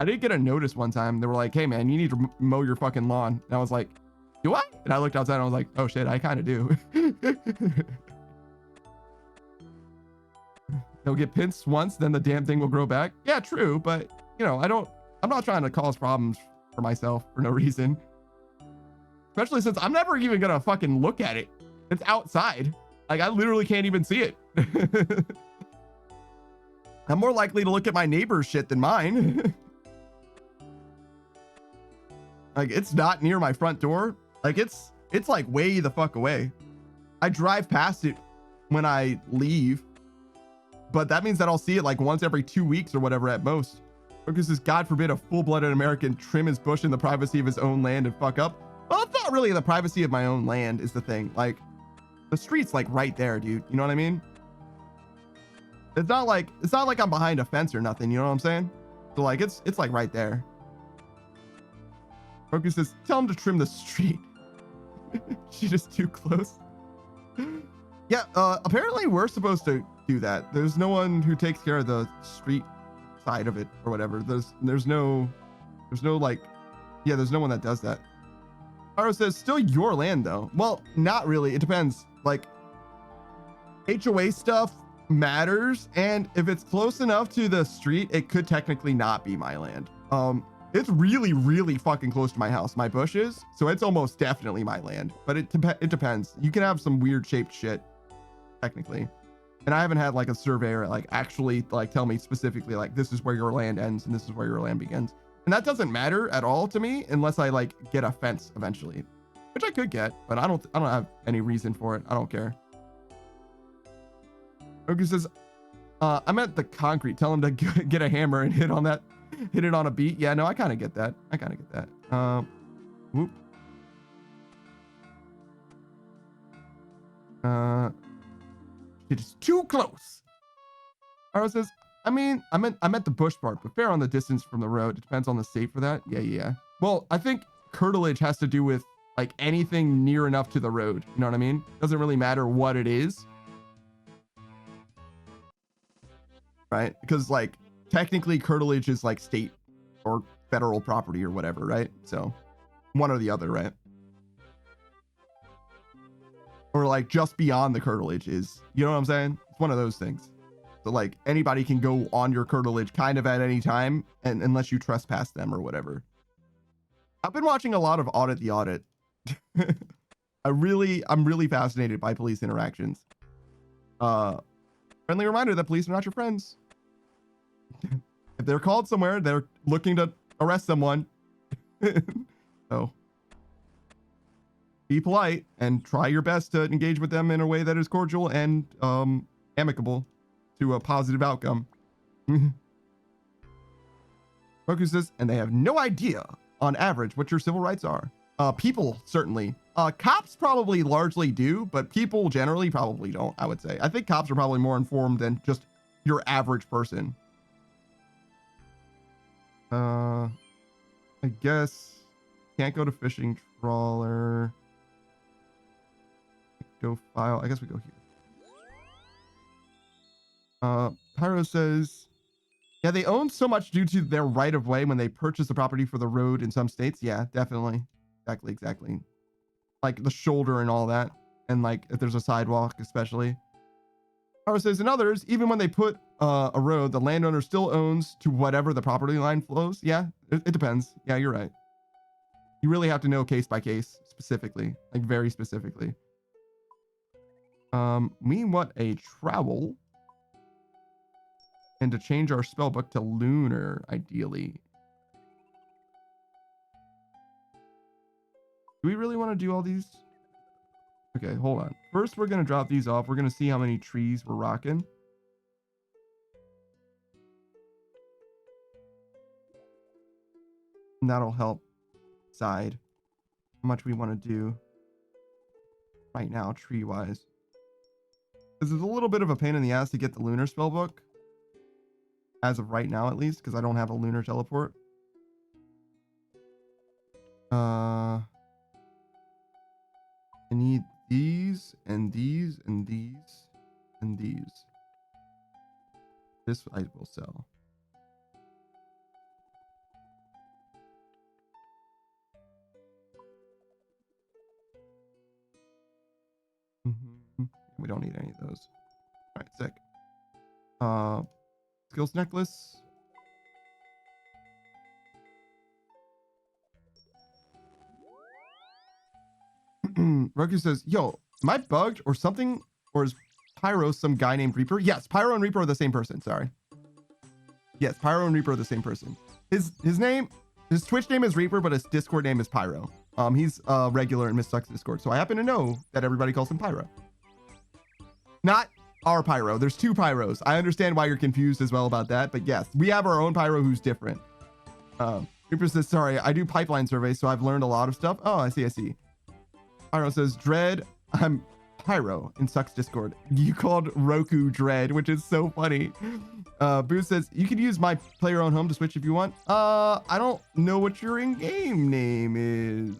I did get a notice one time. They were like, hey man, you need to mow your fucking lawn. And I was like, do I? And I looked outside and I was like, oh shit, I kind of do. They'll get pinched once, then the damn thing will grow back. Yeah, true. But you know, I'm not trying to cause problems for myself for no reason. Especially since I'm never even gonna fucking look at it. It's outside. Like I literally can't even see it. I'm more likely to look at my neighbor's shit than mine. Like it's not near my front door. Like it's like way the fuck away. I drive past it when I leave, but that means that I'll see it like once every 2 weeks or whatever at most. Focus says, God forbid a full-blooded American trim his bush in the privacy of his own land and fuck up. Well, it's not really the privacy of my own land is the thing. Like the street's like right there, dude. You know what I mean? It's not like I'm behind a fence or nothing. You know what I'm saying? So like it's like right there. Focus says, tell him to trim the street. She's just too close. Yeah, apparently we're supposed to do that. There's no one who takes care of the street side of it or whatever. There's no like, yeah, there's no one that does that. Aro says, still your land though. Well, not really. It depends. Like HOA stuff matters. And if it's close enough to the street, it could technically not be my land. It's really, really fucking close to my house. My bush is, so it's almost definitely my land, but it depends. You can have some weird shaped shit technically. And I haven't had like a surveyor like actually like tell me specifically like this is where your land ends and this is where your land begins. And that doesn't matter at all to me unless I like get a fence eventually, which I could get, but I don't have any reason for it. I don't care. Oki says, I meant the concrete. Tell him to get a hammer and hit it on a beat. Yeah, no, I kind of get that. Whoop. It is too close. Aro says, I mean, I meant the bush part, but fair on the distance from the road. It depends on the state for that. Yeah. Well, I think curtilage has to do with like anything near enough to the road. You know what I mean? Doesn't really matter what it is. Right? Because like technically curtilage is like state or federal property or whatever, right? So one or the other, right? Or like just beyond the curtilage is, you know what I'm saying? It's one of those things. So like anybody can go on your curtilage kind of at any time, and unless you trespass them or whatever. I've been watching a lot of Audit the Audit. I'm really fascinated by police interactions. Friendly reminder that police are not your friends. If they're called somewhere, they're looking to arrest someone. So be polite and try your best to engage with them in a way that is cordial and amicable to a positive outcome. Focus says, and they have no idea on average what your civil rights are. People certainly. Cops probably largely do, but people generally probably don't, I would say. I think cops are probably more informed than just your average person. I guess can't go to fishing trawler. Go file. I guess we go here. Pyro says, Yeah, they own so much due to their right of way when they purchase the property for the road in some states. Yeah, definitely. Exactly. Like the shoulder and all that. And like if there's a sidewalk, especially. Or says in others, even when they put a road, the landowner still owns to whatever the property line flows. Yeah, it depends. Yeah, you're right. You really have to know case by case specifically, like very specifically. We want a trowel and to change our spell book to lunar, ideally. Do we really want to do all these? Okay, hold on. First, we're going to drop these off. We're going to see how many trees we're rocking. And that'll help decide how much we want to do right now, tree-wise. This is a little bit of a pain in the ass to get the lunar spell book. As of right now, at least, because I don't have a lunar teleport. I need these and these and these and these. This I will sell. We don't need any of those. All right, sick. Skills necklace. Roku says, yo, am I bugged or something? Or is Pyro some guy named Reaper? Yes, Pyro and Reaper are the same person. Sorry. Yes, Pyro and Reaper are the same person. His Twitch name is Reaper, but his Discord name is Pyro. He's regular in Miss Sucks Discord, so I happen to know that everybody calls him Pyro. Not our Pyro. There's two Pyros. I understand why you're confused as well about that, but yes, we have our own Pyro who's different. Reaper says, sorry, I do pipeline surveys, so I've learned a lot of stuff. Oh, I see. Pyro says, Dread, I'm Pyro in Sucks Discord. You called Roku Dread, which is so funny. Boo says, you can use my player own home to switch if you want. I don't know what your in-game name is.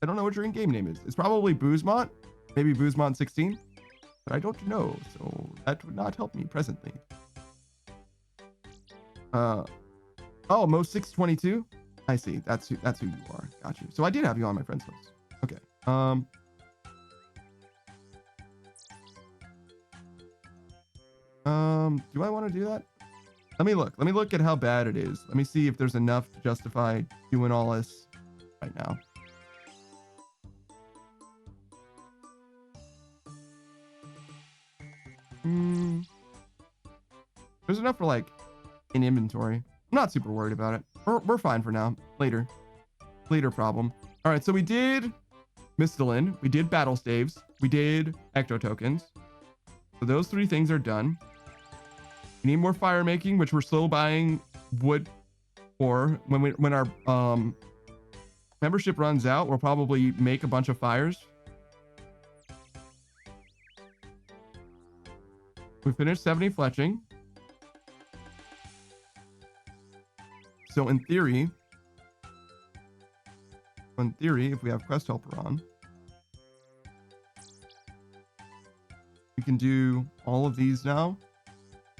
I don't know what your in-game name is. It's probably Boozmont, maybe Boozmont 16, but I don't know, so that would not help me presently. Oh, Mo622. I see. That's who you are. Got you. So I did have you on my friends list. Okay. Do I want to do that? Let me look at how bad it is. Let me see if there's enough to justify doing all this right now. There's enough for like in inventory. I'm not super worried about it. We're fine for now. Later problem. All right, so we did Misthalin, we did battle staves, we did ecto tokens. So those three things are done. We need more fire making, which we're still buying wood for. When our membership runs out, we'll probably make a bunch of fires. We finished 70 fletching. So in theory, if we have quest helper on, we can do all of these now.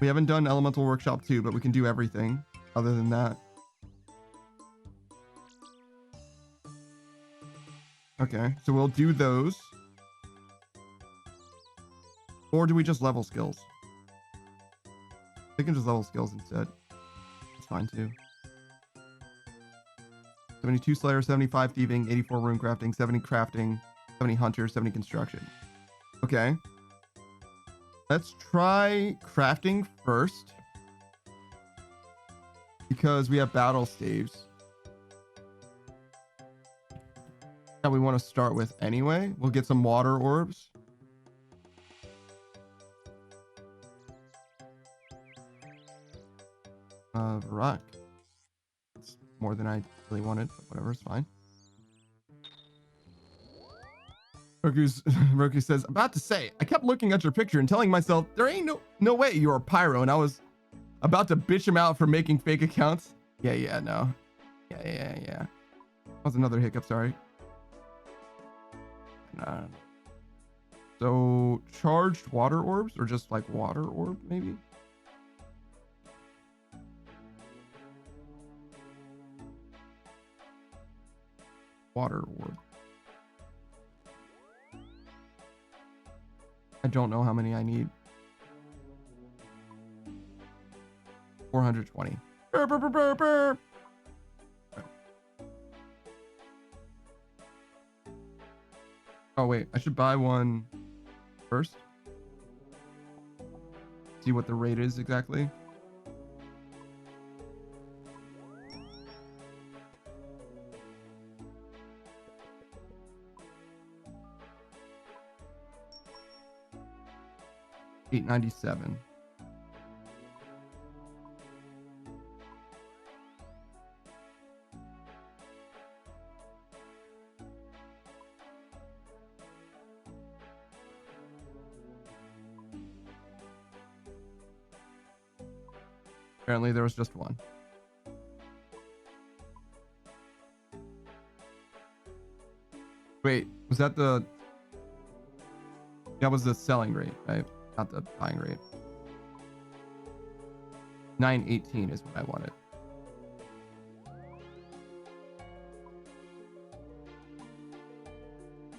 We haven't done elemental workshop 2, but we can do everything other than that. Okay, so we'll do those. Or do we just level skills? We can just level skills instead. It's fine too. 72 Slayer, 75 Thieving, 84 Rune Crafting, 70 Crafting, 70 Hunter, 70 Construction. Okay. Let's try crafting first. Because we have battle staves. That we want to start with anyway. We'll get some water orbs. Rock. It's more than I really wanted, but whatever, it's fine. Roku says, about to say, I kept looking at your picture and telling myself, there ain't no way you're a pyro, and I was about to bitch him out for making fake accounts. Yeah, no. Yeah. That was another hiccup, sorry. So, charged water orbs, or just like water orb, maybe? Water orb. I don't know how many I need. 420. Burr, burr, burr, burr, burr. Oh wait, I should buy one first. See what the rate is exactly. $8.97. Apparently there was just one. Wait, was that the... That was the selling rate, right? Not the buying rate. 918 is what I wanted.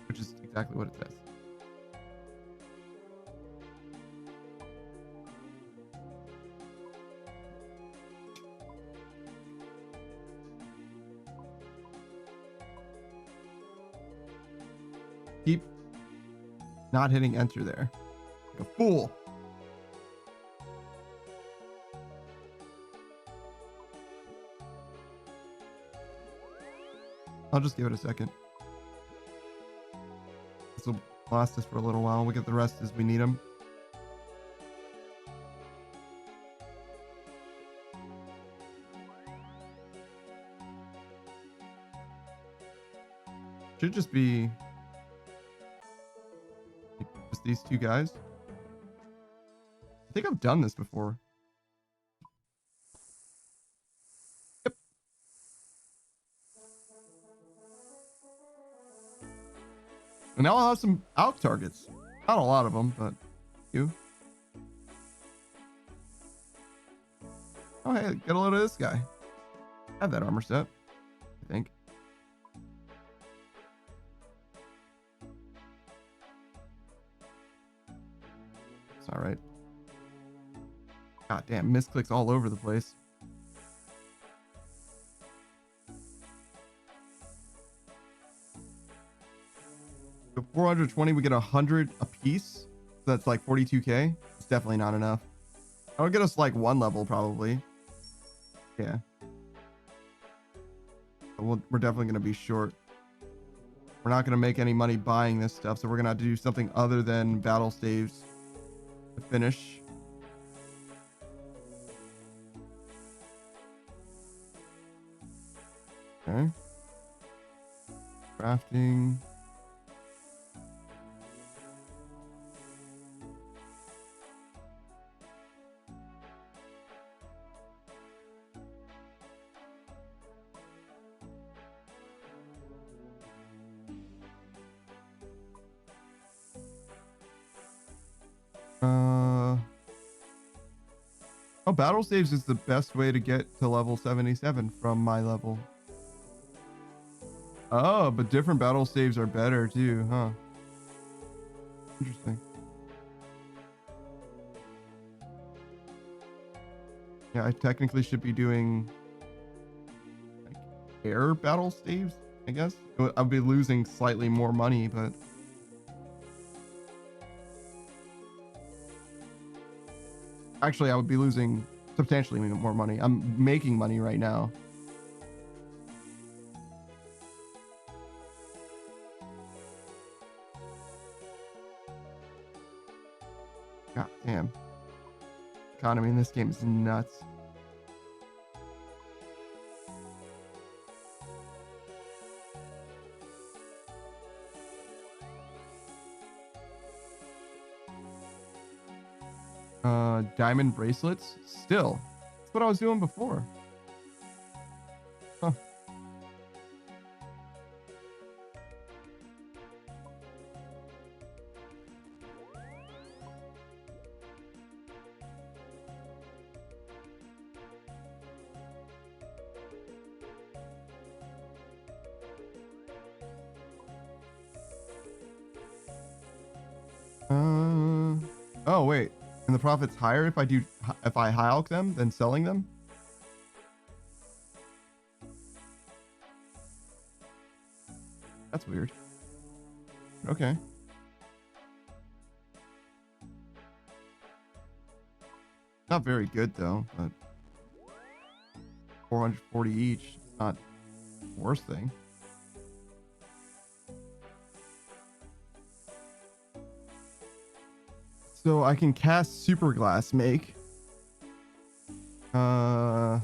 Which is exactly what it says. Keep not hitting enter there. Like a fool. I'll just give it a second. This will last us for a little while. We'll get the rest as we need them. Should just be just these two guys. I think I've done this before. Yep. And now I'll have some Alch targets. Not a lot of them, but you. Oh, hey, get a load of this guy. I have that armor set, I think. It's all right. God damn, misclicks all over the place. So 420, we get 100 a piece. So that's like 42k. It's definitely not enough. That'll get us like one level probably. Yeah. But we're definitely going to be short. We're not going to make any money buying this stuff. So we're going to have to do something other than battle staves to finish. Okay. Crafting. Oh, battle saves is the best way to get to level 77 from my level. Oh, but different battle saves are better too, huh? Interesting. Yeah, I technically should be doing like air battle saves, I guess. I'll be losing slightly more money, but actually I would be losing substantially more money. I'm making money right now. God damn. Economy in this game is nuts. Diamond bracelets? Still. That's what I was doing before. Huh. Oh wait, and the profit's higher if I high alch them than selling them. That's weird. Okay. Not very good though, but 440 each. Not the worst thing. So I can cast Super Glass make. Hmm.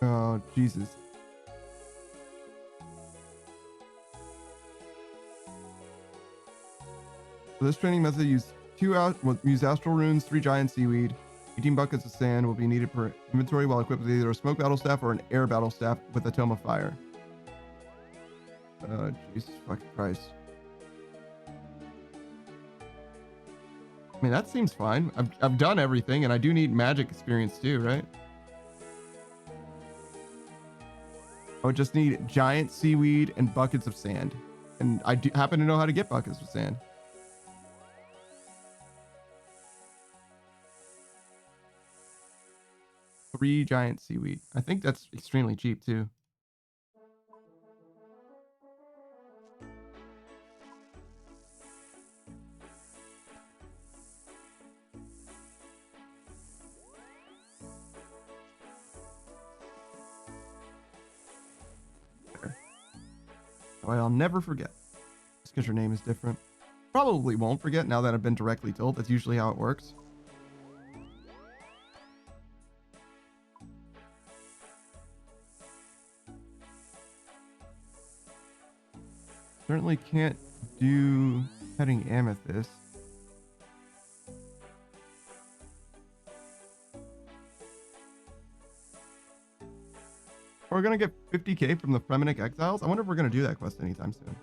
Oh, Jesus. For this training method, use use astral runes, 3 giant seaweed, 18 buckets of sand will be needed per inventory while equipped with either a smoke battle staff or an air battle staff with a tome of fire. Jesus fucking Christ. I mean, that seems fine. I've done everything, and I do need magic experience too, right? I would just need giant seaweed and buckets of sand. And I do happen to know how to get buckets of sand. Three giant seaweed. I think that's extremely cheap too. Well, I'll never forget. Just because your name is different. Probably won't forget now that I've been directly told. That's usually how it works. Certainly can't do petting amethyst. We're gonna get 50k from the Fremenic Exiles. I wonder if we're gonna do that quest anytime soon.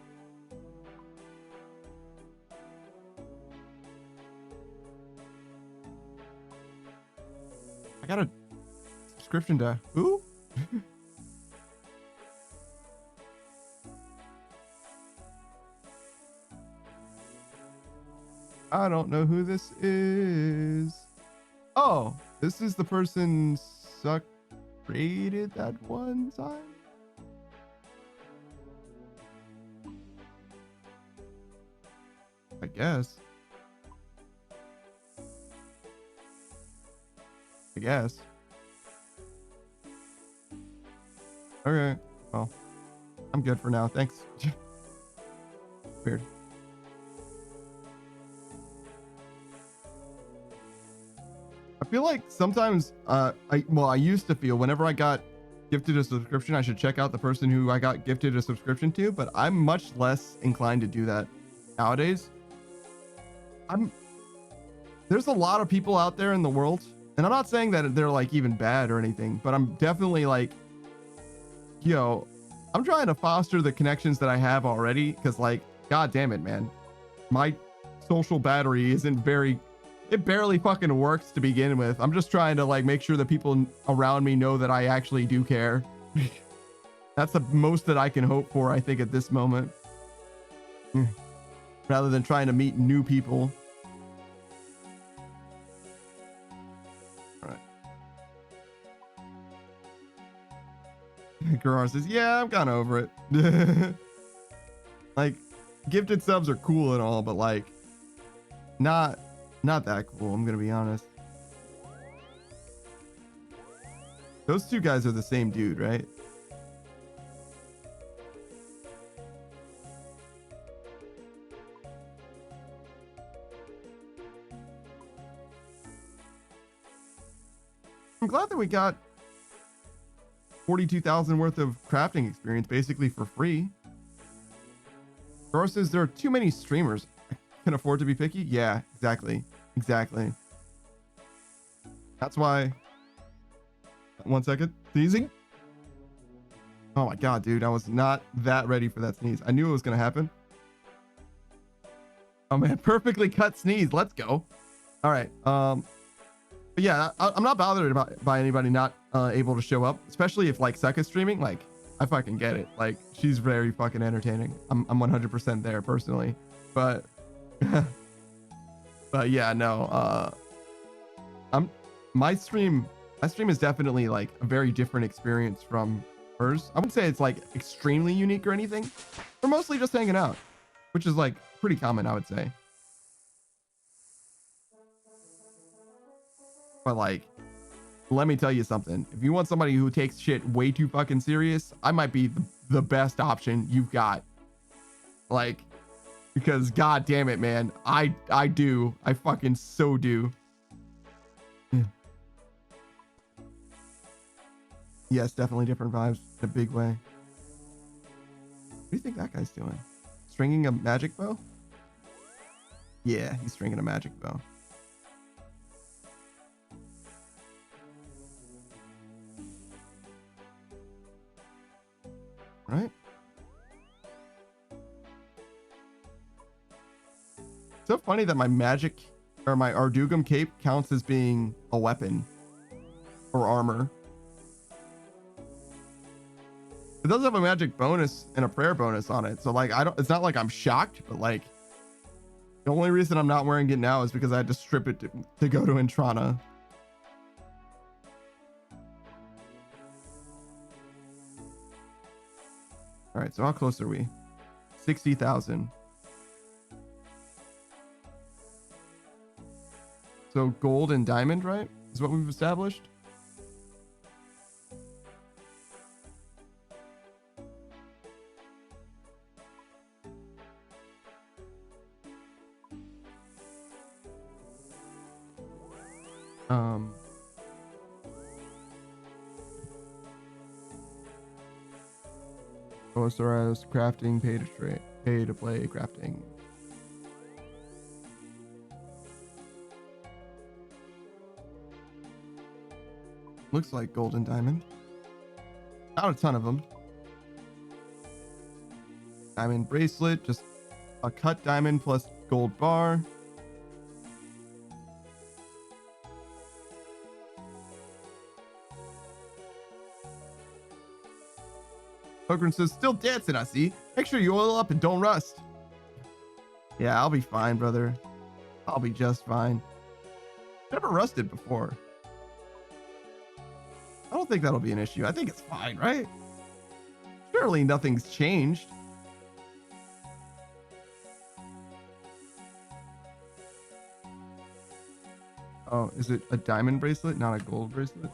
I got a subscription to who? I don't know who this is. Oh, this is the person suck rated that one time. I guess. Okay. Well, I'm good for now. Thanks. Weird. I feel like sometimes, I used to feel whenever I got gifted a subscription, I should check out the person who I got gifted a subscription to, but I'm much less inclined to do that nowadays. There's a lot of people out there in the world, and I'm not saying that they're like even bad or anything, but I'm definitely like, yo, I'm trying to foster the connections that I have already, because like, god damn it, man, my social battery isn't very, it barely fucking works to begin with. I'm just trying to like make sure that people around me know that I actually do care. That's the most that I can hope for, I think, at this moment. Rather than trying to meet new people. All right. Gerard says, yeah, I'm kind of over it. Like, gifted subs are cool and all, but like, not that cool, I'm gonna be honest. Those two guys are the same dude, right? I'm glad that we got 42,000 worth of crafting experience basically for free. Goro says there are too many streamers. I can afford to be picky. Yeah, exactly. That's why. 1 second. Sneezing. Oh my god, dude. I was not that ready for that sneeze. I knew it was going to happen. Oh man, perfectly cut sneeze. Let's go. All right. But yeah, I'm not bothered by anybody not able to show up, especially if like Sekka's streaming. Like, I fucking get it. Like, she's very fucking entertaining. I'm 100% there personally, but but yeah, no. I'm my stream is definitely like a very different experience from hers. I wouldn't say it's like extremely unique or anything. We're mostly just hanging out, which is like pretty common, I would say. But like, let me tell you something. If you want somebody who takes shit way too fucking serious, I might be the best option you've got. Like, because god damn it, man, I do. I fucking so do. Yes, definitely different vibes in a big way. What do you think that guy's doing? Stringing a magic bow? Yeah, he's stringing a magic bow. Right? So funny that my magic or my Ardugum cape counts as being a weapon or armor. It does have a magic bonus and a prayer bonus on it. So like, it's not like I'm shocked, but like the only reason I'm not wearing it now is because I had to strip it to go to Intrana. All right, so how close are we? 60,000. So gold and diamond, right? Is what we've established. OSRS crafting, pay to play crafting. Looks like gold and diamond. Not a ton of them. Diamond bracelet, just a cut diamond plus gold bar. Pokern says, still dancing, I see. Make sure you oil up and don't rust. Yeah, I'll be fine, brother. I'll be just fine. Never rusted before. I don't think that'll be an issue. I think it's fine, right? Surely nothing's changed. Oh, is it a diamond bracelet, not a gold bracelet?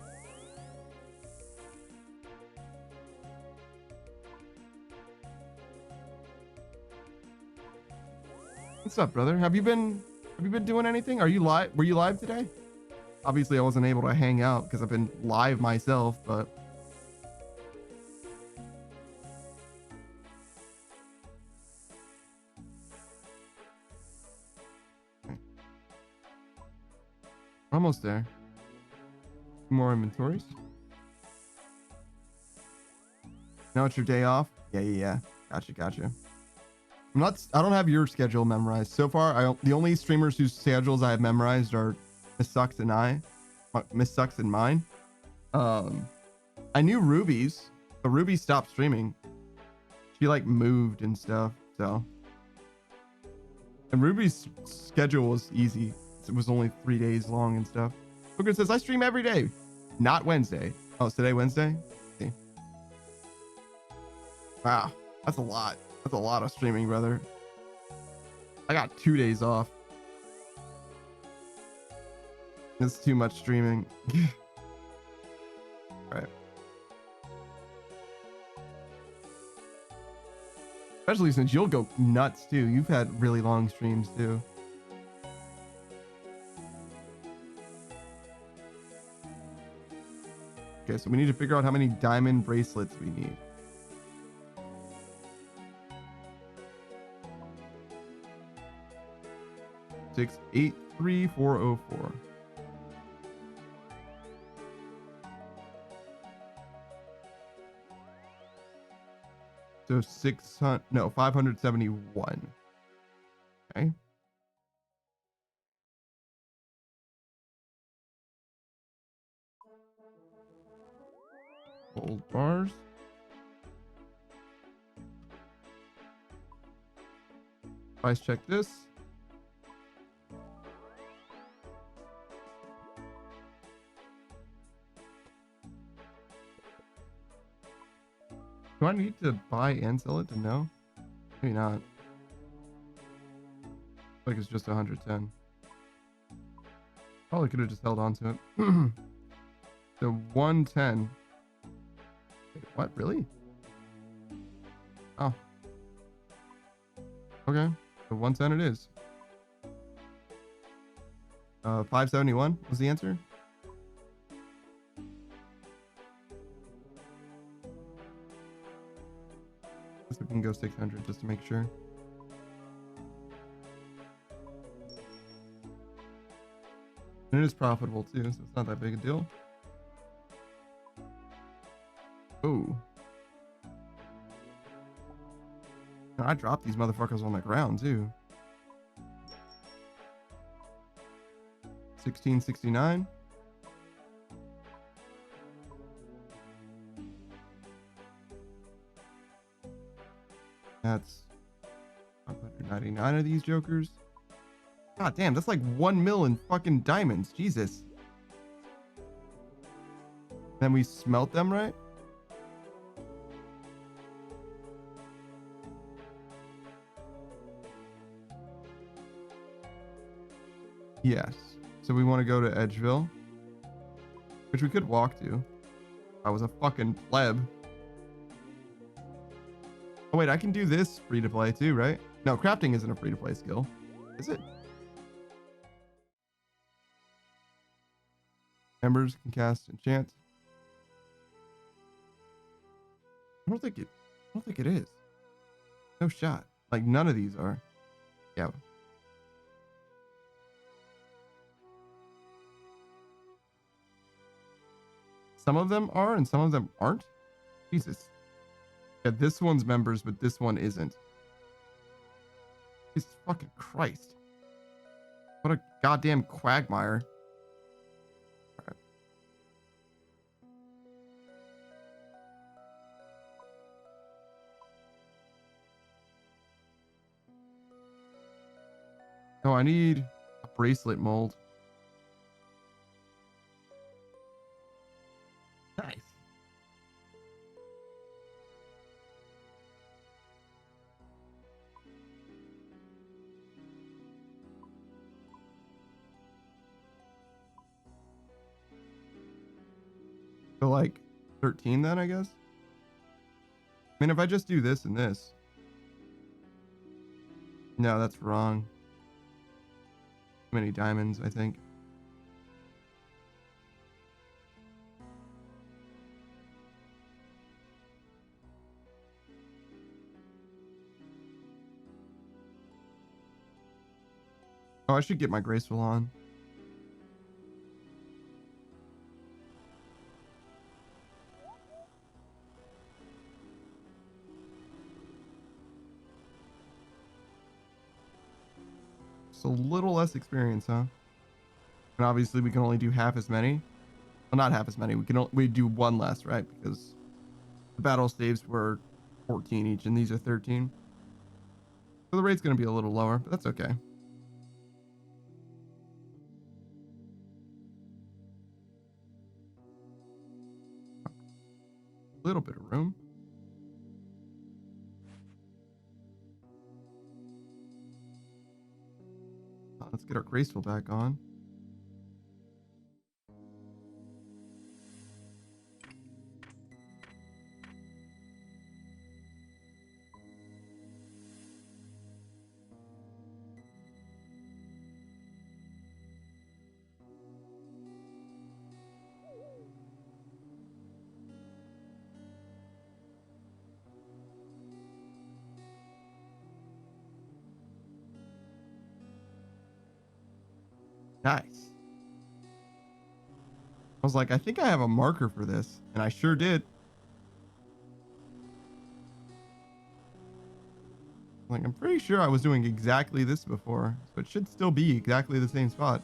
What's up, brother? Have you been doing anything? Are you live? Were you live today? Obviously, I wasn't able to hang out because I've been live myself, but almost there. More inventories. Now it's your day off. Yeah. Gotcha. I don't have your schedule memorized so far. The only streamers whose schedules I have memorized are Miss Sucks and mine. I knew Ruby's, but Ruby stopped streaming. She like moved and stuff. So, and Ruby's schedule was easy. It was only 3 days long and stuff. Booker says I stream every day, not Wednesday. Oh, it's today Wednesday. Okay. Wow, that's a lot. That's a lot of streaming, brother. I got 2 days off. It's too much streaming. Right. Especially since you'll go nuts too. You've had really long streams too. Okay, so we need to figure out how many diamond bracelets we need. 683,404. So 571. Okay. Gold bars. Price check this. Do I need to buy and sell it to know? Maybe not. Like it's just 110. Probably could have just held on to it. So 110. Wait, what? Really? Oh. Okay. So 110 it is. 571 was the answer. Guess we can go 600 just to make sure. And it is profitable too, so it's not that big a deal. Oh. I dropped these motherfuckers on the ground too. 1669. That's 599 of these jokers. God damn, that's like 1 mil in fucking diamonds. Jesus. Then we smelt them, right? Yes. So we want to go to Edgeville, which we could walk to. I was a fucking pleb. Oh wait, I can do this free to play too, right? No, crafting isn't a free to play skill. Is it? Members can cast enchant. I don't think it is. No shot. Like none of these are. Yeah. Some of them are and some of them aren't. Jesus. Yeah, this one's members, but this one isn't. Jesus fucking Christ. What a goddamn quagmire. Right. Oh, I need a bracelet mold. Nice. So like 13 then, I guess. I mean, if I just do this and this. No, that's wrong. Too many diamonds, I think. Oh, I should get my graceful on. Just a little less experience, huh? And obviously we can only do half as many. Well, not half as many. We do one less, right? Because the battle staves were 14 each, and these are 13. So the rate's going to be a little lower, but that's okay. A little bit of room. Let's get our graceful back on. Nice. I was like, I think I have a marker for this, and I sure did. Like, I'm pretty sure I was doing exactly this before, so it should still be exactly the same spot.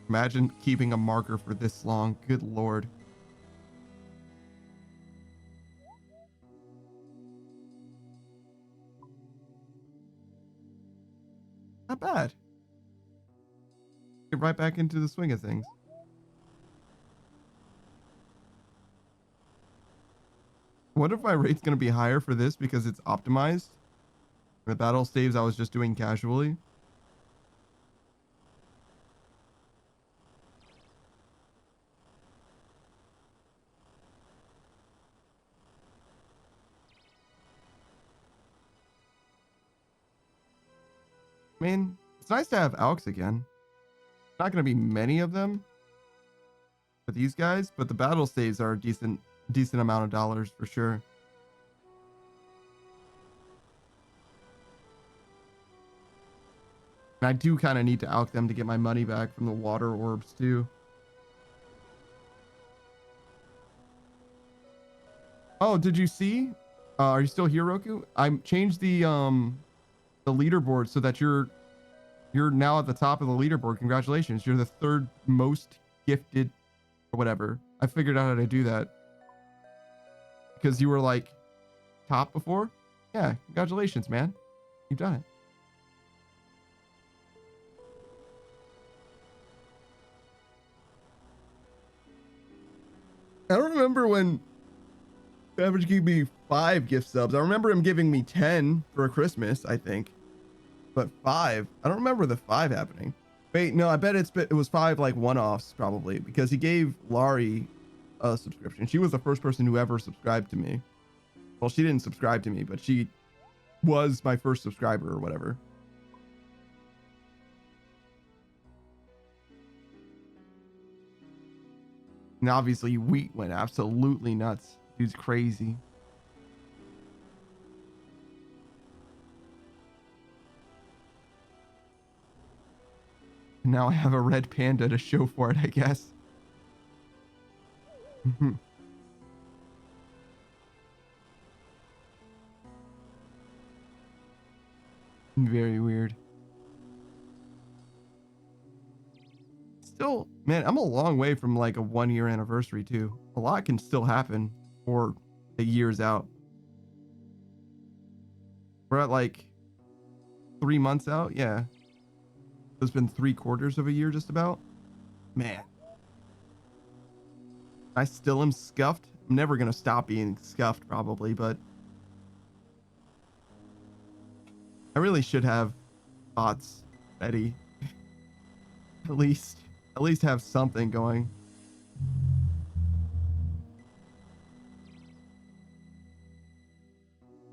Imagine keeping a marker for this long. Good Lord. Not bad. Get right back into the swing of things. What if my rate's going to be higher for this because it's optimized? The battle saves I was just doing casually. I mean, it's nice to have Alchs again. Not going to be many of them for these guys, but the battle saves are a decent amount of dollars for sure. And I do kind of need to Alch them to get my money back from the water orbs too. Oh, did you see? Are you still here, Roku? I changed the leaderboard so that you're now at the top of the leaderboard. Congratulations. You're the third most gifted or whatever. I figured out how to do that because you were like top before. Yeah, congratulations, man. You've done it. I don't remember when Average gave me 5 gift subs. I remember him giving me 10 for Christmas, I think. But 5, I don't remember the 5 happening. Wait, no, I bet it was 5 like one-offs probably because he gave Laurie a subscription. She was the first person who ever subscribed to me. Well, she didn't subscribe to me, but she was my first subscriber or whatever. And obviously Wheat went absolutely nuts. Dude's crazy. Now I have a red panda to show for it, I guess. Very weird. Still, man, I'm a long way from like a 1-year anniversary too. A lot can still happen for the years out. We're at like 3 months out. Yeah. It's been 3/4 of a year just about. Man. I still am scuffed. I'm never going to stop being scuffed probably, but I really should have bots ready. At least have something going.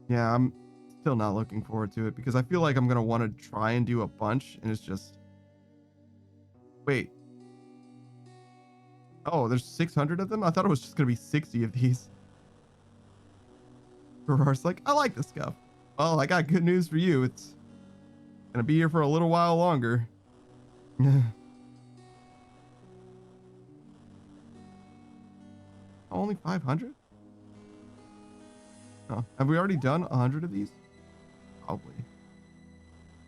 Yeah, I'm still not looking forward to it because I feel like I'm going to want to try and do a bunch and it's just... Wait. Oh, there's 600 of them? I thought it was just going to be 60 of these. Gerard's like, I like this stuff. Well, I got good news for you. It's going to be here for a little while longer. Only 500? Oh, have we already done 100 of these? Probably.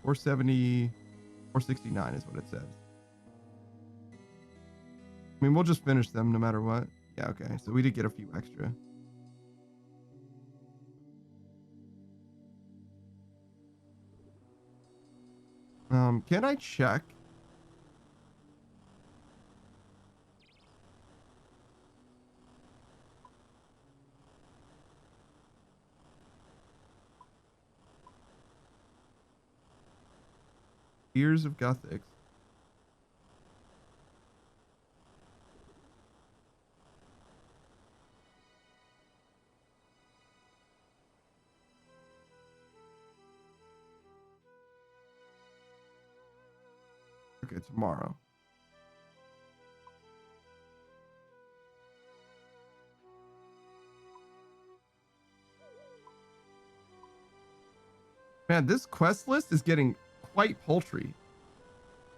470, 469 is what it says. I mean, we'll just finish them no matter what. Yeah, okay. So we did get a few extra. Can I check? Years of Gothics. Okay, tomorrow. Man, this quest list is getting quite paltry.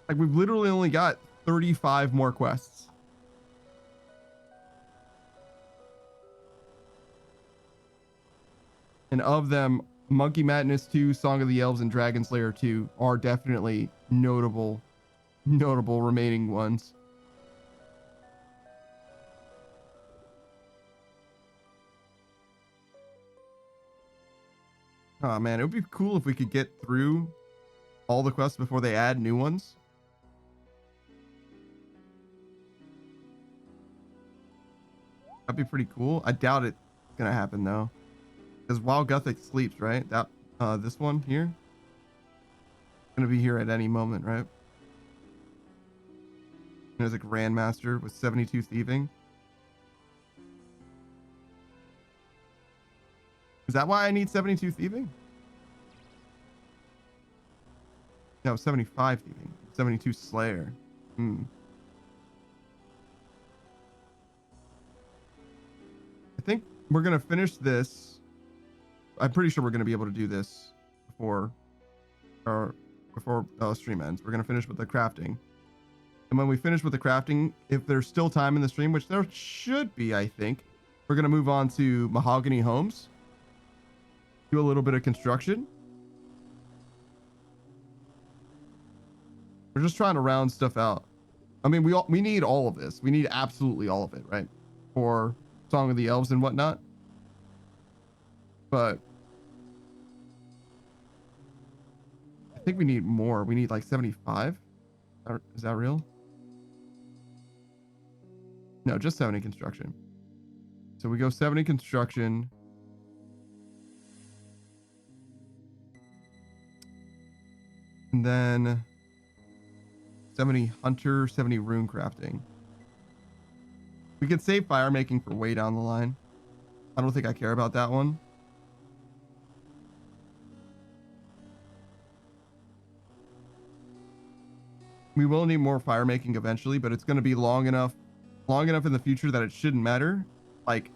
Like, we've literally only got 35 more quests. And of them, Monkey Madness 2, Song of the Elves, and Dragon Slayer 2 are definitely notable remaining ones. Oh man, it would be cool if we could get through all the quests before they add new ones. That'd be pretty cool. I doubt it's gonna happen though, because while Gothic sleeps, right? That this one here gonna be here at any moment, right? There's a Grandmaster with 72 thieving. Is that why I need 72 thieving? No, 75 thieving. 72 slayer. Hmm. I think we're gonna finish this. I'm pretty sure we're gonna be able to do this before stream ends. We're gonna finish with the crafting. And when we finish with the crafting, if there's still time in the stream, which there should be, I think, we're going to move on to mahogany homes. Do a little bit of construction. We're just trying to round stuff out. I mean, we need all of this. We need absolutely all of it, right? For Song of the Elves and whatnot. But I think we need more. We need like 75. Is that real? No, just 70 construction. So we go 70 construction. And then 70 hunter, 70 rune crafting. We could save fire making for way down the line. I don't think I care about that one. We will need more fire making eventually, but it's going to be long enough in the future that it shouldn't matter. Like,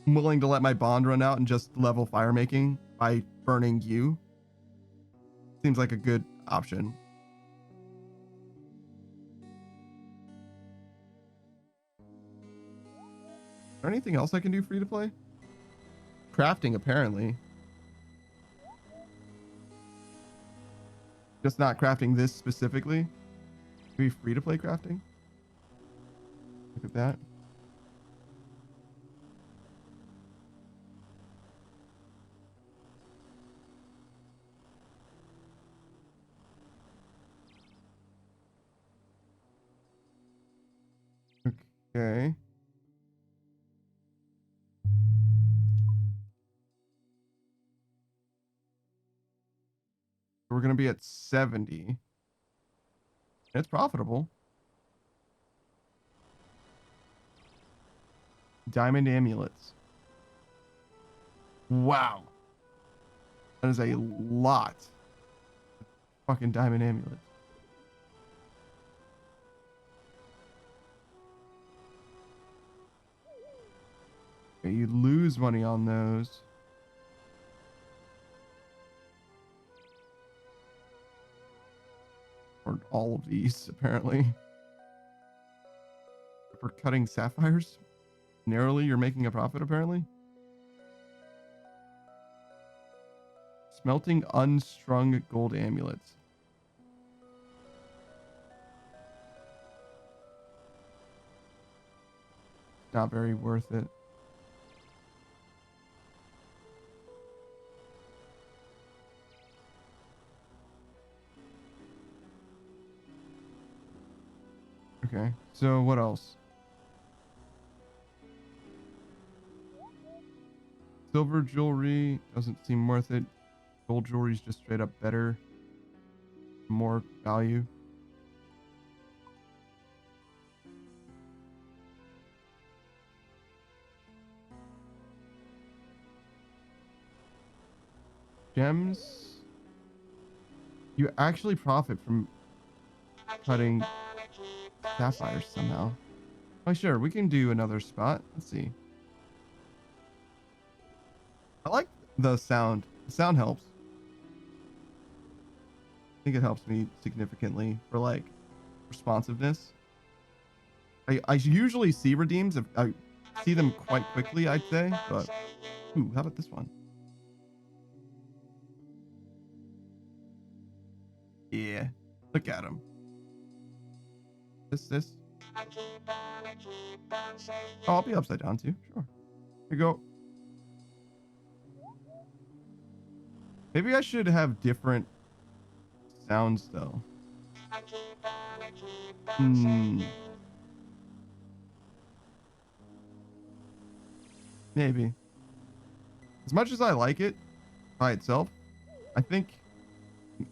I'm willing to let my bond run out and just level fire making by burning you. Seems like a good option. Is there anything else I can do free to play? Crafting, apparently. Just not crafting this specifically. Maybe free to play crafting. Look at that. Okay. We're going to be at 70. It's profitable. Diamond amulets. Wow. That is a lot. Fucking diamond amulets. Okay, you lose money on those. Or all of these, apparently. For cutting sapphires, narrowly, you're making a profit, apparently. Smelting unstrung gold amulets. Not very worth it. Okay, so what else? Silver jewelry doesn't seem worth it. Gold jewelry is just straight up better. More value. Gems. You actually profit from cutting sapphires somehow. Oh, sure. We can do another spot. Let's see. I like the sound. The sound helps. I think it helps me significantly for like responsiveness. I usually see redeems. If I see them quite quickly, I'd say. But ooh, how about this one? Yeah, look at him. This. Oh, I'll be upside down too. Sure. Here you go. Maybe I should have different sounds though. Maybe. As much as I like it by itself, I think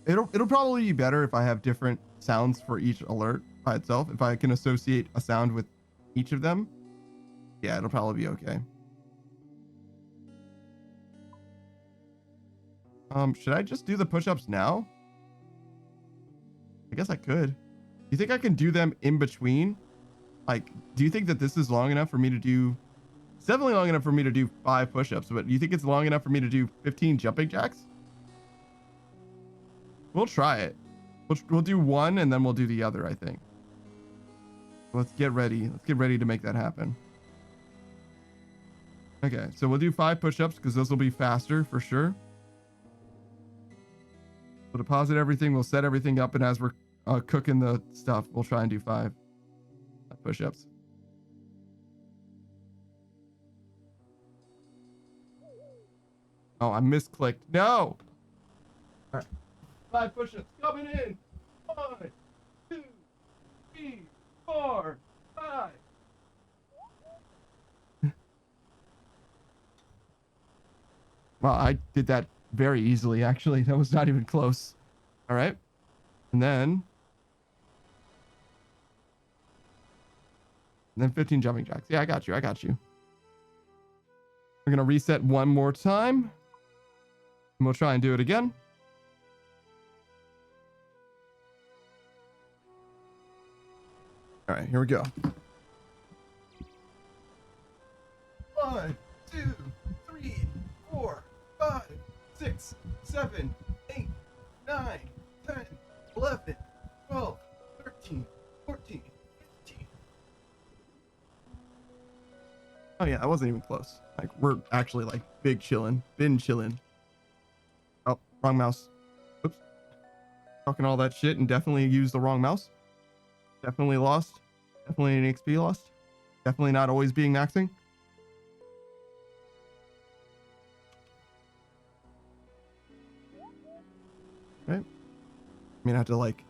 it'll probably be better if I have different sounds for each alert by itself. If I can associate a sound with each of them, yeah, it'll probably be okay. Should I just do the push-ups now? I guess I could. Do you think I can do them in between? Like, do you think that this is long enough for me to do? It's definitely long enough for me to do 5 push-ups, but do you think it's long enough for me to do 15 jumping jacks? We'll try it. We'll do one and then we'll do the other, I think. Let's get ready. Let's get ready to make that happen. Okay, so we'll do 5 push-ups because those will be faster for sure. We'll deposit everything. We'll set everything up, and as we're cooking the stuff, we'll try and do 5 push-ups. Oh, I misclicked. No. All right. 5 push-ups coming in. 1, 2, 3, 4, 5. Well, I did that very easily, actually. That was not even close. All right. And then 15 jumping jacks. Yeah, I got you. I got you. We're going to reset one more time. And we'll try and do it again. All right, here we go. 1, 2, 3, 4, 5, 6, 7, 8, 9, 10, 11, 12, 13, 14, 15. Oh yeah, that wasn't even close. Like, we're actually like big chilling. Been chilling. Oh, wrong mouse. Oops. Talking all that shit and definitely used the wrong mouse. Definitely lost. Definitely an XP lost. Definitely not always being maxing. Okay. I mean, I have to like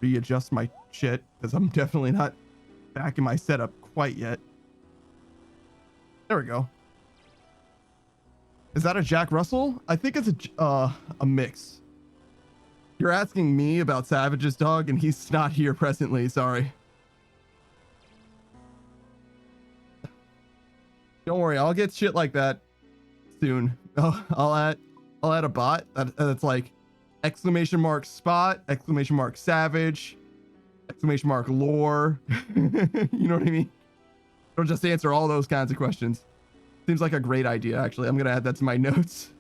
readjust my shit because I'm definitely not back in my setup quite yet. There we go. Is that a Jack Russell? I think it's a mix. You're asking me about Savage's dog, and he's not here presently. Sorry. Don't worry, I'll get shit like that soon. Oh, I'll add a bot that's like !spot, !savage, !lore. You know what I mean? It'll just answer all those kinds of questions. Seems like a great idea, actually. I'm gonna add that to my notes.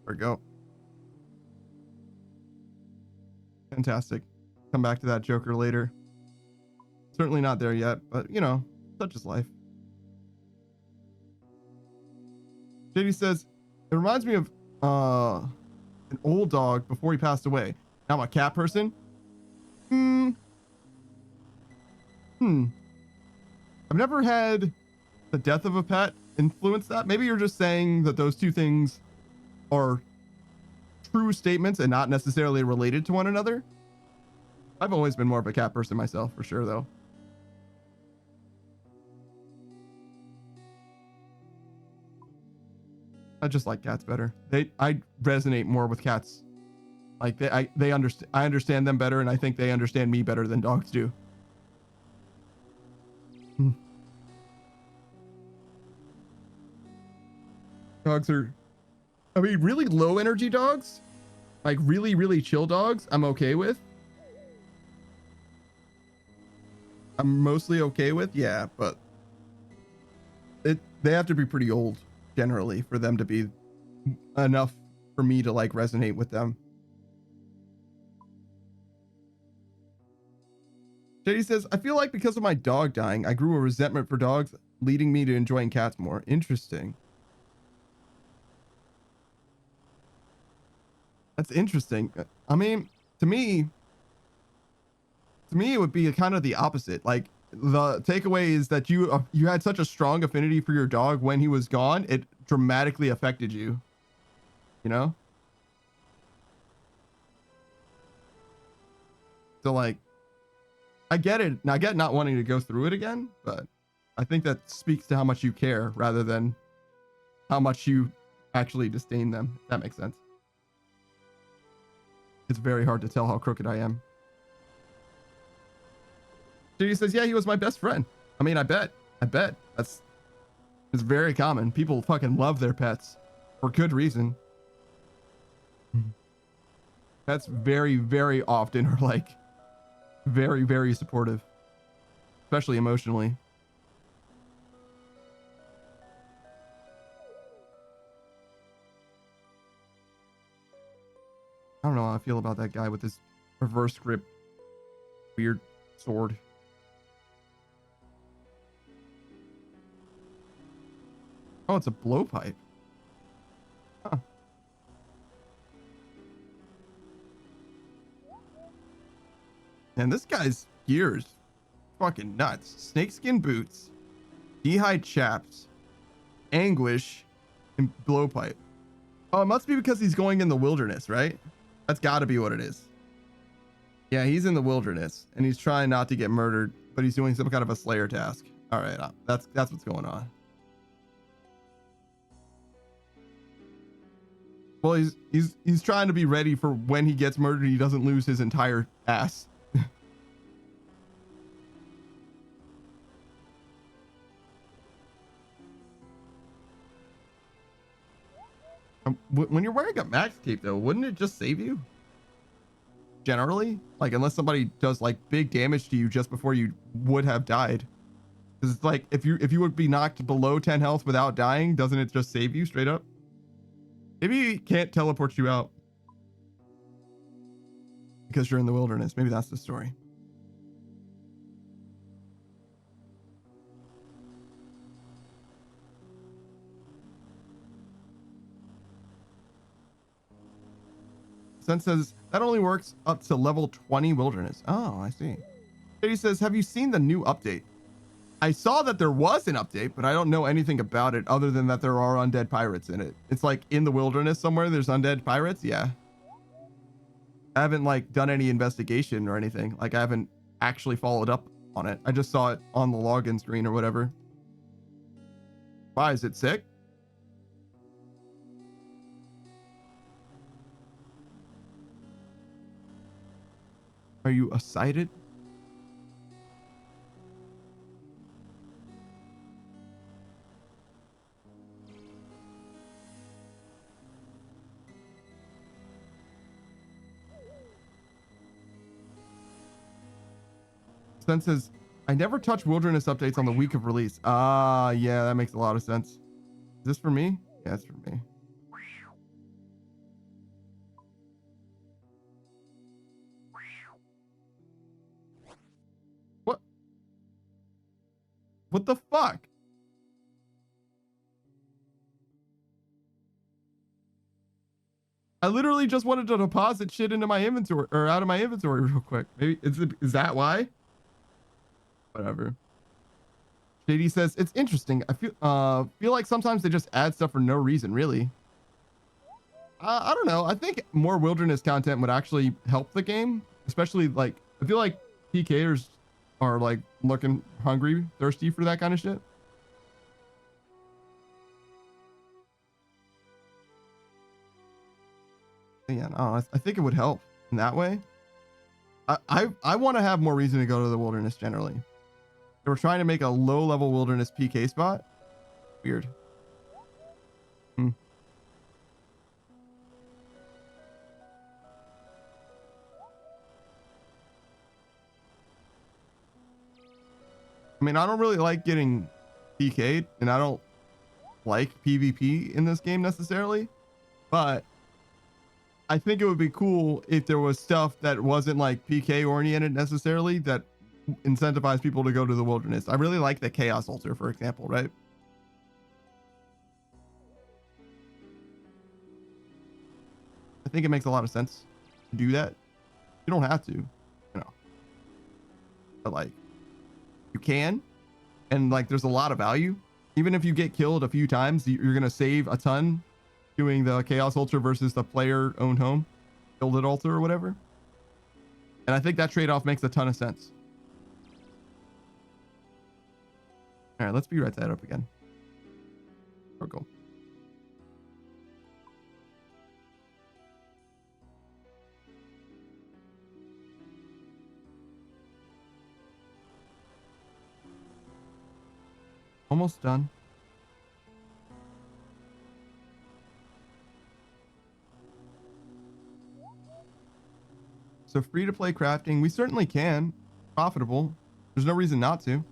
There we go. Fantastic. Come back to that Joker later. Certainly not there yet, but you know, such is life. JD says, it reminds me of an old dog before he passed away. Now I'm a cat person. I've never had the death of a pet influence that. Maybe you're just saying that those two things are true statements and not necessarily related to one another. I've always been more of a cat person myself, for sure, though. I just like cats better. I resonate more with cats. Like I understand them better, and I think they understand me better than dogs do. Dogs are, I mean, really low energy dogs, like really, really chill dogs, I'm okay with. I'm mostly okay with, yeah, but they have to be pretty old generally for them to be enough for me to like resonate with them. JD says, I feel like because of my dog dying, I grew a resentment for dogs, leading me to enjoying cats more. Interesting. That's interesting. I mean, to me, it would be kind of the opposite. Like the takeaway is that you had such a strong affinity for your dog when he was gone, it dramatically affected you. You know? So like, I get it. I get not wanting to go through it again, but I think that speaks to how much you care rather than how much you actually disdain them. If that makes sense. It's very hard to tell how crooked I am. Judy says, yeah, he was my best friend. I mean, I bet. It's very common. People fucking love their pets for good reason. Pets very, very often are like very, very supportive, especially emotionally. I don't know how I feel about that guy with his reverse grip weird sword. Oh, it's a blowpipe. Huh. And this guy's gears fucking nuts. Snakeskin boots, knee-high chaps, anguish, and blowpipe. Oh, it must be because he's going in the wilderness, right? That's got to be what it is. Yeah, he's in the wilderness and he's trying not to get murdered, but he's doing some kind of a slayer task. All right, that's what's going on. Well, he's trying to be ready for when he gets murdered, he doesn't lose his entire ass. When you're wearing a max cape, though, wouldn't it just save you? Generally, like unless somebody does like big damage to you just before you would have died. Because it's like if you would be knocked below 10 health without dying, doesn't it just save you straight up? Maybe he can't teleport you out because you're in the wilderness. Maybe that's the story. Sen says that only works up to level 20 wilderness. Oh, I see. He says, have you seen the new update? I saw that there was an update, but I don't know anything about it other than that there are undead pirates in it. It's like in the wilderness somewhere there's undead pirates. Yeah. I haven't like done any investigation or anything. Like I haven't actually followed up on it. I just saw it on the login screen or whatever. Why, is it sick? Are you excited? Sen says, I never touch wilderness updates on the week of release. Ah, yeah, that makes a lot of sense. Is this for me? Yeah, it's for me. What? What the fuck? I literally just wanted to deposit shit into my inventory or out of my inventory real quick. Maybe is that why? Whatever. JD says it's interesting. I feel like sometimes they just add stuff for no reason, really. I don't know. I think more wilderness content would actually help the game, especially like I feel like PKers are like looking hungry, thirsty for that kind of shit. Yeah, no, I think it would help in that way. I want to have more reason to go to the wilderness generally. They were trying to make a low level wilderness PK spot. Weird. I mean, I don't really like getting PK'd and I don't like PvP in this game necessarily, but I think it would be cool if there was stuff that wasn't like PK oriented necessarily that incentivize people to go to the wilderness. I really like the Chaos Altar, for example, right? I think it makes a lot of sense to do that. You don't have to, but like you can, and like there's a lot of value. Even if you get killed a few times, you're gonna save a ton doing the Chaos Ultra versus the player owned home, Gilded Ultra or whatever. And I think that trade-off makes a ton of sense. All right, let's be right side up again. There we go. Almost done. So free to play crafting, we certainly can. Profitable. There's no reason not to.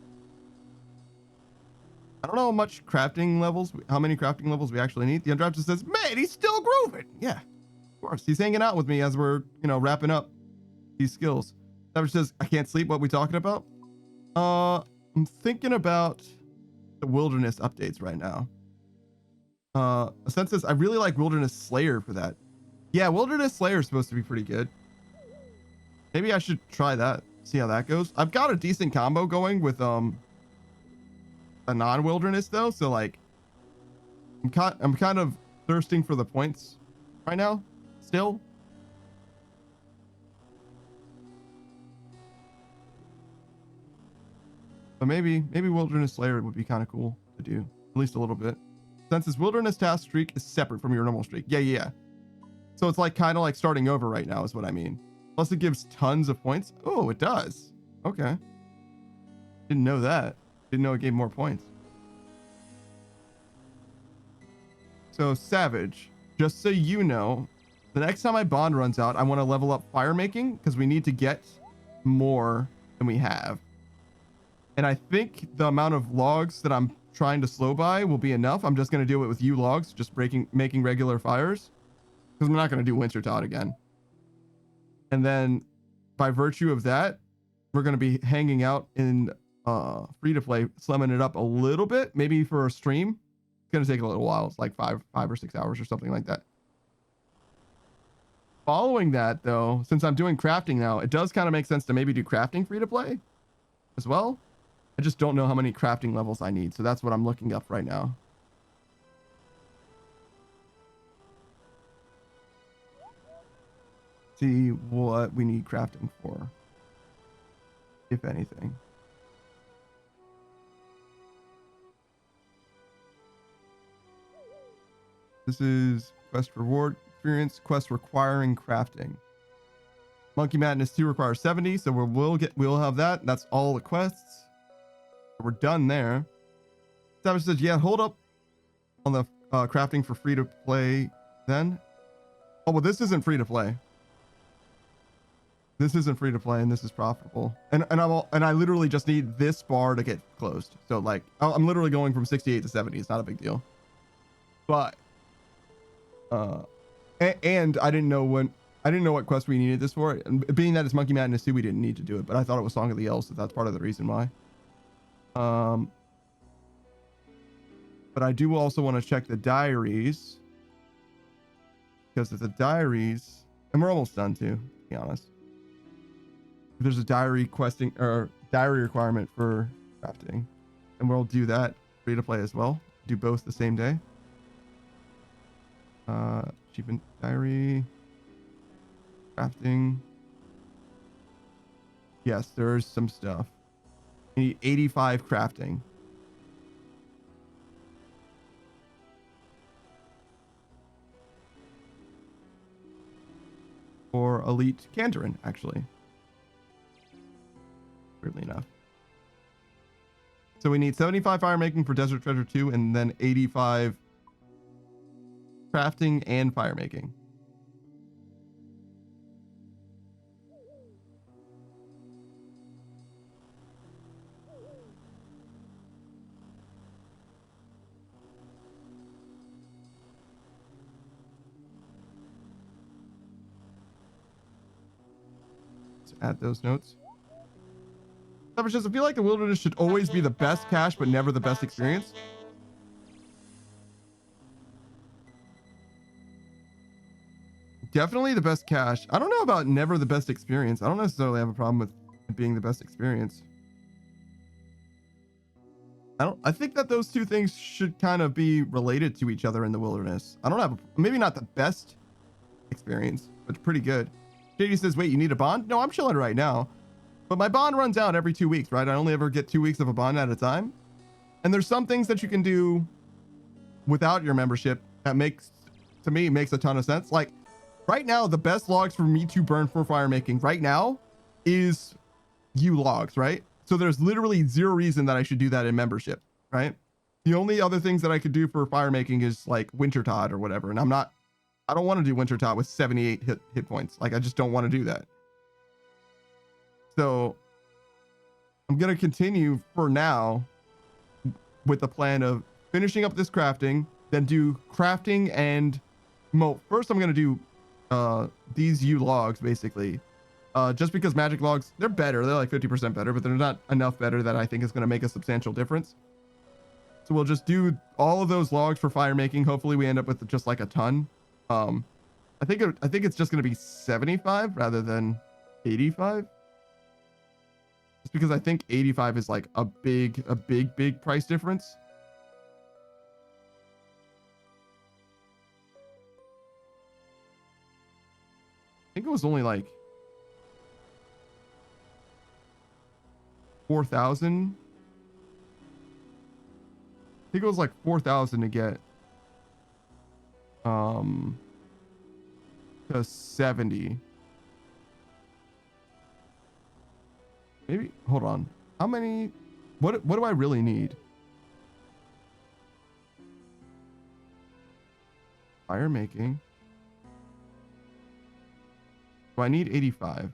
I don't know how much crafting levels, how many crafting levels we actually need. The Undrafted says, man, he's still grooving. Yeah, of course. He's hanging out with me as we're, wrapping up these skills. Savage says, I can't sleep. What are we talking about? I'm thinking about the wilderness updates right now. Ascent says, I really like Wilderness Slayer for that. Yeah, Wilderness Slayer is supposed to be pretty good. Maybe I should try that, see how that goes. I've got a decent combo going with a non-wilderness though, so like I'm kind of thirsting for the points right now still. But maybe Wilderness Slayer would be kind of cool to do, at least a little bit. Since this Wilderness task streak is separate from your normal streak. Yeah. So it's like kind of like starting over right now is what I mean. Plus it gives tons of points. Oh, it does. Okay. Didn't know that. Didn't know it gave more points. So Savage, just so you know, the next time my bond runs out, I want to level up fire making because we need to get more than we have. And I think the amount of logs that I'm trying to slow by will be enough. I'm just going to do it with U logs, just making regular fires, because I'm not going to do Winter Todd again. And then by virtue of that, we're going to be hanging out in free to play, slumming it up a little bit, maybe for a stream. It's going to take a little while. It's like 5 or 6 hours or something like that. Following that though, since I'm doing crafting now, it does kind of make sense to maybe do crafting free to play as well. I just don't know how many crafting levels I need. So that's what I'm looking up right now. See what we need crafting for, if anything. This is quest reward experience, quest requiring crafting. Monkey Madness 2 requires 70, so we'll have that. That's all the quests. We're done there. Savage says, yeah, hold up on the crafting for free to play then. Oh, well, this isn't free to play. This isn't free to play, and this is profitable. And I literally just need this bar to get closed. So like, I'm literally going from 68 to 70. It's not a big deal. But and I didn't know what quest we needed this for. And being that it's Monkey Madness 2, we didn't need to do it. But I thought it was Song of the Elves, so that's part of the reason why. But I do also want to check the diaries, because of the diaries, and we're almost done too, to be honest. There's a diary questing or diary requirement for crafting, and we'll do that free to play as well. Do both the same day. Achievement diary, crafting. Yes, there's some stuff. You need 85 crafting. For elite Kandarin, actually. Weirdly enough. So we need 75 fire making for Desert Treasure 2, and then 85 crafting and fire making. Let's add those notes. I feel like the wilderness should always be the best cache, but never the best experience. definitely the best cash. I don't know about never the best experience. I don't necessarily have a problem with it being the best experience. I think that those two things should kind of be related to each other in the wilderness. I don't have maybe not the best experience, but pretty good. JD says, wait, you need a bond? No, I'm chilling right now. But my bond runs out every 2 weeks, right? I only ever get 2 weeks of a bond at a time. And there's some things that you can do without your membership that makes a ton of sense. Like right now, the best logs for me to burn for fire making right now is logs, right? So there's literally zero reason that I should do that in membership, right? The only other things that I could do for fire making is like Winter Todd or whatever. And I don't want to do Winter Todd with 78 hit points. Like I just don't want to do that. So I'm going to continue for now with the plan of finishing up this crafting, then do crafting and first I'm going to do these logs basically. Just because magic logs, they're better. They're like 50% better, but they're not enough better that I think is going to make a substantial difference. So we'll just do all of those logs for fire making. Hopefully we end up with just like a ton. I think it's just going to be 75 rather than 85. Just because I think 85 is like a big price difference. I think it was only like 4,000. I think it was like 4,000 to get to 70. Maybe hold on. How many? What do I really need? Fire making. Do I need 85?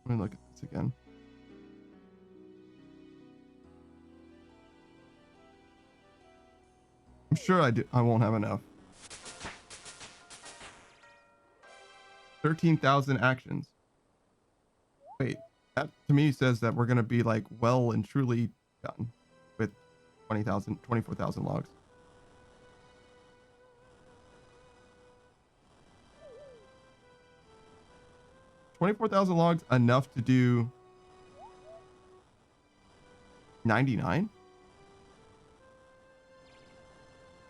Let me look at this again. I'm sure I won't have enough. 13,000 actions. Wait, that to me says that we're going to be like well and truly done with 24,000 logs. $24,000 logs enough to do 99?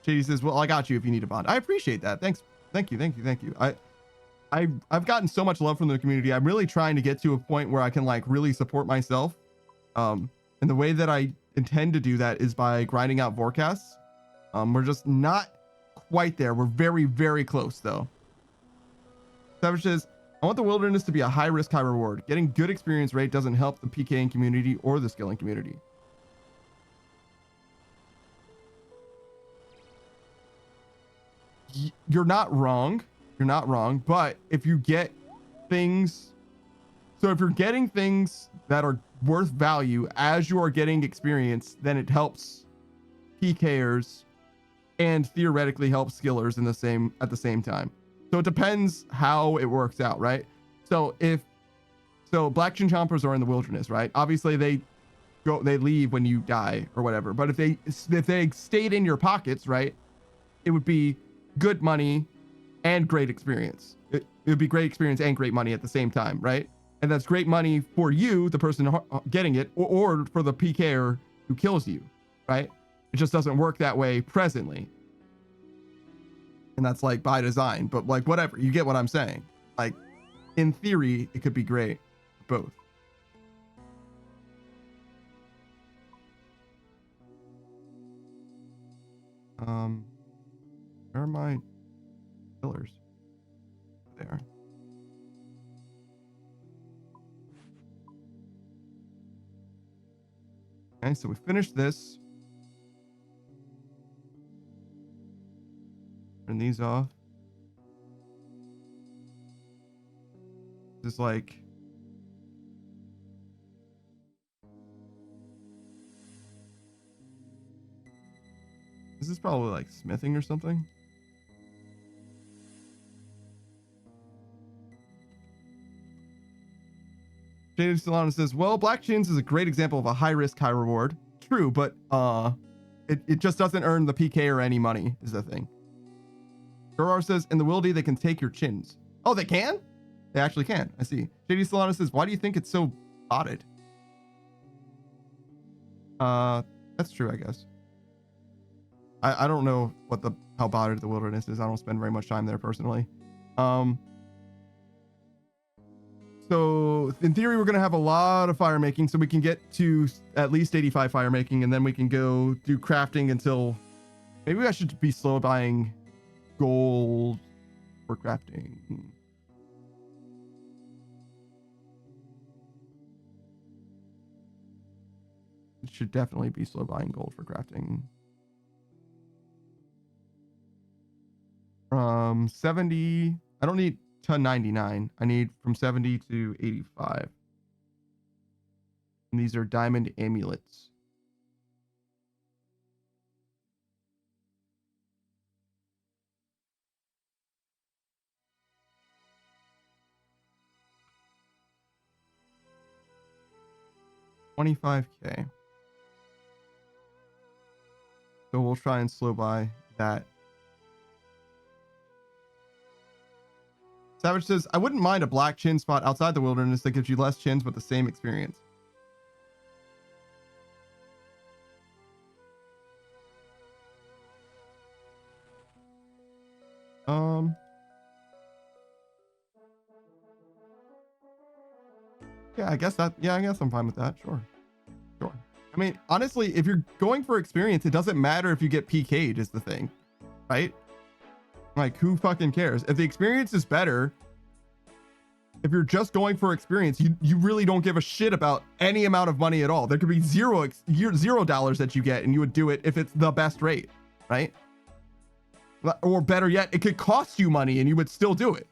JD says, well, I got you if you need a bond. I appreciate that. Thanks. Thank you. I've gotten so much love from the community. I'm really trying to get to a point where I can like really support myself. And the way that I intend to do that is by grinding out forecasts. We're just not quite there. We're very, very close though. Savage says, I want the wilderness to be a high risk, high reward. Getting good experience rate doesn't help the PKing community or the skilling community. You're not wrong. You're not wrong. But if you get things, so if you're getting things that are worth value as you are getting experience, then it helps PKers and theoretically helps skillers at the same time. So it depends how it works out, right? So black chin chompers are in the wilderness, right? Obviously they leave when you die or whatever. But if they stayed in your pockets, right, it would be good money and great experience. It would be great experience and great money at the same time, right? And that's great money for you, the person getting it, or for the PKer who kills you, right? It just doesn't work that way presently. And that's like by design, but like whatever, you get what I'm saying. Like in theory, it could be great, both. Where are my pillars? There. Okay, so we finished this. Turn these off. Just like this is probably like smithing or something. Jaded Solana says, well, Black Chains is a great example of a high risk, high reward. True, but It just doesn't earn the PK or any money is the thing. Gorar says, in the wildy, they can take your chins. Oh, they can? They actually can. I see. JD Solana says, why do you think it's so botted? That's true, I guess. I don't know how botted the wilderness is. I don't spend very much time there personally. So in theory, we're going to have a lot of fire making, so we can get to at least 85 fire making, and then we can go do crafting until maybe I should be slow buying gold for crafting. It should definitely be slow buying gold for crafting. From 70, I don't need to 99. I need from 70 to 85. And these are diamond amulets. $25K. So we'll try and slow buy that. Savage says, I wouldn't mind a black chin spot outside the wilderness that gives you less chins but the same experience. Yeah, I guess I'm fine with that. Sure. I mean, honestly, if you're going for experience, it doesn't matter if you get PK'd is the thing, right? Like, who fucking cares? If the experience is better, if you're just going for experience, you really don't give a shit about any amount of money at all. There could be $0 that you get, and you would do it if it's the best rate, right? Or better yet, it could cost you money, and you would still do it.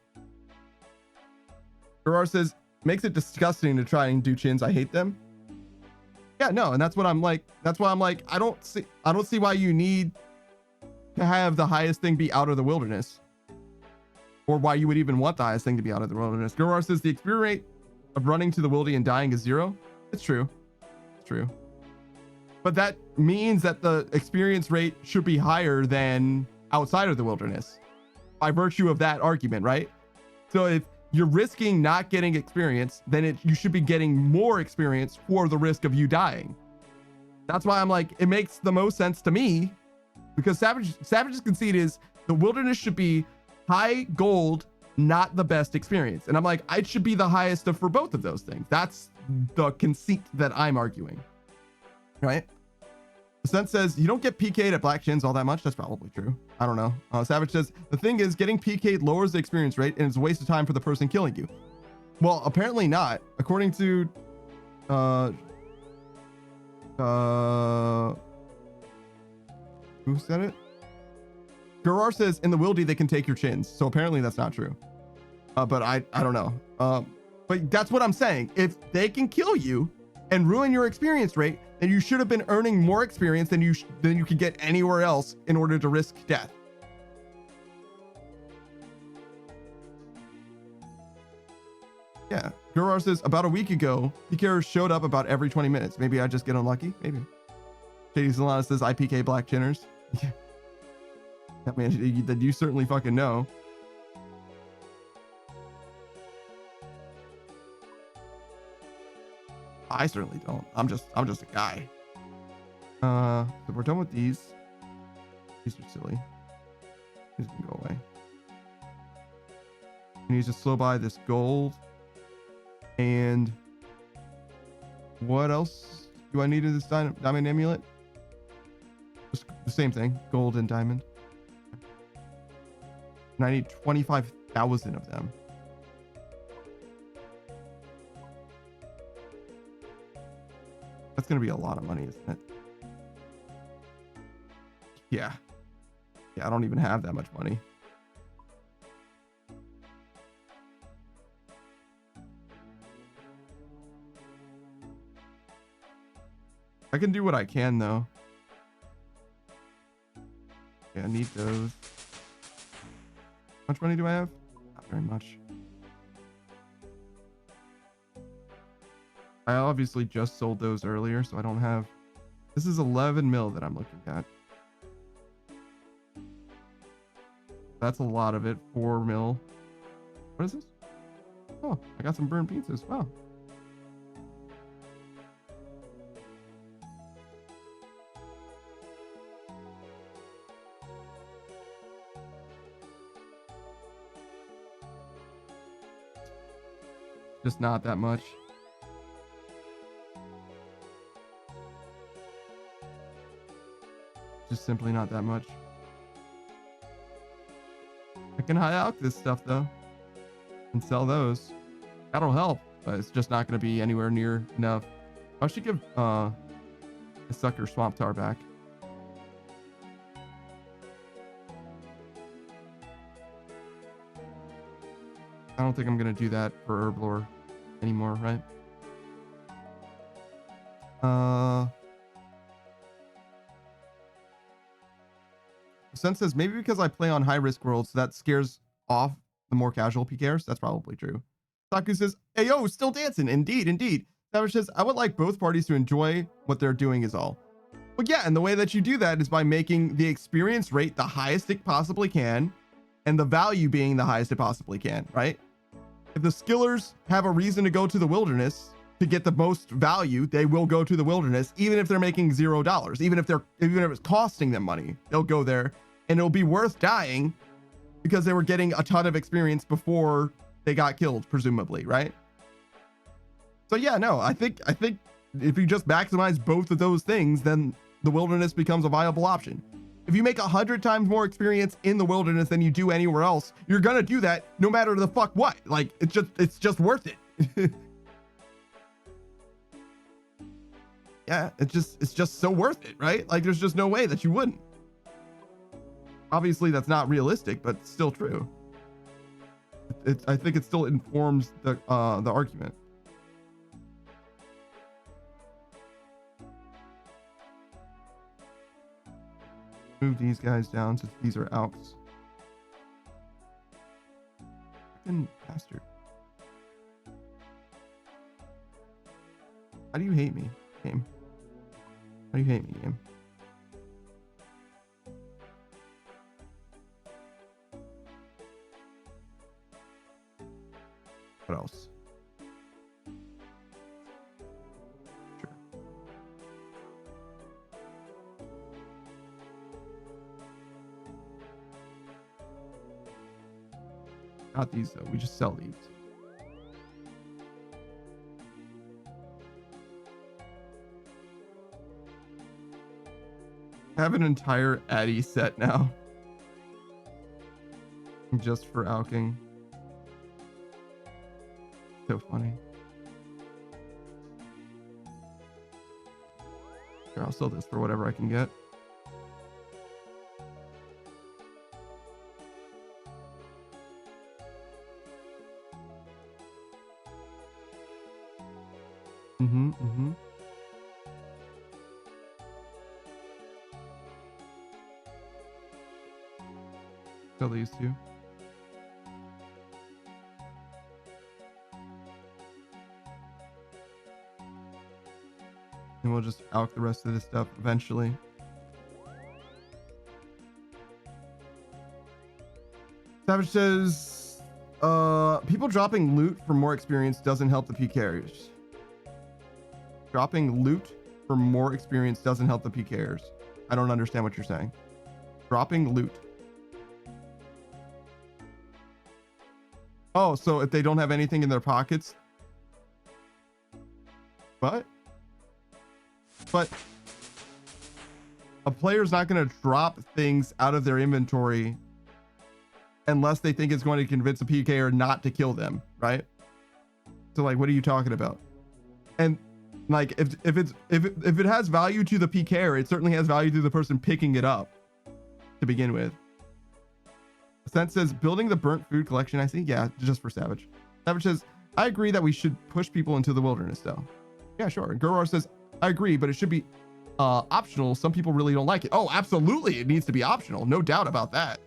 Gerard says, makes it disgusting to try and do chins. I hate them. Yeah, no, and that's what I'm like. That's why I'm like, I don't see why you need to have the highest thing be out of the wilderness, or why you would even want the highest thing to be out of the wilderness. Gerard says the experience rate of running to the wildy and dying is 0. It's true. It's true. But that means that the experience rate should be higher than outside of the wilderness by virtue of that argument, right? So if you're risking not getting experience, then you should be getting more experience for the risk of you dying. That's why I'm like, it makes the most sense to me, because Savage's conceit is the wilderness should be high gold, not the best experience. And I'm like, it should be the highest for both of those things. That's the conceit that I'm arguing, right? The sense says you don't get PK'd at black chins all that much. That's probably true. I don't know. Savage says the thing is getting PK'd lowers the experience rate and it's a waste of time for the person killing you. Well, apparently not. According to who said it? Gerard says in the wildy they can take your chins. So apparently that's not true. But I don't know. But that's what I'm saying. If they can kill you and ruin your experience rate, then you should have been earning more experience than you could get anywhere else in order to risk death. Yeah, Gerard says about a week ago, PKers showed up about every 20 minutes. Maybe I just get unlucky. Maybe. JD Solana says IPK black chinners. Yeah. I mean, then you certainly fucking know. I certainly don't. I'm just a guy. So we're done with these. These are silly. These can go away. I need to slow buy this gold. And what else do I need in this diamond amulet? Just the same thing, gold and diamond. And I need 25,000 of them. That's going to be a lot of money, isn't it? Yeah. Yeah, I don't even have that much money. I can do what I can, though. Yeah, I need those. How much money do I have? Not very much. I obviously just sold those earlier, so I don't have This is 11 mil that I'm looking at. That's a lot of it. 4 mil. What is this? Oh, I got some burned pizzas. Wow. Just not that much. Just simply not that much. I can high out this stuff though and sell those. That'll help, but it's just not going to be anywhere near enough. I should give a sucker swamp tar back. I don't think I'm going to do that for herblore anymore, right? Sen says maybe because I play on high risk worlds, that scares off the more casual PKers. That's probably true. Saku says, hey, yo, still dancing. Indeed, indeed. Savage says, I would like both parties to enjoy what they're doing is all. Well, yeah, and the way that you do that is by making the experience rate the highest it possibly can and the value being the highest it possibly can, right? If the skillers have a reason to go to the wilderness to get the most value, they will go to the wilderness, even if they're making $0, even if it's costing them money, they'll go there and it'll be worth dying because they were getting a ton of experience before they got killed, presumably, right? So yeah, no, I think if you just maximize both of those things, then the wilderness becomes a viable option. If you make 100 times more experience in the wilderness than you do anywhere else, you're gonna do that no matter the fuck what. Like, it's just worth it. Yeah, it's just so worth it, right? Like, there's just no way that you wouldn't. Obviously, that's not realistic, but it's still true. I think it still informs the argument. Move these guys down since these are Alchs. Fucking bastard. How do you hate me, game? How do you hate me, game? What else? Sure. Not these though. We just sell these. I have an entire Addy set now. Just for alking. So funny. Here, I'll sell this for whatever I can get. Sell these two. And we'll just alch the rest of this stuff eventually. Savage says, people dropping loot for more experience doesn't help the PKers. Dropping loot for more experience doesn't help the PKers. I don't understand what you're saying. Dropping loot. Oh, so if they don't have anything in their pockets. What? But a player's not going to drop things out of their inventory unless they think it's going to convince a PKer not to kill them, right? So like, what are you talking about? And like, if it has value to the PKer, it certainly has value to the person picking it up to begin with. Sense says building the burnt food collection. I see. Yeah, just for Savage. Savage says, I agree that we should push people into the wilderness though. Yeah, sure. And Guror says, I agree, but it should be optional. Some people really don't like it. Oh, absolutely. It needs to be optional. No doubt about that.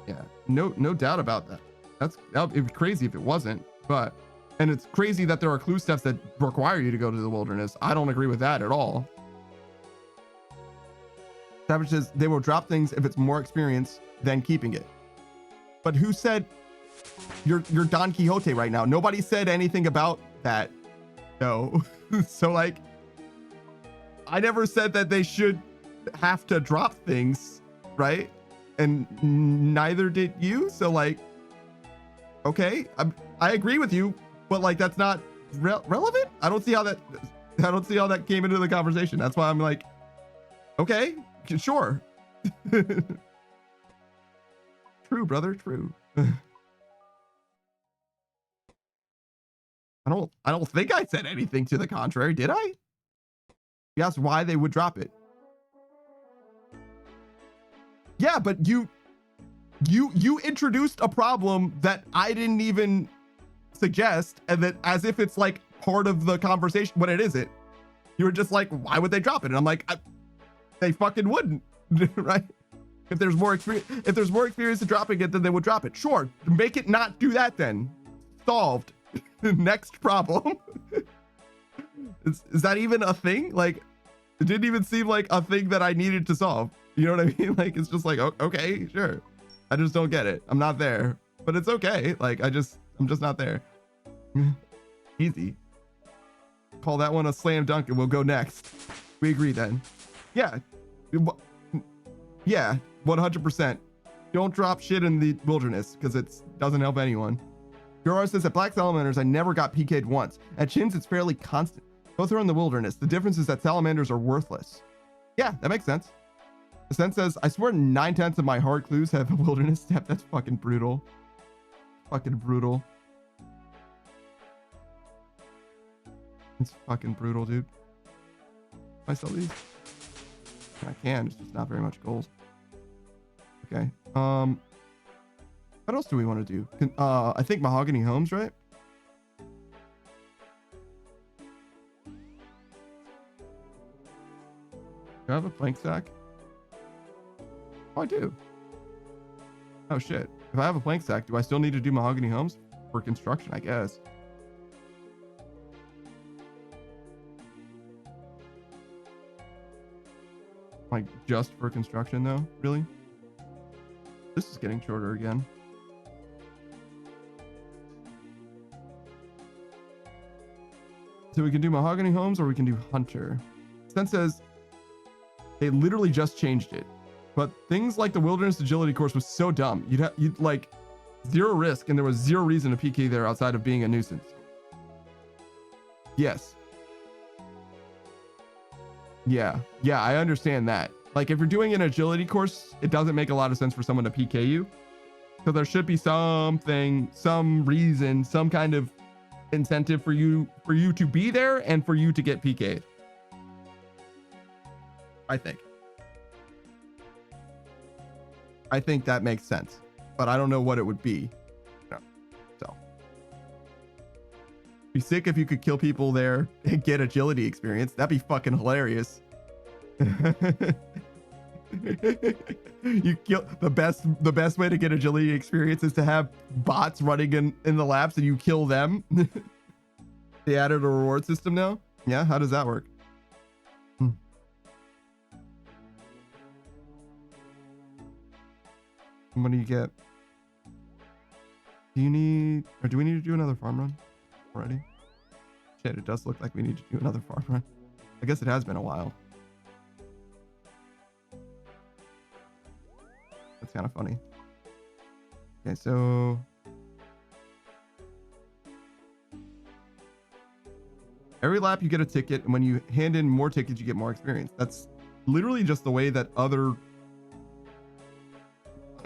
Yeah, no doubt about that. It'd be crazy if it wasn't, but And it's crazy that there are clue steps that require you to go to the wilderness. I don't agree with that at all. Savage says they will drop things if it's more experience than keeping it. But who said you're Don Quixote right now? Nobody said anything about that. No. So like, I never said that they should have to drop things, right? And neither did you. So like, okay, I agree with you, but like that's not relevant. I don't see how that came into the conversation. That's why I'm like, okay, sure. True, brother, true. I don't think I said anything to the contrary, did I? You asked why they would drop it. Yeah, but you introduced a problem that I didn't even suggest, and that as if it's like part of the conversation when it isn't. You were just like, why would they drop it? And I'm like, they fucking wouldn't, right? If there's more experience to dropping it, then they would drop it. Sure, make it not do that then. Solved. Next problem. Is that even a thing? Like, it didn't even seem like a thing that I needed to solve. You know what I mean? Like, it's just like, okay, sure. I just don't get it. I'm not there, but it's okay. Like, I'm just not there. Easy. Call that one a slam dunk and we'll go next. We agree then. Yeah. Yeah, 100%. Don't drop shit in the wilderness because it doesn't help anyone. Your says at Black Salamanders, I never got PK'd once. At Chins, it's fairly constant. Both are in the wilderness. The difference is that salamanders are worthless. Yeah, that makes sense. The sense says, I swear 9/10 of my hard clues have a wilderness step. That's fucking brutal. Fucking brutal. It's fucking brutal, dude. Can I sell these? I can, it's just not very much gold. Okay. What else do we want to do? I think Mahogany Homes, right? Do I have a plank sack? Oh, I do. Oh shit. If I have a plank sack, do I still need to do Mahogany Homes for construction? I guess. Like just for construction though? Really? This is getting shorter again. So we can do Mahogany Homes or we can do Hunter. Sen says they literally just changed it, but things like the Wilderness Agility course was so dumb. You'd like zero risk and there was zero reason to PK there outside of being a nuisance. Yes. Yeah, I understand that. Like if you're doing an agility course, it doesn't make a lot of sense for someone to PK you. So there should be something, some reason, some kind of incentive for you to be there and for you to get PK'd. I think that makes sense, but I don't know what it would be. No. So be sick if you could kill people there and get agility experience. That'd be fucking hilarious. You kill the best way to get agility experience is to have bots running in the labs and you kill them. They added a reward system now. Yeah, how does that work? What do you get? Do you need, or do we need to do another farm run already? Shit, it does look like we need to do another farm run. I guess it has been a while. That's kind of funny. Okay, so every lap you get a ticket, and when you hand in more tickets, you get more experience. That's literally just the way that other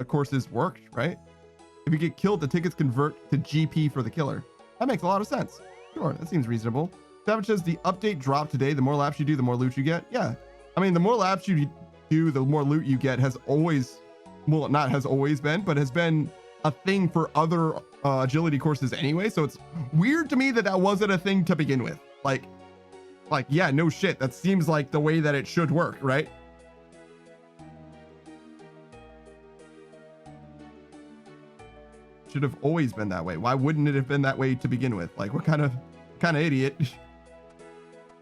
courses worked, right? If you get killed, the tickets convert to GP for the killer. That makes a lot of sense. Sure, that seems reasonable. Savage says the update dropped today. The more laps you do, the more loot you get. Yeah, I mean, the more laps you do, the more loot you get has always, well, not has always been, but has been a thing for other agility courses anyway. So it's weird to me that that wasn't a thing to begin with. Like, yeah, no shit. That seems like the way that it should work, right? should have always been that way. Why wouldn't it have been that way to begin with? Like, what kind of idiot?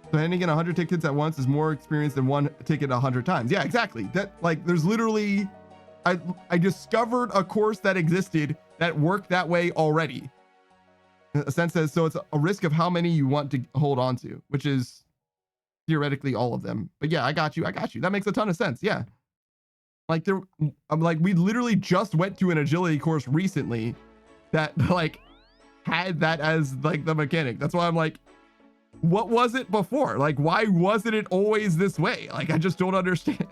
So handing in 100 tickets at once is more experience than one ticket 100 times. Yeah, exactly. That, like, there's literally, I discovered a course that existed that worked that way already. A sense says, so it's a risk of how many you want to hold on to, which is theoretically all of them. But yeah, I got you. That makes a ton of sense. Yeah. Like I'm like, we literally just went to an agility course recently that like had that as like the mechanic. That's why I'm like, what was it before? Like, why wasn't it always this way? Like, I just don't understand.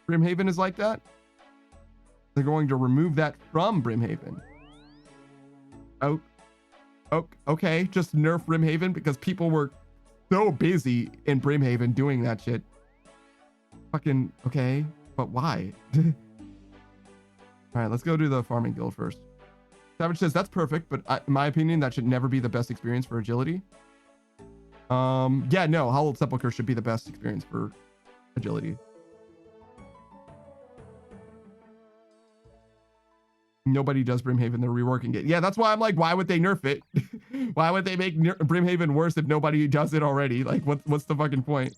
Brimhaven is like that. They're going to remove that from Brimhaven. Oh, okay. Just nerf Brimhaven because people were so busy in Brimhaven doing that shit. Fucking okay, but why? All right, let's go to the farming guild first. Savage says that's perfect, but in my opinion, that should never be the best experience for agility. Yeah, no, Hallowed Sepulchre should be the best experience for agility. Nobody does Brimhaven, they're reworking it. Yeah, that's why I'm like, why would they nerf it? Why would they make Brimhaven worse if nobody does it already? Like, what's the fucking point?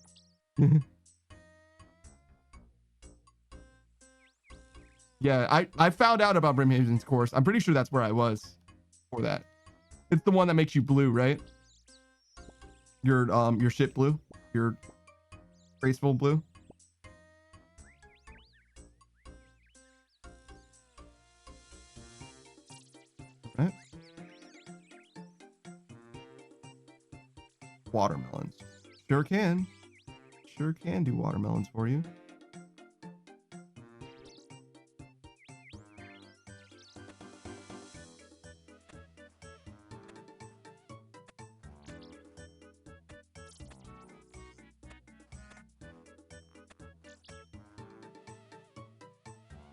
Yeah, I found out about Brimhaven's course. I'm pretty sure that's where I was for that. It's the one that makes you blue, right? Your shit blue, your graceful blue. Right. Watermelons. Sure can do watermelons for you.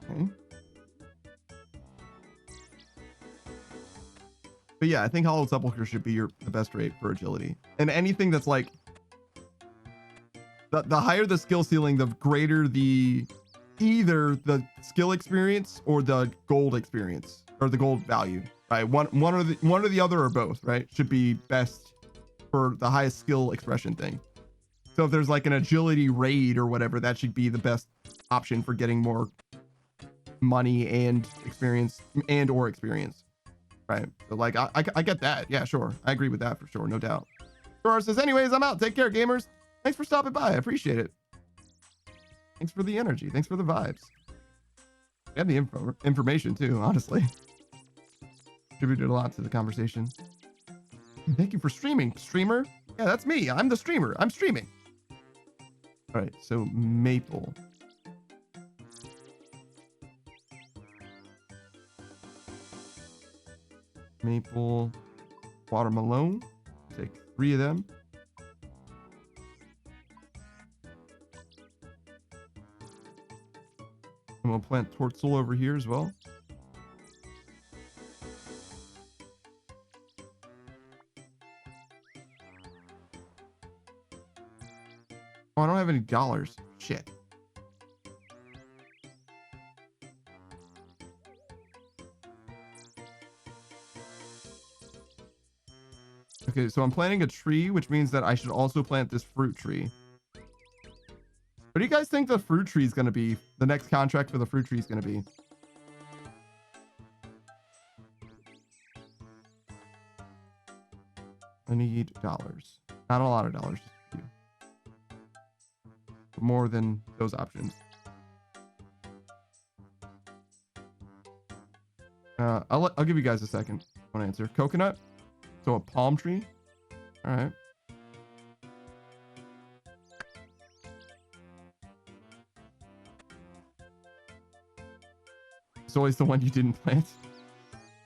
Okay. But yeah, I think Hallowed Sepulchre should be the best rate for agility. And anything that's like the higher the skill ceiling, the greater the either the skill experience or the gold experience or the gold value. Right? One or the other or both, right? Should be best for the highest skill expression thing. So if there's like an agility raid or whatever, that should be the best option for getting more money and experience or experience. Right. So like I get that. Yeah, sure. I agree with that for sure, no doubt. Aurora says, anyways, I'm out. Take care, gamers. Thanks for stopping by. I appreciate it. Thanks for the energy. Thanks for the vibes. And the information too, honestly. Contributed a lot to the conversation. Thank you for streaming, streamer. Yeah, that's me. I'm the streamer. I'm streaming. All right, so maple. Maple, watermelon. Take 3 of them. And we'll plant Tortzel over here as well. Oh, I don't have any dollars. Shit. Okay, so I'm planting a tree, which means that I should also plant this fruit tree. What do you guys think the fruit tree is going to be? The next contract for the fruit tree is going to be? I need dollars. Not a lot of dollars, just a few. But more than those options. I'll give you guys a second. One answer. Coconut. So a palm tree. All right. It's always the one you didn't plant.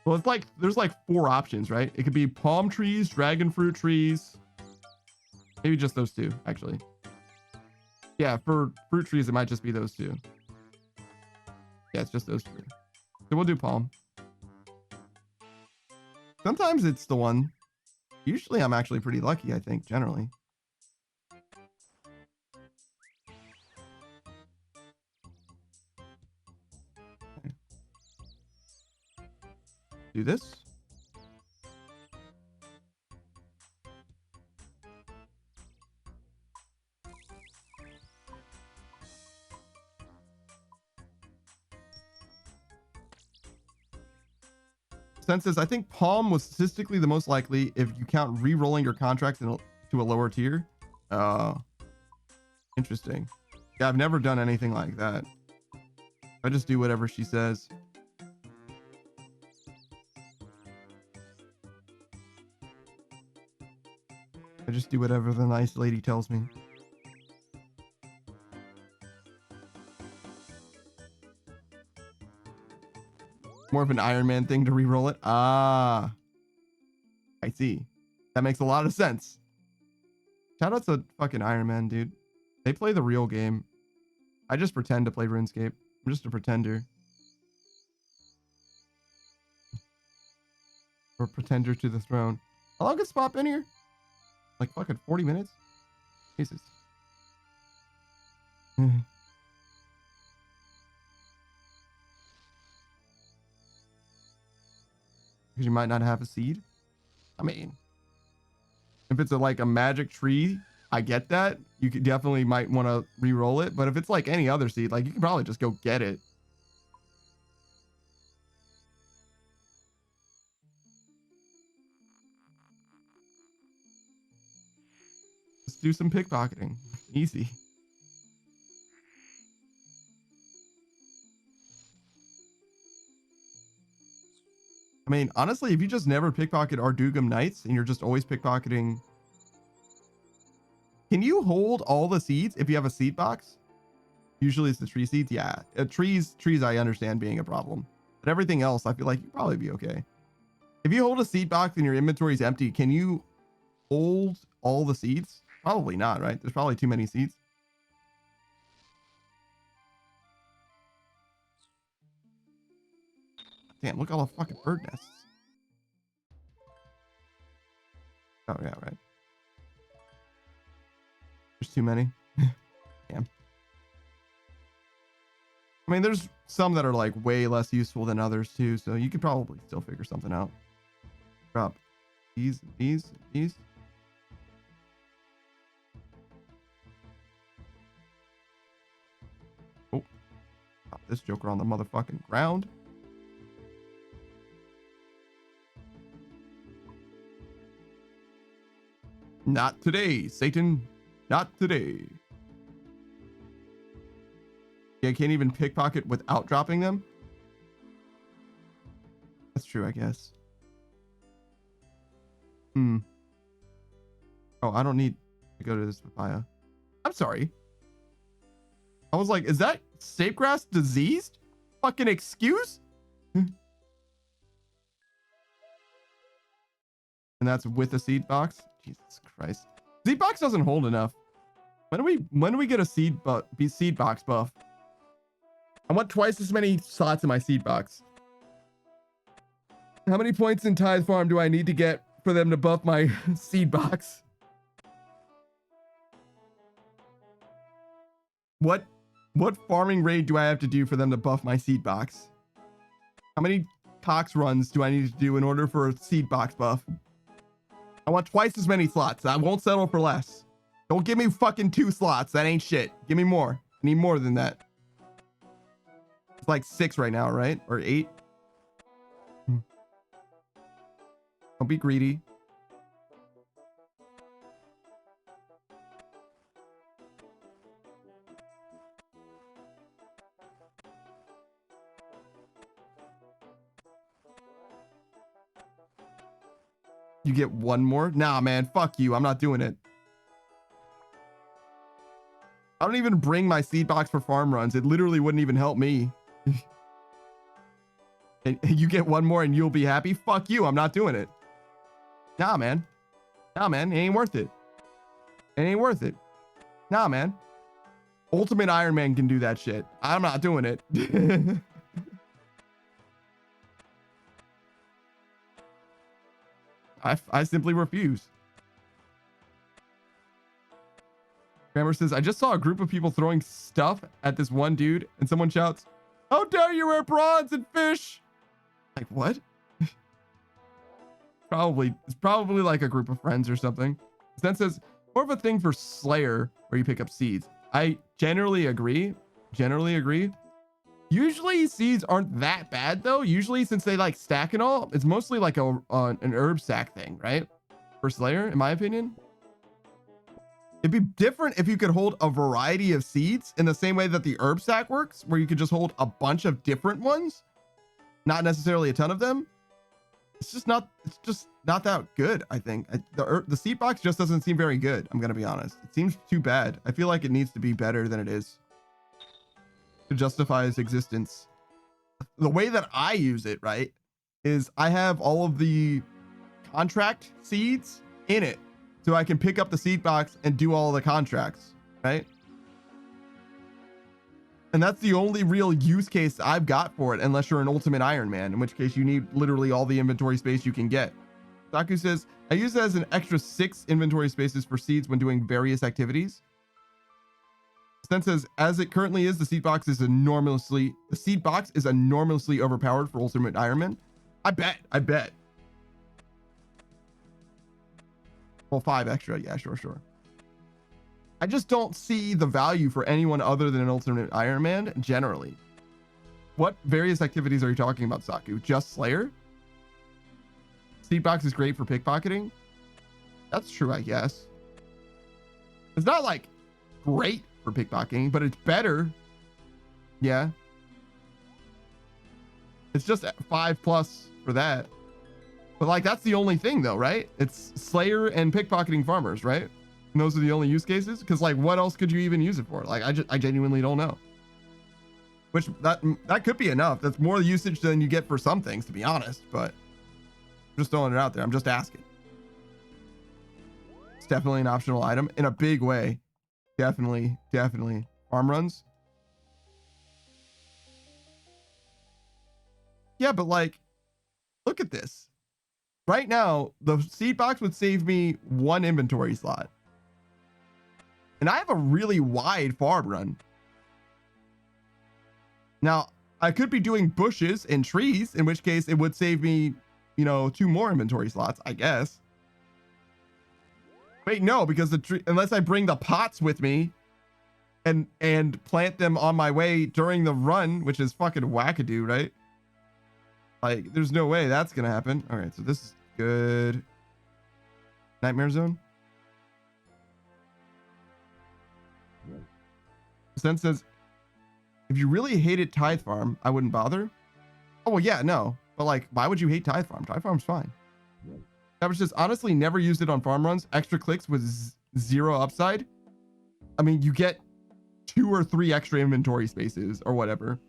Well, it's like there's like 4 options, right? It could be palm trees, dragon fruit trees. Maybe just those 2, actually. Yeah, for fruit trees, it might just be those 2. Yeah, it's just those 2. So we'll do palm. Sometimes it's the one. Usually I'm actually pretty lucky, I think, generally. do this. Census, I think Palm was statistically the most likely if you count re-rolling your contracts to a lower tier. Interesting. Yeah, I've never done anything like that. I just do whatever she says. I just do whatever the nice lady tells me. More of an Iron Man thing to re-roll it. Ah, I see. That makes a lot of sense. Shout out to fucking Iron Man, dude. They play the real game. I just pretend to play RuneScape. I'm just a pretender. Or pretender to the throne. How long does Pop in here? Like fucking 40 minutes? Jesus. Because you might not have a seed. I mean, if it's like a magic tree, I get that. You could definitely might want to re-roll it. But if it's like any other seed, like you can probably just go get it. Just do some pickpocketing. Easy. I mean, honestly, if you just never pickpocket Ardugum Knights and you're just always pickpocketing, can you hold all the seeds if you have a seed box? Usually it's the tree seeds. Yeah, trees I understand being a problem, but everything else I feel like you'd probably be okay. If you hold a seed box and your inventory is empty, can you hold all the seeds? Probably not, right? There's probably too many seeds. Damn, look at all the fucking bird nests. Oh yeah, right. There's too many. Damn. I mean, there's some that are like way less useful than others too, so you could probably still figure something out. Drop these. Oh, drop this joker on the motherfucking ground. Not today, Satan. Not today. Yeah, I can't even pickpocket without dropping them. That's true, I guess. Oh, I don't need to go to this papaya. I'm sorry. I was like, is that sapegrass diseased? Fucking excuse? And that's with a seed box? Jesus Christ. Seed box doesn't hold enough. When do we get a seed box buff? I want twice as many slots in my seed box. How many points in Tithe Farm do I need to get for them to buff my seed box? What farming raid do I have to do for them to buff my seed box? How many Cox runs do I need to do in order for a seed box buff? I want twice as many slots. I won't settle for less. Don't give me fucking 2 slots. That ain't shit. Give me more. I need more than that. It's like 6 right now, right? Or 8. Don't be greedy. You get 1 more? Nah, man. Fuck you. I'm not doing it. I don't even bring my seed box for farm runs. It literally wouldn't even help me. And you get 1 more and you'll be happy? Fuck you. I'm not doing it. Nah, man. Nah, man. It ain't worth it. It ain't worth it. Nah, man. Ultimate Iron Man can do that shit. I'm not doing it. I simply refuse. Grammar says, I just saw a group of people throwing stuff at this one dude, and someone shouts, "How dare you wear bronze and fish?" Like, what? It's probably like a group of friends or something. Then says more of a thing for Slayer where you pick up seeds. I generally agree. Usually seeds aren't that bad though. Usually since they like stack and all, it's mostly like an herb stack thing, right? For Slayer, in my opinion. It'd be different if you could hold a variety of seeds in the same way that the herb stack works, where you could just hold a bunch of different ones, not necessarily a ton of them. It's just not that good. I think the seed box just doesn't seem very good. I'm gonna be honest. It seems too bad. I feel like it needs to be better than it is to justify its existence. The way that I use it, right, is I have all of the contract seeds in it, so I can pick up the seed box and do all the contracts, right? And that's the only real use case I've got for it, unless you're an ultimate Iron Man, in which case you need literally all the inventory space you can get. Saku says, I use it as an extra 6 inventory spaces for seeds when doing various activities. Sten says, as it currently is, the seed box is enormously overpowered for ultimate Iron Man. I bet. Well, 5 extra. Yeah, sure. I just don't see the value for anyone other than an ultimate Iron Man generally. What various activities are you talking about, Saku? Just Slayer? Seed box is great for pickpocketing. That's true, I guess. It's not like great for pickpocketing, but it's better. Yeah. It's just 5+ for that. But like, that's the only thing though, right? It's Slayer and pickpocketing farmers, right? And those are the only use cases. Because like, what else could you even use it for? Like, I genuinely don't know. Which that could be enough. That's more usage than you get for some things, to be honest. But I'm just throwing it out there. I'm just asking. It's definitely an optional item in a big way. Definitely. Farm runs. Yeah, but like, look at this. Right now, the seed box would save me 1 inventory slot. And I have a really wide farm run. Now, I could be doing bushes and trees, in which case it would save me, 2 more inventory slots, I guess. Wait, no, because the tree, unless I bring the pots with me and plant them on my way during the run, which is fucking wackadoo, right? Like, there's no way that's gonna happen. All right, so this is good. Nightmare zone. Sen says, if you really hated Tithe Farm, I wouldn't bother. Oh, well, yeah, no. But like, why would you hate Tithe Farm? Tithe Farm's fine. I was just honestly never used it on farm runs. Extra clicks with 0 upside. I mean, you get 2 or 3 extra inventory spaces or whatever.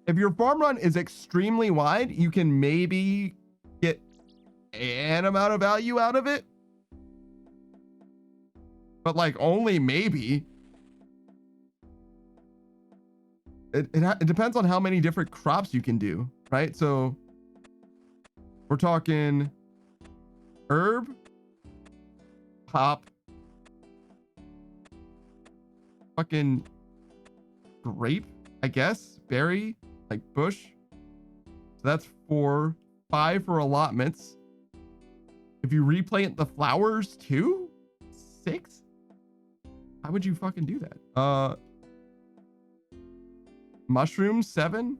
If your farm run is extremely wide, you can maybe get an amount of value out of it. But like, only maybe. It depends on how many different crops you can do, right? So we're talking herb, hop, fucking grape, I guess, berry, like bush. So that's 4, 5 for allotments. If you replant the flowers too, 6. How would you fucking do that? Mushrooms, 7.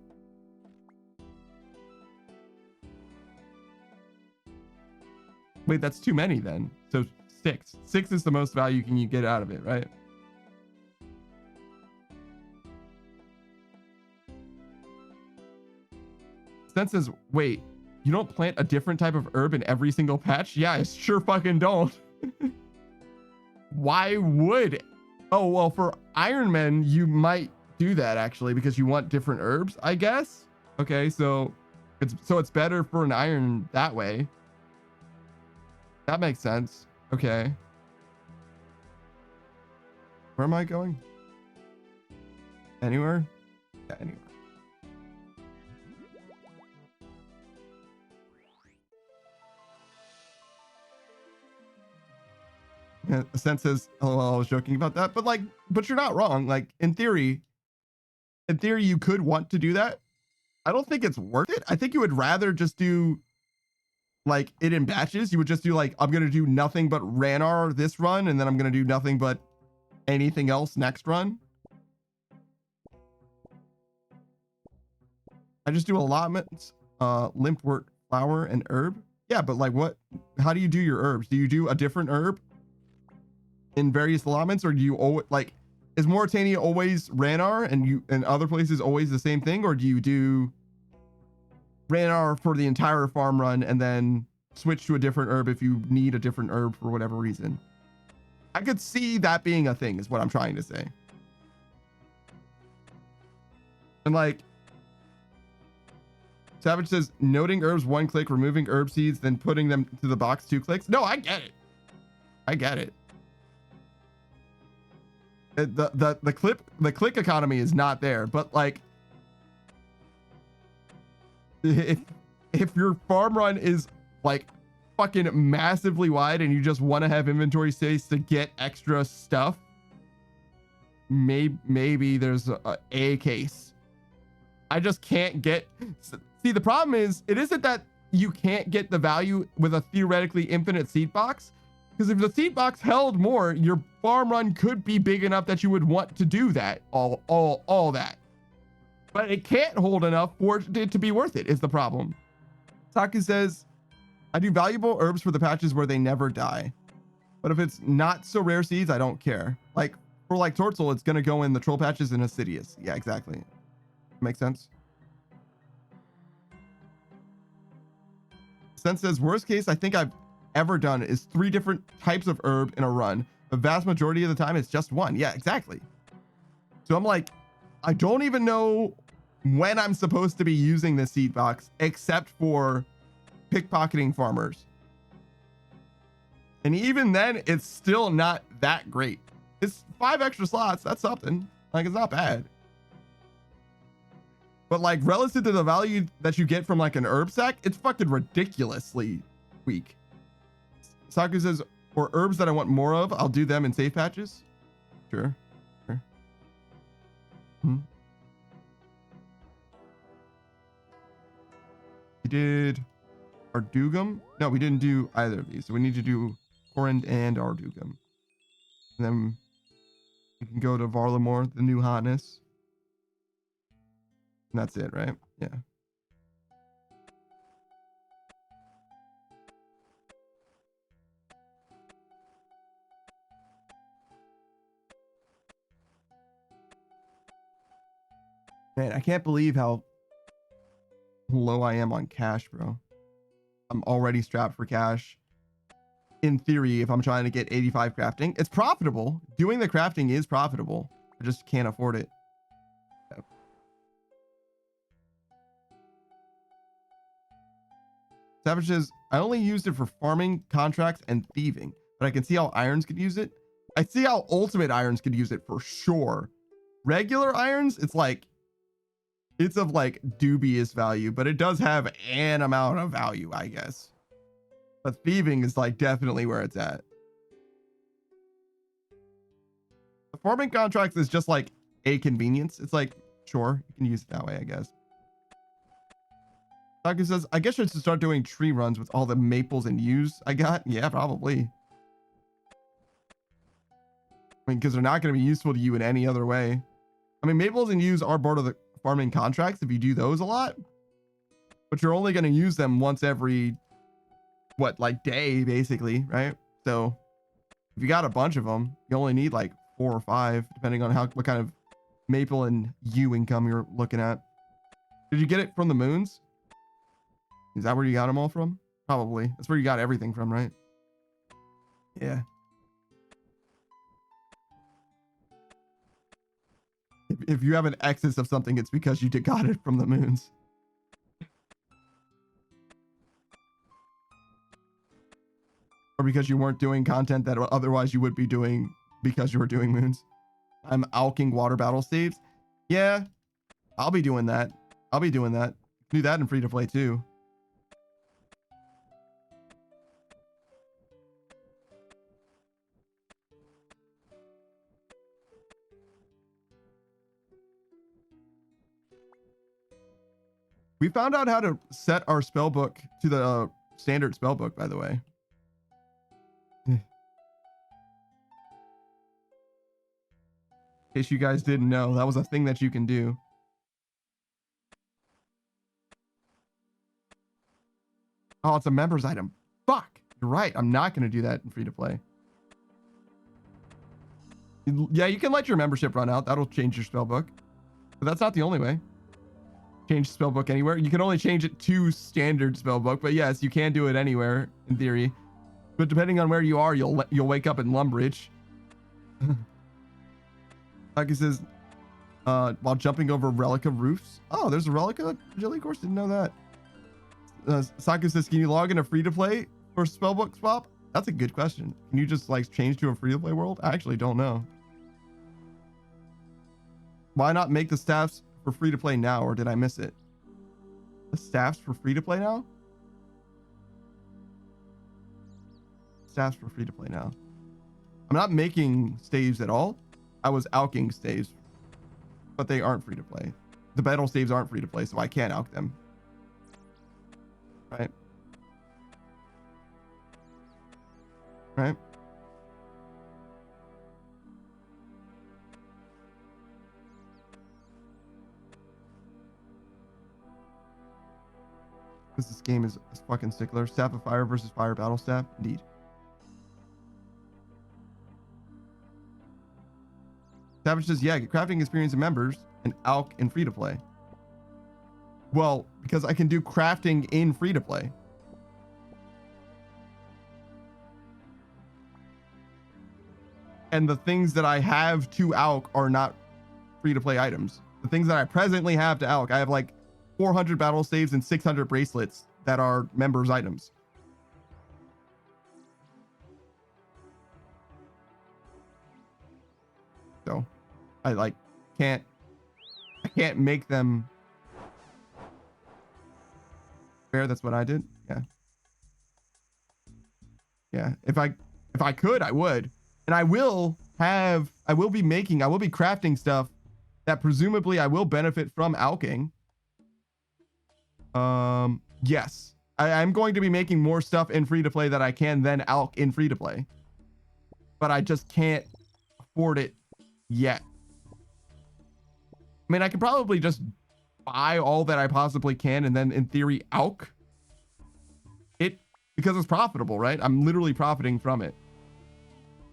Wait, that's too many then. So 6. 6 is the most value you get out of it, right? Sen says, wait, you don't plant a different type of herb in every single patch? Yeah, I sure fucking don't. Why would? Oh, well, for Iron Men, you might do that actually because you want different herbs, I guess. Okay, so it's better for an iron that way. That makes sense. Okay. Where am I going? Anywhere? Yeah, anywhere. Yeah, Sen says, oh, I was joking about that, but you're not wrong. Like in theory, you could want to do that. I don't think it's worth it. I think you would rather just do like it in batches. You would just do like, I'm going to do nothing but Ranar this run, and then I'm going to do nothing but anything else next run. I just do allotments, limpwort, flower, and herb. Yeah, but like what, how do you do your herbs? Do you do a different herb in various allotments, or do you always like, is Mauritania always Ranar and other places always the same thing? Or do you do Ranar for the entire farm run and then switch to a different herb if you need a different herb for whatever reason? I could see that being a thing is what I'm trying to say. And like, Savage says, noting herbs 1 click, removing herb seeds, then putting them to the box 2 clicks. No, I get it. I get it. The click economy is not there, but like, if your farm run is like fucking massively wide and you just want to have inventory space to get extra stuff, maybe there's a case. I just can't get. See, the problem is, it isn't that you can't get the value with a theoretically infinite seed box, because if the seed box held more, your farm run could be big enough that you would want to do that, all that. But it can't hold enough for it to be worth it, is the problem. Saki says, I do valuable herbs for the patches where they never die. But if it's not so rare seeds, I don't care. Like, for like Tortzel, it's going to go in the troll patches and Assidious. Yeah, exactly. Makes sense. Sense says, worst case I think I've ever done is 3 different types of herb in a run. The vast majority of the time, it's just 1. Yeah, exactly. So I'm like, I don't even know when I'm supposed to be using this seed box, except for pickpocketing farmers. And even then, it's still not that great. It's 5 extra slots. That's something. Like, it's not bad. But like, relative to the value that you get from like an herb sack, it's fucking ridiculously weak. Saku says, for herbs that I want more of, I'll do them in safe patches. Sure. Sure. We did Ardugum. No, we didn't do either of these. So we need to do Corand and Ardugum. And then we can go to Varlamore, the new hotness. And that's it, right? Yeah. Man, I can't believe how low I am on cash, bro. I'm already strapped for cash. In theory, if I'm trying to get 85 crafting, it's profitable. Doing the crafting is profitable. I just can't afford it. Yep. Savage says, I only used it for farming, contracts, and thieving, but I can see how irons could use it. I see how ultimate irons could use it for sure. Regular irons, it's like, it's of like dubious value, but it does have an amount of value, I guess. But thieving is like definitely where it's at. The farming contracts is just like a convenience. It's like, sure, you can use it that way, I guess. Saku says, I guess I should start doing tree runs with all the maples and yews I got. Yeah, probably. I mean, because they're not going to be useful to you in any other way. I mean, maples and yews are part of the farming contracts if you do those a lot, but you're only going to use them once every, what, like day, basically, right? So if you got a bunch of them, you only need like 4 or 5, depending on what kind of maple and yew income you're looking at. Did you get it from the moons? Is that where you got them all from? Probably. That's where you got everything from, right? Yeah. If you have an excess of something, it's because you got it from the moons. Or because you weren't doing content that otherwise you would be doing because you were doing moons. I'm alking water battle saves. Yeah, I'll be doing that. I'll be doing that. Do that in free to play too. We found out how to set our spell book to the standard spellbook, by the way. In case you guys didn't know, that was a thing that you can do. Oh, it's a members item. Fuck. You're right. I'm not going to do that in free to play. Yeah, you can let your membership run out. That'll change your spellbook. But that's not the only way. Change spellbook anywhere. You can only change it to standard spellbook, but yes, you can do it anywhere in theory. But depending on where you are, you'll wake up in Lumbridge. Like it says, while jumping over Relica roofs. Oh, there's a Relica agility course. Didn't know that. Saku says, can you log in a free to play for spellbook swap? That's a good question. Can you just like change to a free to play world? I actually don't know. Why not make the staffs for free to play now, or did I miss it? The staffs for free to play now? Staffs for free to play now. I'm not making staves at all. I was alching staves, but they aren't free to play. The battle staves aren't free to play, so I can't alch them. Right? Right? This game is fucking stickler. Staff of Fire versus Fire Battle Staff. Indeed. Savage says, yeah, get crafting experience in members and alch in free to play. Well, because I can do crafting in free to play. And the things that I have to alch are not free to play items. The things that I presently have to alch, I have like 400 battle saves and 600 bracelets that are members items. So I can't make them fair. That's what I did. Yeah. Yeah. If I could, I would. And I will be crafting stuff that presumably I will benefit from alching. Yes, I'm going to be making more stuff in free to play that I can then alch in free to play, but I just can't afford it yet. I mean, I could probably just buy all that I possibly can and then in theory alch it because it's profitable, right? I'm literally profiting from it.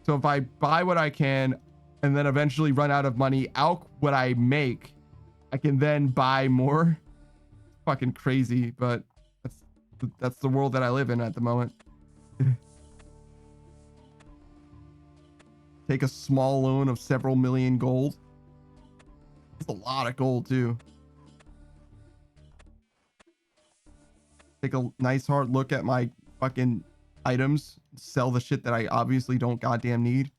So if I buy what I can and then eventually run out of money, alch what I make, I can then buy more. Fucking crazy, but that's the world that I live in at the moment. Take a small loan of several million gold. That's a lot of gold too. Take a nice hard look at my fucking items. Sell the shit that I obviously don't goddamn need.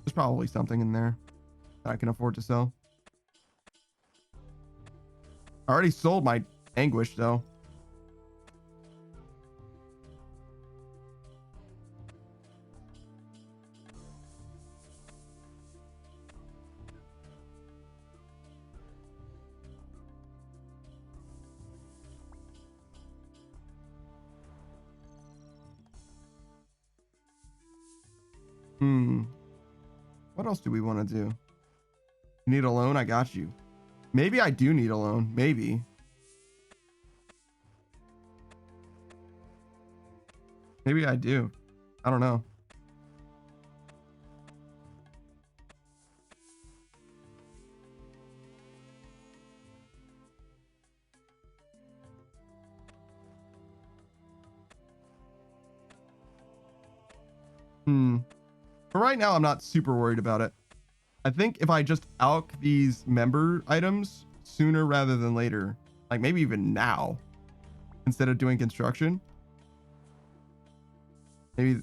There's probably something in there that I can afford to sell. I already sold my anguish though. What else do we want to do? You need a loan? I got you. Maybe I do need a loan. Maybe. Maybe I do. I don't know. But right now, I'm not super worried about it. I think if I just alch these member items sooner rather than later, like maybe even now, instead of doing construction, maybe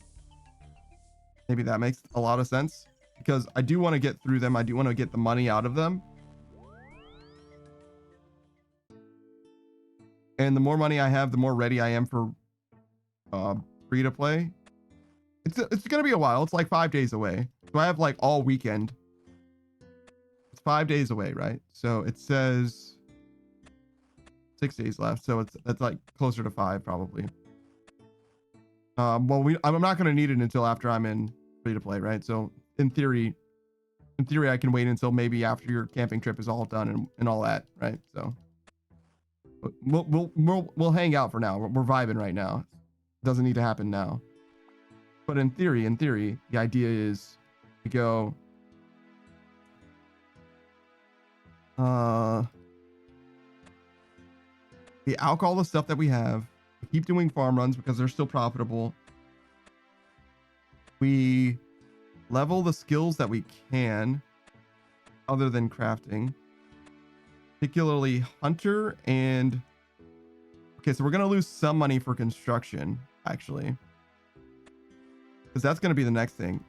that makes a lot of sense because I do want to get through them. I do want to get the money out of them. And the more money I have, the more ready I am for free to play. It's going to be a while. It's like 5 days away. So I have like all weekend. It's 5 days away, right? So it says 6 days left. So that's like closer to 5 probably. Well, I'm not going to need it until after I'm in free to play, right? So in theory, I can wait until maybe after your camping trip is all done and all that, right? So we'll hang out for now. We're vibing right now. It doesn't need to happen now. But in theory, the idea is to go we alch all the stuff that we have. We keep doing farm runs because they're still profitable. We level the skills that we can other than crafting, particularly hunter and okay, so we're gonna lose some money for construction actually, because that's gonna be the next thing.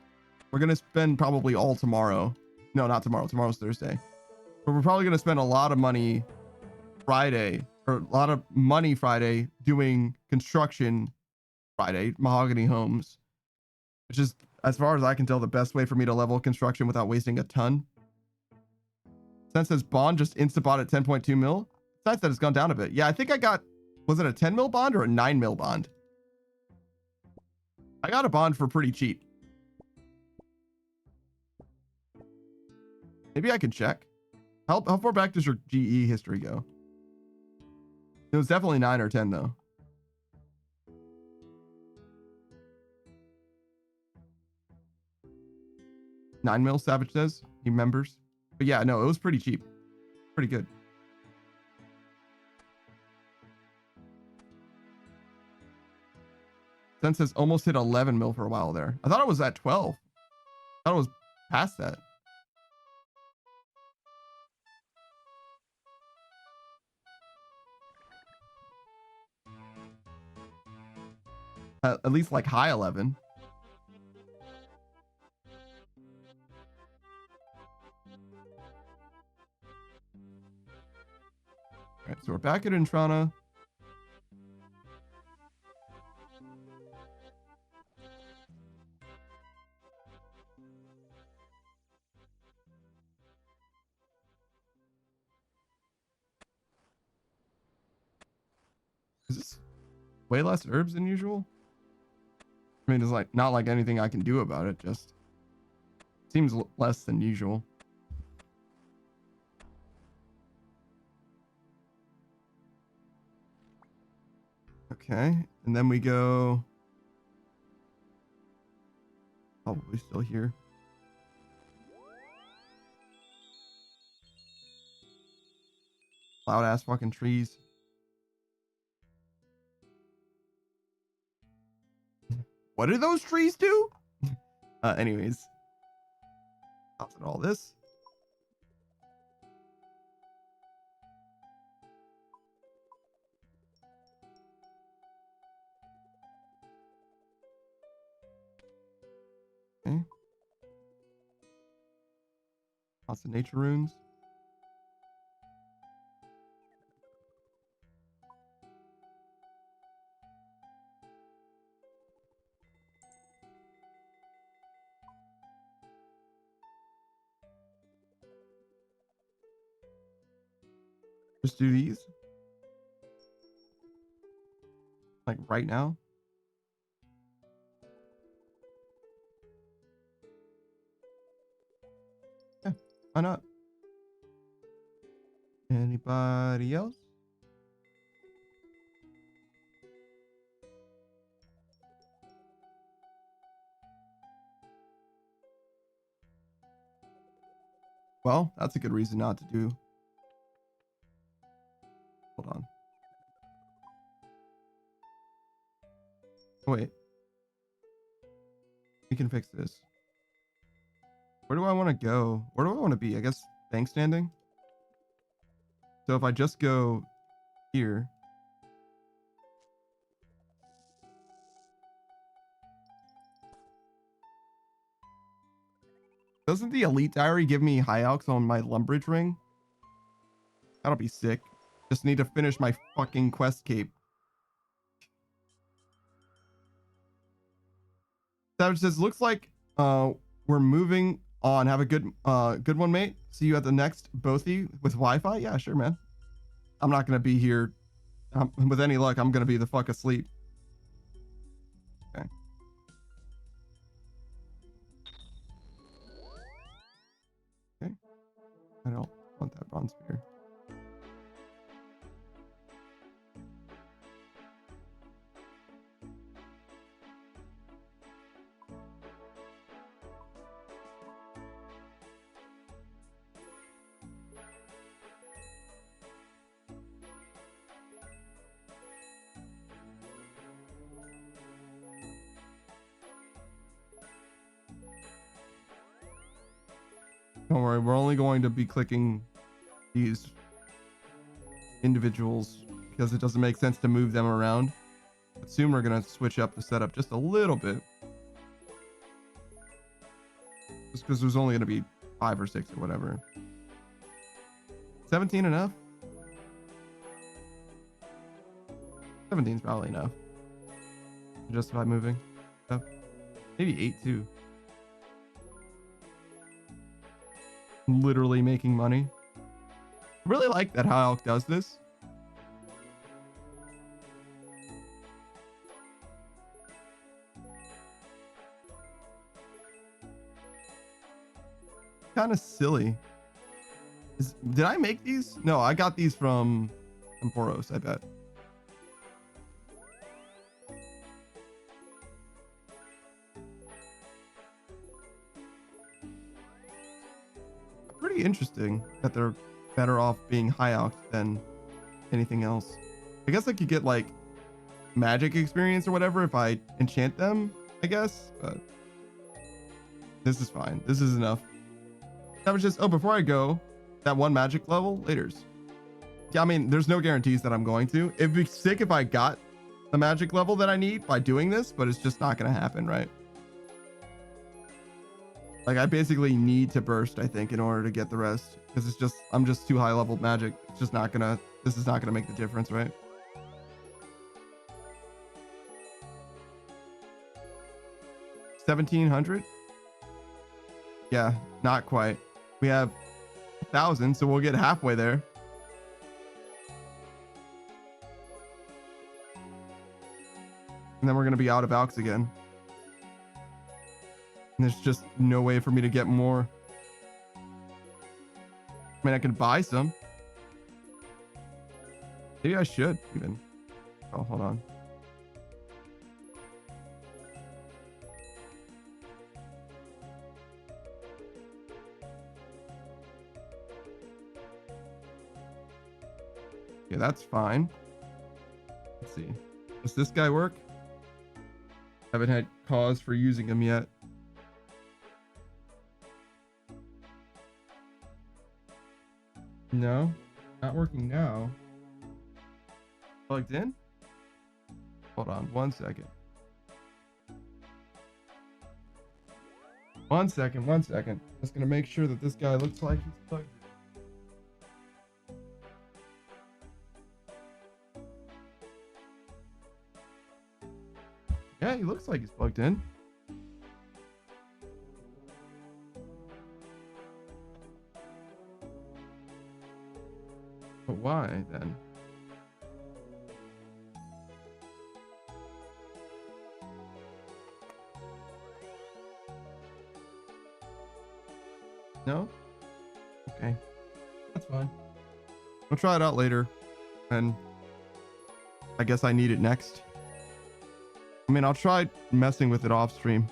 We're gonna spend probably all tomorrow. No, not tomorrow. Tomorrow's Thursday. But we're probably gonna spend a lot of money Friday, or a lot of money Friday doing construction Friday, mahogany homes, which is, as far as I can tell, the best way for me to level construction without wasting a ton. Since says bond just insta bought at 10.2 mil. It's nice that it's gone down a bit. Yeah, I think I got, was it a 10 mil bond or a 9 mil bond? I got a bond for pretty cheap. Maybe I can check. How far back does your GE history go? It was definitely 9 or 10 though. $9 mil, Savage says. He remembers. But yeah, no, it was pretty cheap. Pretty good. Census almost hit 11 mil for a while there. I thought it was at 12. I thought it was past that. At least like high 11. All right, so we're back at Intrana. Is this way less herbs than usual? I mean, it's like not like anything I can do about it, just seems less than usual. Okay, and then we go probably still here. Loud ass fucking trees. What do those trees do? Anyways, toss it all this. Okay. Lots of nature runes. Just do these. Like right now. Yeah, why not? Anybody else? Well, that's a good reason not to do. Hold on. Wait. We can fix this. Where do I want to go? Where do I want to be? I guess bank standing. So if I just go here. Doesn't the Elite Diary give me high alchs on my Lumbridge ring? That'll be sick. Just need to finish my fucking quest cape. Savage says, looks like we're moving on. Have a good one, mate. See you at the next Bothy with Wi-Fi. Yeah, sure, man. I'm not gonna be here. With any luck, I'm gonna be the fuck asleep. Okay. Okay. I don't want that bronze spear. Don't worry, we're only going to be clicking these individuals because it doesn't make sense to move them around. But soon we're going to switch up the setup just a little bit. Just because there's only going to be 5 or 6 or whatever. 17 enough? 17's probably enough to justify moving. Maybe 8 too. Literally making money. I really like that how Alch does this. Kind of silly. Did I make these? No, I got these from Poros, I bet. Pretty interesting that they're better off being high Alch than anything else. I guess I could get like magic experience or whatever if I enchant them, I guess, but this is fine. This is enough. That was just, oh, before I go, that one magic level, laters. Yeah, I mean, there's no guarantees that I'm going to. It'd be sick if I got the magic level that I need by doing this, but it's just not going to happen, right? Like, I basically need to burst, I think, in order to get the rest. Because it's just, I'm just too high leveled magic. It's just not gonna, this is not gonna make the difference, right? $1,700? Yeah, not quite. We have 1,000, so we'll get halfway there. And then we're gonna be out of Alchs again. And there's just no way for me to get more. I mean, I can buy some. Maybe I should even. Oh, hold on. Yeah, that's fine. Let's see. Does this guy work? Haven't had cause for using him yet. No, not working now. Plugged in? Hold on 1 second. 1 second, 1 second. Just gonna make sure that this guy looks like he's plugged in. Yeah, he looks like he's plugged in. But why then? No? Okay. That's fine. I'll try it out later. And I guess I need it next. I mean, I'll try messing with it off stream,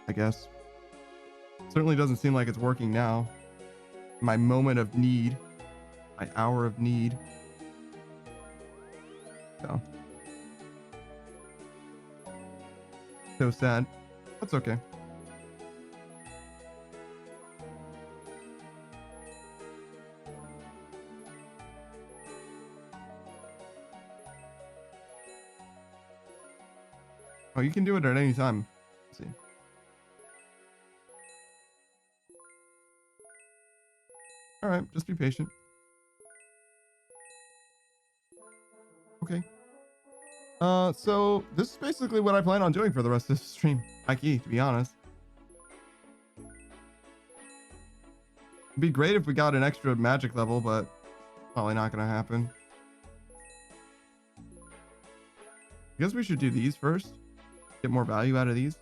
I guess. Certainly doesn't seem like it's working now. My moment of need. My hour of need. So sad. That's okay. Oh, you can do it at any time. Let's see. All right, just be patient. Okay. So this is basically what I plan on doing for the rest of this stream. High key, to be honest. It'd be great if we got an extra magic level, but probably not going to happen. I guess we should do these first. Get more value out of these.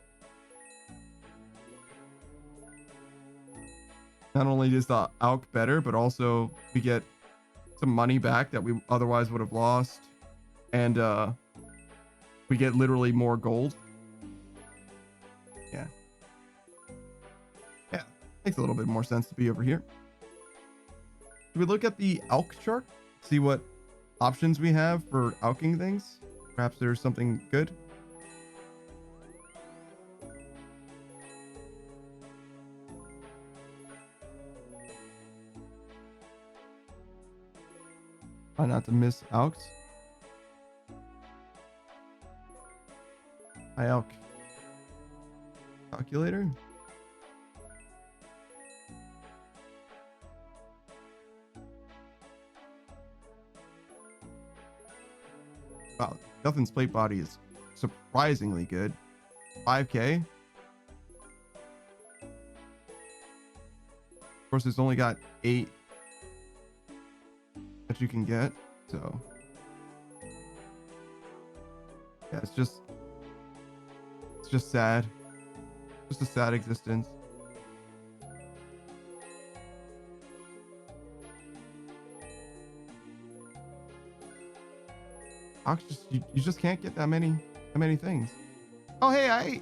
Not only is the Alch better, but also we get some money back that we otherwise would have lost. And we get literally more gold. Yeah. Yeah. Makes a little bit more sense to be over here. Do we look at the Alch chart? See what options we have for alching things? Perhaps there's something good. Try not to miss Alchs. Hi, Alch. Calculator. Wow, Nothing's plate body is surprisingly good. 5k. Of course, it's only got 8 that you can get, so yeah, it's just sad. Just a sad existence. You just can't get that many things. Oh hey, I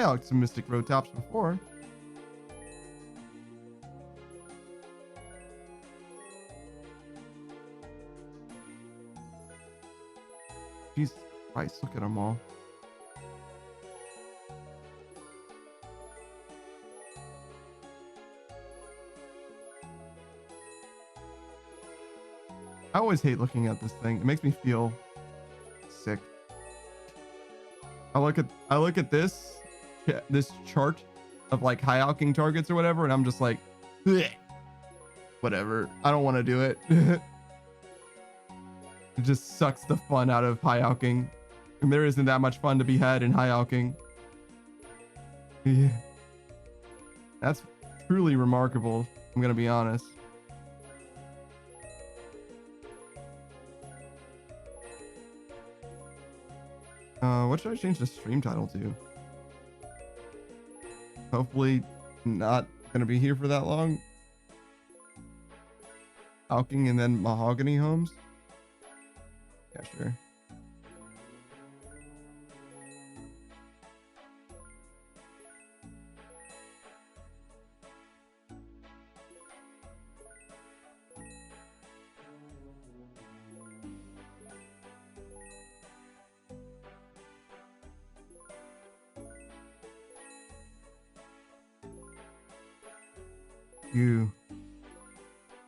alched some Mystic Road tops before. Jesus Christ, look at them all. I always hate looking at this thing. It makes me feel sick. I look at this chart of like high alching targets or whatever, and I'm just like, bleh. Whatever. I don't want to do it. It just sucks the fun out of high alching, and there isn't that much fun to be had in high alching. Yeah. That's truly remarkable. I'm gonna be honest. What should I change the stream title to? Hopefully not gonna be here for that long. Alching and then mahogany homes. Yeah, sure.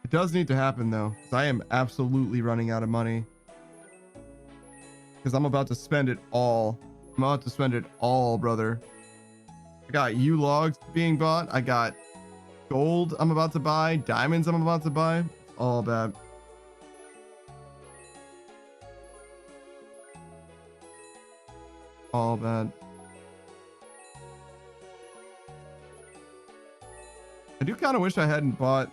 It does need to happen though, because I am absolutely running out of money. Because I'm about to spend it all. I'm about to spend it all, brother. I got logs being bought. I got gold I'm about to buy. Diamonds I'm about to buy. All bad. All bad. I do kind of wish I hadn't bought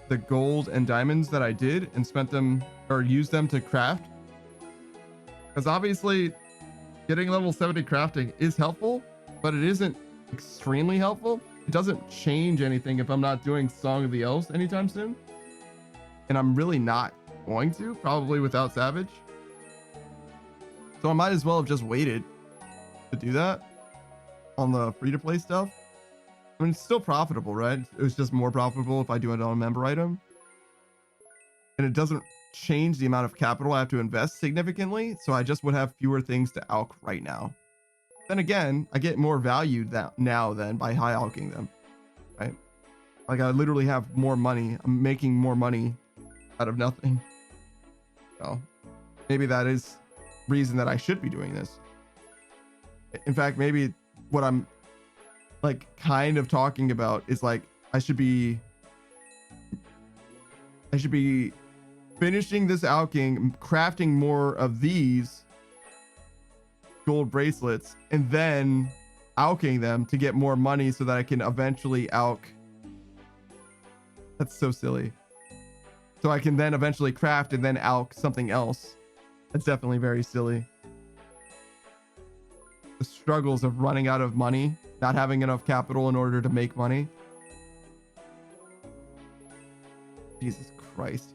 the gold and diamonds that I did and spent them or used them to craft, because obviously getting level 70 crafting is helpful, but it isn't extremely helpful. It doesn't change anything if I'm not doing Song of the Elves anytime soon, and I'm really not going to, probably without Savage. So I might as well have just waited to do that on the free-to-play stuff. I mean, it's still profitable, right? It was just more profitable if I do it on a member item. And it doesn't change the amount of capital I have to invest significantly, so I just would have fewer things to alch right now. Then again, I get more value now than by high alching them, right? Like I literally have more money. I'm making more money out of nothing. So maybe that is reason that I should be doing this. In fact, maybe what I'm like kind of talking about is like I should be finishing this alching, crafting more of these gold bracelets, and then alching them to get more money so that I can eventually alch That's so silly. So I can then eventually craft and then alch something else. That's definitely very silly. The struggles of running out of money, not having enough capital in order to make money. Jesus Christ.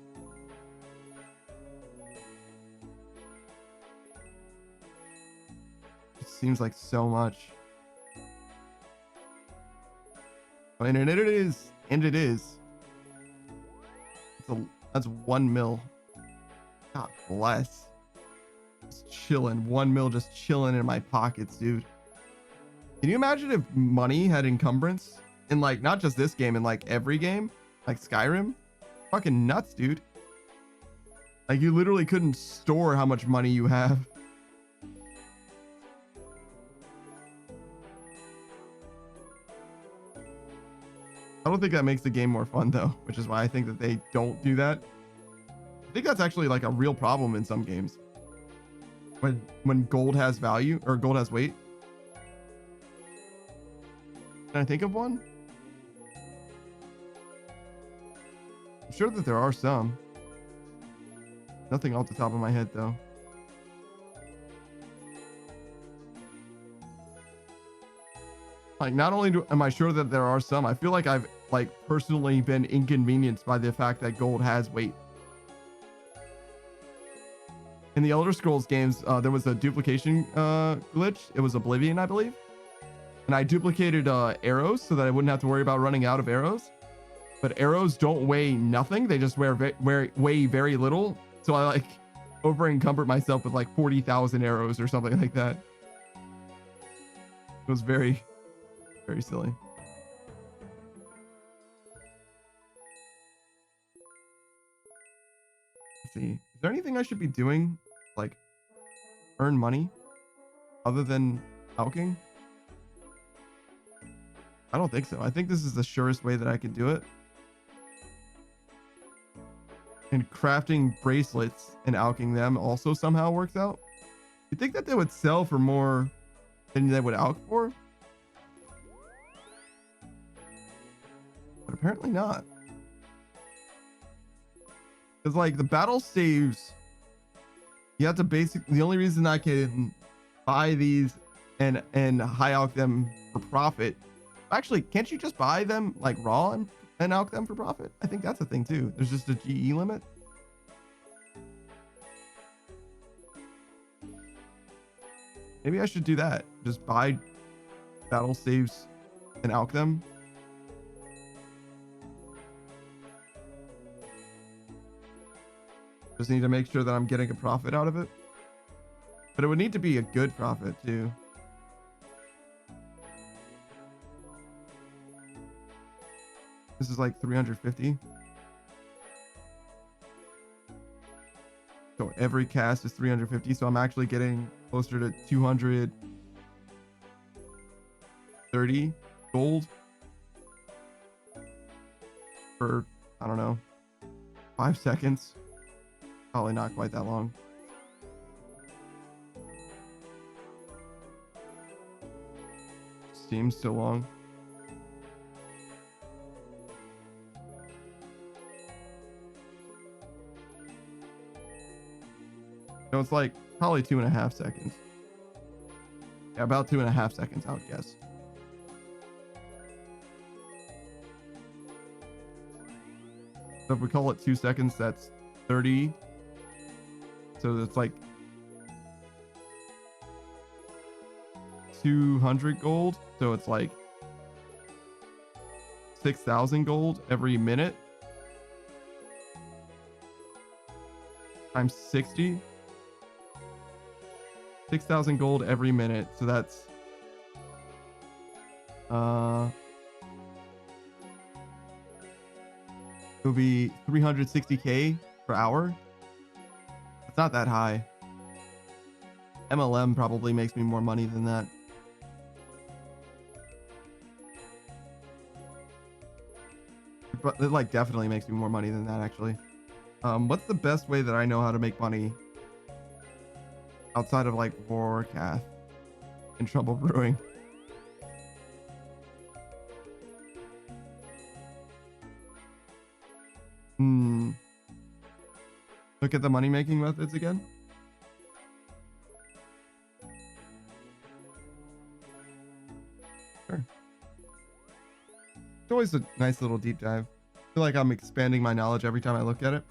It seems like so much. And it is. And it is. That's 1 mil. God bless. Just chilling. 1 mil just chilling in my pockets, dude. Can you imagine if money had encumbrance in like not just this game, in like every game, like Skyrim? Fucking nuts, dude. Like you literally couldn't store how much money you have. I don't think that makes the game more fun though, which is why I think that they don't do that. I think that's actually like a real problem in some games. When gold has value or gold has weight. Can I think of one? I'm sure that there are some. Nothing off the top of my head though. Like not only am I sure that there are some, I feel like I've like personally been inconvenienced by the fact that gold has weight. In the Elder Scrolls games, there was a duplication glitch. It was Oblivion, I believe. And I duplicated arrows so that I wouldn't have to worry about running out of arrows. But arrows don't weigh nothing. They just weigh very little. So I like over encumbered myself with like 40,000 arrows or something like that. It was very, very silly. Let's see. Is there anything I should be doing? Like earn money other than alching? I don't think so. I think this is the surest way that I can do it. And crafting bracelets and alching them also somehow works out. You think that they would sell for more than they would alch for? But apparently not. Because like the battle saves, you have to the only reason I can buy these and high alch them for profit. Actually, can't you just buy them like raw and alch them for profit? I think that's a thing too. There's just a GE limit. Maybe I should do that. Just buy battle saves and alch them. Just need to make sure that I'm getting a profit out of it. But it would need to be a good profit too. This is like 350. So every cast is 350. So I'm actually getting closer to 230 gold for, I don't know, 5 seconds. Probably not quite that long. Seems so long. No, it's like probably 2.5 seconds. Yeah, about 2.5 seconds, I would guess. So if we call it 2 seconds, that's 30. So it's like 200 gold. So it's like 6,000 gold every minute. Times 60. 6,000 gold every minute. So that's it would be 360k per hour. It's not that high. MLM probably makes me more money than that. But it like definitely makes me more money than that actually. What's the best way that I know how to make money outside of like Warcath and Trouble Brewing? Hmm. Look at the money making methods again. Sure. It's always a nice little deep dive. I feel like I'm expanding my knowledge every time I look at it.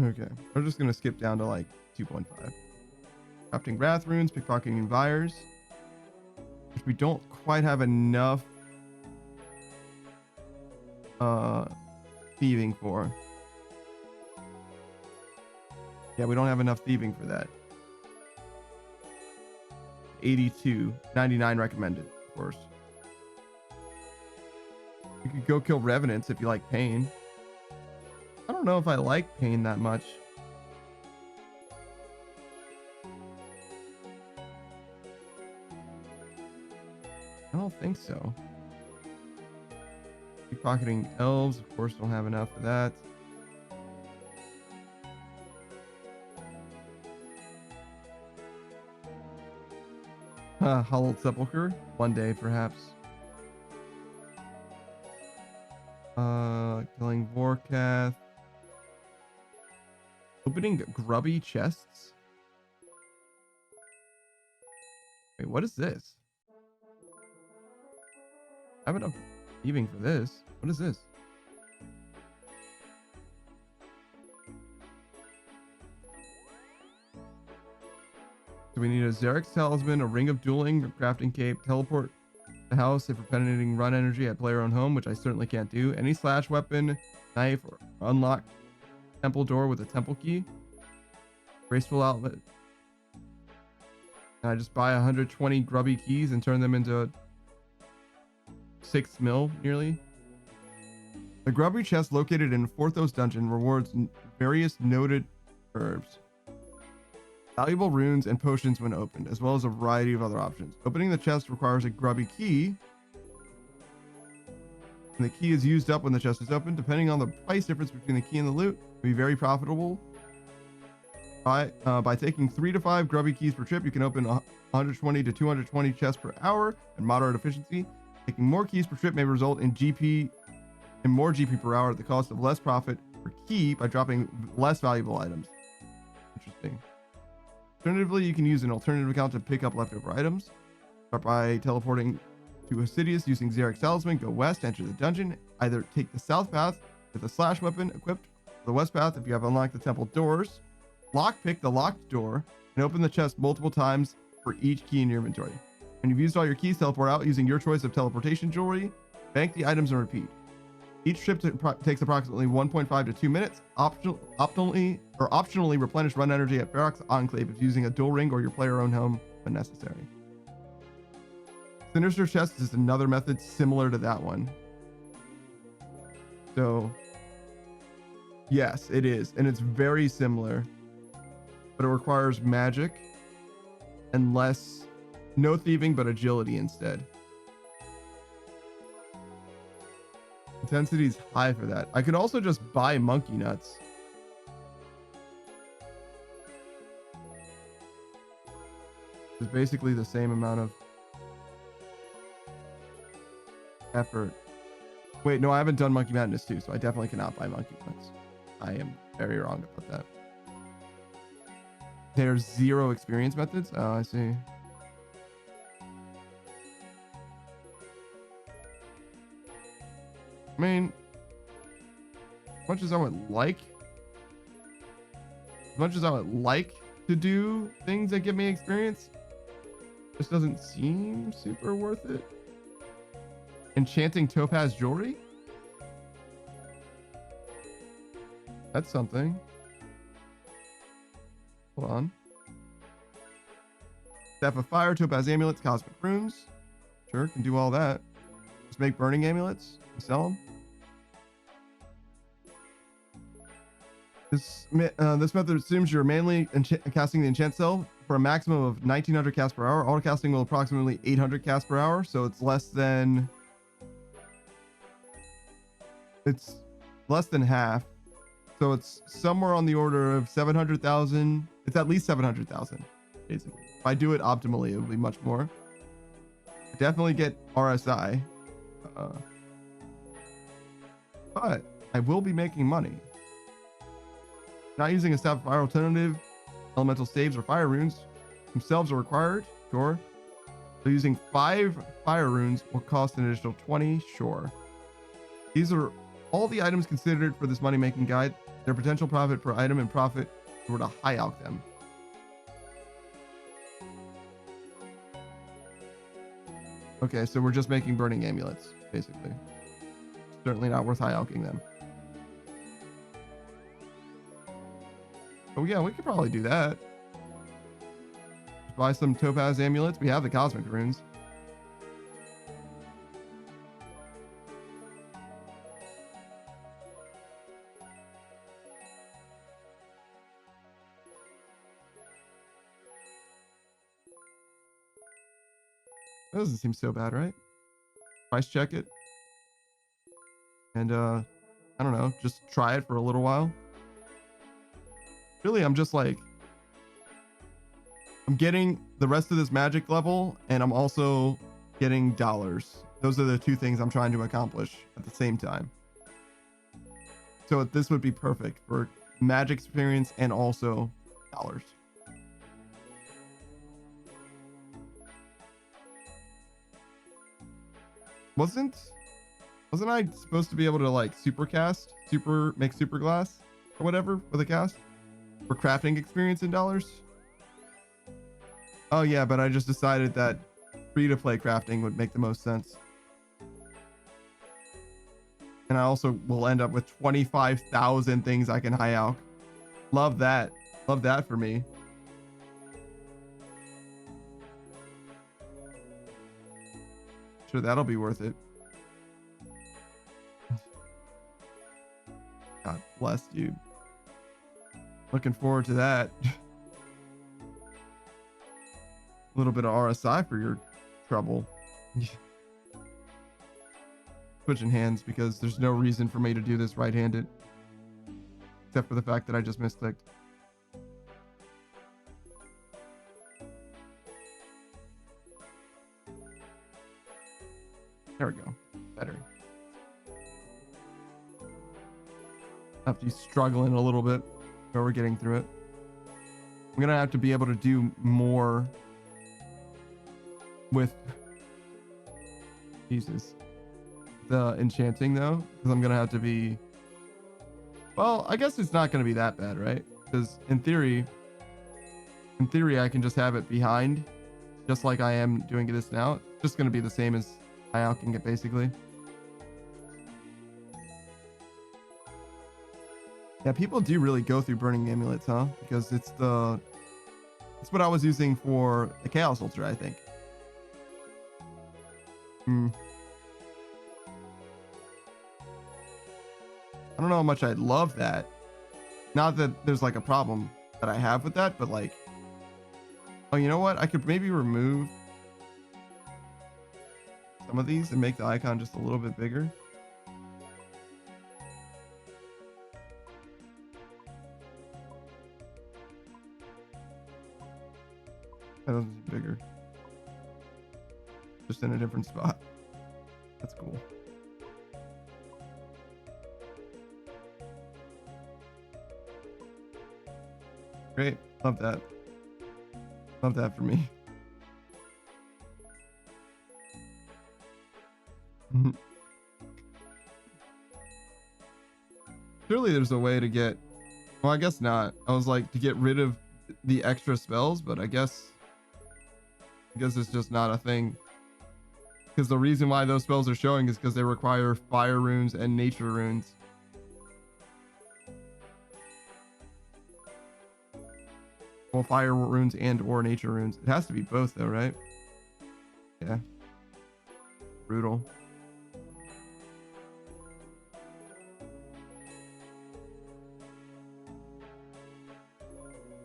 Okay, we're just gonna skip down to like 2.5. Crafting wrath runes, pickpocketing vires, which we don't quite have enough thieving for. Yeah, we don't have enough thieving for that. 82, 99 recommended, of course. You could go kill revenants if you like pain. I don't know if I like pain that much. I don't think so. Pickpocketing elves, of course, don't have enough for that. Hollowed Sepulchre, one day perhaps. Killing Vorkath. Opening grubby chests. Wait, what is this? I have enough thieving for this. What is this? Do we need a Xerix talisman, a ring of dueling, a crafting cape, teleport the house if repetiting run energy at player own home, which I certainly can't do. Any slash weapon, knife, or unlock temple door with a temple key. Graceful outlet. And I just buy 120 grubby keys and turn them into 6 mil nearly. The grubby chest located in Forthos dungeon rewards various noted herbs, valuable runes, and potions when opened, as well as a variety of other options. Opening the chest requires a grubby key, and the key is used up when the chest is opened. Depending on the price difference between the key and the loot, it can be very profitable. By taking 3 to 5 grubby keys per trip, you can open 120 to 220 chests per hour at moderate efficiency. Taking more keys per trip may result in more GP per hour at the cost of less profit per key by dropping less valuable items. Interesting. Alternatively, you can use an alternative account to pick up leftover items. Start by teleporting to Hosidius using Xerix Talisman. Go west, enter the dungeon. Either take the south path with a slash weapon equipped, or the west path if you have unlocked the temple doors. Lockpick the locked door and open the chest multiple times for each key in your inventory. When you've used all your keys, teleport out using your choice of teleportation jewelry. Bank the items and repeat. Each trip takes approximately 1.5 to 2 minutes. Optionally replenish run energy at Ferox Enclave if using a dual ring or your player-owned home when necessary. Sinister Chest is another method similar to that one. So, yes, it is. And it's very similar. But it requires magic and no thieving, but agility instead. Intensity is high for that. I could also just buy monkey nuts. It's basically the same amount of effort. Wait, no, I haven't done Monkey Madness 2, so I definitely cannot buy monkey nuts. I am very wrong about that. There's 0 experience methods? Oh, I see. I mean, as much as I would like to do things that give me experience, this doesn't seem super worth it. Enchanting topaz jewelry? That's something. Hold on. Staff of fire, topaz amulets, cosmic runes. Sure, can do all that. Just make burning amulets and sell them. This method assumes you're manually casting the enchant cell for a maximum of 1900 casts per hour. Auto casting will approximately 800 casts per hour, so it's less than half. So it's somewhere on the order of 700,000. It's at least 700,000, basically. If I do it optimally, it will be much more. I definitely get RSI. But I will be making money. Not using a staff fire alternative, elemental staves or fire runes themselves are required. Sure. So using 5 fire runes will cost an additional 20. Sure. These are all the items considered for this money making guide. Their potential profit per item and profit if we were to high alch them. Okay, so we're just making burning amulets, basically. Certainly not worth high alching them. Oh yeah, we could probably do that. Just buy some topaz amulets. We have the cosmic runes. That doesn't seem so bad, right? Price check it. And I don't know, just try it for a little while. Really, I'm just like, I'm getting the rest of this magic level, and I'm also getting dollars. Those are the two things I'm trying to accomplish at the same time. So this would be perfect for magic experience and also dollars. Wasn't I supposed to be able to like make super glass or whatever with a cast for crafting experience in dollars? Oh yeah, but I just decided that free to play crafting would make the most sense. And I also will end up with 25,000 things I can high alch. Love that. Love that for me. Sure, that'll be worth it. God bless, dude. Looking forward to that. A little bit of RSI for your trouble. Switching hands because there's no reason for me to do this right-handed. Except for the fact that I just misclicked. There we go. Better. After you struggling a little bit, but we're getting through it. I'm gonna have to be able to do more with Jesus. The enchanting though, because I'm gonna have to be. Well, I guess it's not gonna be that bad, right? Because in theory, I can just have it behind, just like I am doing this now. It's just gonna be the same as high alching it basically. Yeah, people do really go through burning amulets, huh? Because it's what I was using for the Chaos Ultra, I think. I don't know how much I'd love that. Not that there's like a problem that I have with that, but like, oh, you know what? I could maybe remove some of these and make the icon just a little bit bigger. That doesn't seem bigger. Just in a different spot. That's cool. Great. Love that. Love that for me. Surely there's a way to get, well, I guess not. I was like to get rid of the extra spells, but I guess it's just not a thing. Because the reason why those spells are showing is because they require fire runes and nature runes. Well, fire runes and or nature runes. It has to be both though, right? Yeah. Brutal.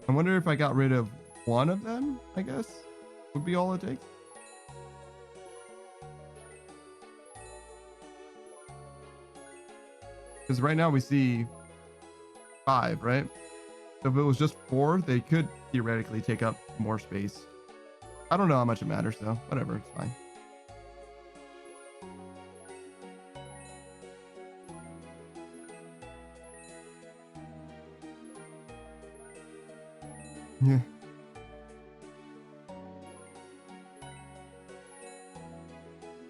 I wonder if I got rid of one of them, I guess, would be all it takes. Because right now we see 5, right? So if it was just 4, they could theoretically take up more space. I don't know how much it matters though. Whatever, it's fine. Yeah.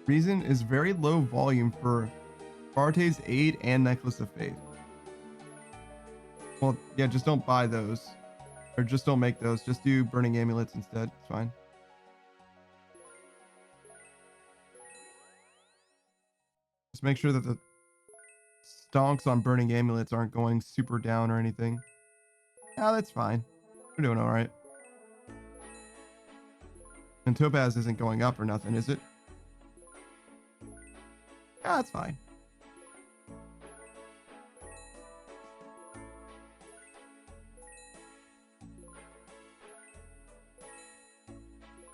Reason is very low volume for Barte's Aid and Necklace of Faith. Well, yeah, just don't buy those. Or just don't make those. Just do Burning Amulets instead. It's fine. Just make sure that the stonks on Burning Amulets aren't going super down or anything. Yeah, that's fine. We're doing all right. And Topaz isn't going up or nothing, is it? Yeah, that's fine.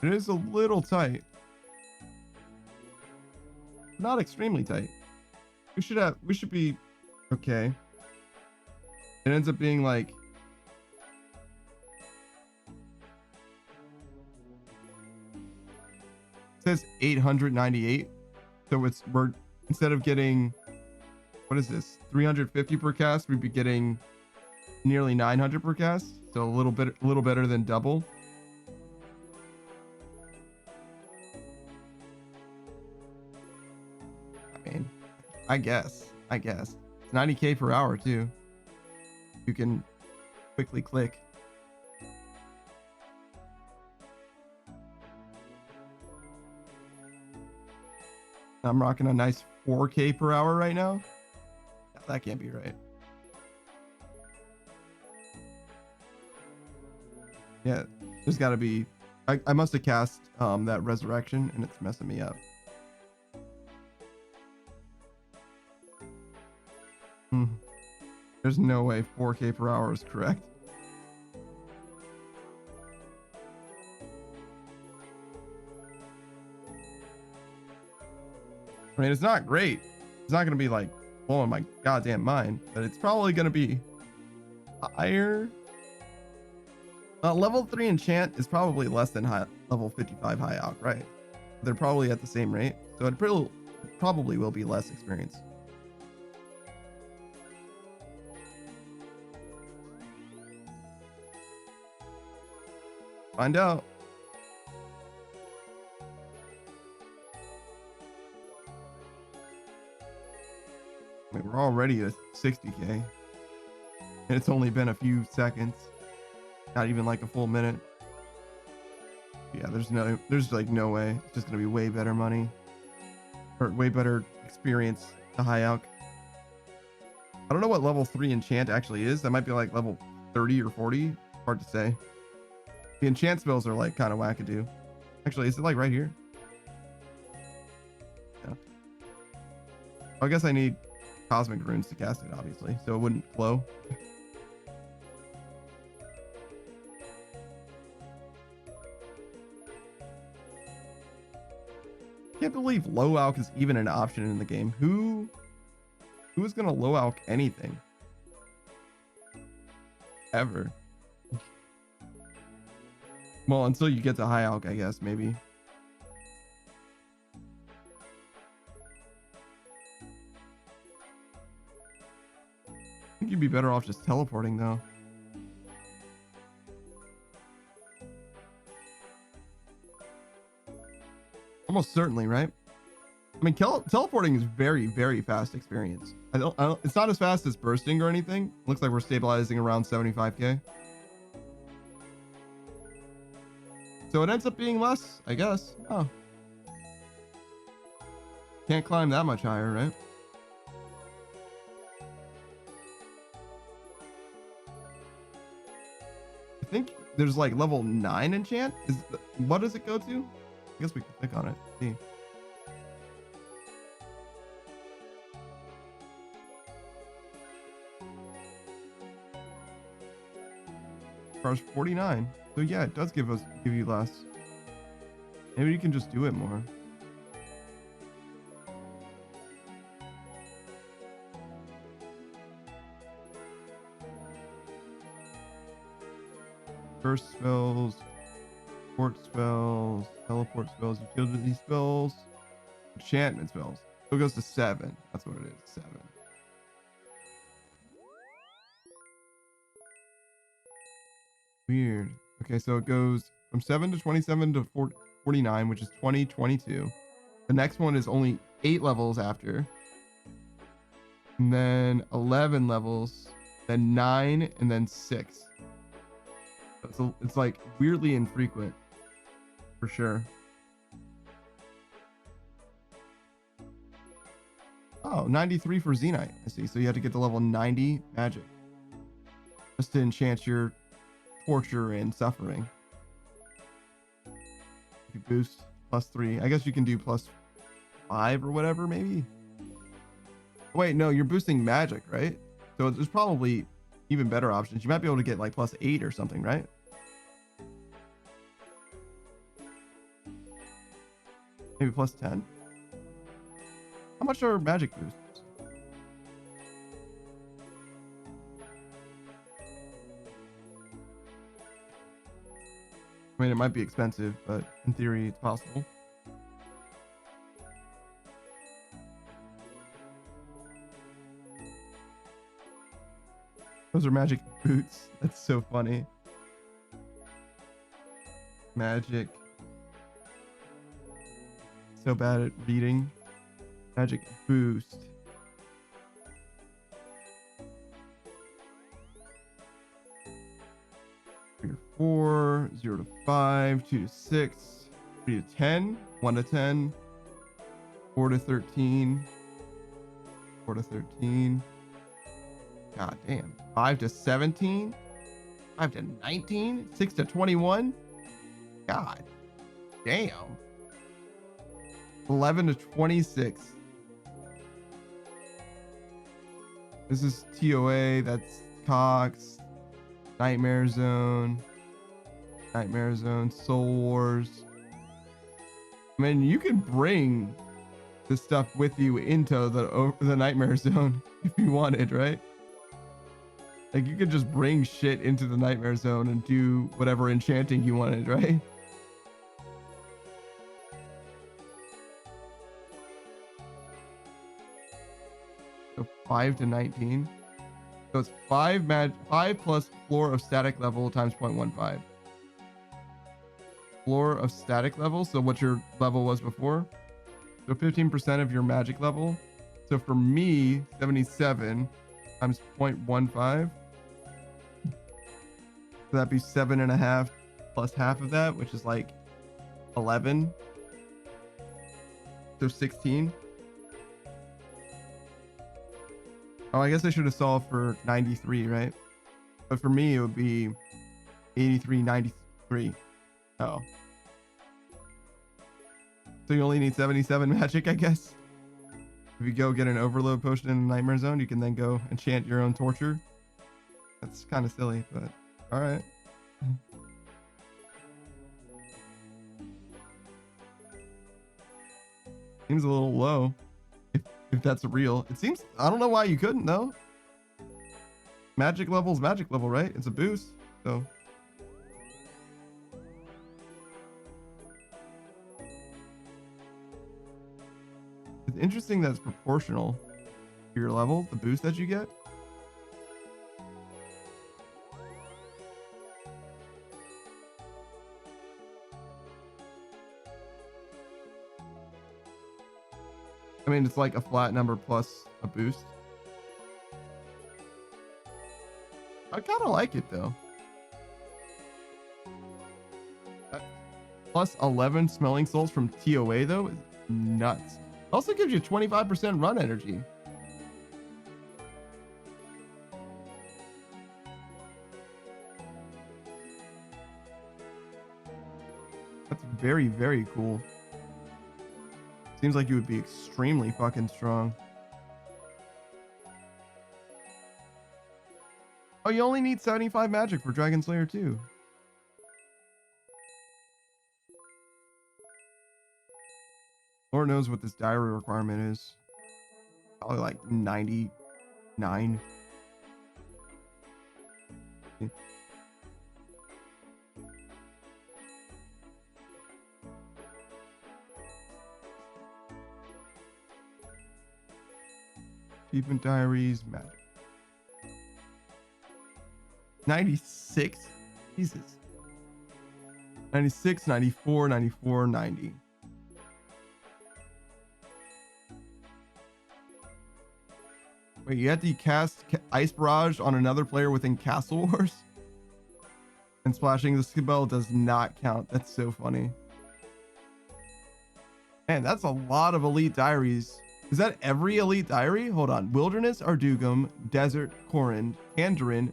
It is a little tight. Not extremely tight. We should be okay. It ends up being like it says 898. So we're instead of getting, what is this, 350 per cast, we'd be getting nearly 900 per cast. So a little better than double. I mean, I guess it's 90k per hour too. You can quickly click. I'm rocking a nice 4k per hour right now. That can't be right. Yeah, there's got to be. I must have cast that resurrection and it's messing me up. There's no way 4k per hour is correct. I mean, it's not great. It's not going to be like blowing my goddamn mind, but it's probably going to be higher. Level 3 enchant is probably less than level 55 high alch, right? They're probably at the same rate, so it probably will be less experience. Find out. I mean, we're already at 60k, and it's only been a few seconds, not even like a full minute. Yeah, there's like no way. It's just gonna be way better money, or way better experience to high alch. I don't know what level 3 enchant actually is. That might be like level 30 or 40. Hard to say. The enchant spells are like kind of wackadoo. Actually, is it like right here? Yeah. I guess I need cosmic runes to cast it, obviously, so it wouldn't glow. Can't believe low alch is even an option in the game. Who is gonna low alch anything ever? Well, until you get to high alch, I guess, maybe. I think you'd be better off just teleporting, though. Almost certainly, right? I mean, teleporting is very, very fast experience. I don't, it's not as fast as bursting or anything. Looks like we're stabilizing around 75k. So it ends up being less, I guess. Oh. Can't climb that much higher, right? I think there's like level 9 enchant. What does it go to? I guess we can click on it. See. Charge 49. So yeah, it does give you less. Maybe you can just do it more. Burst spells, port spells, teleport spells, utility spells, enchantment spells. So it goes to 7. That's what it is. 7. Weird. Okay, so it goes from 7 to 27 to 49, which is 20, 22. The next one is only 8 levels after. And then 11 levels, then 9, and then 6. So it's like weirdly infrequent, for sure. Oh, 93 for Zenite. I see. So you have to get to level 90 magic just to enchant your torture and suffering. You boost +3. I guess you can do +5 or whatever, maybe. Wait, no, you're boosting magic, right? So there's probably even better options. You might be able to get like +8 or something, right? Maybe +10. How much are magic boosts? I mean, it might be expensive, but in theory, it's possible. Those are magic boots. That's so funny. Magic. So bad at reading. Magic boost. Three to 4, 0 to 5, 2 to 6, 3 to 10, 1 to 10, 4 to 13, 4 to 13. God damn. 5 to 17, 5 to 19, 6 to 21. God damn. 11 to 26. This is TOA, that's Cox, Nightmare Zone, Soul Wars. I mean, you can bring this stuff with you into the Nightmare Zone if you wanted, right? Like, you could just bring shit into the Nightmare Zone and do whatever enchanting you wanted, right? So 5 to 19. So it's 5 plus floor of static level times 0.15. Floor of static level, so what your level was before. So 15% of your magic level. So for me, 77 times 0.15. So that'd be 7.5 plus half of that, which is like 11. So 16. Oh, I guess I should have solved for 93, right? But for me, it would be 83, 93. Oh. So you only need 77 magic, I guess. If you go get an overload potion in the Nightmare Zone, you can then go enchant your own torture. That's kind of silly, but all right. Seems a little low. If that's real. It seems, I don't know why you couldn't though. Magic level's magic level, right? It's a boost, so. It's interesting that it's proportional to your level, the boost that you get. I mean, it's like a flat number plus a boost. I kind of like it though. Plus 11 smelling souls from TOA though is nuts. Also gives you 25% run energy. That's very, very cool. Seems like you would be extremely fucking strong. Oh, you only need 75 magic for Dragon Slayer 2. Lord knows what this diary requirement is. Probably like 99. Achievement diaries, magic. 96? Jesus. 96, 94, 94, 90. Wait, you had to cast Ice Barrage on another player within Castle Wars? And splashing the spell does not count. That's so funny. Man, that's a lot of elite diaries. Is that every elite diary? Hold on. Wilderness, Ardugum, Desert, Corrin, Kandarin,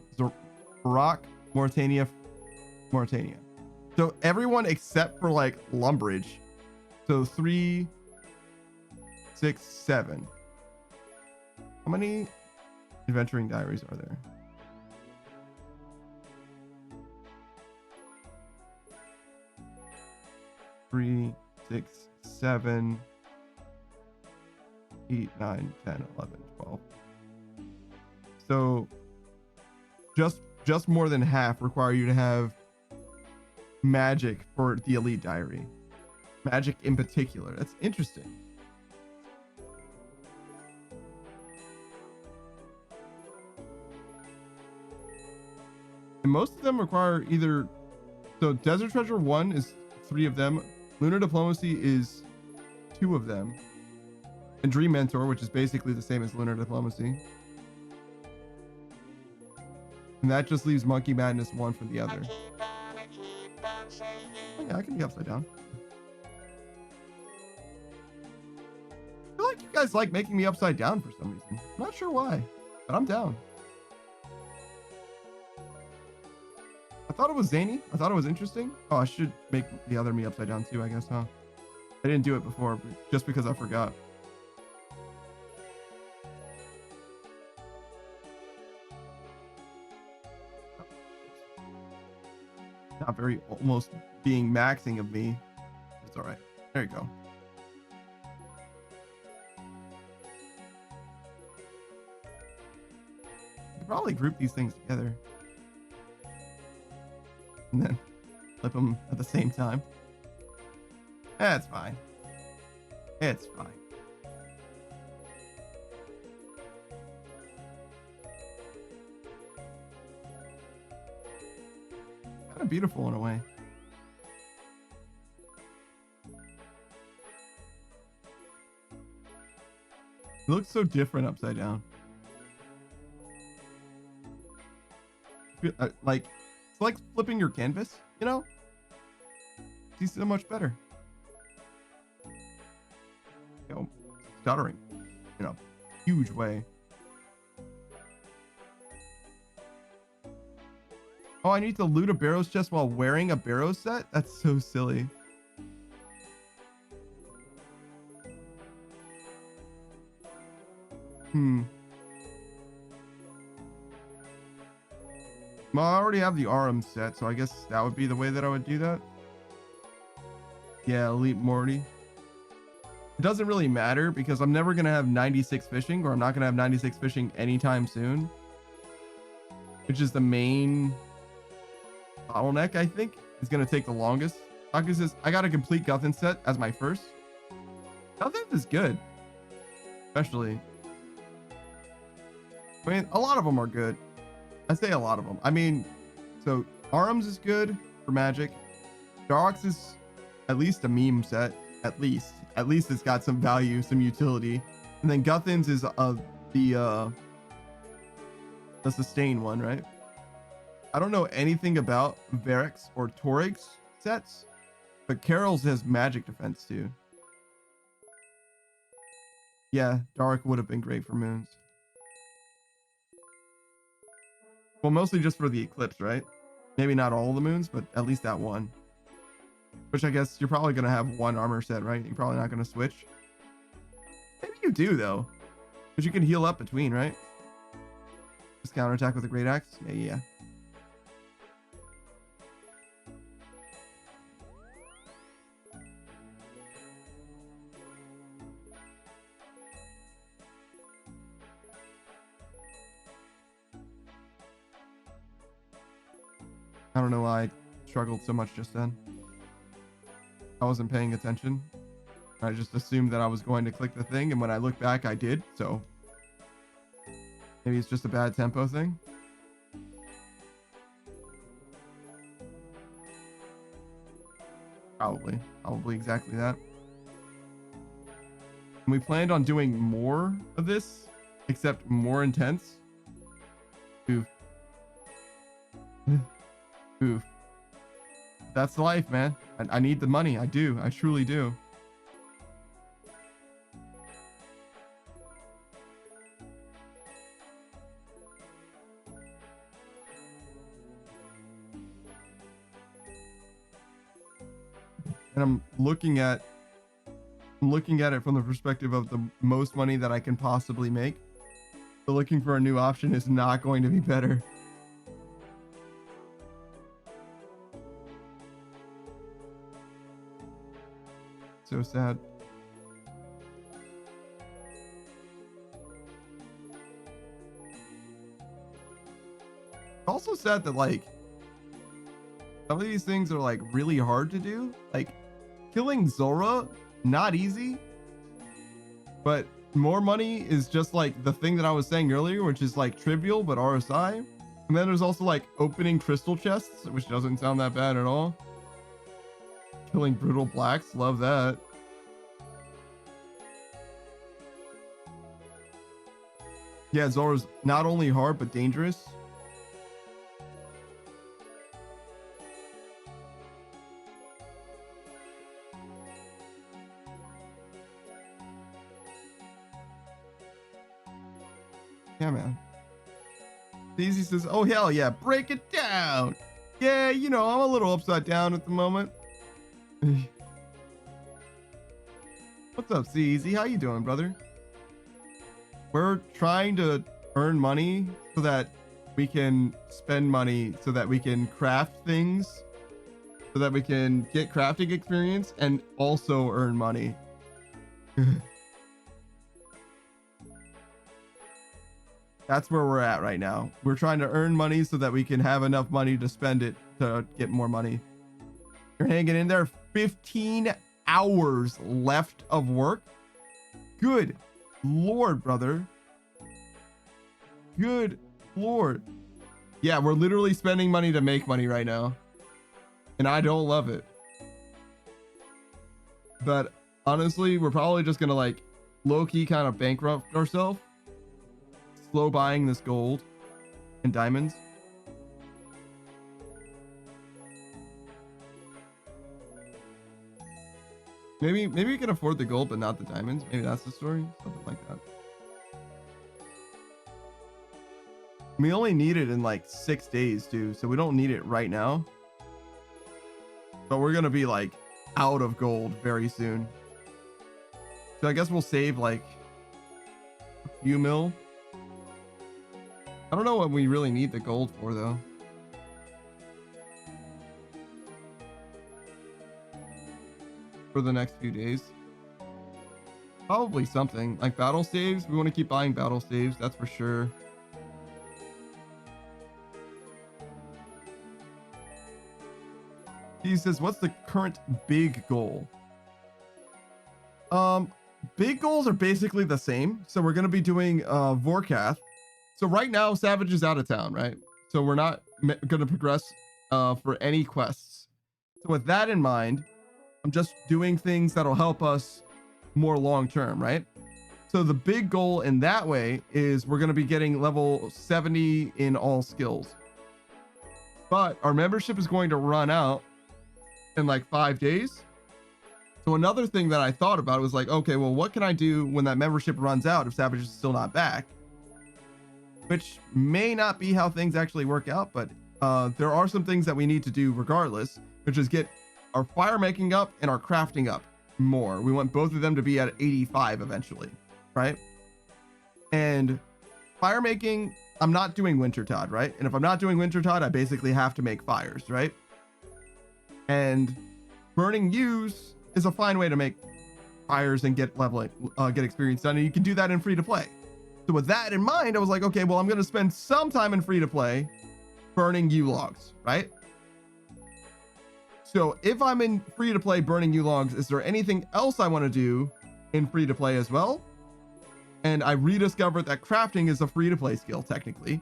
Barak, Mauritania. So everyone except for like Lumbridge. So 3, 6, 7. How many adventuring diaries are there? Three, 6, 7, 8, 9, 10, 11, 12. So just more than half require you to have magic for the elite diary. Magic in particular. That's interesting. And most of them require either, so Desert Treasure 1 is 3 of them, Lunar Diplomacy is 2 of them, and Dream Mentor, which is basically the same as Lunar Diplomacy. And that just leaves Monkey Madness 1 for the other. Oh yeah, I can be upside down. I feel like you guys like making me upside down for some reason. I'm not sure why, but I'm down. I thought it was zany. I thought it was interesting. Oh, I should make the other me upside down too, I guess, huh? I didn't do it before, just because I forgot. Not very almost being maxing of me. It's all right. There you go. You could probably group these things together. And then flip them at the same time. That's fine. It's fine. Kind of beautiful in a way. It looks so different upside down. Like, it's like flipping your canvas, you know? It's so much better. You know, stuttering in a huge way. Oh, I need to loot a Barrows chest while wearing a Barrows set? That's so silly. Well, I already have the RM set, so I guess that would be the way that I would do that. Yeah, Elite Morty. It doesn't really matter because I'm never going to have 96 fishing, or I'm not going to have 96 fishing anytime soon. Which is the main bottleneck, I think. Is going to take the longest. Alchs says, I got a complete Guthins set as my first. Guthins is good. Especially. I mean, a lot of them are good. I say a lot of them. I mean, so Arms is good for magic. Darks is at least a meme set. At least it's got some value, some utility. And then Guthins is the sustain one, right? I don't know anything about Varix or Torix sets, but Carol's has magic defense too. Yeah, Dark would have been great for moons. Well, mostly just for the eclipse, right? Maybe not all the moons, but at least that one. Which I guess you're probably going to have one armor set, right? You're probably not going to switch. Maybe you do, though. Because you can heal up between, right? Just counterattack with a great axe? Yeah. I don't know why I struggled so much just then. I wasn't paying attention. I just assumed that I was going to click the thing, and when I look back, I did, so Maybe it's just a bad tempo thing. Probably exactly that. And we planned on doing more of this, except more intense. Oof. Oof. That's life, man. I need the money. I do. I truly do. And I'm looking at it from the perspective of the most money that I can possibly make. So looking for a new option is not going to be better. So sad. Also sad that like some of these things are like really hard to do. Like killing Zora, not easy, but more money is just like the thing that I was saying earlier, which is like trivial but RSI. And then there's also like opening crystal chests, which doesn't sound that bad at all. Killing brutal blacks, love that. Yeah, Zora's not only hard but dangerous. Yeah, man. Daisy says, oh, hell yeah, break it down. Yeah, you know, I'm a little upside down at the moment. What's up, CZ? How you doing, brother? We're trying to earn money so that we can spend money so that we can craft things, so that we can get crafting experience and also earn money. That's where we're at right now. We're trying to earn money so that we can have enough money to spend it to get more money. You're hanging in there. 15 hours left of work. Good Lord, brother. Good Lord. Yeah, we're literally spending money to make money right now. And I don't love it. But honestly, we're probably just gonna like low-key kind of bankrupt ourselves. Slow buying this gold and diamonds. Maybe we can afford the gold but not the diamonds. Maybe that's the story. Something like that. We only need it in like 6 days too, so we don't need it right now. But we're gonna be like out of gold very soon. So I guess we'll save like a few mil. I don't know what we really need the gold for though. For the next few days. Probably something like battle saves. We want to keep buying battle saves, that's for sure. He says, what's the current big goal? Big goals are basically the same. So we're going to be doing Vorkath. So right now, Savage is out of town, right? So we're not going to progress for any quests. So with that in mind, I'm just doing things that'll help us more long term, right? So the big goal in that way is we're going to be getting level 70 in all skills. But our membership is going to run out in like 5 days. So another thing that I thought about was like, okay, well, what can I do when that membership runs out if Savage is still not back? Which may not be how things actually work out, but there are some things that we need to do regardless, which is get our fire making up and our crafting up more. We want both of them to be at 85 eventually, right? And fire making, I'm not doing Wintertide, right? And if I'm not doing Wintertide, I basically have to make fires, right? And burning use is a fine way to make fires and get leveling, get experience done. And you can do that in free to play. So with that in mind, I was like, okay, well, I'm going to spend some time in free to play burning U logs, right? So if I'm in free to play burning U logs, is there anything else I want to do in free to play as well? And I rediscovered that crafting is a free-to-play skill technically.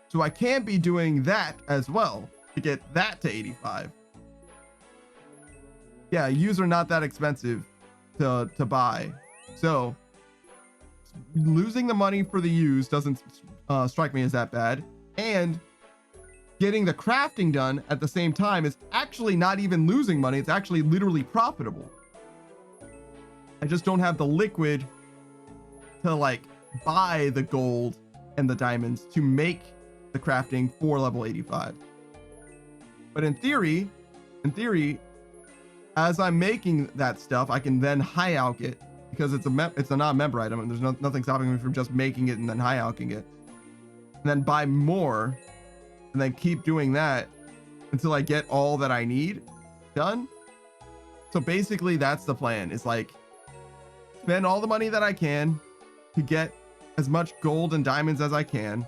So I can be doing that as well to get that to 85. Yeah, U's are not that expensive to buy. So losing the money for the U's doesn't strike me as that bad. And getting the crafting done at the same time is actually not even losing money. It's actually literally profitable. I just don't have the liquid to like buy the gold and the diamonds to make the crafting for level 85. But in theory, as I'm making that stuff, I can then high alch it because it's a non-member item and there's nothing stopping me from just making it and then high alching it. And then buy more and then keep doing that until I get all that I need done. So basically that's the plan, is like spend all the money that I can to get as much gold and diamonds as I can,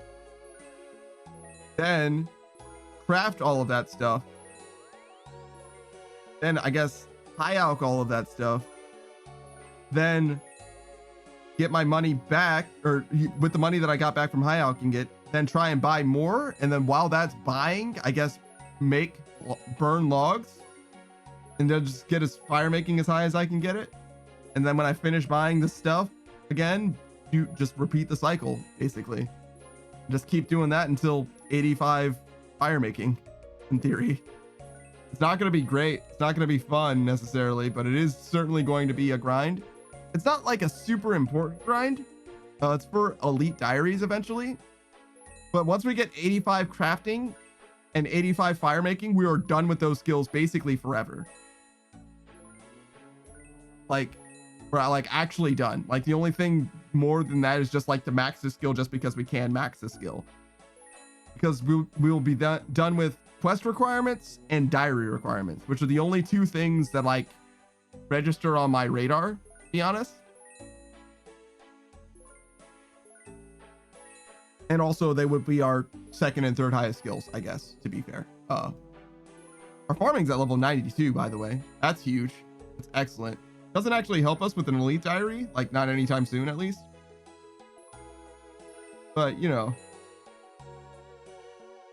then craft all of that stuff, then I guess high alch all of that stuff, then get my money back, or with the money that I got back from high alching it, then try and buy more, and then while that's buying, I guess burn logs and then just get as fire making as high as I can get it. And then when I finish buying the stuff again, you just repeat the cycle basically. Just keep doing that until 85 fire making, in theory. It's not going to be great. It's not going to be fun necessarily, but it is certainly going to be a grind. It's not like a super important grind. It's for elite diaries eventually. But once we get 85 crafting and 85 fire making, we are done with those skills basically forever. Like, we're like actually done. Like the only thing more than that is just like to max the skill just because we can max the skill. Because we will be done with quest requirements and diary requirements, which are the only two things that like register on my radar, to be honest. And also they would be our second and third highest skills, I guess, to be fair. Our farming's at level 92, by the way. That's huge. It's excellent. Doesn't actually help us with an elite diary, like not anytime soon at least. But you know,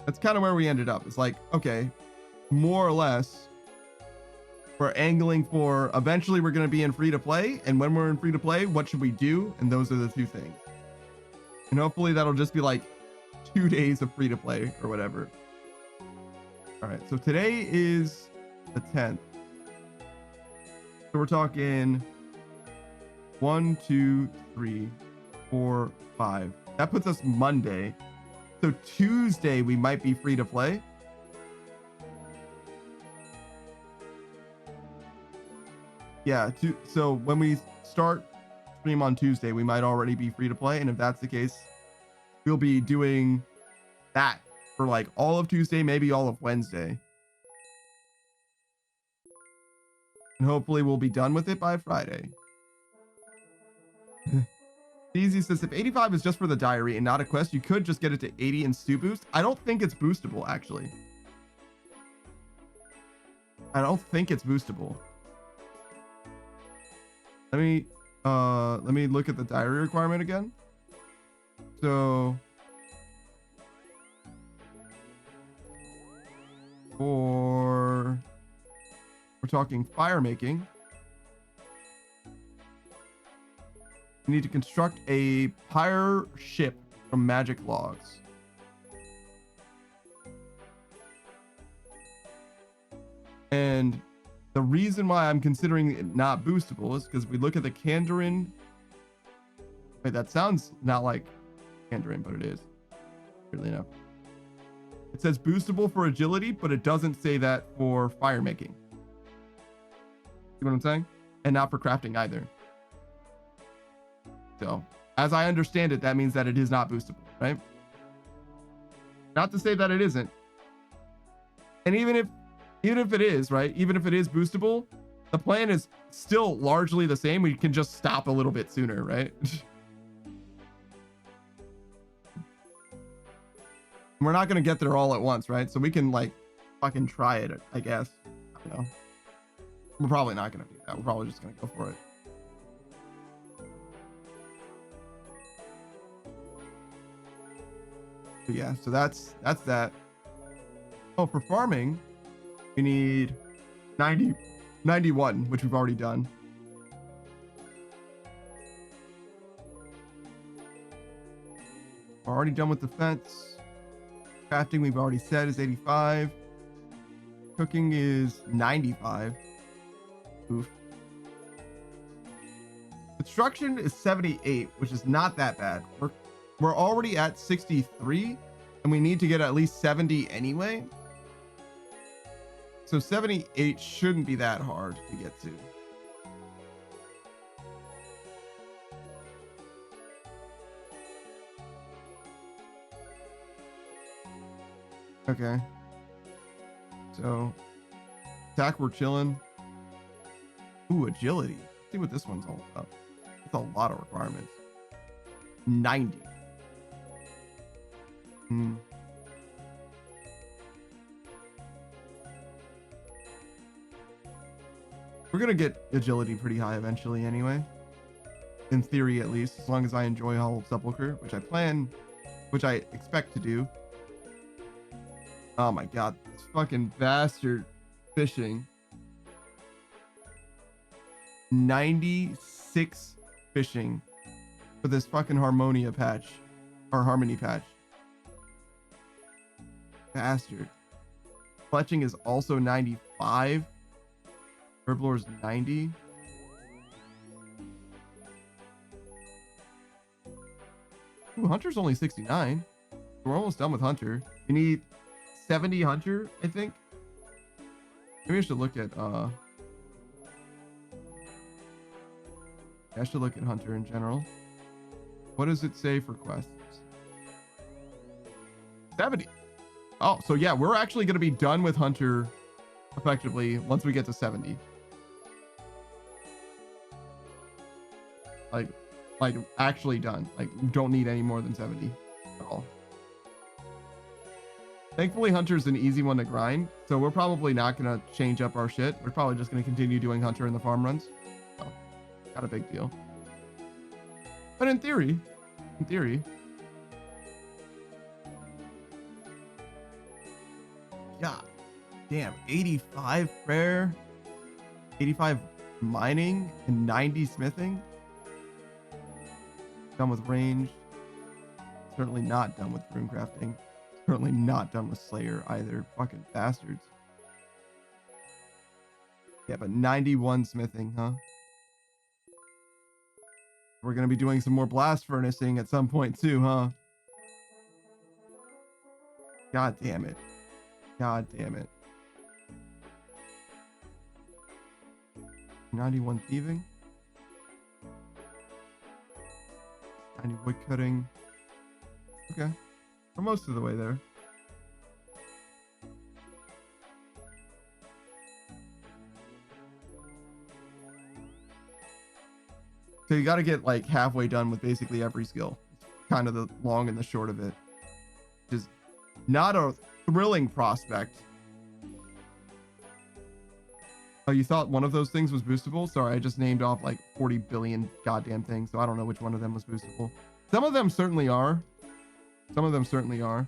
that's kind of where we ended up. It's like, okay, more or less we're angling for eventually we're going to be in free to play, and when we're in free to play, what should we do? And those are the two things. And hopefully that'll just be like 2 days of free to play or whatever. All right, so today is the 10th. So we're talking 1, 2, 3, 4, 5. That puts us Monday. So Tuesday we might be free to play. Yeah, so when we start stream on Tuesday, we might already be free to play. And if that's the case, we'll be doing that for like all of Tuesday, maybe all of Wednesday. And hopefully we'll be done with it by Friday. Easy says, if 85 is just for the diary and not a quest, you could just get it to 80 and stew boost. I don't think it's boostable, actually. I don't think it's boostable. Let me look at the diary requirement again. So we're talking fire making. You need to construct a pyre ship from magic logs. And the reason why I'm considering it not boostable is because we look at the Kandarin. Wait, that sounds not like Kandarin, but it is. Weirdly enough. It says boostable for agility, but it doesn't say that for fire making. See what I'm saying? And not for crafting either. So, as I understand it, that means that it is not boostable, right? Not to say that it isn't. And even if it is, right? Even if it is boostable, the plan is still largely the same. We can just stop a little bit sooner, right? We're not going to get there all at once, right? So we can like fucking try it, I guess. I don't know. We're probably not going to do that. We're probably just going to go for it. But yeah, so that's that. Oh, for farming, we need 91, which we've already done. We're already done with defense. Crafting, we've already said, is 85. Cooking is 95. Oof. Construction is 78, which is not that bad. We're already at 63, and we need to get at least 70 anyway. So 78 shouldn't be that hard to get to. Okay. So attack, we're chilling. Ooh, agility. Let's see what this one's all about. That's a lot of requirements. 90. We're gonna get agility pretty high eventually anyway. In theory, at least, as long as I enjoy Hollow Sepulchre, which I expect to do. Oh my god, this fucking bastard fishing. 96 fishing for this fucking Harmonia patch, or Harmony patch. Bastard. Fletching is also 95. Herblore is 90. Ooh, Hunter's only 69. We're almost done with Hunter. We need 70 Hunter, I think. Maybe I should look at I should look at Hunter in general. What does it say for quests? 70. Oh, so yeah, we're actually going to be done with Hunter effectively once we get to 70. Like actually done. Like, don't need any more than 70 at all. Thankfully, Hunter's an easy one to grind, so we're probably not going to change up our shit. We're probably just going to continue doing Hunter in the farm runs. So, not a big deal. But in theory, God damn, 85 prayer, 85 mining, and 90 smithing. Done with range. Certainly not done with rune crafting. Certainly not done with Slayer either. Fucking bastards. Yeah, but 91 smithing, huh? We're gonna be doing some more blast furnacing at some point too, huh? God damn it. God damn it. 91 thieving. 90 wood cutting. Okay. We're most of the way there. So you got to get like halfway done with basically every skill. It's kind of the long and the short of it. Which is not a thrilling prospect. Oh, you thought one of those things was boostable? Sorry, I just named off like 40 billion goddamn things, so I don't know which one of them was boostable. Some of them certainly are. Some of them certainly are.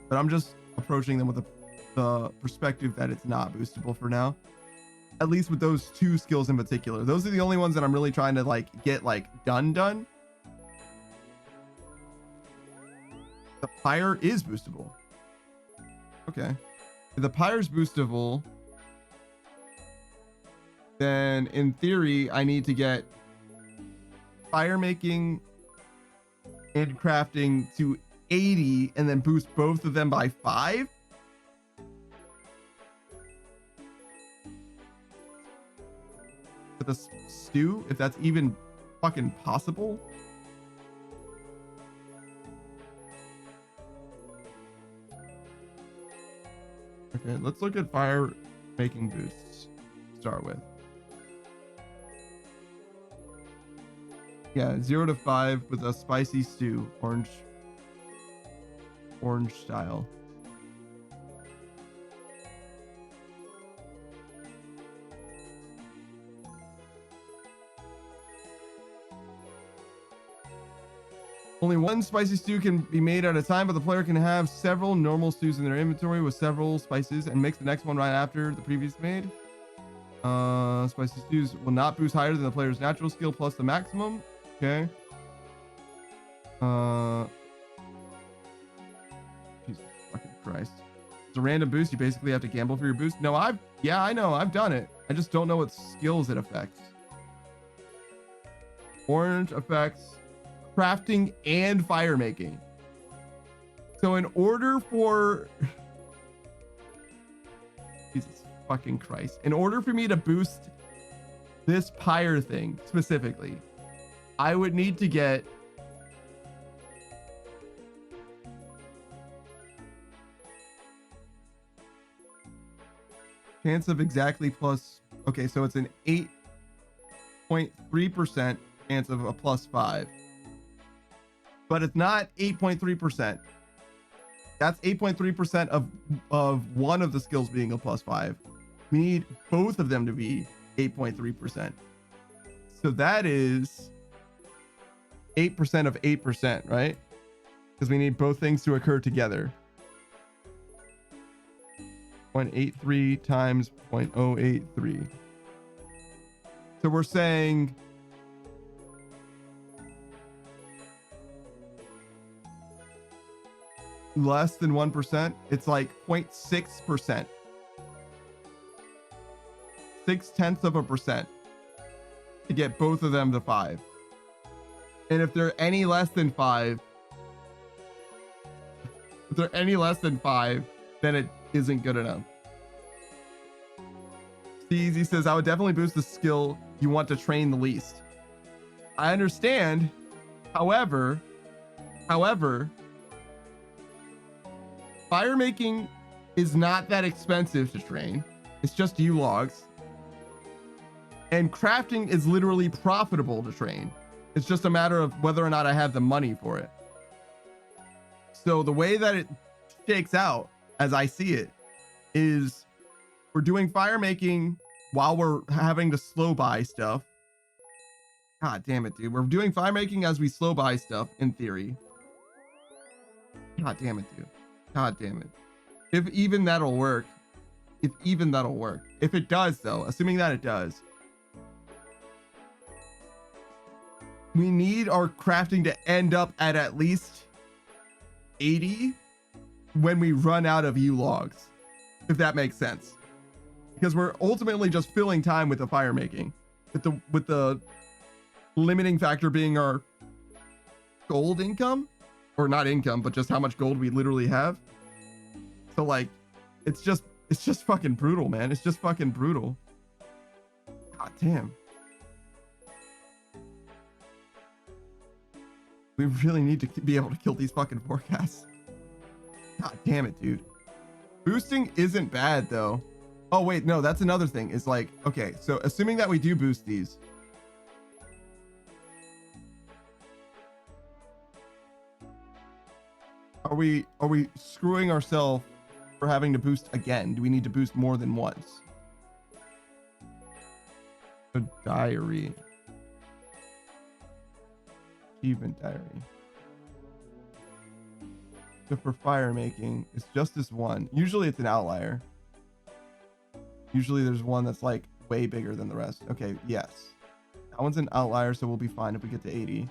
But I'm just approaching them with the perspective that it's not boostable for now. At least with those two skills in particular. Those are the only ones that I'm really trying to like get like done. The pyre is boostable. Okay. If the pyre's boostable, then in theory I need to get fire making and crafting to 80 and then boost both of them by 5. With a stew, if that's even fucking possible. Okay, let's look at fire making boosts to start with. Yeah, 0 to 5 with a spicy stew, orange style. Only one spicy stew can be made at a time, but the player can have several normal stews in their inventory with several spices and mix the next one right after the previous made. Spicy stews will not boost higher than the player's natural skill plus the maximum. Okay. Jesus fucking Christ. It's a random boost. You basically have to gamble for your boost. No, I know. I've done it. I just don't know what skills it affects. Orange affects crafting and fire making. So in order for Jesus fucking Christ, in order for me to boost this pyre thing specifically, I would need to get chance of exactly plus. Okay, so it's an 8.3% chance of a +5. But it's not 8.3%. That's 8.3% of one of the skills being a +5. We need both of them to be 8.3%. So that is 8% of 8%, right? Because we need both things to occur together. 0.83 times 0.083. So we're saying less than 1%. It's like 0.6%. 0.6% to get both of them to 5. And if they're any less than 5, then it isn't good enough. Easy says, I would definitely boost the skill you want to train the least. I understand. However, fire making is not that expensive to train. It's just logs. And crafting is literally profitable to train. It's just a matter of whether or not I have the money for it. So the way that it shakes out, as I see it, is we're doing fire making while we're having to slow buy stuff. God damn it, dude. We're doing fire making as we slow buy stuff, in theory. God damn it, dude. God damn it. If even that'll work. If it does, though, assuming that it does, we need our crafting to end up at least 80 when we run out of logs, if that makes sense. Because we're ultimately just filling time with the fire making, with the limiting factor being our gold income, or not income, but just how much gold we literally have. So like, it's just fucking brutal, man. It's just fucking brutal. God damn. We really need to be able to kill these fucking forecasts. God damn it, dude. Boosting isn't bad though. Oh wait, no, that's another thing. It's like, okay, so assuming that we do boost these, are we screwing ourselves for having to boost again? Do we need to boost more than once? A diary. Achievement diary. So for fire making, it's just this one. Usually it's an outlier. Usually there's one that's like way bigger than the rest. Okay, yes. That one's an outlier, so we'll be fine if we get to 80.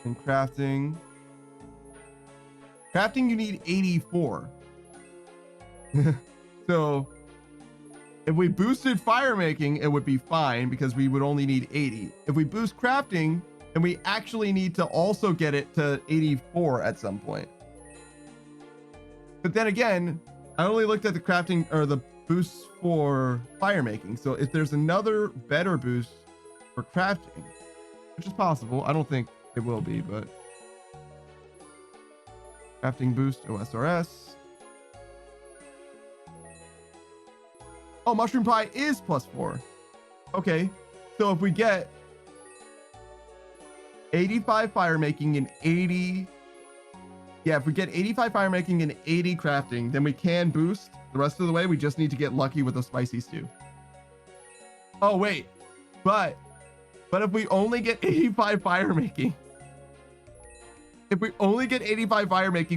And crafting. Crafting, you need 84. So if we boosted fire making, it would be fine because we would only need 80. If we boost crafting, then we actually need to also get it to 84 at some point. But then again, I only looked at the crafting or the boosts for fire making. So if there's another better boost for crafting, which is possible, I don't think it will be, but crafting boost OSRS. Oh, mushroom pie is +4. Okay, so if we get 85 fire making and 80, yeah, if we get 85 fire making and 80 crafting, then we can boost the rest of the way. We just need to get lucky with a spicy stew. Oh wait, But if we only get 85 fire making,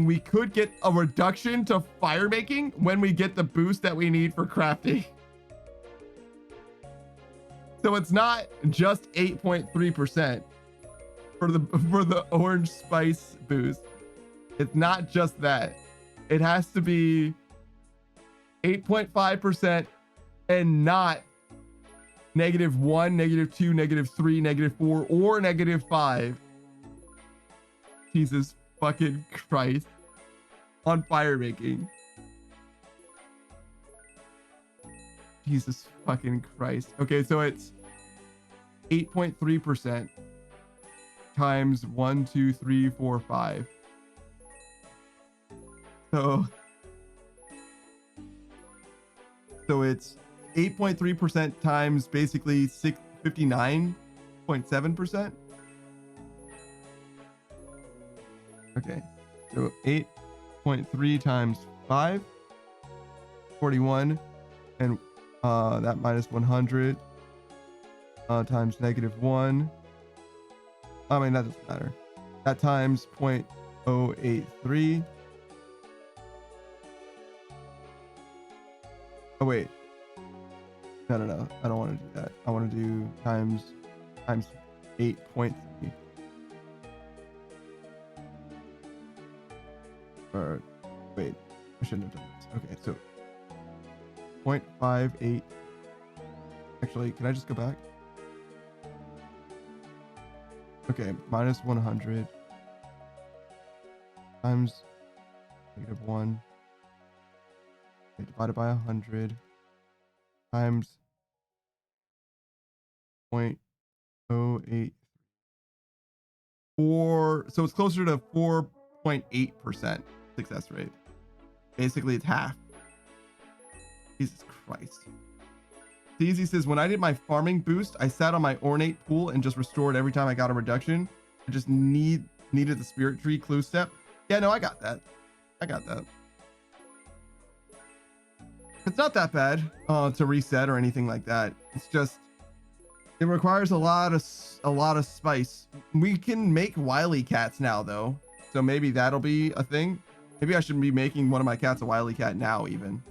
we could get a reduction to fire making when we get the boost that we need for crafting. So it's not just 8.3% for the orange spice boost. It's not just that. It has to be 8.5% and not -1, -2, -3, -4, or -5. Jesus fucking Christ. On fire making. Jesus fucking Christ. Okay, so it's 8.3% times 1, 2, 3, 4, 5. So it's 8.3% times basically 59.7%. Okay, so 8.3 times 5, 41, and that minus 100 times -1. I mean, that doesn't matter. That times 0.083. Oh wait, no, I don't want to do that. I want to do times 8.3. Or wait, I shouldn't have done this. Okay, so 0.58. Actually, can I just go back? Okay, minus 100 times -1. Okay, divided by 100 times 0.084. So it's closer to 4.8% success rate. Basically, it's half. Jesus Christ. Easy says, when I did my farming boost, I sat on my ornate pool and just restored every time I got a reduction. I just needed the spirit tree clue step. Yeah, no, I got that. It's not that bad to reset or anything like that. It's just, it requires a lot of spice. We can make wily cats now though, so maybe that'll be a thing. Maybe I should be making one of my cats a wily cat now even.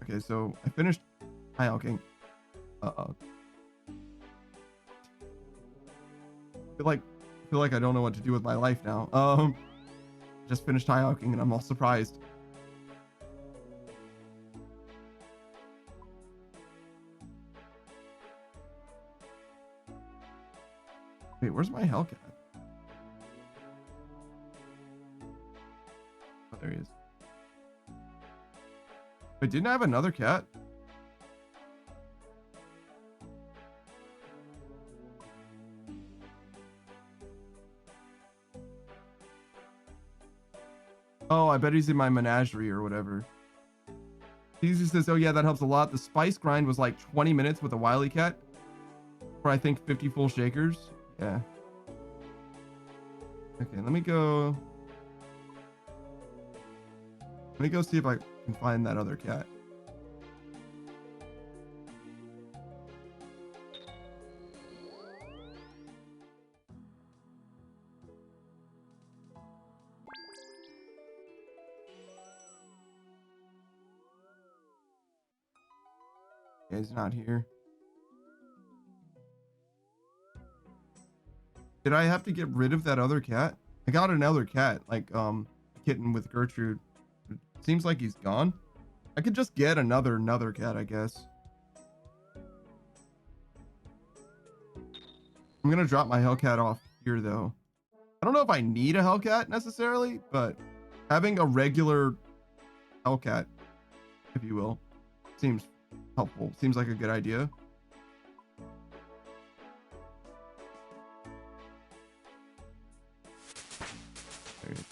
Okay, so I finished high alching. Feel like I don't know what to do with my life now. Just finished high alching and I'm all surprised. Wait, where's my Hellcat? Oh, there he is. Wait, didn't I have another cat? Oh, I bet he's in my menagerie or whatever. Easy says, oh yeah, that helps a lot. The spice grind was like 20 minutes with a wily cat for I think 50 full shakers. Yeah. Okay, let me go see if I can find that other cat. Yeah, he's not here. Did I have to get rid of that other cat? I got another cat, like kitten with Gertrude. It seems like he's gone. I could just get another cat, I guess. I'm gonna drop my Hellcat off here though. I don't know if I need a Hellcat necessarily, but having a regular Hellcat, if you will, seems helpful. Seems like a good idea. There it is.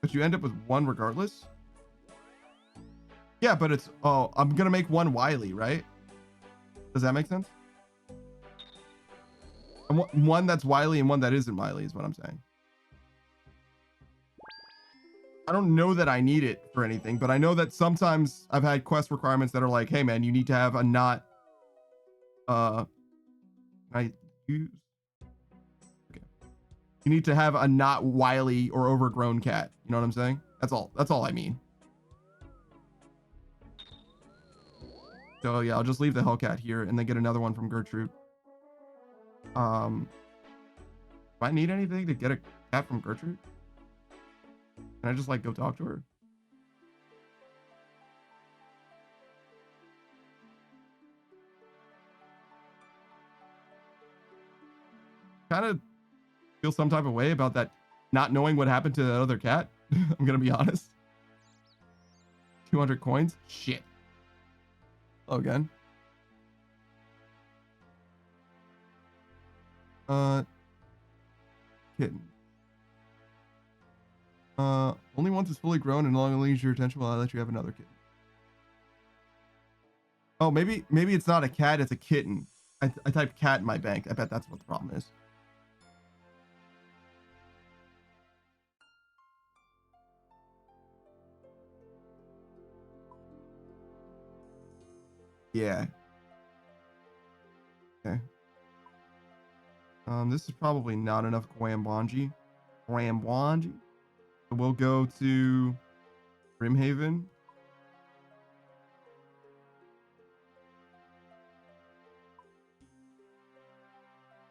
But you end up with one regardless. Yeah, but it's, oh, I'm gonna make one wily, right? Does that make sense? And one that's wily and one that isn't wily is what I'm saying. I don't know that I need it for anything, but I know that sometimes I've had quest requirements that are like, hey man, you need to have a not can I use okay. You need to have a not wily or overgrown cat. You know what I'm saying? That's all I mean. So yeah, I'll just leave the Hellcat here and then get another one from Gertrude. Do I need anything to get a cat from Gertrude? Can I just like go talk to her? Kind of feel some type of way about that, not knowing what happened to that other cat. I'm gonna be honest. 200 coins? Shit. Hello again. Kitten. Only once it's fully grown and no longer leaves your attention while I let you have another kitten. Oh, maybe it's not a cat, it's a kitten. I typed cat in my bank. I bet that's what the problem is. Yeah. Okay. This is probably not enough Gwambwanji. So we'll go to Brimhaven.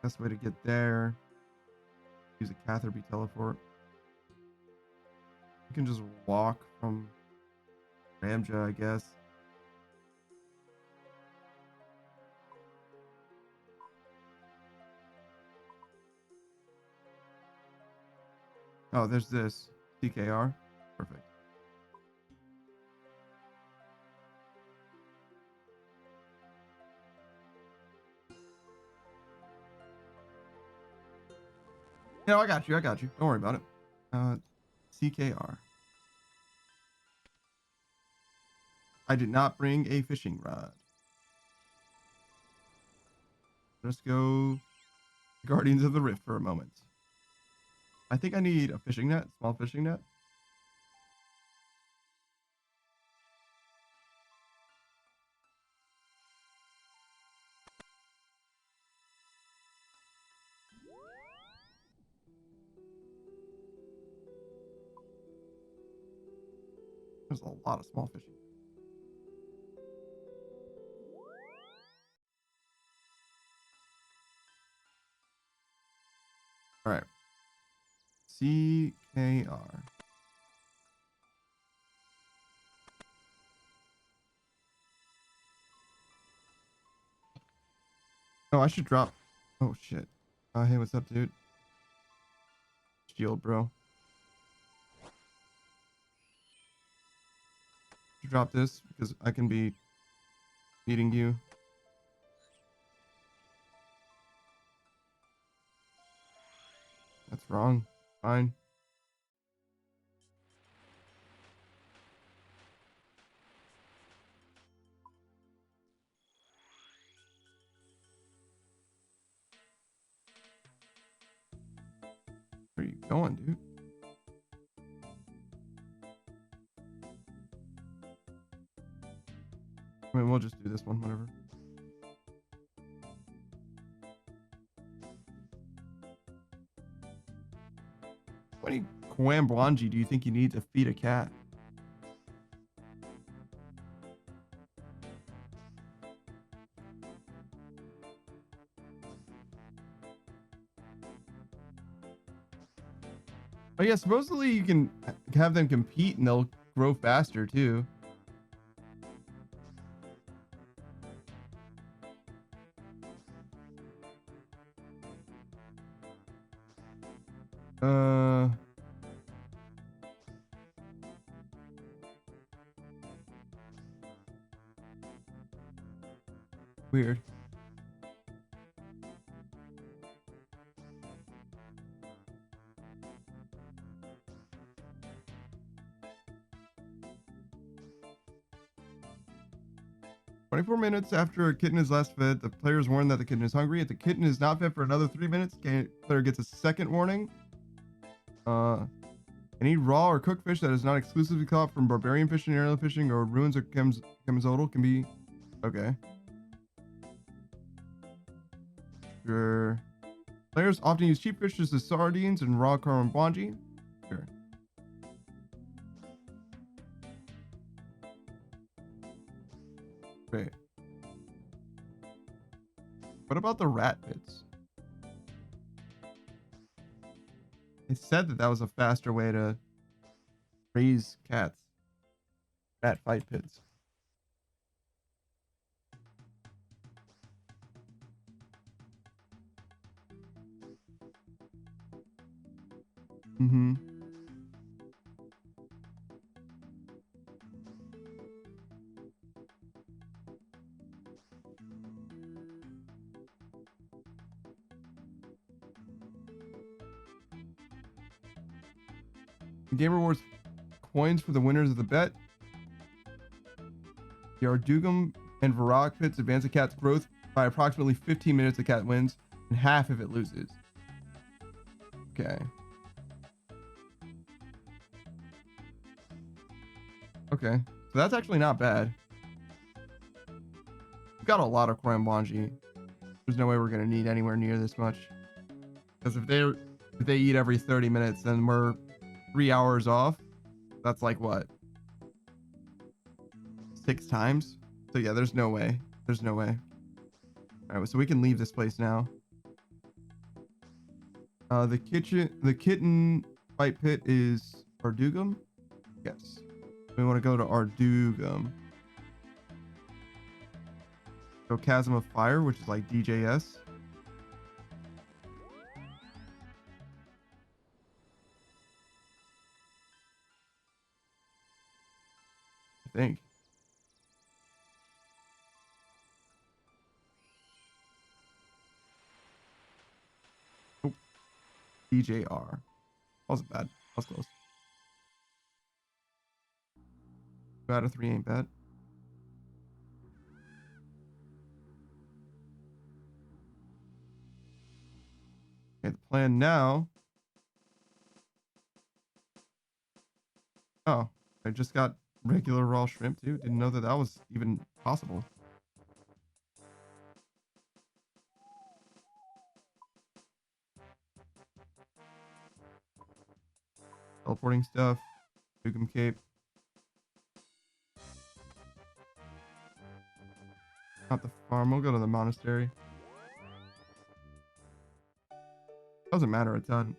Best way to get there. Use a Catherby teleport. You can just walk from Ramja, I guess. Oh, there's this. CKR. Perfect. No, I got you. Don't worry about it. CKR. I did not bring a fishing rod. Let's go Guardians of the Rift for a moment. I think I need a fishing net, small fishing net. There's a lot of small fishing. All right. CKR. Oh, I should drop. Oh, shit. Hey, what's up, dude? Shield, bro. Drop this because I can be needing you. That's wrong. Fine. Where are you going, dude? I mean, we'll just do this one, whatever. How many Kwambwanji do you think you need to feed a cat? Oh yeah, supposedly you can have them compete and they'll grow faster too. Weird. 24 minutes after a kitten is last fed, the player is warned that the kitten is hungry. If the kitten is not fed for another 3 minutes, player gets a second warning. Any raw or cooked fish that is not exclusively caught from barbarian fishing, aerial fishing, or ruins or chemizodal can be... Okay. Sure. Players often use cheap fish as sardines and raw karambanji. Sure. Great. What about the rat pits? It said that that was a faster way to raise cats. Rat fight pits. Mm-hmm. The game rewards coins for the winners of the bet. The Ardugum and Varrock pits advance a cat's growth by approximately 15 minutes if the cat wins, and half if it loses. Okay. Okay. So that's actually not bad. We've got a lot of Karambanji. There's no way we're going to need anywhere near this much. Because if they eat every 30 minutes, then we're 3 hours off. That's like what? 6 times? So yeah, there's no way. There's no way. All right, so we can leave this place now. The kitten fight pit is Ardugum? Yes. We want to go to Ardugum. Go Chasm of Fire, which is like DJS. I think. Oh, DJR. Wasn't bad. That was close. 2 out of 3 ain't bad. Okay, the plan now. Oh, I just got regular raw shrimp too. Didn't know that that was even possible. Teleporting stuff. Dugum Cape. Not the farm. We'll go to the monastery. Doesn't matter a ton.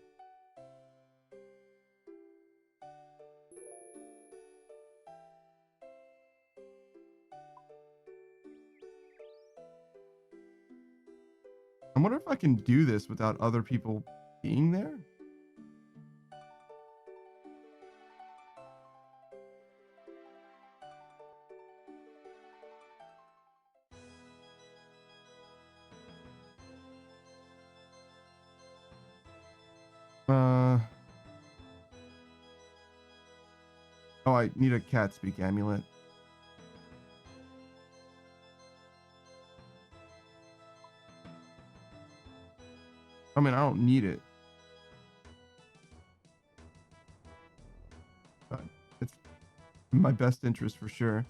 I wonder if I can do this without other people being there. Oh, I need a cat speak amulet. I mean, I don't need it. But it's in my best interest for sure.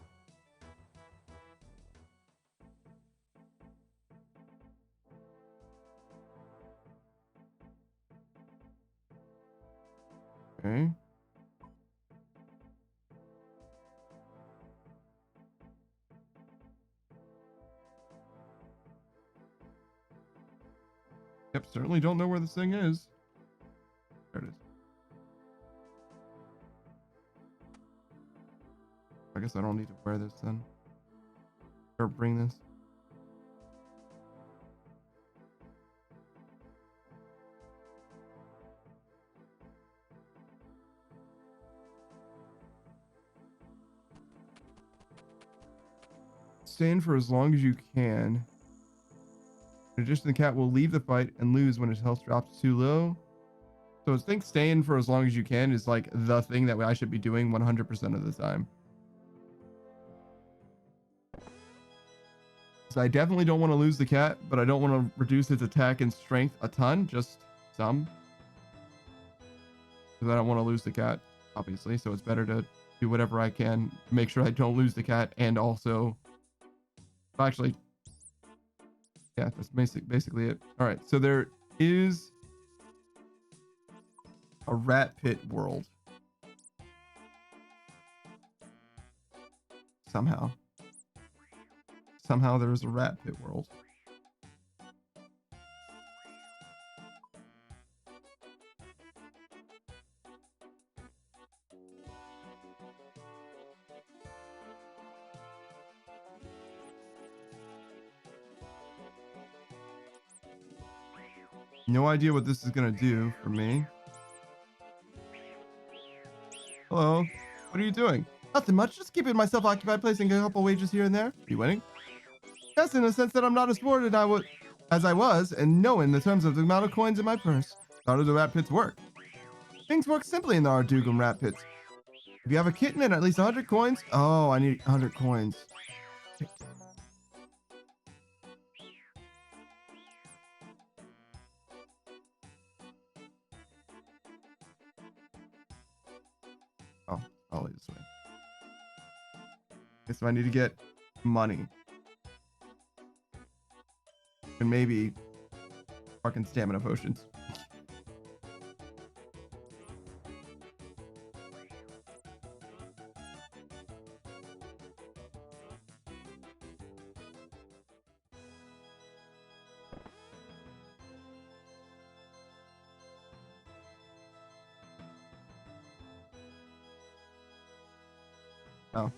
Okay. Yep, certainly don't know where this thing is. There it is. I guess I don't need to wear this then. Or bring this. Stay in for as long as you can. In addition, the cat will leave the fight and lose when his health drops too low. So I think staying for as long as you can is like the thing that I should be doing 100% of the time. So I definitely don't want to lose the cat, but I don't want to reduce its attack and strength a ton, just some. Because I don't want to lose the cat, obviously. So it's better to do whatever I can to make sure I don't lose the cat. And also, actually, yeah, that's basically it. All right. So there is a rat pit world. Somehow there's a rat pit world. No idea what this is gonna do for me. Hello, what are you doing? Nothing much, just keeping myself occupied, placing a couple wages here and there. Are you winning? Yes, in the sense that I'm not as bored as I was, and knowing the terms of the amount of coins in my purse. How do the rat pits work? Things work simply in the Ardugum rat pits. If you have a kitten and at least 100 coins, oh, I need 100 coins. Oh, I'll leave this way. Okay, so I need to get money. And maybe fucking stamina potions. Oh,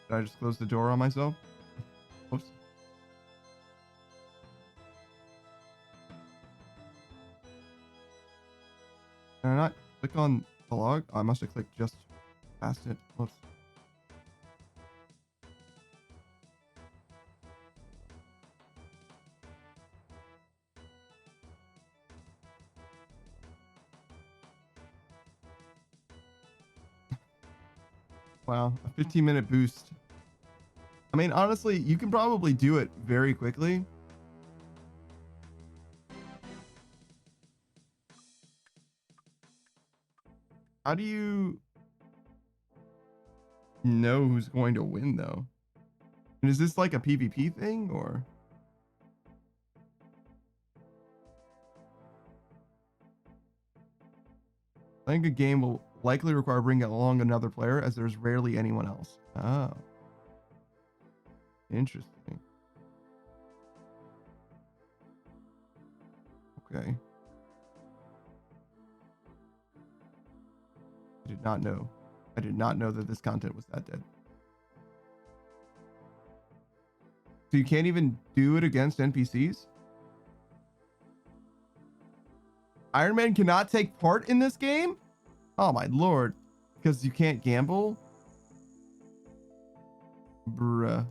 did I just close the door on myself? Oops. Can I not click on the log? Oh, I must have clicked just past it. Whoops. Wow, a 15-minute boost. I mean, honestly, you can probably do it very quickly. How do you know who's going to win, though? And is this like a PvP thing, or? I think a game will likely require bringing along another player, as there's rarely anyone else. Oh. Interesting. Okay. I did not know. I did not know that this content was that dead. So you can't even do it against NPCs? Iron Man cannot take part in this game? Oh my lord. Because you can't gamble? Bruh.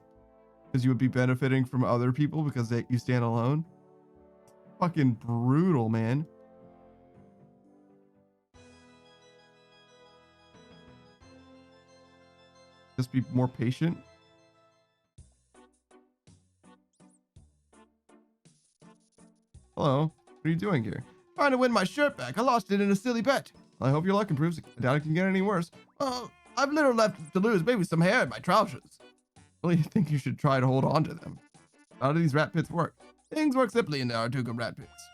Because you would be benefiting from other people because you stand alone? Fucking brutal, man. Just be more patient. Hello. What are you doing here? Trying to win my shirt back. I lost it in a silly bet. I hope your luck improves. I doubt it can get any worse. Oh, I've little left to lose. Maybe some hair in my trousers. Really think you should try to hold on to them. How do these rat pits work? Things work simply in the Ardugum rat pits.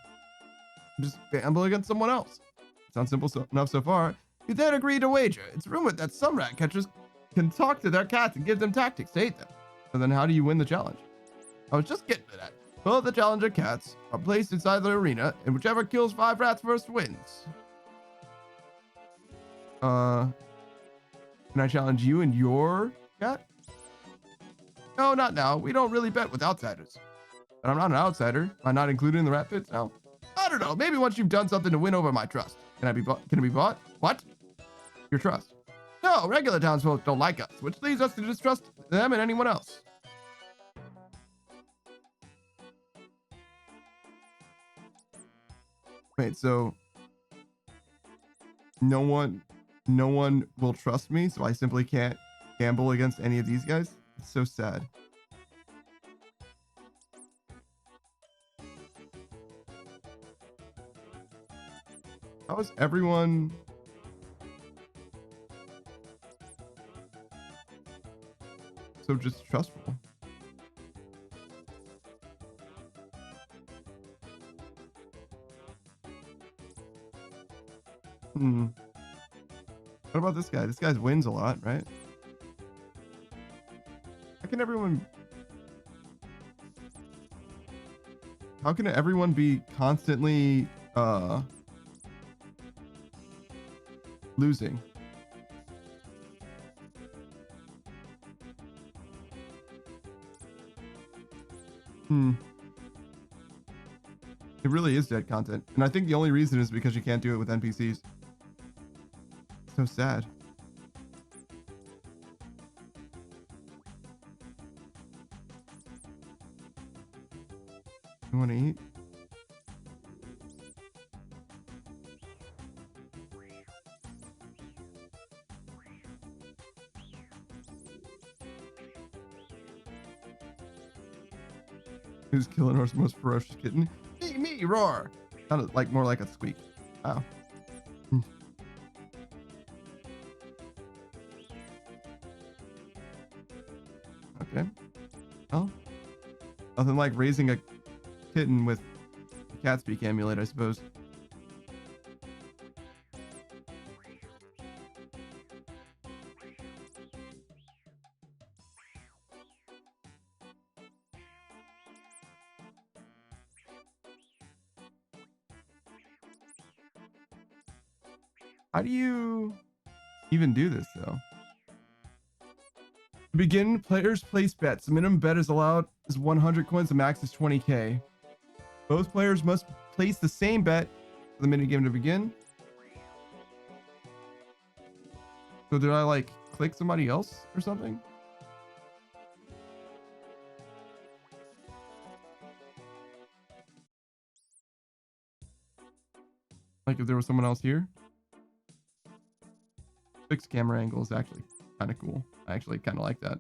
Just gamble against someone else. Sounds simple enough so far. You then agree to wager. It's rumored that some rat catchers can talk to their cats and give them tactics to aid them. So then how do you win the challenge? I was just getting to that. Both of the challenger cats are placed inside the arena, and whichever kills 5 rats first wins. Can I challenge you and your cat? No, not now. We don't really bet with outsiders. But I'm not an outsider. Am I not included in the rat pits now? I don't know. Maybe once you've done something to win over my trust. Can it be bought? What? Your trust? No, regular townsfolk don't like us, which leads us to distrust them and anyone else. Wait, so no one will trust me, so I simply can't gamble against any of these guys? It's so sad. How is everyone so distrustful? Hmm. What about this guy? This guy wins a lot, right? How can everyone... How can everyone be constantly losing? Hmm. It really is dead content. And I think the only reason is because you can't do it with NPCs. So sad. You want to eat? Who's killing our most ferocious kitten? Me, roar! Sounded like more like a squeak. Wow. Okay. Well, nothing like raising a kitten with a cat speak amulet, I suppose. How do you even do this, though? To begin, players place bets. The minimum bet is allowed is 100 coins. The max is 20k. Both players must place the same bet for the minigame to begin. So did I like click somebody else or something? Like if there was someone else here? Fixed camera angle is actually kind of cool. I actually kind of like that.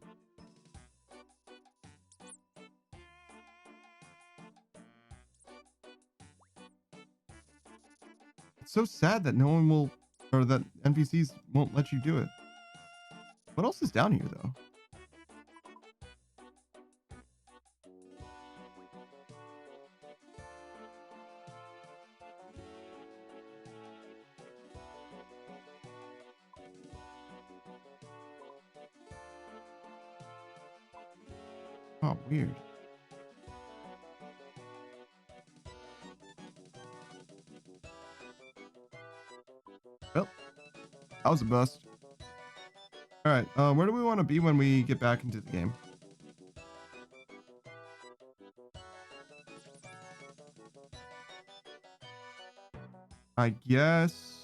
It's so sad that no one will, or that NPCs won't let you do it. What else is down here, though? Oh, weird. Well, that was a bust. All right, where do we want to be when we get back into the game? I guess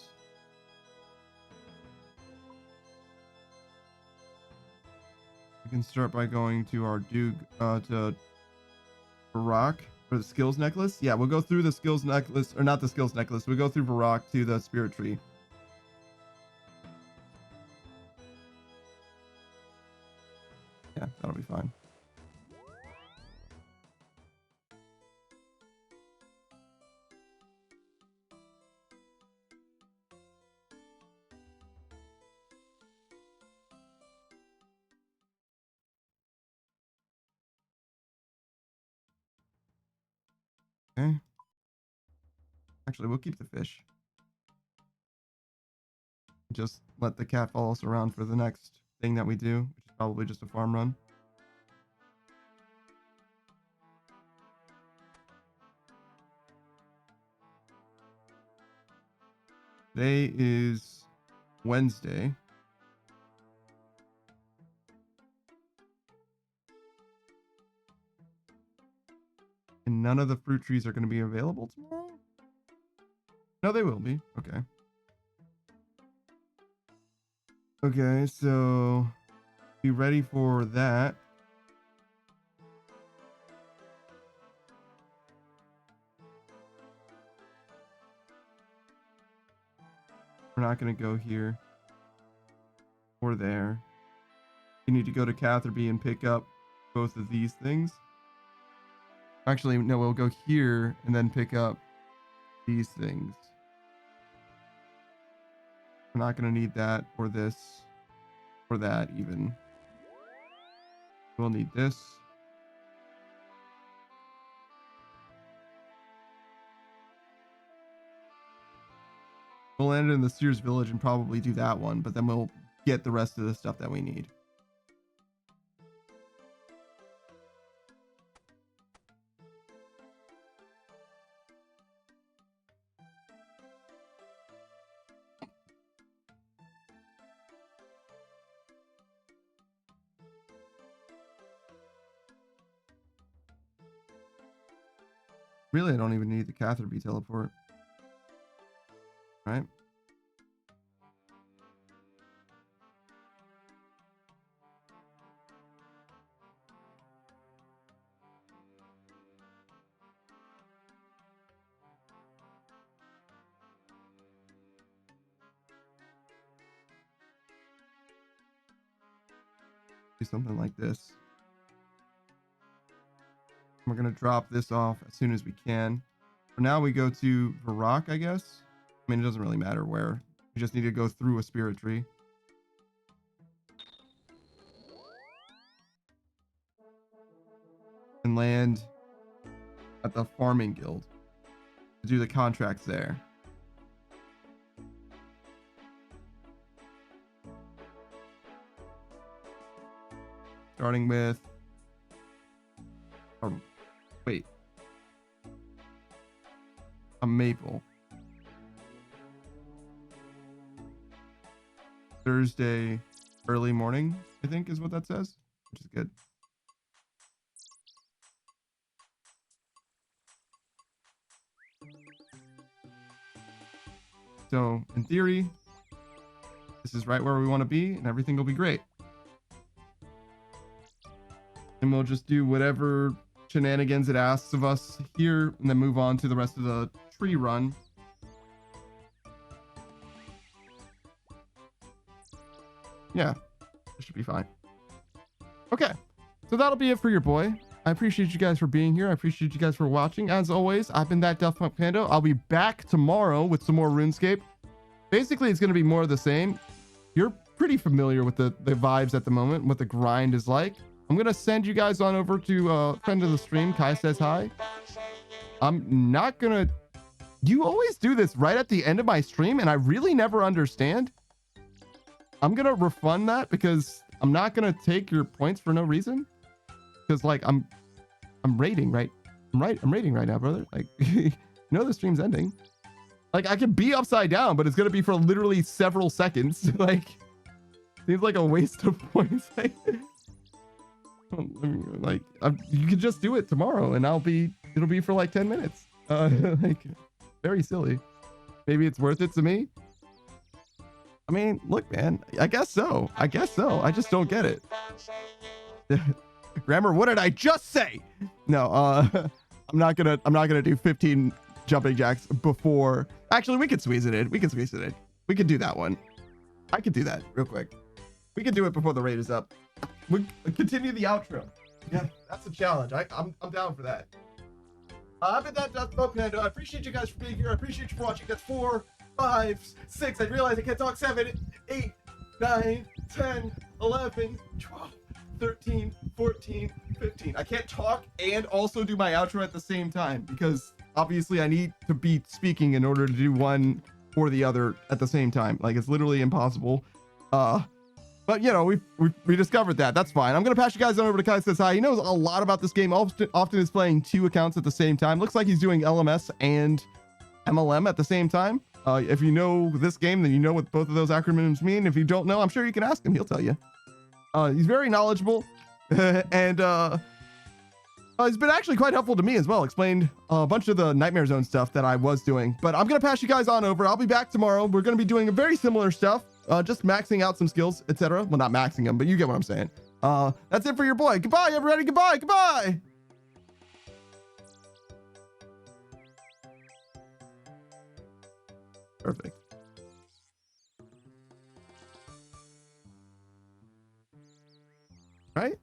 we can start by going to our to Varrock for the skills necklace. Yeah, we'll go through the skills necklace, or not the skills necklace. We'll go through Varrock to the spirit tree. Yeah, that'll be fine. Okay. Actually, we'll keep the fish. Just let the cat follow us around for the next thing that we do, which is probably just a farm run. Today is Wednesday. And none of the fruit trees are going to be available tomorrow? No, they will be. Okay. Okay, so be ready for that. We're not going to go here or there. You need to go to Catherby and pick up both of these things. Actually, no, we'll go here and then pick up these things. We're not going to need that or this or that even. We'll need this. We'll end in the Sears Village and probably do that one, but then we'll get the rest of the stuff that we need. Really, I don't even need the Catherby teleport. Right? Do something like this. We're going to drop this off as soon as we can. For now, we go to Varrock, I guess. I mean, it doesn't really matter where. We just need to go through a spirit tree. And land at the Farming Guild to do the contracts there. Starting with... wait. A maple. Thursday early morning, I think is what that says, which is good. So in theory, this is right where we want to be and everything will be great. And we'll just do whatever shenanigans it asks of us here and then move on to the rest of the tree run. Yeah, it should be fine. Okay, so that'll be it for your boy. I appreciate you guys for being here. I appreciate you guys for watching. As always, I've been that Death Punk Panda. I'll be back tomorrow with some more RuneScape. Basically, it's going to be more of the same. You're pretty familiar with the vibes at the moment, what the grind is like. I'm going to send you guys on over to friend of the stream, Kai Says Hi. I'm not going to... You always do this right at the end of my stream, and I really never understand. I'm going to refund that because I'm not going to take your points for no reason. Because, like, I'm rating, right? I'm rating right now, brother. Like, you know the stream's ending. Like, I could be upside down, but it's going to be for literally several seconds. Like, seems like a waste of points. Like, you could just do it tomorrow and it'll be for like 10 minutes. Like, very silly. Maybe it's worth it to me. I mean, look, man, I guess so. I just don't get it. Grammar, what did I just say? No, I'm not gonna do 15 jumping jacks before. Actually, we could squeeze it in. We could do that one. I could do that real quick. We could do it before the raid is up. We continue the outro. Yeah, that's a challenge. I'm down for that. I've been that Death Punk Panda. I appreciate you guys for being here. I appreciate you for watching. That's 4, 5, 6. I realize I can't talk. 7, 8, 9, 10, 11, 12, 13, 14, 15. I can't talk and also do my outro at the same time because obviously I need to be speaking in order to do one or the other at the same time. Like, it's literally impossible. But you know, we discovered that. That's fine. I'm gonna pass you guys on over to Kai Says Hi. He knows a lot about this game. Often is playing 2 accounts at the same time. Looks like he's doing LMS and MLM at the same time. If you know this game, then you know what both of those acronyms mean. If you don't know, I'm sure you can ask him. He'll tell you. He's very knowledgeable, and he's been actually quite helpful to me as well. Explained a bunch of the Nightmare Zone stuff that I was doing. But I'm gonna pass you guys on over. I'll be back tomorrow. We're gonna be doing a very similar stuff. Just maxing out some skills, etc. Well, not maxing them, but you get what I'm saying. That's it for your boy. Goodbye, everybody. Goodbye. Goodbye. Perfect. Right?